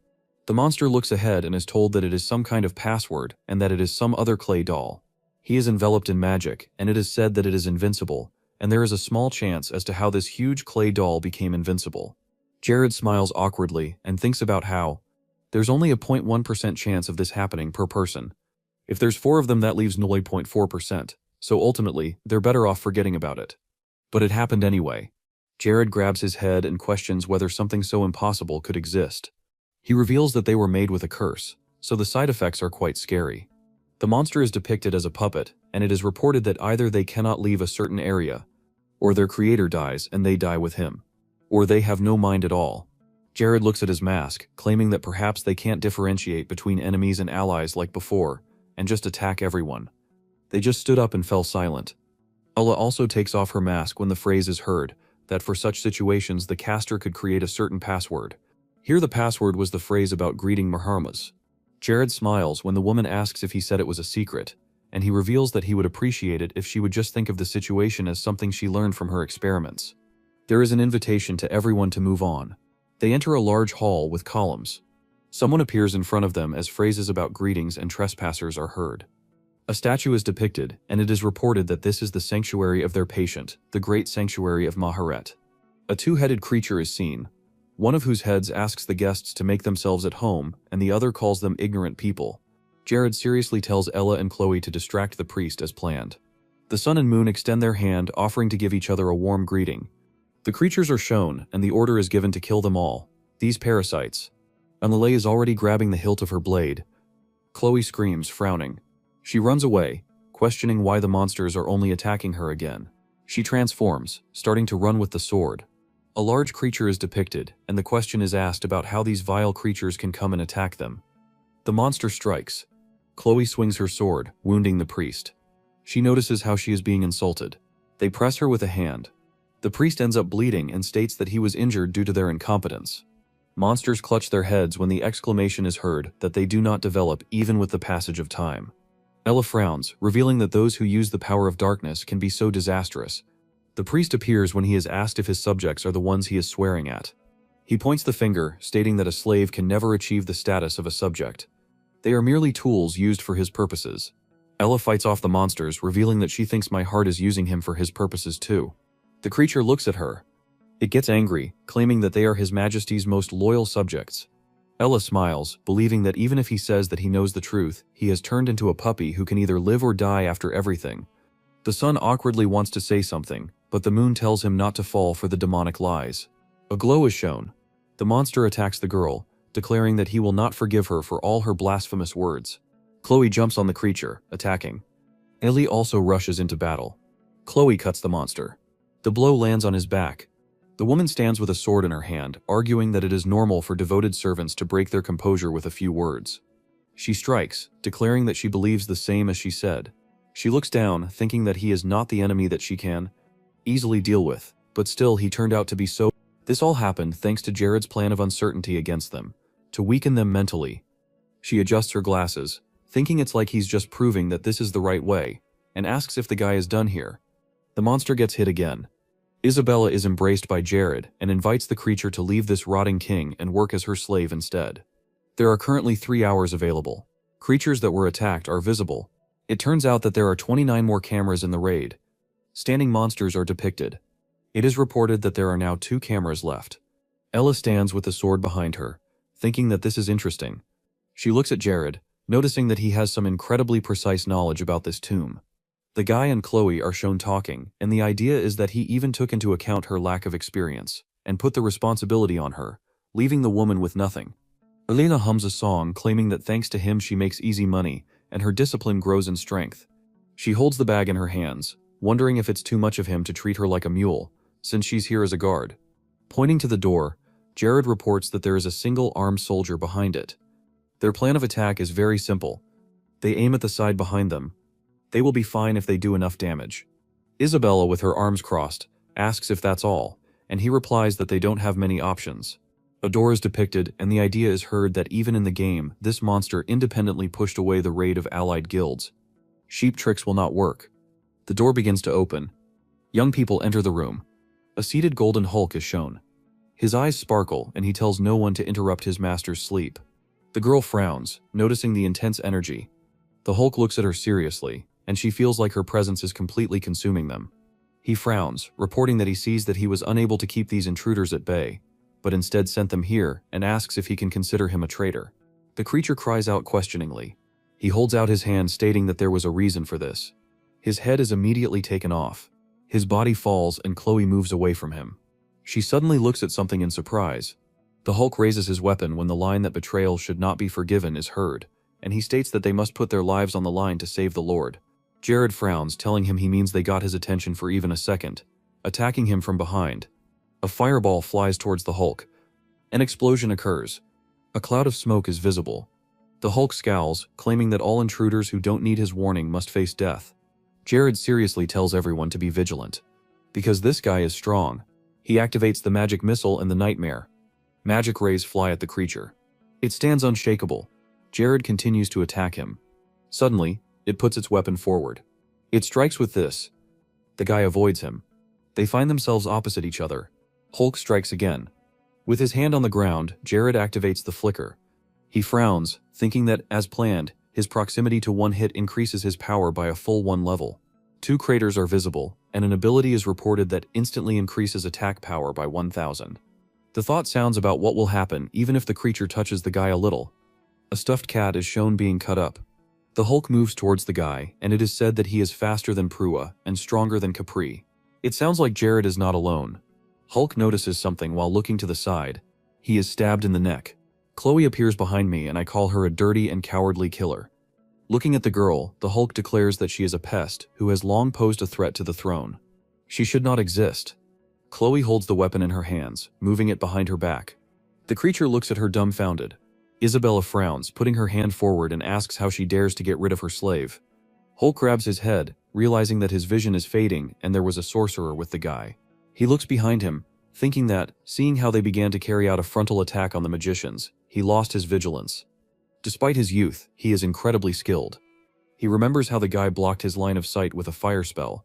The monster looks ahead and is told that it is some kind of password, and that it is some other clay doll. He is enveloped in magic, and it is said that it is invincible, and there is a small chance as to how this huge clay doll became invincible. Jared smiles awkwardly and thinks about how there's only a 0.1% chance of this happening per person. If there's 4 of them, that leaves 0.4%, so ultimately, they're better off forgetting about it. But it happened anyway. Jared grabs his head and questions whether something so impossible could exist. He reveals that they were made with a curse, so the side effects are quite scary. The monster is depicted as a puppet, and it is reported that either they cannot leave a certain area, or their creator dies and they die with him, or they have no mind at all. Jared looks at his mask, claiming that perhaps they can't differentiate between enemies and allies like before, and just attack everyone. They just stood up and fell silent. Ella also takes off her mask when the phrase is heard, that for such situations the caster could create a certain password. Here the password was the phrase about greeting Muhammad's. Jared smiles when the woman asks if he said it was a secret, and he reveals that he would appreciate it if she would just think of the situation as something she learned from her experiments. There is an invitation to everyone to move on. They enter a large hall with columns. Someone appears in front of them as phrases about greetings and trespassers are heard. A statue is depicted, and it is reported that this is the sanctuary of their patient, the great sanctuary of Maharet. A two-headed creature is seen, one of whose heads asks the guests to make themselves at home, and the other calls them ignorant people. Jared seriously tells Ella and Chloe to distract the priest as planned. The sun and moon extend their hand, offering to give each other a warm greeting. The creatures are shown, and the order is given to kill them all, these parasites. Anlele is already grabbing the hilt of her blade. Chloe screams, frowning. She runs away, questioning why the monsters are only attacking her again. She transforms, starting to run with the sword. A large creature is depicted, and the question is asked about how these vile creatures can come and attack them. The monster strikes. Chloe swings her sword, wounding the priest. She notices how she is being insulted. They press her with a hand. The priest ends up bleeding and states that he was injured due to their incompetence. Monsters clutch their heads when the exclamation is heard that they do not develop even with the passage of time. Ella frowns, revealing that those who use the power of darkness can be so disastrous. The priest appears when he is asked if his subjects are the ones he is swearing at. He points the finger, stating that a slave can never achieve the status of a subject. They are merely tools used for his purposes. Ella fights off the monsters, revealing that she thinks my heart is using him for his purposes too. The creature looks at her. It gets angry, claiming that they are His Majesty's most loyal subjects. Ella smiles, believing that even if he says that he knows the truth, he has turned into a puppy who can either live or die after everything. The sun awkwardly wants to say something, but the moon tells him not to fall for the demonic lies. A glow is shown. The monster attacks the girl, declaring that he will not forgive her for all her blasphemous words. Chloe jumps on the creature, attacking. Ellie also rushes into battle. Chloe cuts the monster. The blow lands on his back. The woman stands with a sword in her hand, arguing that it is normal for devoted servants to break their composure with a few words. She strikes, declaring that she believes the same as she said. She looks down, thinking that he is not the enemy that she can easily deal with, but still he turned out to be so. This all happened thanks to Jared's plan of uncertainty against them, to weaken them mentally. She adjusts her glasses, thinking it's like he's just proving that this is the right way, and asks if the guy is done here. The monster gets hit again. Isabella is embraced by Jared and invites the creature to leave this rotting king and work as her slave instead. There are currently 3 hours available. Creatures that were attacked are visible. It turns out that there are 29 more cameras in the raid. Standing monsters are depicted. It is reported that there are now 2 cameras left. Ella stands with the sword behind her, thinking that this is interesting. She looks at Jared, noticing that he has some incredibly precise knowledge about this tomb. The guy and Chloe are shown talking, and the idea is that he even took into account her lack of experience, and put the responsibility on her, leaving the woman with nothing. Elena hums a song claiming that thanks to him she makes easy money, and her discipline grows in strength. She holds the bag in her hands, wondering if it's too much of him to treat her like a mule, since she's here as a guard. Pointing to the door, Jared reports that there is a single armed soldier behind it. Their plan of attack is very simple. They aim at the side behind them. They will be fine if they do enough damage. Isabella, with her arms crossed, asks if that's all, and he replies that they don't have many options. A door is depicted, and the idea is heard that even in the game, this monster independently pushed away the raid of allied guilds. Sheep tricks will not work. The door begins to open. Young people enter the room. A seated golden Hulk is shown. His eyes sparkle, and he tells no one to interrupt his master's sleep. The girl frowns, noticing the intense energy. The Hulk looks at her seriously, and she feels like her presence is completely consuming them. He frowns, reporting that he sees that he was unable to keep these intruders at bay, but instead sent them here and asks if he can consider him a traitor. The creature cries out questioningly. He holds out his hand, stating that there was a reason for this. His head is immediately taken off. His body falls and Chloe moves away from him. She suddenly looks at something in surprise. The Hulk raises his weapon when the line that betrayal should not be forgiven is heard, and he states that they must put their lives on the line to save the Lord. Jared frowns, telling him he means they got his attention for even a second, attacking him from behind. A fireball flies towards the Hulk. An explosion occurs. A cloud of smoke is visible. The Hulk scowls, claiming that all intruders who don't need his warning must face death. Jared seriously tells everyone to be vigilant. Because this guy is strong. He activates the magic missile and the nightmare. Magic rays fly at the creature. It stands unshakable. Jared continues to attack him. Suddenly, it puts its weapon forward. It strikes with this. The guy avoids him. They find themselves opposite each other. Hulk strikes again. With his hand on the ground, Jared activates the flicker. He frowns, thinking that, as planned, his proximity to one hit increases his power by a full 1 level. 2 craters are visible, and an ability is reported that instantly increases attack power by 1000. The thought sounds about what will happen even if the creature touches the guy a little. A stuffed cat is shown being cut up. The Hulk moves towards the guy, and it is said that he is faster than Prua and stronger than Capri. It sounds like Jared is not alone. Hulk notices something while looking to the side. He is stabbed in the neck. Chloe appears behind me and I call her a dirty and cowardly killer. Looking at the girl, the Hulk declares that she is a pest who has long posed a threat to the throne. She should not exist. Chloe holds the weapon in her hands, moving it behind her back. The creature looks at her dumbfounded. Isabella frowns, putting her hand forward and asks how she dares to get rid of her slave. Hulk grabs his head, realizing that his vision is fading and there was a sorcerer with the guy. He looks behind him, thinking that, seeing how they began to carry out a frontal attack on the magicians, he lost his vigilance. Despite his youth, he is incredibly skilled. He remembers how the guy blocked his line of sight with a fire spell.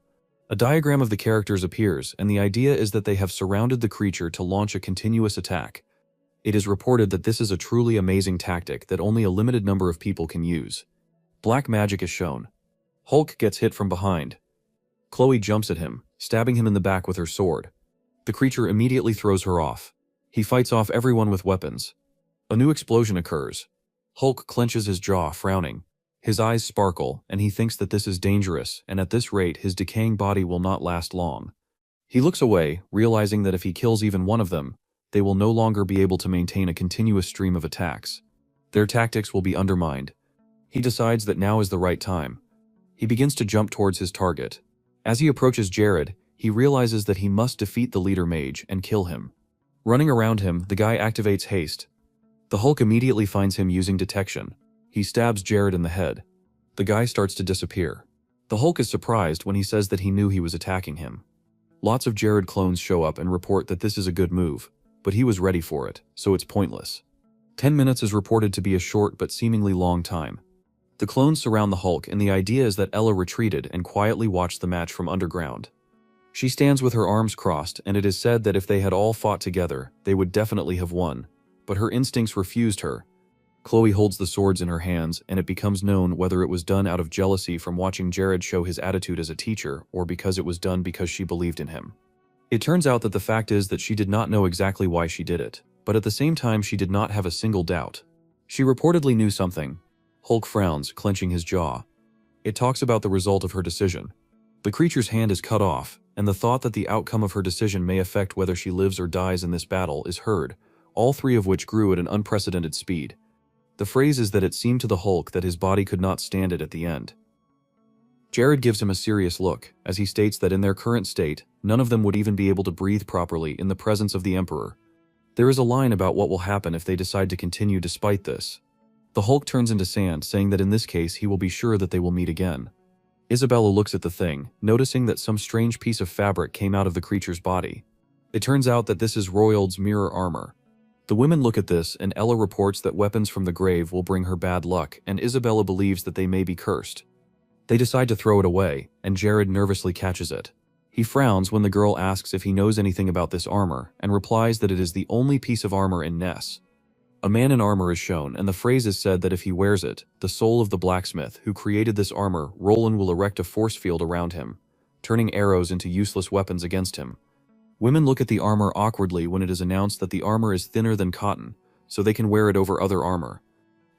A diagram of the characters appears, and the idea is that they have surrounded the creature to launch a continuous attack. It is reported that this is a truly amazing tactic that only a limited number of people can use. Black magic is shown. Hulk gets hit from behind. Chloe jumps at him, stabbing him in the back with her sword. The creature immediately throws her off. He fights off everyone with weapons. A new explosion occurs. Hulk clenches his jaw, frowning. His eyes sparkle, and he thinks that this is dangerous, and at this rate his decaying body will not last long. He looks away, realizing that if he kills even one of them, they will no longer be able to maintain a continuous stream of attacks. Their tactics will be undermined. He decides that now is the right time. He begins to jump towards his target. As he approaches Jared, he realizes that he must defeat the leader mage and kill him. Running around him, the guy activates haste. The Hulk immediately finds him using detection. He stabs Jared in the head. The guy starts to disappear. The Hulk is surprised when he says that he knew he was attacking him. Lots of Jared clones show up and report that this is a good move, but he was ready for it, so it's pointless. 10 minutes is reported to be a short but seemingly long time. The clones surround the Hulk, and the idea is that Ella retreated and quietly watched the match from underground. She stands with her arms crossed, and it is said that if they had all fought together, they would definitely have won, but her instincts refused her. Chloe holds the swords in her hands, and it becomes known whether it was done out of jealousy from watching Jared show his attitude as a teacher, or because it was done because she believed in him. It turns out that the fact is that she did not know exactly why she did it, but at the same time she did not have a single doubt. She reportedly knew something. Hulk frowns, clenching his jaw. It talks about the result of her decision. The creature's hand is cut off, and the thought that the outcome of her decision may affect whether she lives or dies in this battle is heard, all 3 of which grew at an unprecedented speed. The phrase is that it seemed to the Hulk that his body could not stand it at the end. Jared gives him a serious look, as he states that in their current state, none of them would even be able to breathe properly in the presence of the Emperor. There is a line about what will happen if they decide to continue despite this. The Hulk turns into sand, saying that in this case he will be sure that they will meet again. Isabella looks at the thing, noticing that some strange piece of fabric came out of the creature's body. It turns out that this is Royald's mirror armor. The women look at this, and Ella reports that weapons from the grave will bring her bad luck, and Isabella believes that they may be cursed. They decide to throw it away, and Jared nervously catches it. He frowns when the girl asks if he knows anything about this armor, and replies that it is the only piece of armor in Ness. A man in armor is shown, and the phrase is said that if he wears it, the soul of the blacksmith who created this armor, Roland, will erect a force field around him, turning arrows into useless weapons against him. Women look at the armor awkwardly when it is announced that the armor is thinner than cotton, so they can wear it over other armor.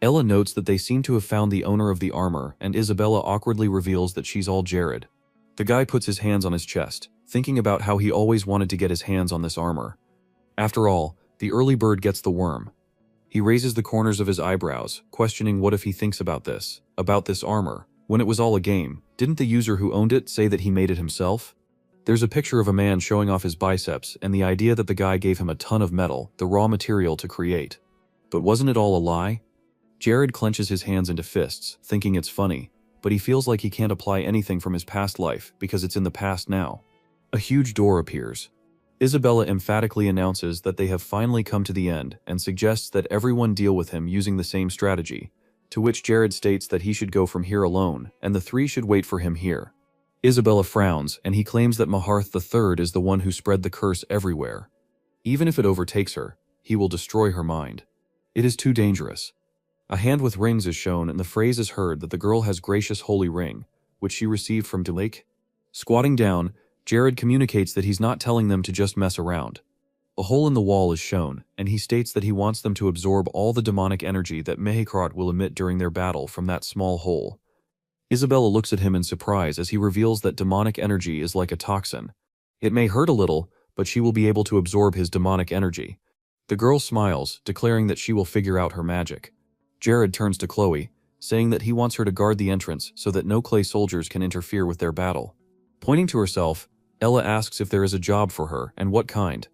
Ella notes that they seem to have found the owner of the armor, and Isabella awkwardly reveals that she's all Jared. The guy puts his hands on his chest, thinking about how he always wanted to get his hands on this armor. After all, the early bird gets the worm. He raises the corners of his eyebrows, questioning what if he thinks about this armor. When it was all a game, didn't the user who owned it say that he made it himself? There's a picture of a man showing off his biceps, and the idea that the guy gave him a ton of metal, the raw material to create. But wasn't it all a lie? Jared clenches his hands into fists, thinking it's funny, but he feels like he can't apply anything from his past life because it's in the past now. A huge door appears. Isabella emphatically announces that they have finally come to the end and suggests that everyone deal with him using the same strategy, to which Jared states that he should go from here alone and the three should wait for him here. Isabella frowns and he claims that Maharth III is the one who spread the curse everywhere. Even if it overtakes her, he will destroy her mind. It is too dangerous. A hand with rings is shown and the phrase is heard that the girl has gracious holy ring, which she received from Delake. Squatting down, Jared communicates that he's not telling them to just mess around. A hole in the wall is shown, and he states that he wants them to absorb all the demonic energy that ManhwaCapped will emit during their battle from that small hole. Isabella looks at him in surprise as he reveals that demonic energy is like a toxin. It may hurt a little, but she will be able to absorb his demonic energy. The girl smiles, declaring that she will figure out her magic. Jared turns to Chloe, saying that he wants her to guard the entrance so that no clay soldiers can interfere with their battle. Pointing to herself, Ella asks if there is a job for her and what kind.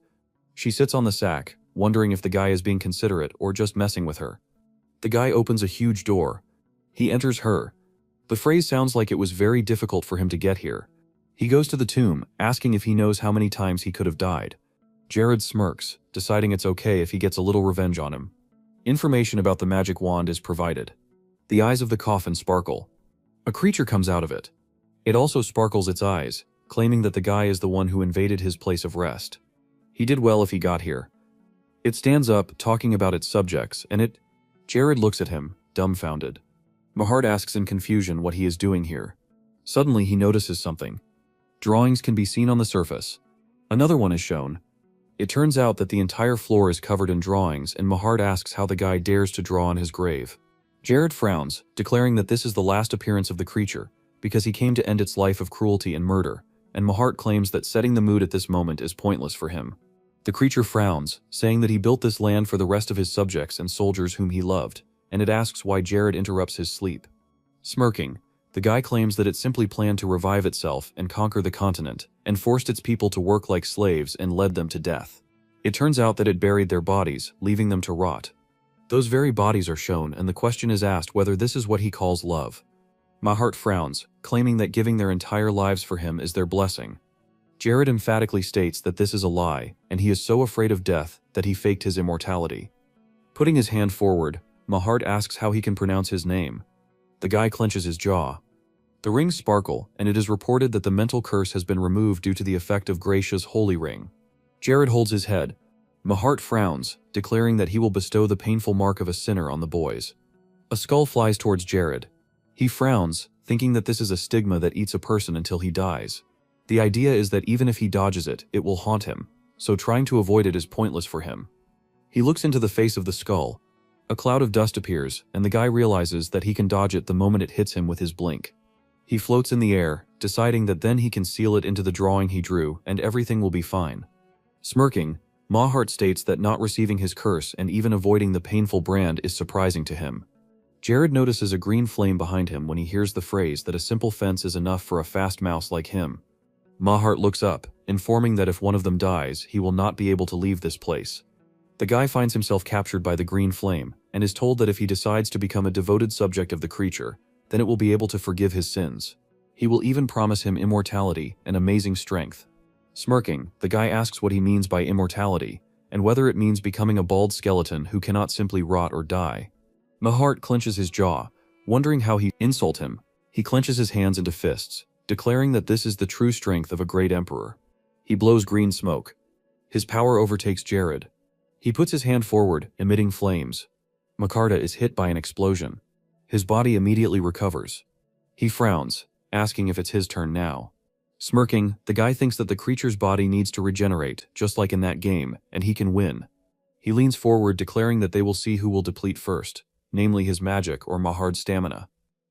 She sits on the sack, wondering if the guy is being considerate or just messing with her. The guy opens a huge door. He enters her. The phrase sounds like it was very difficult for him to get here. He goes to the tomb, asking if he knows how many times he could have died. Jared smirks, deciding it's okay if he gets a little revenge on him. Information about the magic wand is provided. The eyes of the coffin sparkle. A creature comes out of it. It also sparkles its eyes, claiming that the guy is the one who invaded his place of rest. He did well if he got here. It stands up, talking about its subjects, and it... Jared looks at him, dumbfounded. Mahart asks in confusion what he is doing here. Suddenly he notices something. Drawings can be seen on the surface. Another one is shown. It turns out that the entire floor is covered in drawings, and Mahart asks how the guy dares to draw on his grave. Jared frowns, declaring that this is the last appearance of the creature, because he came to end its life of cruelty and murder, and Mahart claims that setting the mood at this moment is pointless for him. The creature frowns, saying that he built this land for the rest of his subjects and soldiers whom he loved, and it asks why Jared interrupts his sleep. Smirking, the guy claims that it simply planned to revive itself and conquer the continent, and forced its people to work like slaves and led them to death. It turns out that it buried their bodies, leaving them to rot. Those very bodies are shown, and the question is asked whether this is what he calls love. Mahart frowns, claiming that giving their entire lives for him is their blessing. Jared emphatically states that this is a lie, and he is so afraid of death that he faked his immortality. Putting his hand forward, Mahart asks how he can pronounce his name. The guy clenches his jaw. The rings sparkle, and it is reported that the mental curse has been removed due to the effect of Gracia's holy ring. Jared holds his head. Mahart frowns, declaring that he will bestow the painful mark of a sinner on the boys. A skull flies towards Jared. He frowns, thinking that this is a stigma that eats a person until he dies. The idea is that even if he dodges it, it will haunt him, so trying to avoid it is pointless for him. He looks into the face of the skull. A cloud of dust appears, and the guy realizes that he can dodge it the moment it hits him with his blink. He floats in the air, deciding that then he can seal it into the drawing he drew and everything will be fine. Smirking, Mahart states that not receiving his curse and even avoiding the painful brand is surprising to him. Jared notices a green flame behind him when he hears the phrase that a simple fence is enough for a fast mouse like him. Mahart looks up, informing that if one of them dies, he will not be able to leave this place. The guy finds himself captured by the green flame, and is told that if he decides to become a devoted subject of the creature, then it will be able to forgive his sins. He will even promise him immortality and amazing strength. Smirking, the guy asks what he means by immortality, and whether it means becoming a bald skeleton who cannot simply rot or die. Mahart clenches his jaw, wondering how he insult him. He clenches his hands into fists, declaring that this is the true strength of a great emperor. He blows green smoke. His power overtakes Jared. He puts his hand forward, emitting flames. Makarta is hit by an explosion. His body immediately recovers. He frowns, asking if it's his turn now. Smirking, the guy thinks that the creature's body needs to regenerate, just like in that game, and he can win. He leans forward, declaring that they will see who will deplete first, namely his magic or Mahart's stamina.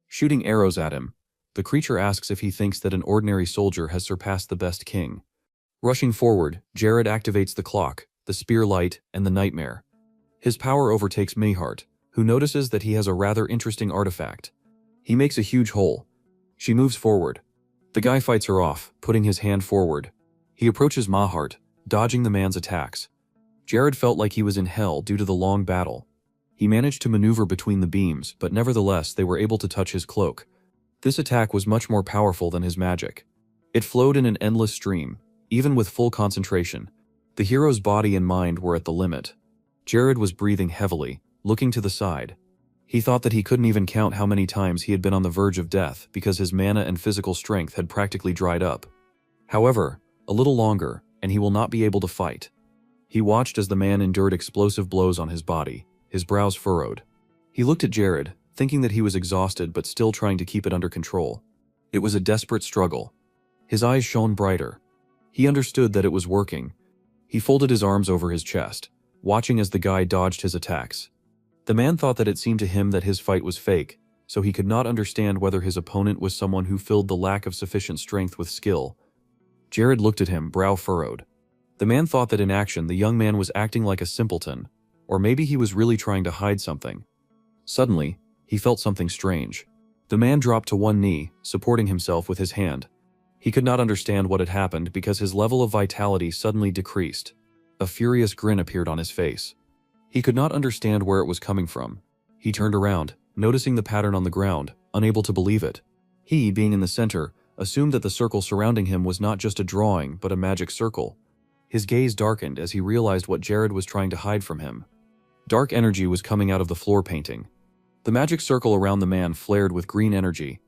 Shooting arrows at him, the creature asks if he thinks that an ordinary soldier has surpassed the best king. Rushing forward, Jared activates the clock, the spear light, and the nightmare. His power overtakes Mahart, who notices that he has a rather interesting artifact. He makes a huge hole. She moves forward. The guy fights her off, putting his hand forward. He approaches Mahart, dodging the man's attacks. Jared felt like he was in hell due to the long battle. He managed to maneuver between the beams, but nevertheless they were able to touch his cloak. This attack was much more powerful than his magic. It flowed in an endless stream. Even with full concentration, The hero's body and mind were at the limit. Jared was breathing heavily, looking to the side. He thought that he couldn't even count how many times he had been on the verge of death because his mana and physical strength had practically dried up. However, a little longer, and he will not be able to fight. He watched as the man endured explosive blows on his body, his brows furrowed. He looked at Jared, thinking that he was exhausted but still trying to keep it under control. It was a desperate struggle. His eyes shone brighter. He understood that it was working. He folded his arms over his chest, watching as the guy dodged his attacks. The man thought that it seemed to him that his fight was fake, so he could not understand whether his opponent was someone who filled the lack of sufficient strength with skill. Jared looked at him, brow furrowed. The man thought that in action the young man was acting like a simpleton, or maybe he was really trying to hide something. Suddenly, he felt something strange. The man dropped to one knee, supporting himself with his hand. He could not understand what had happened because his level of vitality suddenly decreased. A furious grin appeared on his face. He could not understand where it was coming from. He turned around, noticing the pattern on the ground, unable to believe it. He, being in the center, assumed that the circle surrounding him was not just a drawing but a magic circle. His gaze darkened as he realized what Jared was trying to hide from him. Dark energy was coming out of the floor painting. The magic circle around the man flared with green energy.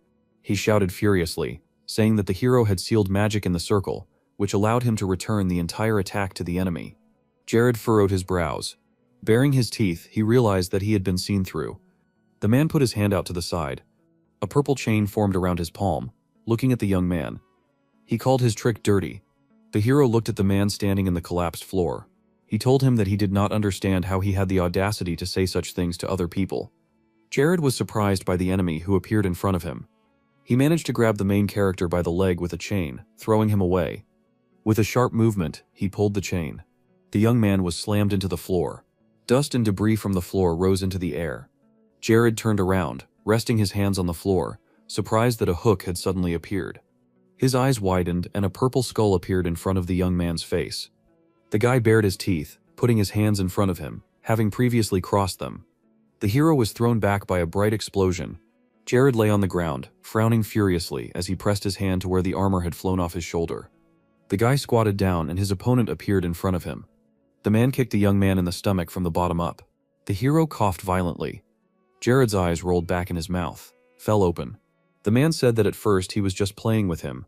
He shouted furiously, saying that the hero had sealed magic in the circle, which allowed him to return the entire attack to the enemy. Jared furrowed his brows. Baring his teeth, he realized that he had been seen through. The man put his hand out to the side. A purple chain formed around his palm, looking at the young man. He called his trick dirty. The hero looked at the man standing in the collapsed floor. He told him that he did not understand how he had the audacity to say such things to other people. Jared was surprised by the enemy who appeared in front of him. He managed to grab the main character by the leg with a chain, throwing him away. With a sharp movement, he pulled the chain. The young man was slammed into the floor. Dust and debris from the floor rose into the air. Jared turned around, resting his hands on the floor, surprised that a hook had suddenly appeared. His eyes widened and a purple skull appeared in front of the young man's face. The guy bared his teeth, putting his hands in front of him, having previously crossed them. The hero was thrown back by a bright explosion. Jared lay on the ground, frowning furiously as he pressed his hand to where the armor had flown off his shoulder. The guy squatted down and his opponent appeared in front of him. The man kicked the young man in the stomach from the bottom up. The hero coughed violently. Jared's eyes rolled back in his mouth, fell open. The man said that at first he was just playing with him,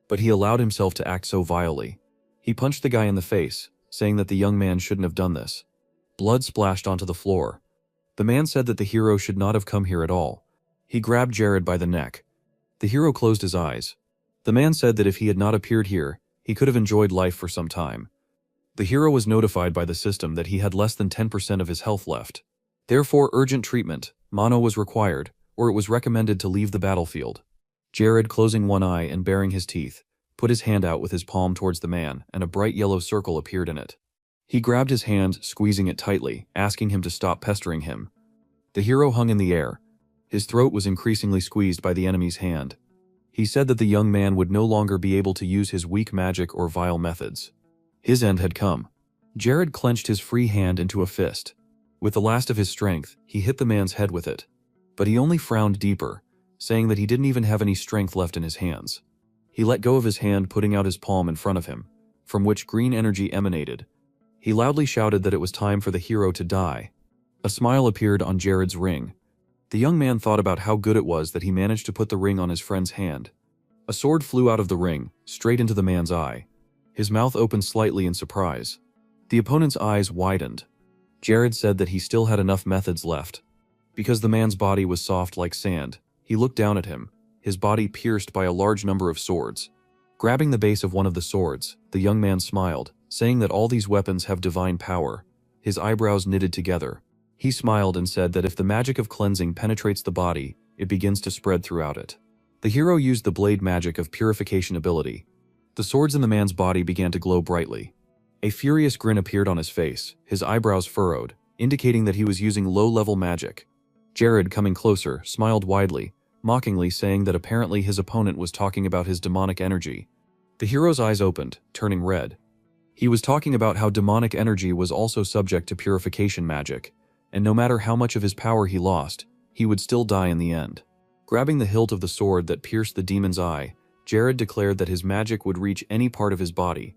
but he allowed himself to act so vilely. He punched the guy in the face, saying that the young man shouldn't have done this. Blood splashed onto the floor. The man said that the hero should not have come here at all. He grabbed Jared by the neck. The hero closed his eyes. The man said that if he had not appeared here, he could have enjoyed life for some time. The hero was notified by the system that he had less than 10% of his health left. Therefore, urgent treatment, mono, was required, or it was recommended to leave the battlefield. Jared, closing one eye and baring his teeth, put his hand out with his palm towards the man, and a bright yellow circle appeared in it. He grabbed his hand, squeezing it tightly, asking him to stop pestering him. The hero hung in the air. His throat was increasingly squeezed by the enemy's hand. He said that the young man would no longer be able to use his weak magic or vile methods. His end had come. Jared clenched his free hand into a fist. With the last of his strength, he hit the man's head with it. But he only frowned deeper, saying that he didn't even have any strength left in his hands. He let go of his hand, putting out his palm in front of him, from which green energy emanated. He loudly shouted that it was time for the hero to die. A smile appeared on Jared's ring. The young man thought about how good it was that he managed to put the ring on his friend's hand. A sword flew out of the ring, straight into the man's eye. His mouth opened slightly in surprise. The opponent's eyes widened. Jared said that he still had enough methods left. Because the man's body was soft like sand, he looked down at him, his body pierced by a large number of swords. Grabbing the base of one of the swords, the young man smiled, saying that all these weapons have divine power. His eyebrows knitted together. He smiled and said that if the magic of cleansing penetrates the body, it begins to spread throughout it. The hero used the blade magic of purification ability. The swords in the man's body began to glow brightly. A furious grin appeared on his face, his eyebrows furrowed, indicating that he was using low-level magic. Jared, coming closer, smiled widely, mockingly saying that apparently his opponent was talking about his demonic energy. The hero's eyes opened, turning red. He was talking about how demonic energy was also subject to purification magic, and no matter how much of his power he lost, he would still die in the end. Grabbing the hilt of the sword that pierced the demon's eye, Jared declared that his magic would reach any part of his body.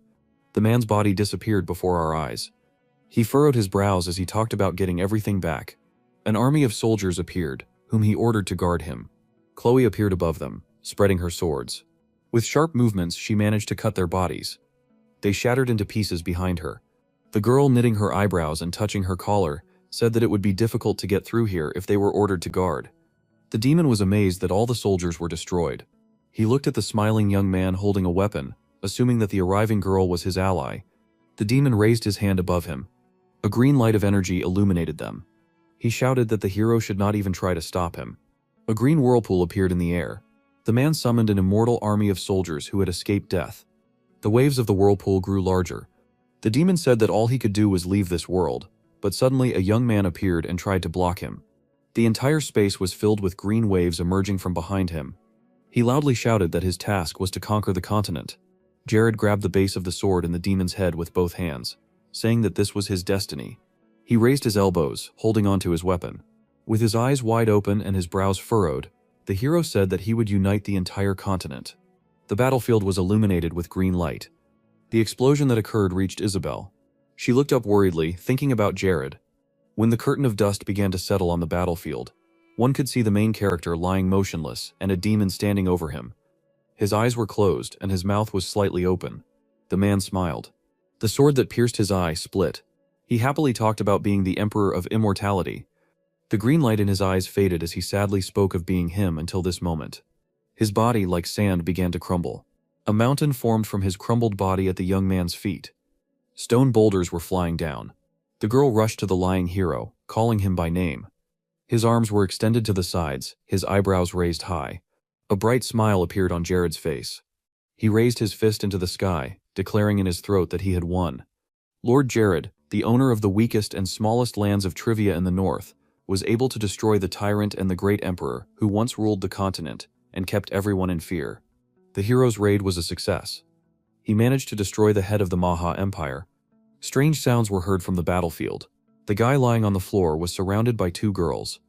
The man's body disappeared before our eyes. He furrowed his brows as he talked about getting everything back. An army of soldiers appeared, whom he ordered to guard him. Chloe appeared above them, spreading her swords. With sharp movements, she managed to cut their bodies. They shattered into pieces behind her. The girl, knitting her eyebrows and touching her collar, said that it would be difficult to get through here if they were ordered to guard. The demon was amazed that all the soldiers were destroyed. He looked at the smiling young man holding a weapon, assuming that the arriving girl was his ally. The demon raised his hand above him. A green light of energy illuminated them. He shouted that the hero should not even try to stop him. A green whirlpool appeared in the air. The man summoned an immortal army of soldiers who had escaped death. The waves of the whirlpool grew larger. The demon said that all he could do was leave this world, but suddenly a young man appeared and tried to block him. The entire space was filled with green waves emerging from behind him. He loudly shouted that his task was to conquer the continent. Jared grabbed the base of the sword in the demon's head with both hands, saying that this was his destiny. He raised his elbows, holding onto his weapon. With his eyes wide open and his brows furrowed, the hero said that he would unite the entire continent. The battlefield was illuminated with green light. The explosion that occurred reached Isabel. She looked up worriedly, thinking about Jared. When the curtain of dust began to settle on the battlefield, one could see the main character lying motionless and a demon standing over him. His eyes were closed and his mouth was slightly open. The man smiled. The sword that pierced his eye split. He happily talked about being the Emperor of Immortality. The green light in his eyes faded as he sadly spoke of being him until this moment. His body, like sand, began to crumble. A mountain formed from his crumbled body at the young man's feet. Stone boulders were flying down. The girl rushed to the lying hero, calling him by name. His arms were extended to the sides, his eyebrows raised high. A bright smile appeared on Jared's face. He raised his fist into the sky, declaring in his throat that he had won. Lord Jared, the owner of the weakest and smallest lands of Trivia in the north, was able to destroy the tyrant and the great emperor who once ruled the continent and kept everyone in fear. The hero's raid was a success. He managed to destroy the head of the Maha Empire. Strange sounds were heard from the battlefield. The guy lying on the floor was surrounded by two girls.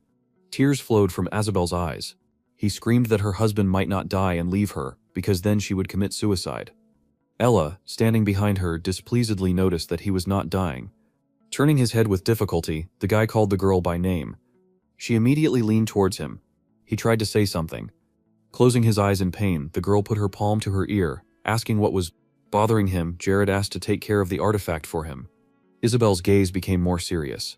Tears flowed from Isabel's eyes. He screamed that her husband might not die and leave her, because then she would commit suicide. Ella, standing behind her, displeasedly noticed that he was not dying. Turning his head with difficulty, the guy called the girl by name. She immediately leaned towards him. He tried to say something. Closing his eyes in pain, the girl put her palm to her ear, asking what was bothering him. Jared asked to take care of the artifact for him. Isabel's gaze became more serious.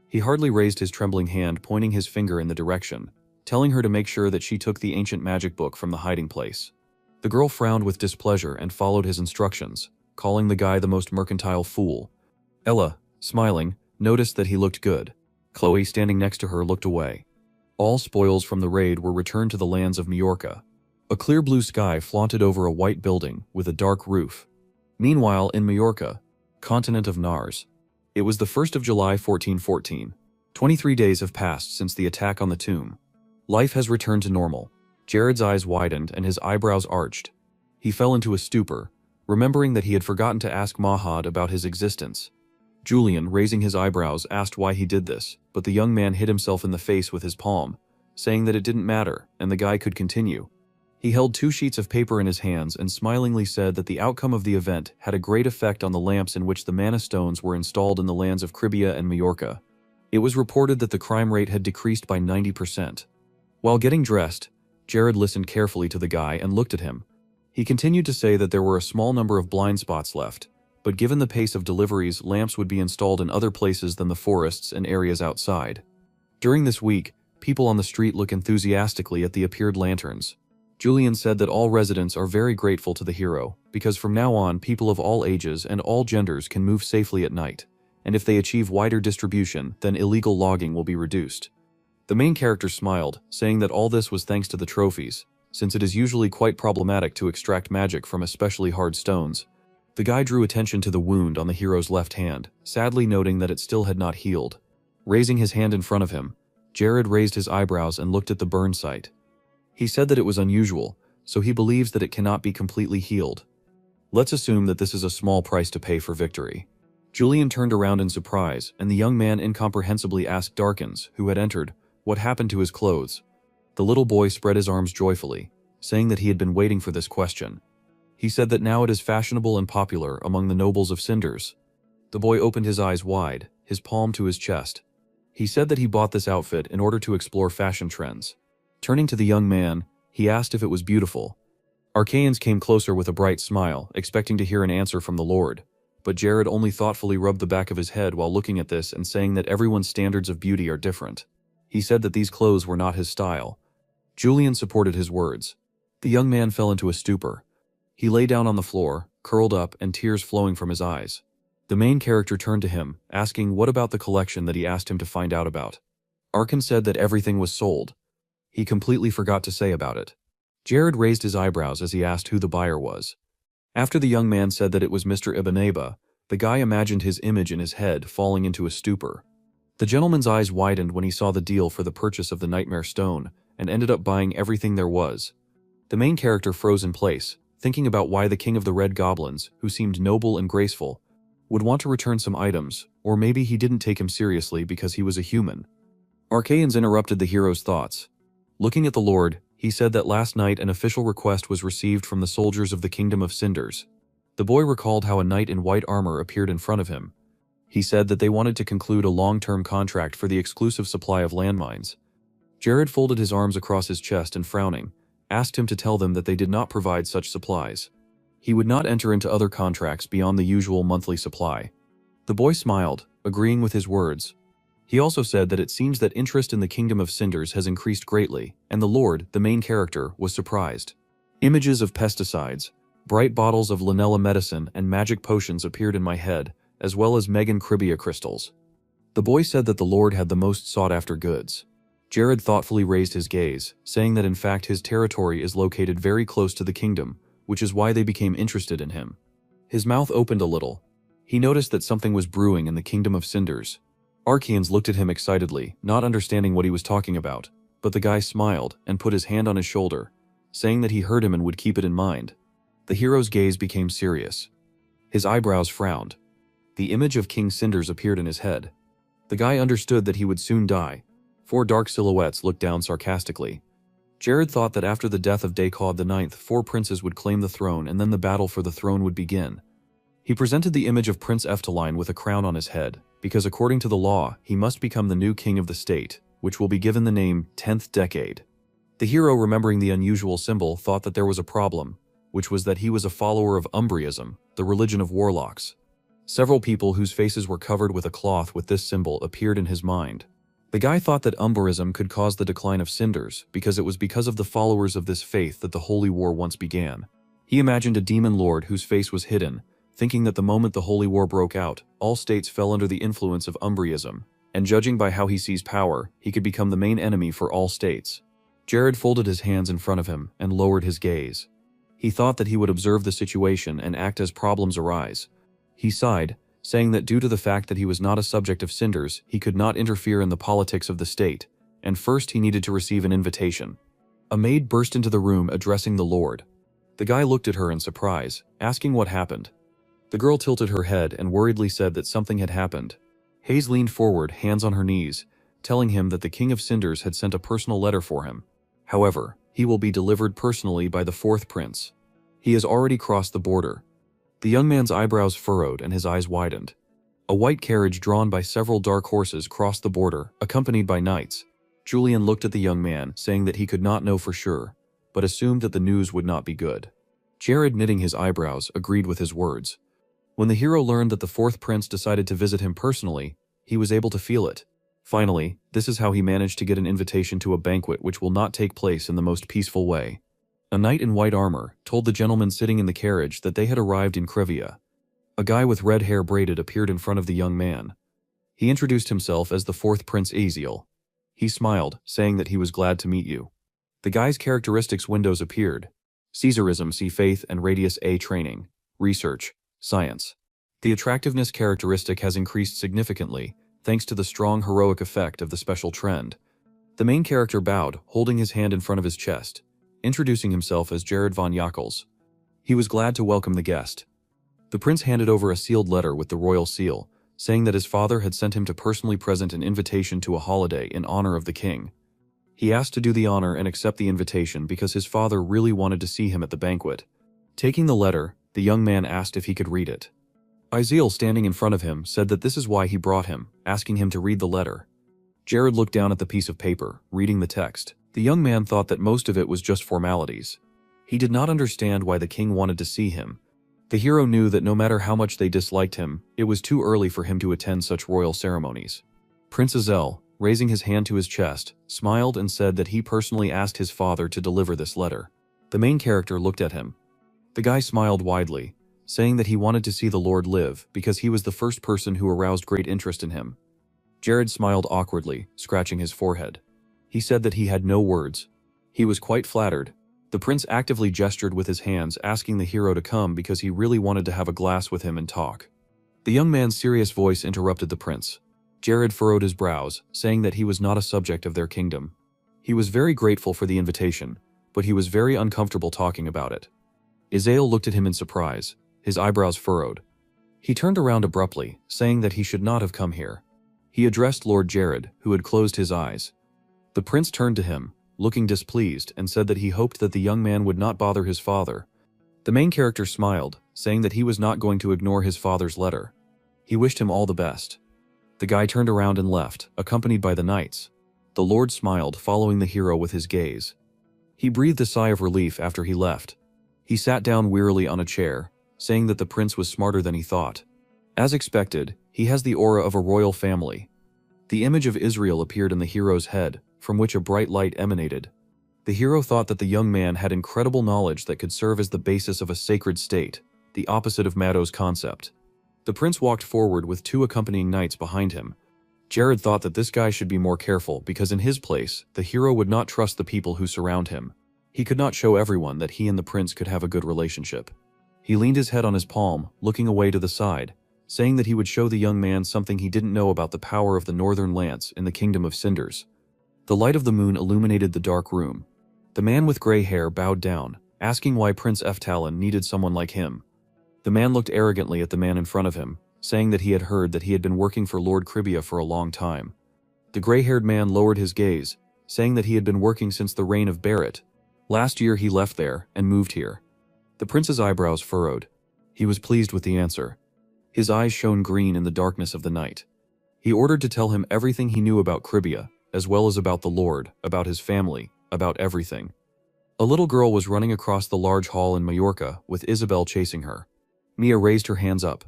He hardly raised his trembling hand, pointing his finger in the direction, telling her to make sure that she took the ancient magic book from the hiding place. The girl frowned with displeasure and followed his instructions, calling the guy the most mercantile fool. Ella, smiling, noticed that he looked good. Chloe, standing next to her, looked away. All spoils from the raid were returned to the lands of Majorca. A clear blue sky flaunted over a white building with a dark roof. Meanwhile, in Majorca, continent of Nars, it was the 1st of July 1414. 23 days have passed since the attack on the tomb. Life has returned to normal. Jared's eyes widened and his eyebrows arched. He fell into a stupor, remembering that he had forgotten to ask Mahad about his existence. Julian, raising his eyebrows, asked why he did this, but the young man hit himself in the face with his palm, saying that it didn't matter, and the guy could continue. He held 2 sheets of paper in his hands and smilingly said that the outcome of the event had a great effect on the lamps in which the mana stones were installed in the lands of Cribia and Majorca. It was reported that the crime rate had decreased by 90%. While getting dressed, Jared listened carefully to the guy and looked at him. He continued to say that there were a small number of blind spots left, but given the pace of deliveries, lamps would be installed in other places than the forests and areas outside. During this week, people on the street look enthusiastically at the appeared lanterns. Julian said that all residents are very grateful to the hero, because from now on people of all ages and all genders can move safely at night, and if they achieve wider distribution, then illegal logging will be reduced. The main character smiled, saying that all this was thanks to the trophies, since it is usually quite problematic to extract magic from especially hard stones. The guy drew attention to the wound on the hero's left hand, sadly noting that it still had not healed. Raising his hand in front of him, Jared raised his eyebrows and looked at the burn site. He said that it was unusual, so he believes that it cannot be completely healed. Let's assume that this is a small price to pay for victory. Julian turned around in surprise, and the young man incomprehensibly asked Darkins, who had entered, what happened to his clothes. The little boy spread his arms joyfully, saying that he had been waiting for this question. He said that now it is fashionable and popular among the nobles of Cinders. The boy opened his eyes wide, his palm to his chest. He said that he bought this outfit in order to explore fashion trends. Turning to the young man, he asked if it was beautiful. Archaeans came closer with a bright smile, expecting to hear an answer from the Lord. But Jared only thoughtfully rubbed the back of his head while looking at this and saying that everyone's standards of beauty are different. He said that these clothes were not his style. Julian supported his words. The young man fell into a stupor. He lay down on the floor, curled up, and tears flowing from his eyes. The main character turned to him, asking what about the collection that he asked him to find out about. Arkan said that everything was sold. He completely forgot to say about it. Jared raised his eyebrows as he asked who the buyer was. After the young man said that it was Mr. Ibaneba, the guy imagined his image in his head falling into a stupor. The gentleman's eyes widened when he saw the deal for the purchase of the Nightmare Stone, and ended up buying everything there was. The main character froze in place, thinking about why the king of the Red Goblins, who seemed noble and graceful, would want to return some items, or maybe he didn't take him seriously because he was a human. Archaeans interrupted the hero's thoughts. Looking at the Lord, he said that last night an official request was received from the soldiers of the Kingdom of Cinders. The boy recalled how a knight in white armor appeared in front of him. He said that they wanted to conclude a long-term contract for the exclusive supply of landmines. Jared folded his arms across his chest and frowning, asked him to tell them that they did not provide such supplies. He would not enter into other contracts beyond the usual monthly supply. The boy smiled, agreeing with his words. He also said that it seems that interest in the Kingdom of Cinders has increased greatly, and the Lord, the main character, was surprised. Images of pesticides, bright bottles of Lanella medicine, and magic potions appeared in my head, as well as Megan Cribia crystals. The boy said that the Lord had the most sought-after goods. Jared thoughtfully raised his gaze, saying that in fact his territory is located very close to the kingdom, which is why they became interested in him. His mouth opened a little. He noticed that something was brewing in the Kingdom of Cinders. Archaeans looked at him excitedly, not understanding what he was talking about, but the guy smiled and put his hand on his shoulder, saying that he heard him and would keep it in mind. The hero's gaze became serious. His eyebrows frowned. The image of King Cinders appeared in his head. The guy understood that he would soon die. 4 dark silhouettes looked down sarcastically. Jared thought that after the death of Daekod IX, 4 princes would claim the throne and then the battle for the throne would begin. He presented the image of Prince Efteline with a crown on his head, because according to the law, he must become the new king of the state, which will be given the name 10th Decade. The hero, remembering the unusual symbol, thought that there was a problem, which was that he was a follower of Umbriism, the religion of warlocks. Several people whose faces were covered with a cloth with this symbol appeared in his mind. The guy thought that Umbriism could cause the decline of Cinders, because it was because of the followers of this faith that the Holy War once began. He imagined a demon lord whose face was hidden, thinking that the moment the Holy War broke out, all states fell under the influence of Umbriism, and judging by how he sees power, he could become the main enemy for all states. Jared folded his hands in front of him and lowered his gaze. He thought that he would observe the situation and act as problems arise. He sighed, saying that due to the fact that he was not a subject of Cinders, he could not interfere in the politics of the state, and first he needed to receive an invitation. A maid burst into the room addressing the Lord. The guy looked at her in surprise, asking what happened. The girl tilted her head and worriedly said that something had happened. Hayes leaned forward, hands on her knees, telling him that the King of Cinders had sent a personal letter for him. However, he will be delivered personally by the 4th prince. He has already crossed the border. The young man's eyebrows furrowed and his eyes widened. A white carriage drawn by several dark horses crossed the border, accompanied by knights. Julian looked at the young man, saying that he could not know for sure, but assumed that the news would not be good. Jared, knitting his eyebrows, agreed with his words. When the hero learned that the 4th prince decided to visit him personally, he was able to feel it. Finally, this is how he managed to get an invitation to a banquet which will not take place in the most peaceful way. A knight in white armor told the gentleman sitting in the carriage that they had arrived in Krivia. A guy with red hair braided appeared in front of the young man. He introduced himself as the 4th Prince Aziel. He smiled, saying that he was glad to meet you. The guy's characteristics windows appeared. Caesarism, see faith and radius A training, research, science. The attractiveness characteristic has increased significantly, thanks to the strong heroic effect of the special trend. The main character bowed, holding his hand in front of his chest, introducing himself as Jared von Yackels. He was glad to welcome the guest. The prince handed over a sealed letter with the royal seal, saying that his father had sent him to personally present an invitation to a holiday in honor of the king. He asked to do the honor and accept the invitation because his father really wanted to see him at the banquet. Taking the letter, the young man asked if he could read it. Iziel, standing in front of him, said that this is why he brought him, asking him to read the letter. Jared looked down at the piece of paper, reading the text. The young man thought that most of it was just formalities. He did not understand why the king wanted to see him. The hero knew that no matter how much they disliked him, it was too early for him to attend such royal ceremonies. Prince Azel, raising his hand to his chest, smiled and said that he personally asked his father to deliver this letter. The main character looked at him. The guy smiled widely, saying that he wanted to see the Lord live because he was the first person who aroused great interest in him. Jared smiled awkwardly, scratching his forehead. He said that he had no words. He was quite flattered. The prince actively gestured with his hands, asking the hero to come because he really wanted to have a glass with him and talk. The young man's serious voice interrupted the prince. Jared furrowed his brows, saying that he was not a subject of their kingdom. He was very grateful for the invitation, but he was very uncomfortable talking about it. Izael looked at him in surprise, his eyebrows furrowed. He turned around abruptly, saying that he should not have come here. He addressed Lord Jared, who had closed his eyes. The prince turned to him, looking displeased, and said that he hoped that the young man would not bother his father. The main character smiled, saying that he was not going to ignore his father's letter. He wished him all the best. The guy turned around and left, accompanied by the knights. The lord smiled, following the hero with his gaze. He breathed a sigh of relief after he left. He sat down wearily on a chair, saying that the prince was smarter than he thought. As expected, he has the aura of a royal family. The image of Israel appeared in the hero's head, from which a bright light emanated. The hero thought that the young man had incredible knowledge that could serve as the basis of a sacred state, the opposite of Mado's concept. The prince walked forward with two accompanying knights behind him. Jared thought that this guy should be more careful because in his place, the hero would not trust the people who surround him. He could not show everyone that he and the prince could have a good relationship. He leaned his head on his palm, looking away to the side, saying that he would show the young man something he didn't know about the power of the northern lance in the kingdom of cinders. The light of the moon illuminated the dark room. The man with gray hair bowed down, asking why Prince Eftalin needed someone like him. The man looked arrogantly at the man in front of him, saying that he had heard that he had been working for Lord Cribia for a long time. The gray-haired man lowered his gaze, saying that he had been working since the reign of Barrett. Last year he left there and moved here. The prince's eyebrows furrowed. He was pleased with the answer. His eyes shone green in the darkness of the night. He ordered to tell him everything he knew about Cribia, as well as about the Lord, about his family, about everything. A little girl was running across the large hall in Majorca, with Isabel chasing her. Mia raised her hands up.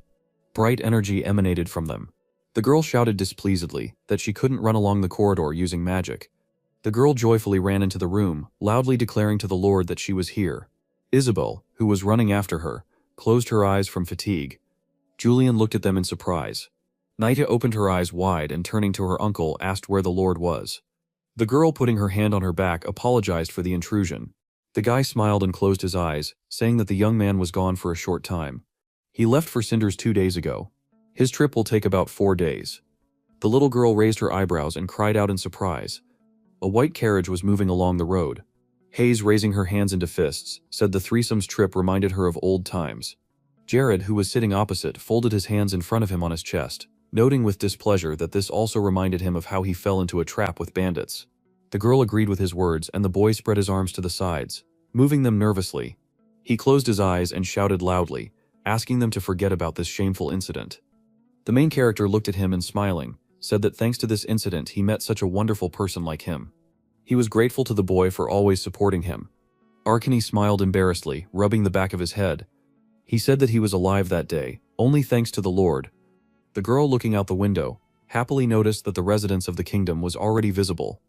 Bright energy emanated from them. The girl shouted displeasedly that she couldn't run along the corridor using magic. The girl joyfully ran into the room, loudly declaring to the Lord that she was here. Isabel, who was running after her, closed her eyes from fatigue. Julian looked at them in surprise. Nita opened her eyes wide and turning to her uncle asked where the Lord was. The girl, putting her hand on her back, apologized for the intrusion. The guy smiled and closed his eyes, saying that the young man was gone for a short time. He left for Cinders 2 days ago. His trip will take about 4 days. The little girl raised her eyebrows and cried out in surprise. A white carriage was moving along the road. Hayes, raising her hands into fists, said the threesome's trip reminded her of old times. Jared, who was sitting opposite, folded his hands in front of him on his chest, noting with displeasure that this also reminded him of how he fell into a trap with bandits. The girl agreed with his words and the boy spread his arms to the sides, moving them nervously. He closed his eyes and shouted loudly, asking them to forget about this shameful incident. The main character looked at him and smiling, said that thanks to this incident he met such a wonderful person like him. He was grateful to the boy for always supporting him. Arkany smiled embarrassedly, rubbing the back of his head. He said that he was alive that day, only thanks to the Lord. The girl, looking out the window, happily noticed that the residence of the kingdom was already visible.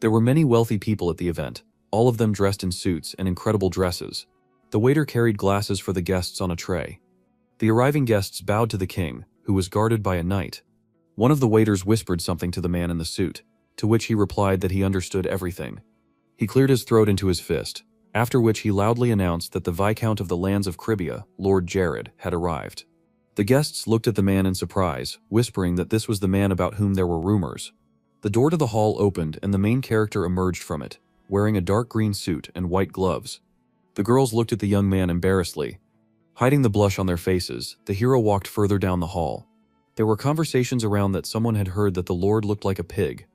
There were many wealthy people at the event, all of them dressed in suits and incredible dresses. The waiter carried glasses for the guests on a tray. The arriving guests bowed to the king, who was guarded by a knight. One of the waiters whispered something to the man in the suit, to which he replied that he understood everything. He cleared his throat into his fist, after which he loudly announced that the Viscount of the lands of Cribia, Lord Jared, had arrived. The guests looked at the man in surprise, whispering that this was the man about whom there were rumors. The door to the hall opened and the main character emerged from it, wearing a dark green suit and white gloves. The girls looked at the young man embarrassedly. Hiding the blush on their faces, the hero walked further down the hall. There were conversations around that someone had heard that the Lord looked like a pig.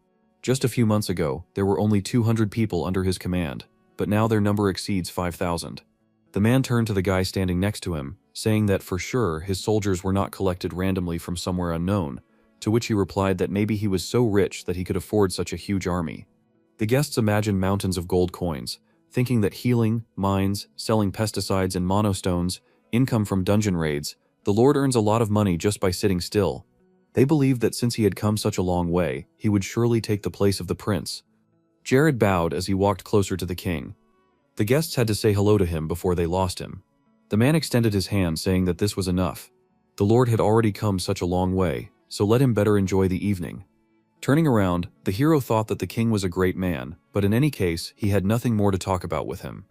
Just a few months ago, there were only 200 people under his command, but now their number exceeds 5,000. The man turned to the guy standing next to him, saying that for sure his soldiers were not collected randomly from somewhere unknown, to which he replied that maybe he was so rich that he could afford such a huge army. The guests imagined mountains of gold coins, thinking that healing, mines, selling pesticides and monostones, income from dungeon raids, the Lord earns a lot of money just by sitting still. They believed that since he had come such a long way, he would surely take the place of the prince. Jared bowed as he walked closer to the king. The guests had to say hello to him before they lost him. The man extended his hand, saying that this was enough. The Lord had already come such a long way, so let him better enjoy the evening. Turning around, the hero thought that the king was a great man, but in any case, he had nothing more to talk about with him.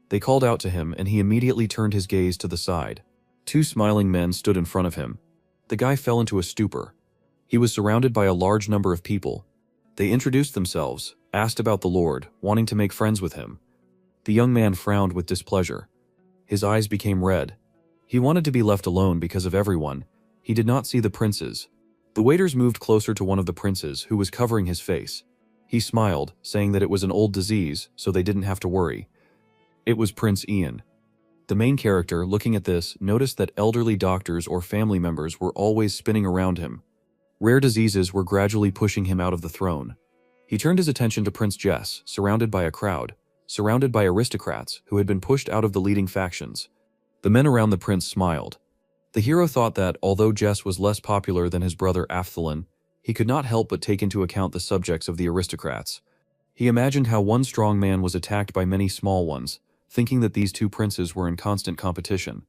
They called out to him and he immediately turned his gaze to the side. Two smiling men stood in front of him. The guy fell into a stupor. He was surrounded by a large number of people. They introduced themselves, asked about the Lord, wanting to make friends with him. The young man frowned with displeasure. His eyes became red. He wanted to be left alone because of everyone. He did not see the princes. The waiters moved closer to one of the princes, who was covering his face. He smiled, saying that it was an old disease, so they didn't have to worry. It was Prince Ian. The main character, looking at this, noticed that elderly doctors or family members were always spinning around him. Rare diseases were gradually pushing him out of the throne. He turned his attention to Prince Jess, surrounded by a crowd, surrounded by aristocrats who had been pushed out of the leading factions. The men around the prince smiled. The hero thought that, although Jess was less popular than his brother Aphthalon, he could not help but take into account the subjects of the aristocrats. He imagined how one strong man was attacked by many small ones, thinking that these two princes were in constant competition.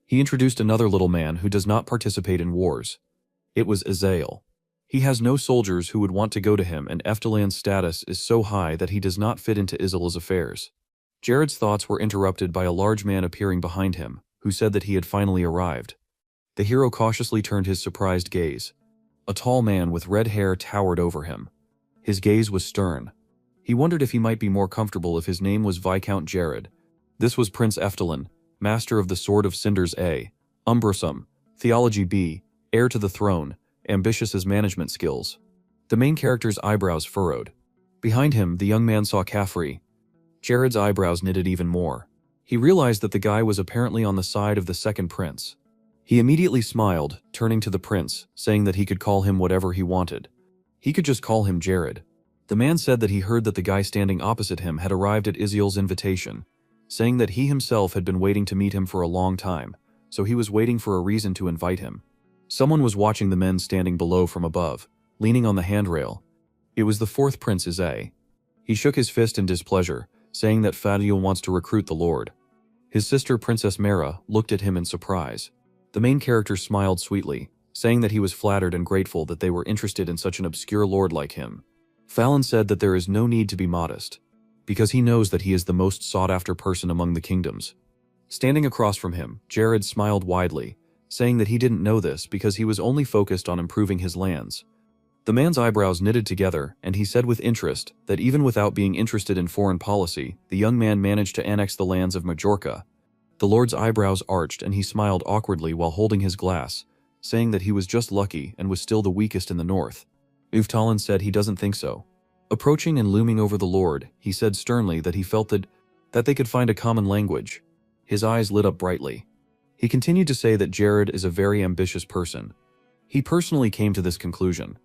He introduced another little man who does not participate in wars. It was Azael. He has no soldiers who would want to go to him, and Efthalan's status is so high that he does not fit into Isil's affairs. Jared's thoughts were interrupted by a large man appearing behind him, who said that he had finally arrived. The hero cautiously turned his surprised gaze. A tall man with red hair towered over him. His gaze was stern. He wondered if he might be more comfortable if his name was Viscount Jared. This was Prince Efthalon, master of the Sword of Cinders A, Umbrosum, Theology B, heir to the throne, ambitious as management skills. The main character's eyebrows furrowed. Behind him, the young man saw Caffrey. Jared's eyebrows knitted even more. He realized that the guy was apparently on the side of the second prince. He immediately smiled, turning to the prince, saying that he could call him whatever he wanted. He could just call him Jared. The man said that he heard that the guy standing opposite him had arrived at Isiel's invitation, saying that he himself had been waiting to meet him for a long time, so he was waiting for a reason to invite him. Someone was watching the men standing below from above, leaning on the handrail. It was the fourth prince Izay. He shook his fist in displeasure, saying that Fadiel wants to recruit the Lord. His sister Princess Mara looked at him in surprise. The main character smiled sweetly, saying that he was flattered and grateful that they were interested in such an obscure lord like him. Fallon said that there is no need to be modest, because he knows that he is the most sought-after person among the kingdoms. Standing across from him, Jared smiled widely, saying that he didn't know this because he was only focused on improving his lands. The man's eyebrows knitted together, and he said with interest that even without being interested in foreign policy, the young man managed to annex the lands of Majorca. The lord's eyebrows arched and he smiled awkwardly while holding his glass, saying that he was just lucky and was still the weakest in the north. Uftalin said he doesn't think so. Approaching and looming over the lord, he said sternly that he felt that they could find a common language. His eyes lit up brightly. He continued to say that Jared is a very ambitious person. He personally came to this conclusion.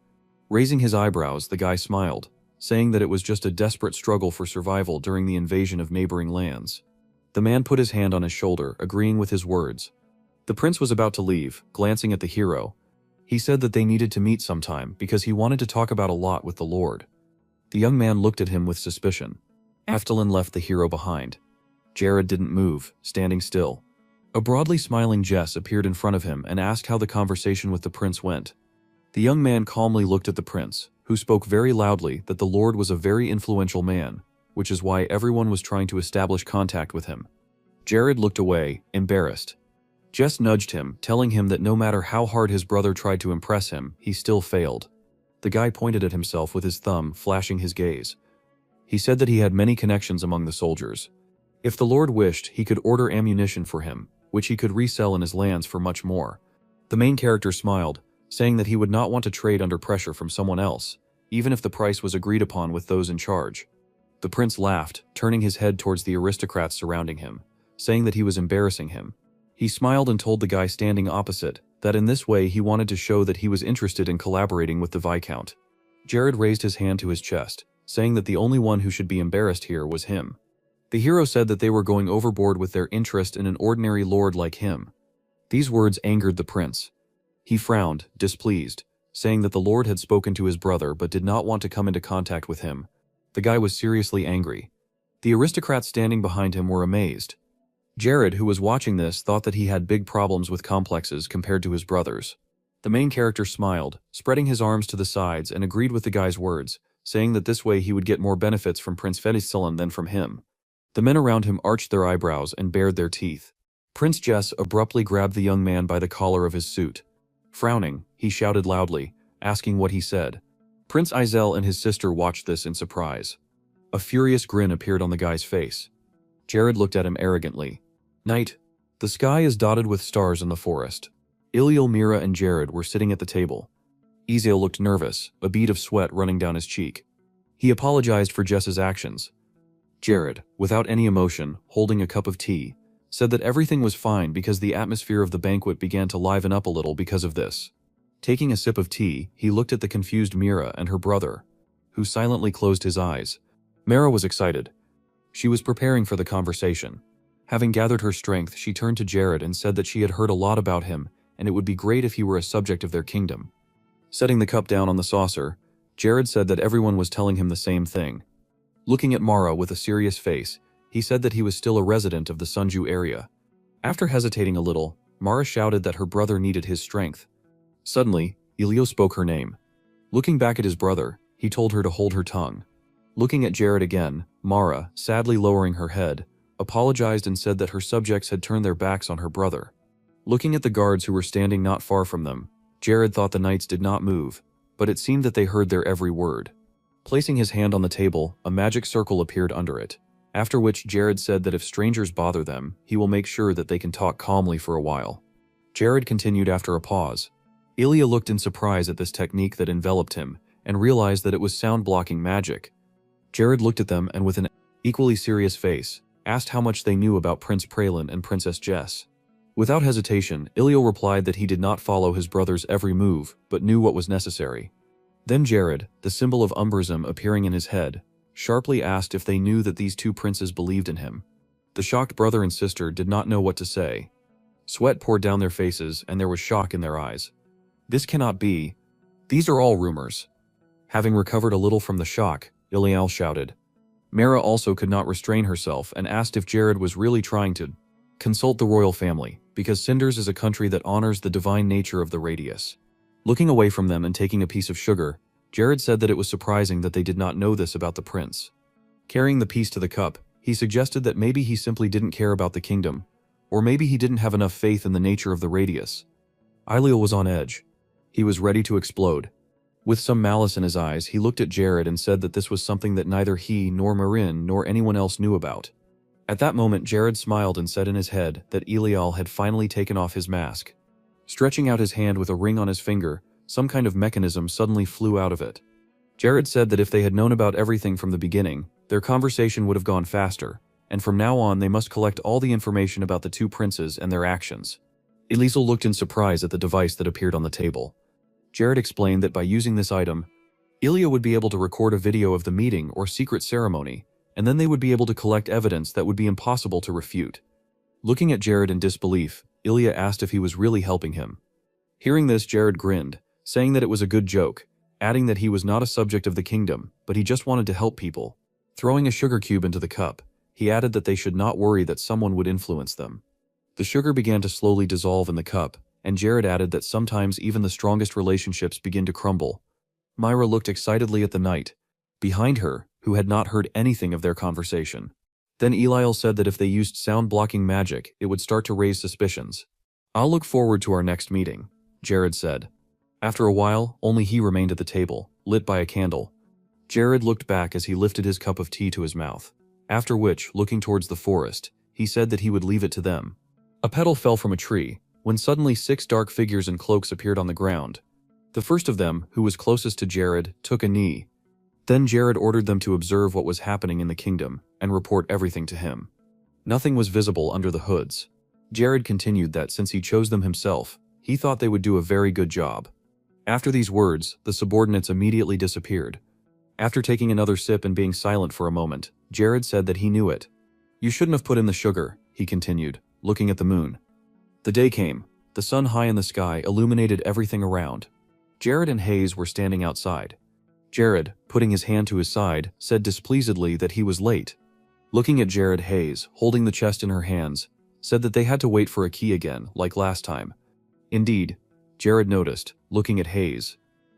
Raising his eyebrows, the guy smiled, saying that it was just a desperate struggle for survival during the invasion of neighboring lands. The man put his hand on his shoulder, agreeing with his words. The prince was about to leave, glancing at the hero. He said that they needed to meet sometime because he wanted to talk about a lot with the Lord. The young man looked at him with suspicion. Efthalon left the hero behind. Jared didn't move, standing still. A broadly smiling Jess appeared in front of him and asked how the conversation with the prince went. The young man calmly looked at the prince, who spoke very loudly that the Lord was a very influential man, which is why everyone was trying to establish contact with him. Jared looked away, embarrassed. Jess nudged him, telling him that no matter how hard his brother tried to impress him, he still failed. The guy pointed at himself with his thumb, flashing his gaze. He said that he had many connections among the soldiers. If the Lord wished, he could order ammunition for him, which he could resell in his lands for much more. The main character smiled, saying that he would not want to trade under pressure from someone else, even if the price was agreed upon with those in charge. The prince laughed, turning his head towards the aristocrats surrounding him, saying that he was embarrassing him. He smiled and told the guy standing opposite that in this way he wanted to show that he was interested in collaborating with the Viscount. Jared raised his hand to his chest, saying that the only one who should be embarrassed here was him. The hero said that they were going overboard with their interest in an ordinary lord like him. These words angered the prince. He frowned, displeased, saying that the lord had spoken to his brother but did not want to come into contact with him. The guy was seriously angry. The aristocrats standing behind him were amazed. Jared, who was watching this, thought that he had big problems with complexes compared to his brothers. The main character smiled, spreading his arms to the sides, and agreed with the guy's words, saying that this way he would get more benefits from Prince Fedicillin than from him. The men around him arched their eyebrows and bared their teeth. Prince Jess abruptly grabbed the young man by the collar of his suit. Frowning, he shouted loudly, asking what he said. Prince Izel and his sister watched this in surprise. A furious grin appeared on the guy's face. Jared looked at him arrogantly. Night. The sky is dotted with stars in the forest. Iliel, Mira, and Jared were sitting at the table. Izel looked nervous, a bead of sweat running down his cheek. He apologized for Jess's actions. Jared, without any emotion, holding a cup of tea, said that everything was fine because the atmosphere of the banquet began to liven up a little because of this. Taking a sip of tea, he looked at the confused Mira and her brother, who silently closed his eyes. Mira was excited. She was preparing for the conversation. Having gathered her strength, she turned to Jared and said that she had heard a lot about him, and it would be great if he were a subject of their kingdom. Setting the cup down on the saucer, Jared said that everyone was telling him the same thing. Looking at Mara with a serious face, he said that he was still a resident of the Sunju area. After hesitating a little, Mara shouted that her brother needed his strength. Suddenly, Elio spoke her name. Looking back at his brother, he told her to hold her tongue. Looking at Jared again, Mara, sadly lowering her head, apologized and said that her subjects had turned their backs on her brother. Looking at the guards who were standing not far from them, Jared thought the knights did not move, but it seemed that they heard their every word. Placing his hand on the table, a magic circle appeared under it, after which Jared said that if strangers bother them, he will make sure that they can talk calmly for a while. Jared continued after a pause. Ilya looked in surprise at this technique that enveloped him, and realized that it was sound-blocking magic. Jared looked at them and with an equally serious face, asked how much they knew about Prince Pralin and Princess Jess. Without hesitation, Ilya replied that he did not follow his brother's every move, but knew what was necessary. Then Jared, the symbol of Umbrism appearing in his head, sharply asked if they knew that these two princes believed in him. The shocked brother and sister did not know what to say. Sweat poured down their faces and there was shock in their eyes. This cannot be. These are all rumors. Having recovered a little from the shock, Ilial shouted. Mara also could not restrain herself and asked if Jared was really trying to consult the royal family, because Cinders is a country that honors the divine nature of the radius. Looking away from them and taking a piece of sugar, Jared said that it was surprising that they did not know this about the prince. Carrying the piece to the cup, he suggested that maybe he simply didn't care about the kingdom, or maybe he didn't have enough faith in the nature of the radius. Ilial was on edge. He was ready to explode. With some malice in his eyes, he looked at Jared and said that this was something that neither he nor Marin nor anyone else knew about. At that moment, Jared smiled and said in his head that Ilial had finally taken off his mask. Stretching out his hand with a ring on his finger, some kind of mechanism suddenly flew out of it. Jared said that if they had known about everything from the beginning, their conversation would have gone faster, and from now on they must collect all the information about the two princes and their actions. Elizel looked in surprise at the device that appeared on the table. Jared explained that by using this item, Ilya would be able to record a video of the meeting or secret ceremony, and then they would be able to collect evidence that would be impossible to refute. Looking at Jared in disbelief, Ilya asked if he was really helping him. Hearing this, Jared grinned, saying that it was a good joke, adding that he was not a subject of the kingdom, but he just wanted to help people. Throwing a sugar cube into the cup, he added that they should not worry that someone would influence them. The sugar began to slowly dissolve in the cup, and Jared added that sometimes even the strongest relationships begin to crumble. Myra looked excitedly at the knight behind her, who had not heard anything of their conversation. Then Eliel said that if they used sound-blocking magic, it would start to raise suspicions. "I'll look forward to our next meeting," Jared said. After a while, only he remained at the table, lit by a candle. Jared looked back as he lifted his cup of tea to his mouth, after which, looking towards the forest, he said that he would leave it to them. A petal fell from a tree, when suddenly 6 dark figures in cloaks appeared on the ground. The first of them, who was closest to Jared, took a knee. Then Jared ordered them to observe what was happening in the kingdom and report everything to him. Nothing was visible under the hoods. Jared continued that since he chose them himself, he thought they would do a very good job. After these words, the subordinates immediately disappeared. After taking another sip and being silent for a moment, Jared said that he knew it. "You shouldn't have put in the sugar," he continued, looking at the moon. The day came. The sun high in the sky illuminated everything around. Jared and Hayes were standing outside. Jared, putting his hand to his side, said displeasedly that he was late. Looking at Jared, Hayes, holding the chest in her hands, said that they had to wait for a key again, like last time. Indeed, Jared noticed, looking at Hayes.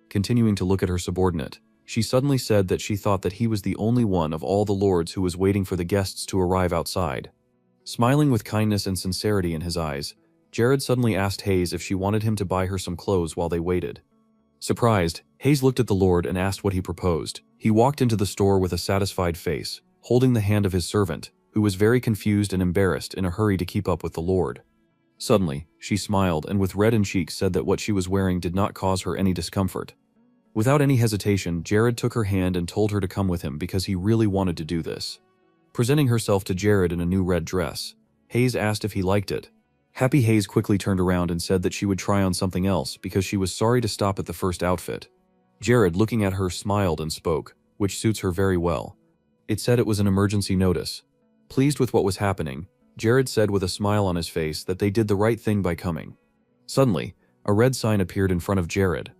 Continuing to look at her subordinate, she suddenly said that she thought that he was the only one of all the lords who was waiting for the guests to arrive outside. Smiling with kindness and sincerity in his eyes, Jared suddenly asked Hayes if she wanted him to buy her some clothes while they waited. Surprised, Hayes looked at the lord and asked what he proposed. He walked into the store with a satisfied face, holding the hand of his servant, who was very confused and embarrassed in a hurry to keep up with the lord. Suddenly, she smiled and with reddened cheeks said that what she was wearing did not cause her any discomfort. Without any hesitation, Jared took her hand and told her to come with him because he really wanted to do this. Presenting herself to Jared in a new red dress, Hayes asked if he liked it. Happy Hayes quickly turned around and said that she would try on something else because she was sorry to stop at the first outfit. Jared, looking at her, smiled and spoke, which suits her very well. It said it was an emergency notice. Pleased with what was happening, Jared said with a smile on his face that they did the right thing by coming. Suddenly, a red sign appeared in front of Jared.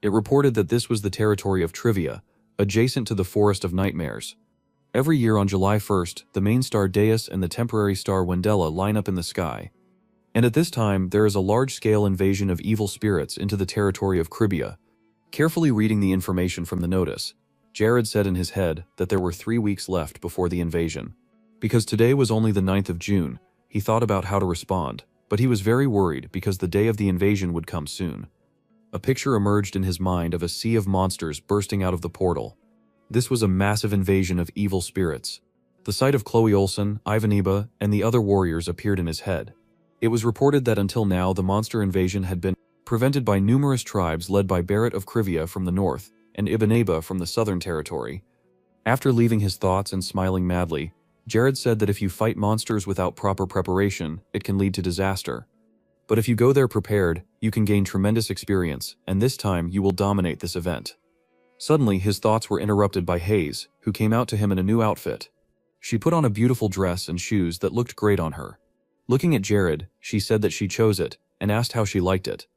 It reported that this was the territory of Trivia, adjacent to the Forest of Nightmares. Every year on July 1st, the main star Deus and the temporary star Wendella line up in the sky. And at this time, there is a large-scale invasion of evil spirits into the territory of Cribia. Carefully reading the information from the notice, Jared said in his head that there were 3 weeks left before the invasion. Because today was only the 9th of June, he thought about how to respond, but he was very worried because the day of the invasion would come soon. A picture emerged in his mind of a sea of monsters bursting out of the portal. This was a massive invasion of evil spirits. The sight of Chloe Olsen, Ivaniba, and the other warriors appeared in his head. It was reported that until now the monster invasion had been prevented by numerous tribes led by Barrett of Crivia from the north and Ibaneba from the southern territory. After leaving his thoughts and smiling madly, Jared said that if you fight monsters without proper preparation, it can lead to disaster. But if you go there prepared, you can gain tremendous experience, and this time you will dominate this event. Suddenly, his thoughts were interrupted by Hayes, who came out to him in a new outfit. She put on a beautiful dress and shoes that looked great on her. Looking at Jared, she said that she chose it, and asked how she liked it.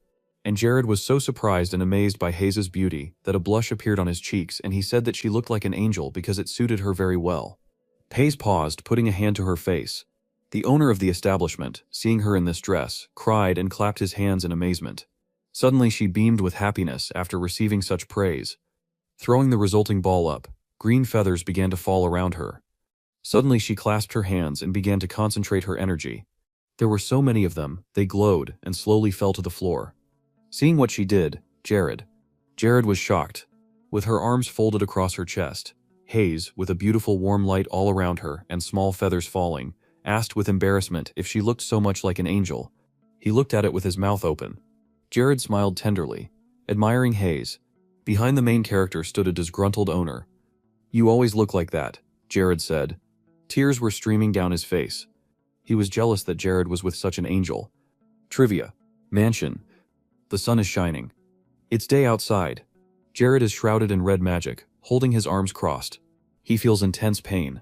And Jared was so surprised and amazed by Hayes' beauty that a blush appeared on his cheeks, and he said that she looked like an angel because it suited her very well. Hayes paused, putting a hand to her face. The owner of the establishment, seeing her in this dress, cried and clapped his hands in amazement. Suddenly she beamed with happiness after receiving such praise. Throwing the resulting ball up, green feathers began to fall around her. Suddenly she clasped her hands and began to concentrate her energy. There were so many of them, they glowed and slowly fell to the floor. Seeing what she did, Jared was shocked. With her arms folded across her chest, Hayes, with a beautiful warm light all around her and small feathers falling, asked with embarrassment if she looked so much like an angel. He looked at it with his mouth open. Jared smiled tenderly, admiring Hayes. Behind the main character stood a disgruntled owner. "You always look like that," Jared said. Tears were streaming down his face. He was jealous that Jared was with such an angel. Trivia. Mansion. The sun is shining. It's day outside. Jared is shrouded in red magic, holding his arms crossed. He feels intense pain.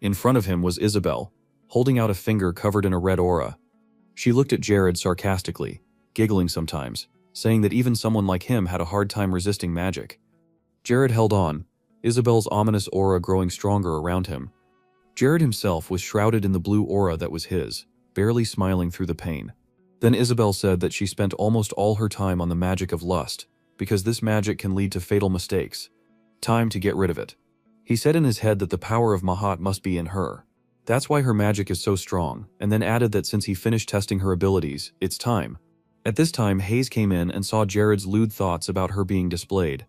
In front of him was Isabel, holding out a finger covered in a red aura. She looked at Jared sarcastically, giggling sometimes, saying that even someone like him had a hard time resisting magic. Jared held on, Isabel's ominous aura growing stronger around him. Jared himself was shrouded in the blue aura that was his, barely smiling through the pain. Then Isabel said that she spent almost all her time on the magic of lust, because this magic can lead to fatal mistakes. Time to get rid of it. He said in his head that the power of Mahat must be in her. That's why her magic is so strong, and then added that since he finished testing her abilities, it's time. At this time, Hayes came in and saw Jared's lewd thoughts about her being displayed.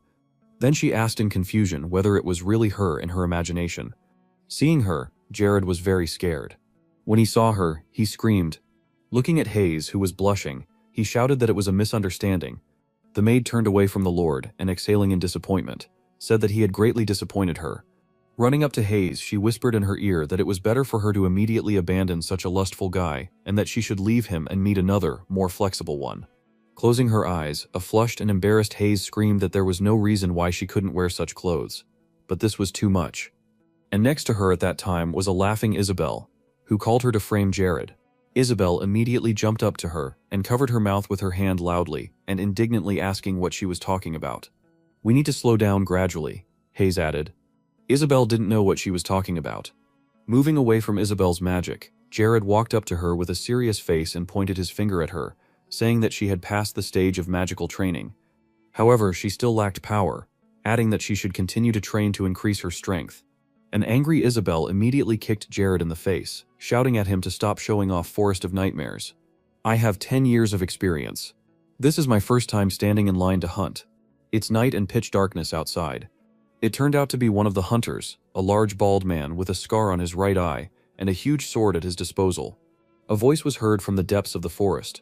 Then she asked in confusion whether it was really her in her imagination. Seeing her, Jared was very scared. When he saw her, he screamed. Looking at Hayes, who was blushing, he shouted that it was a misunderstanding. The maid turned away from the lord and, exhaling in disappointment, said that he had greatly disappointed her. Running up to Hayes, she whispered in her ear that it was better for her to immediately abandon such a lustful guy and that she should leave him and meet another, more flexible one. Closing her eyes, a flushed and embarrassed Hayes screamed that there was no reason why she couldn't wear such clothes. But this was too much. And next to her at that time was a laughing Isabel, who called her to frame Jared. Isabel immediately jumped up to her and covered her mouth with her hand loudly and indignantly asking what she was talking about. "We need to slow down gradually," Hayes added. Isabel didn't know what she was talking about. Moving away from Isabel's magic, Jared walked up to her with a serious face and pointed his finger at her, saying that she had passed the stage of magical training. However, she still lacked power, adding that she should continue to train to increase her strength. An angry Isabel immediately kicked Jared in the face, shouting at him to stop showing off Forest of Nightmares. "I have 10 years of experience. This is my first time standing in line to hunt. It's night and pitch darkness outside." It turned out to be one of the hunters, a large bald man with a scar on his right eye and a huge sword at his disposal. A voice was heard from the depths of the forest.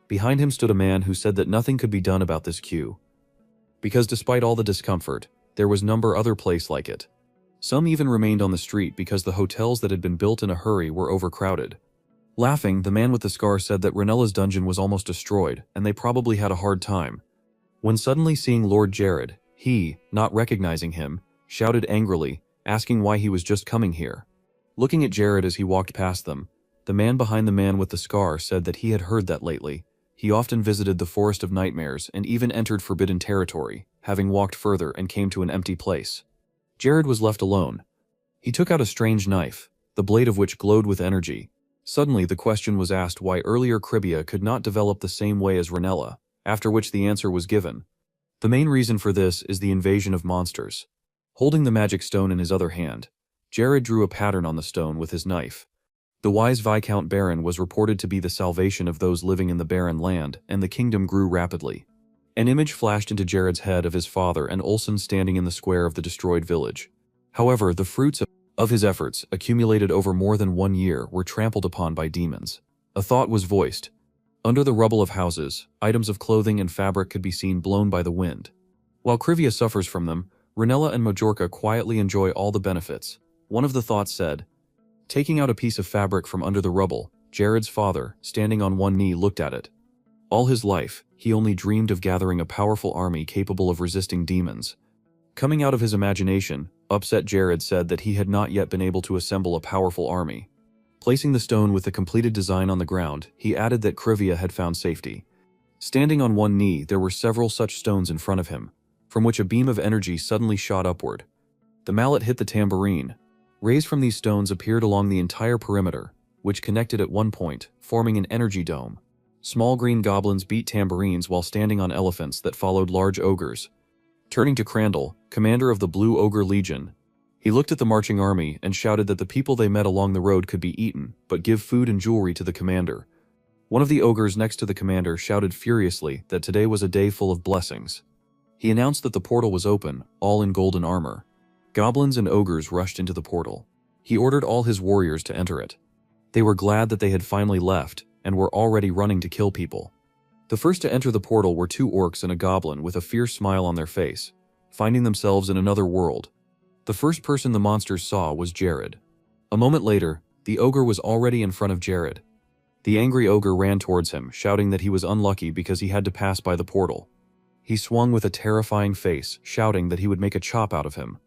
Behind him stood a man who said that nothing could be done about this queue, because despite all the discomfort, there was no other place like it. Some even remained on the street because the hotels that had been built in a hurry were overcrowded. Laughing, the man with the scar said that Renella's dungeon was almost destroyed and they probably had a hard time. When suddenly seeing Lord Jared, he, not recognizing him, shouted angrily, asking why he was just coming here. Looking at Jared as he walked past them, the man behind the man with the scar said that he had heard that lately. He often visited the Forest of Nightmares and even entered forbidden territory, having walked further and came to an empty place. Jared was left alone. He took out a strange knife, the blade of which glowed with energy. Suddenly the question was asked why earlier Cribia could not develop the same way as Renella, after which the answer was given. The main reason for this is the invasion of monsters. Holding the magic stone in his other hand, Jared drew a pattern on the stone with his knife. The wise Viscount Baron was reported to be the salvation of those living in the barren land, and the kingdom grew rapidly. An image flashed into Jared's head of his father and Olsen standing in the square of the destroyed village. However, the fruits of his efforts, accumulated over more than 1 year, were trampled upon by demons. A thought was voiced. Under the rubble of houses, items of clothing and fabric could be seen blown by the wind. While Crivia suffers from them, Renella and Majorca quietly enjoy all the benefits. One of the thoughts said. Taking out a piece of fabric from under the rubble, Jared's father, standing on one knee, looked at it. All his life, he only dreamed of gathering a powerful army capable of resisting demons. Coming out of his imagination, upset Jared said that he had not yet been able to assemble a powerful army. Placing the stone with the completed design on the ground, he added that Crivia had found safety. Standing on one knee, there were several such stones in front of him, from which a beam of energy suddenly shot upward. The mallet hit the tambourine. Rays from these stones appeared along the entire perimeter, which connected at one point, forming an energy dome. Small green goblins beat tambourines while standing on elephants that followed large ogres. Turning to Crandall, commander of the Blue Ogre Legion, he looked at the marching army and shouted that the people they met along the road could be eaten, but give food and jewelry to the commander. One of the ogres next to the commander shouted furiously that today was a day full of blessings. He announced that the portal was open, all in golden armor. Goblins and ogres rushed into the portal. He ordered all his warriors to enter it. They were glad that they had finally left, and were already running to kill people. The first to enter the portal were 2 orcs and a goblin with a fierce smile on their face, finding themselves in another world. The first person the monsters saw was Jared. A moment later, the ogre was already in front of Jared. The angry ogre ran towards him, shouting that he was unlucky because he had to pass by the portal. He swung with a terrifying face, shouting that he would make a chop out of him.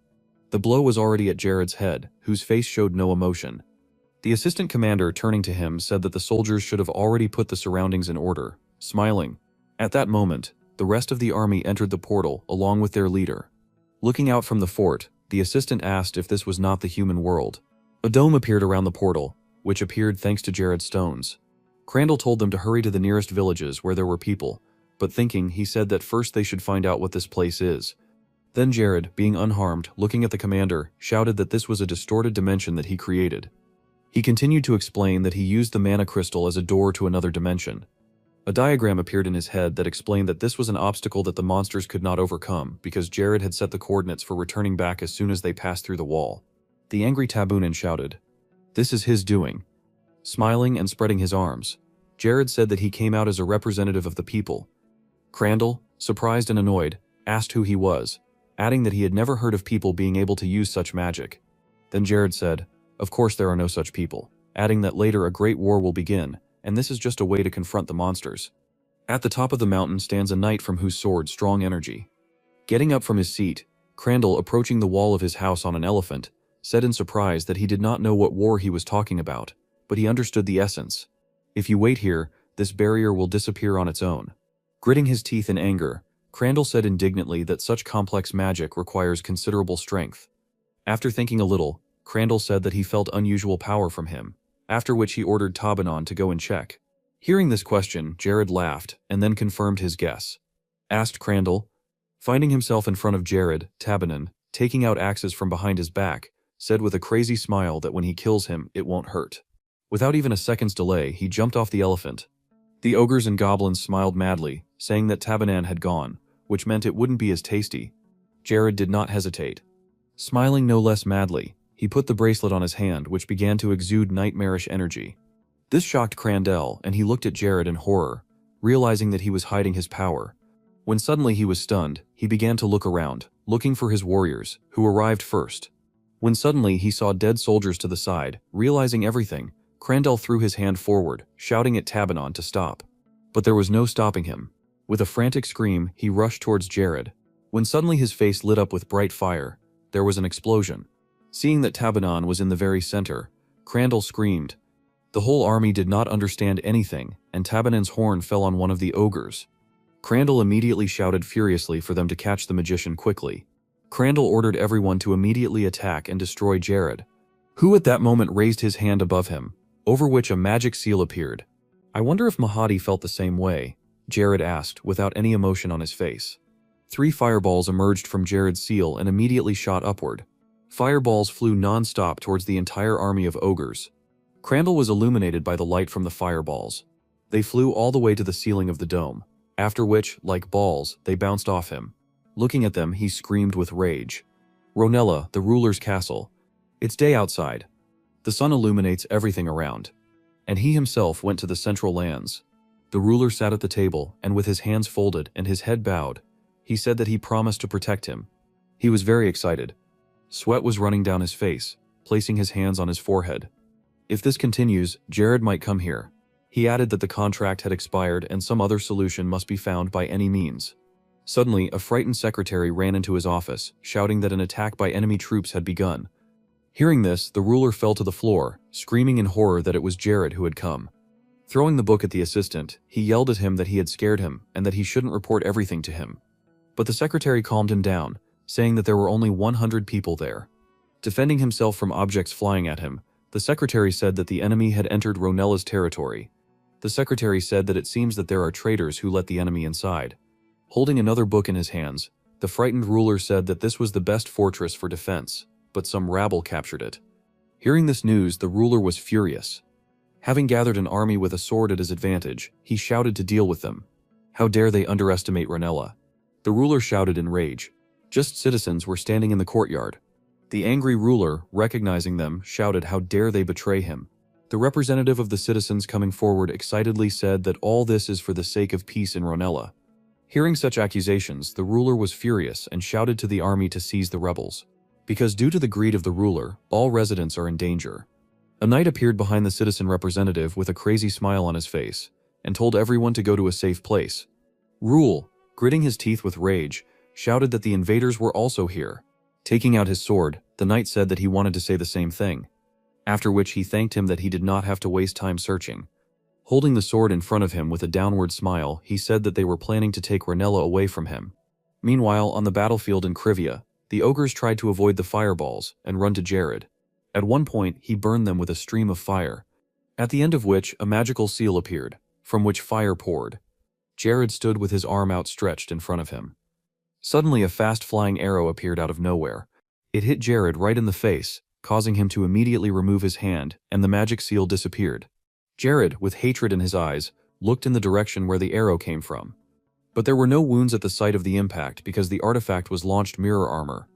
The blow was already at Jared's head, whose face showed no emotion. The assistant commander, turning to him, said that the soldiers should have already put the surroundings in order, smiling. At that moment, the rest of the army entered the portal along with their leader. Looking out from the fort, the assistant asked if this was not the human world. A dome appeared around the portal, which appeared thanks to Jared's stones. Crandall told them to hurry to the nearest villages where there were people, but thinking, he said that first they should find out what this place is. Then Jared, being unharmed, looking at the commander, shouted that this was a distorted dimension that he created. He continued to explain that he used the mana crystal as a door to another dimension. A diagram appeared in his head that explained that this was an obstacle that the monsters could not overcome because Jared had set the coordinates for returning back as soon as they passed through the wall. The angry Tabunin shouted, "This is his doing." Smiling and spreading his arms, Jared said that he came out as a representative of the people. Crandall, surprised and annoyed, asked who he was, adding that he had never heard of people being able to use such magic. Then Jared said, "Of course there are no such people," adding that later a great war will begin, and this is just a way to confront the monsters. At the top of the mountain stands a knight from whose sword strong energy. Getting up from his seat, Crandall, approaching the wall of his house on an elephant, said in surprise that he did not know what war he was talking about, but he understood the essence. "If you wait here, this barrier will disappear on its own." Gritting his teeth in anger, Crandall said indignantly that such complex magic requires considerable strength. After thinking a little, Crandall said that he felt unusual power from him, after which he ordered Tabanon to go and check. Hearing this question, Jared laughed and then confirmed his guess. Asked Crandall. Finding himself in front of Jared, Tabanon, taking out axes from behind his back, said with a crazy smile that when he kills him, it won't hurt. Without even a second's delay, he jumped off the elephant. The ogres and goblins smiled madly, saying that Tabanon had gone, which meant it wouldn't be as tasty. Jared did not hesitate. Smiling no less madly, he put the bracelet on his hand, which began to exude nightmarish energy. This shocked Crandall, and he looked at Jared in horror, realizing that he was hiding his power. When suddenly he was stunned, he began to look around, looking for his warriors, who arrived first. When suddenly he saw dead soldiers to the side, realizing everything, Crandall threw his hand forward, shouting at Tabanon to stop. But there was no stopping him. With a frantic scream, he rushed towards Jared. When suddenly his face lit up with bright fire, there was an explosion. Seeing that Tabanon was in the very center, Crandall screamed. The whole army did not understand anything, and Tabanon's horn fell on one of the ogres. Crandall immediately shouted furiously for them to catch the magician quickly. Crandall ordered everyone to immediately attack and destroy Jared, who at that moment raised his hand above him, over which a magic seal appeared. "I wonder if Mahadi felt the same way," Jared asked without any emotion on his face. 3 fireballs emerged from Jared's seal and immediately shot upward. Fireballs flew non-stop towards the entire army of ogres. Crandall was illuminated by the light from the fireballs. They flew all the way to the ceiling of the dome, after which, like balls, they bounced off him. Looking at them, he screamed with rage. Ronella, the ruler's castle. It's day outside. The sun illuminates everything around. And he himself went to the central lands. The ruler sat at the table, and with his hands folded and his head bowed, he said that he promised to protect him. He was very excited. Sweat was running down his face, placing his hands on his forehead. If this continues, Jared might come here. He added that the contract had expired and some other solution must be found by any means. Suddenly, a frightened secretary ran into his office, shouting that an attack by enemy troops had begun. Hearing this, the ruler fell to the floor, screaming in horror that it was Jared who had come. Throwing the book at the assistant, he yelled at him that he had scared him and that he shouldn't report everything to him. But the secretary calmed him down, saying that there were only 100 people there. Defending himself from objects flying at him, the secretary said that the enemy had entered Ronella's territory. The secretary said that it seems that there are traitors who let the enemy inside. Holding another book in his hands, the frightened ruler said that this was the best fortress for defense, but some rabble captured it. Hearing this news, the ruler was furious. Having gathered an army with a sword at his advantage, he shouted to deal with them. How dare they underestimate Ronella? The ruler shouted in rage. Just citizens were standing in the courtyard. The angry ruler, recognizing them, shouted how dare they betray him. The representative of the citizens coming forward excitedly said that all this is for the sake of peace in Ronella. Hearing such accusations, the ruler was furious and shouted to the army to seize the rebels. Because due to the greed of the ruler, all residents are in danger. A knight appeared behind the citizen representative with a crazy smile on his face, and told everyone to go to a safe place. Rule, gritting his teeth with rage, shouted that the invaders were also here. Taking out his sword, the knight said that he wanted to say the same thing. After which he thanked him that he did not have to waste time searching. Holding the sword in front of him with a downward smile, he said that they were planning to take Ronella away from him. Meanwhile, on the battlefield in Krivia, the ogres tried to avoid the fireballs and run to Jared. At one point, he burned them with a stream of fire, at the end of which a magical seal appeared, from which fire poured. Jared stood with his arm outstretched in front of him. Suddenly, a fast-flying arrow appeared out of nowhere. It hit Jared right in the face, causing him to immediately remove his hand, and the magic seal disappeared. Jared, with hatred in his eyes, looked in the direction where the arrow came from. But there were no wounds at the site of the impact because the artifact was launched mirror armor.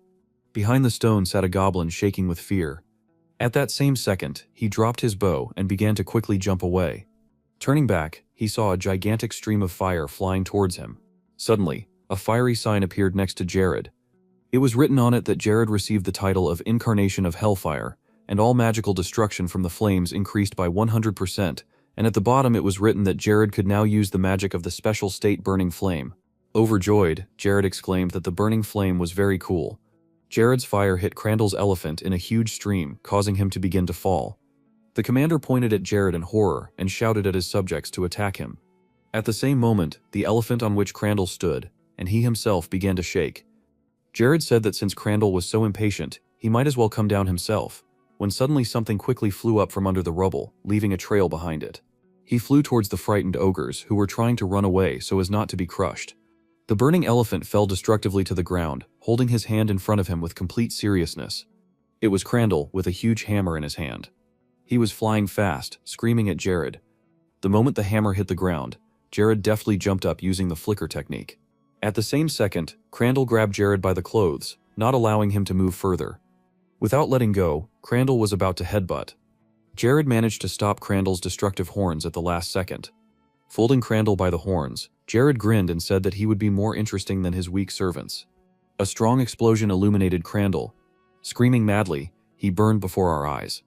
Behind the stone sat a goblin shaking with fear. At that same second, he dropped his bow and began to quickly jump away. Turning back, he saw a gigantic stream of fire flying towards him. Suddenly, a fiery sign appeared next to Jared. It was written on it that Jared received the title of Incarnation of Hellfire, and all magical destruction from the flames increased by 100%, and at the bottom it was written that Jared could now use the magic of the special state Burning Flame. Overjoyed, Jared exclaimed that the Burning Flame was very cool. Jared's fire hit Crandall's elephant in a huge stream, causing him to begin to fall. The commander pointed at Jared in horror and shouted at his subjects to attack him. At the same moment, the elephant on which Crandall stood, and he himself began to shake. Jared said that since Crandall was so impatient, he might as well come down himself, when suddenly something quickly flew up from under the rubble, leaving a trail behind it. He flew towards the frightened ogres who were trying to run away so as not to be crushed. The burning elephant fell destructively to the ground, holding his hand in front of him with complete seriousness. It was Crandall with a huge hammer in his hand. He was flying fast, screaming at Jared. The moment the hammer hit the ground, Jared deftly jumped up using the flicker technique. At the same second, Crandall grabbed Jared by the clothes, not allowing him to move further. Without letting go, Crandall was about to headbutt. Jared managed to stop Crandall's destructive horns at the last second. Folding Crandall by the horns, Jared grinned and said that he would be more interesting than his weak servants. A strong explosion illuminated Crandall. Screaming madly, he burned before our eyes.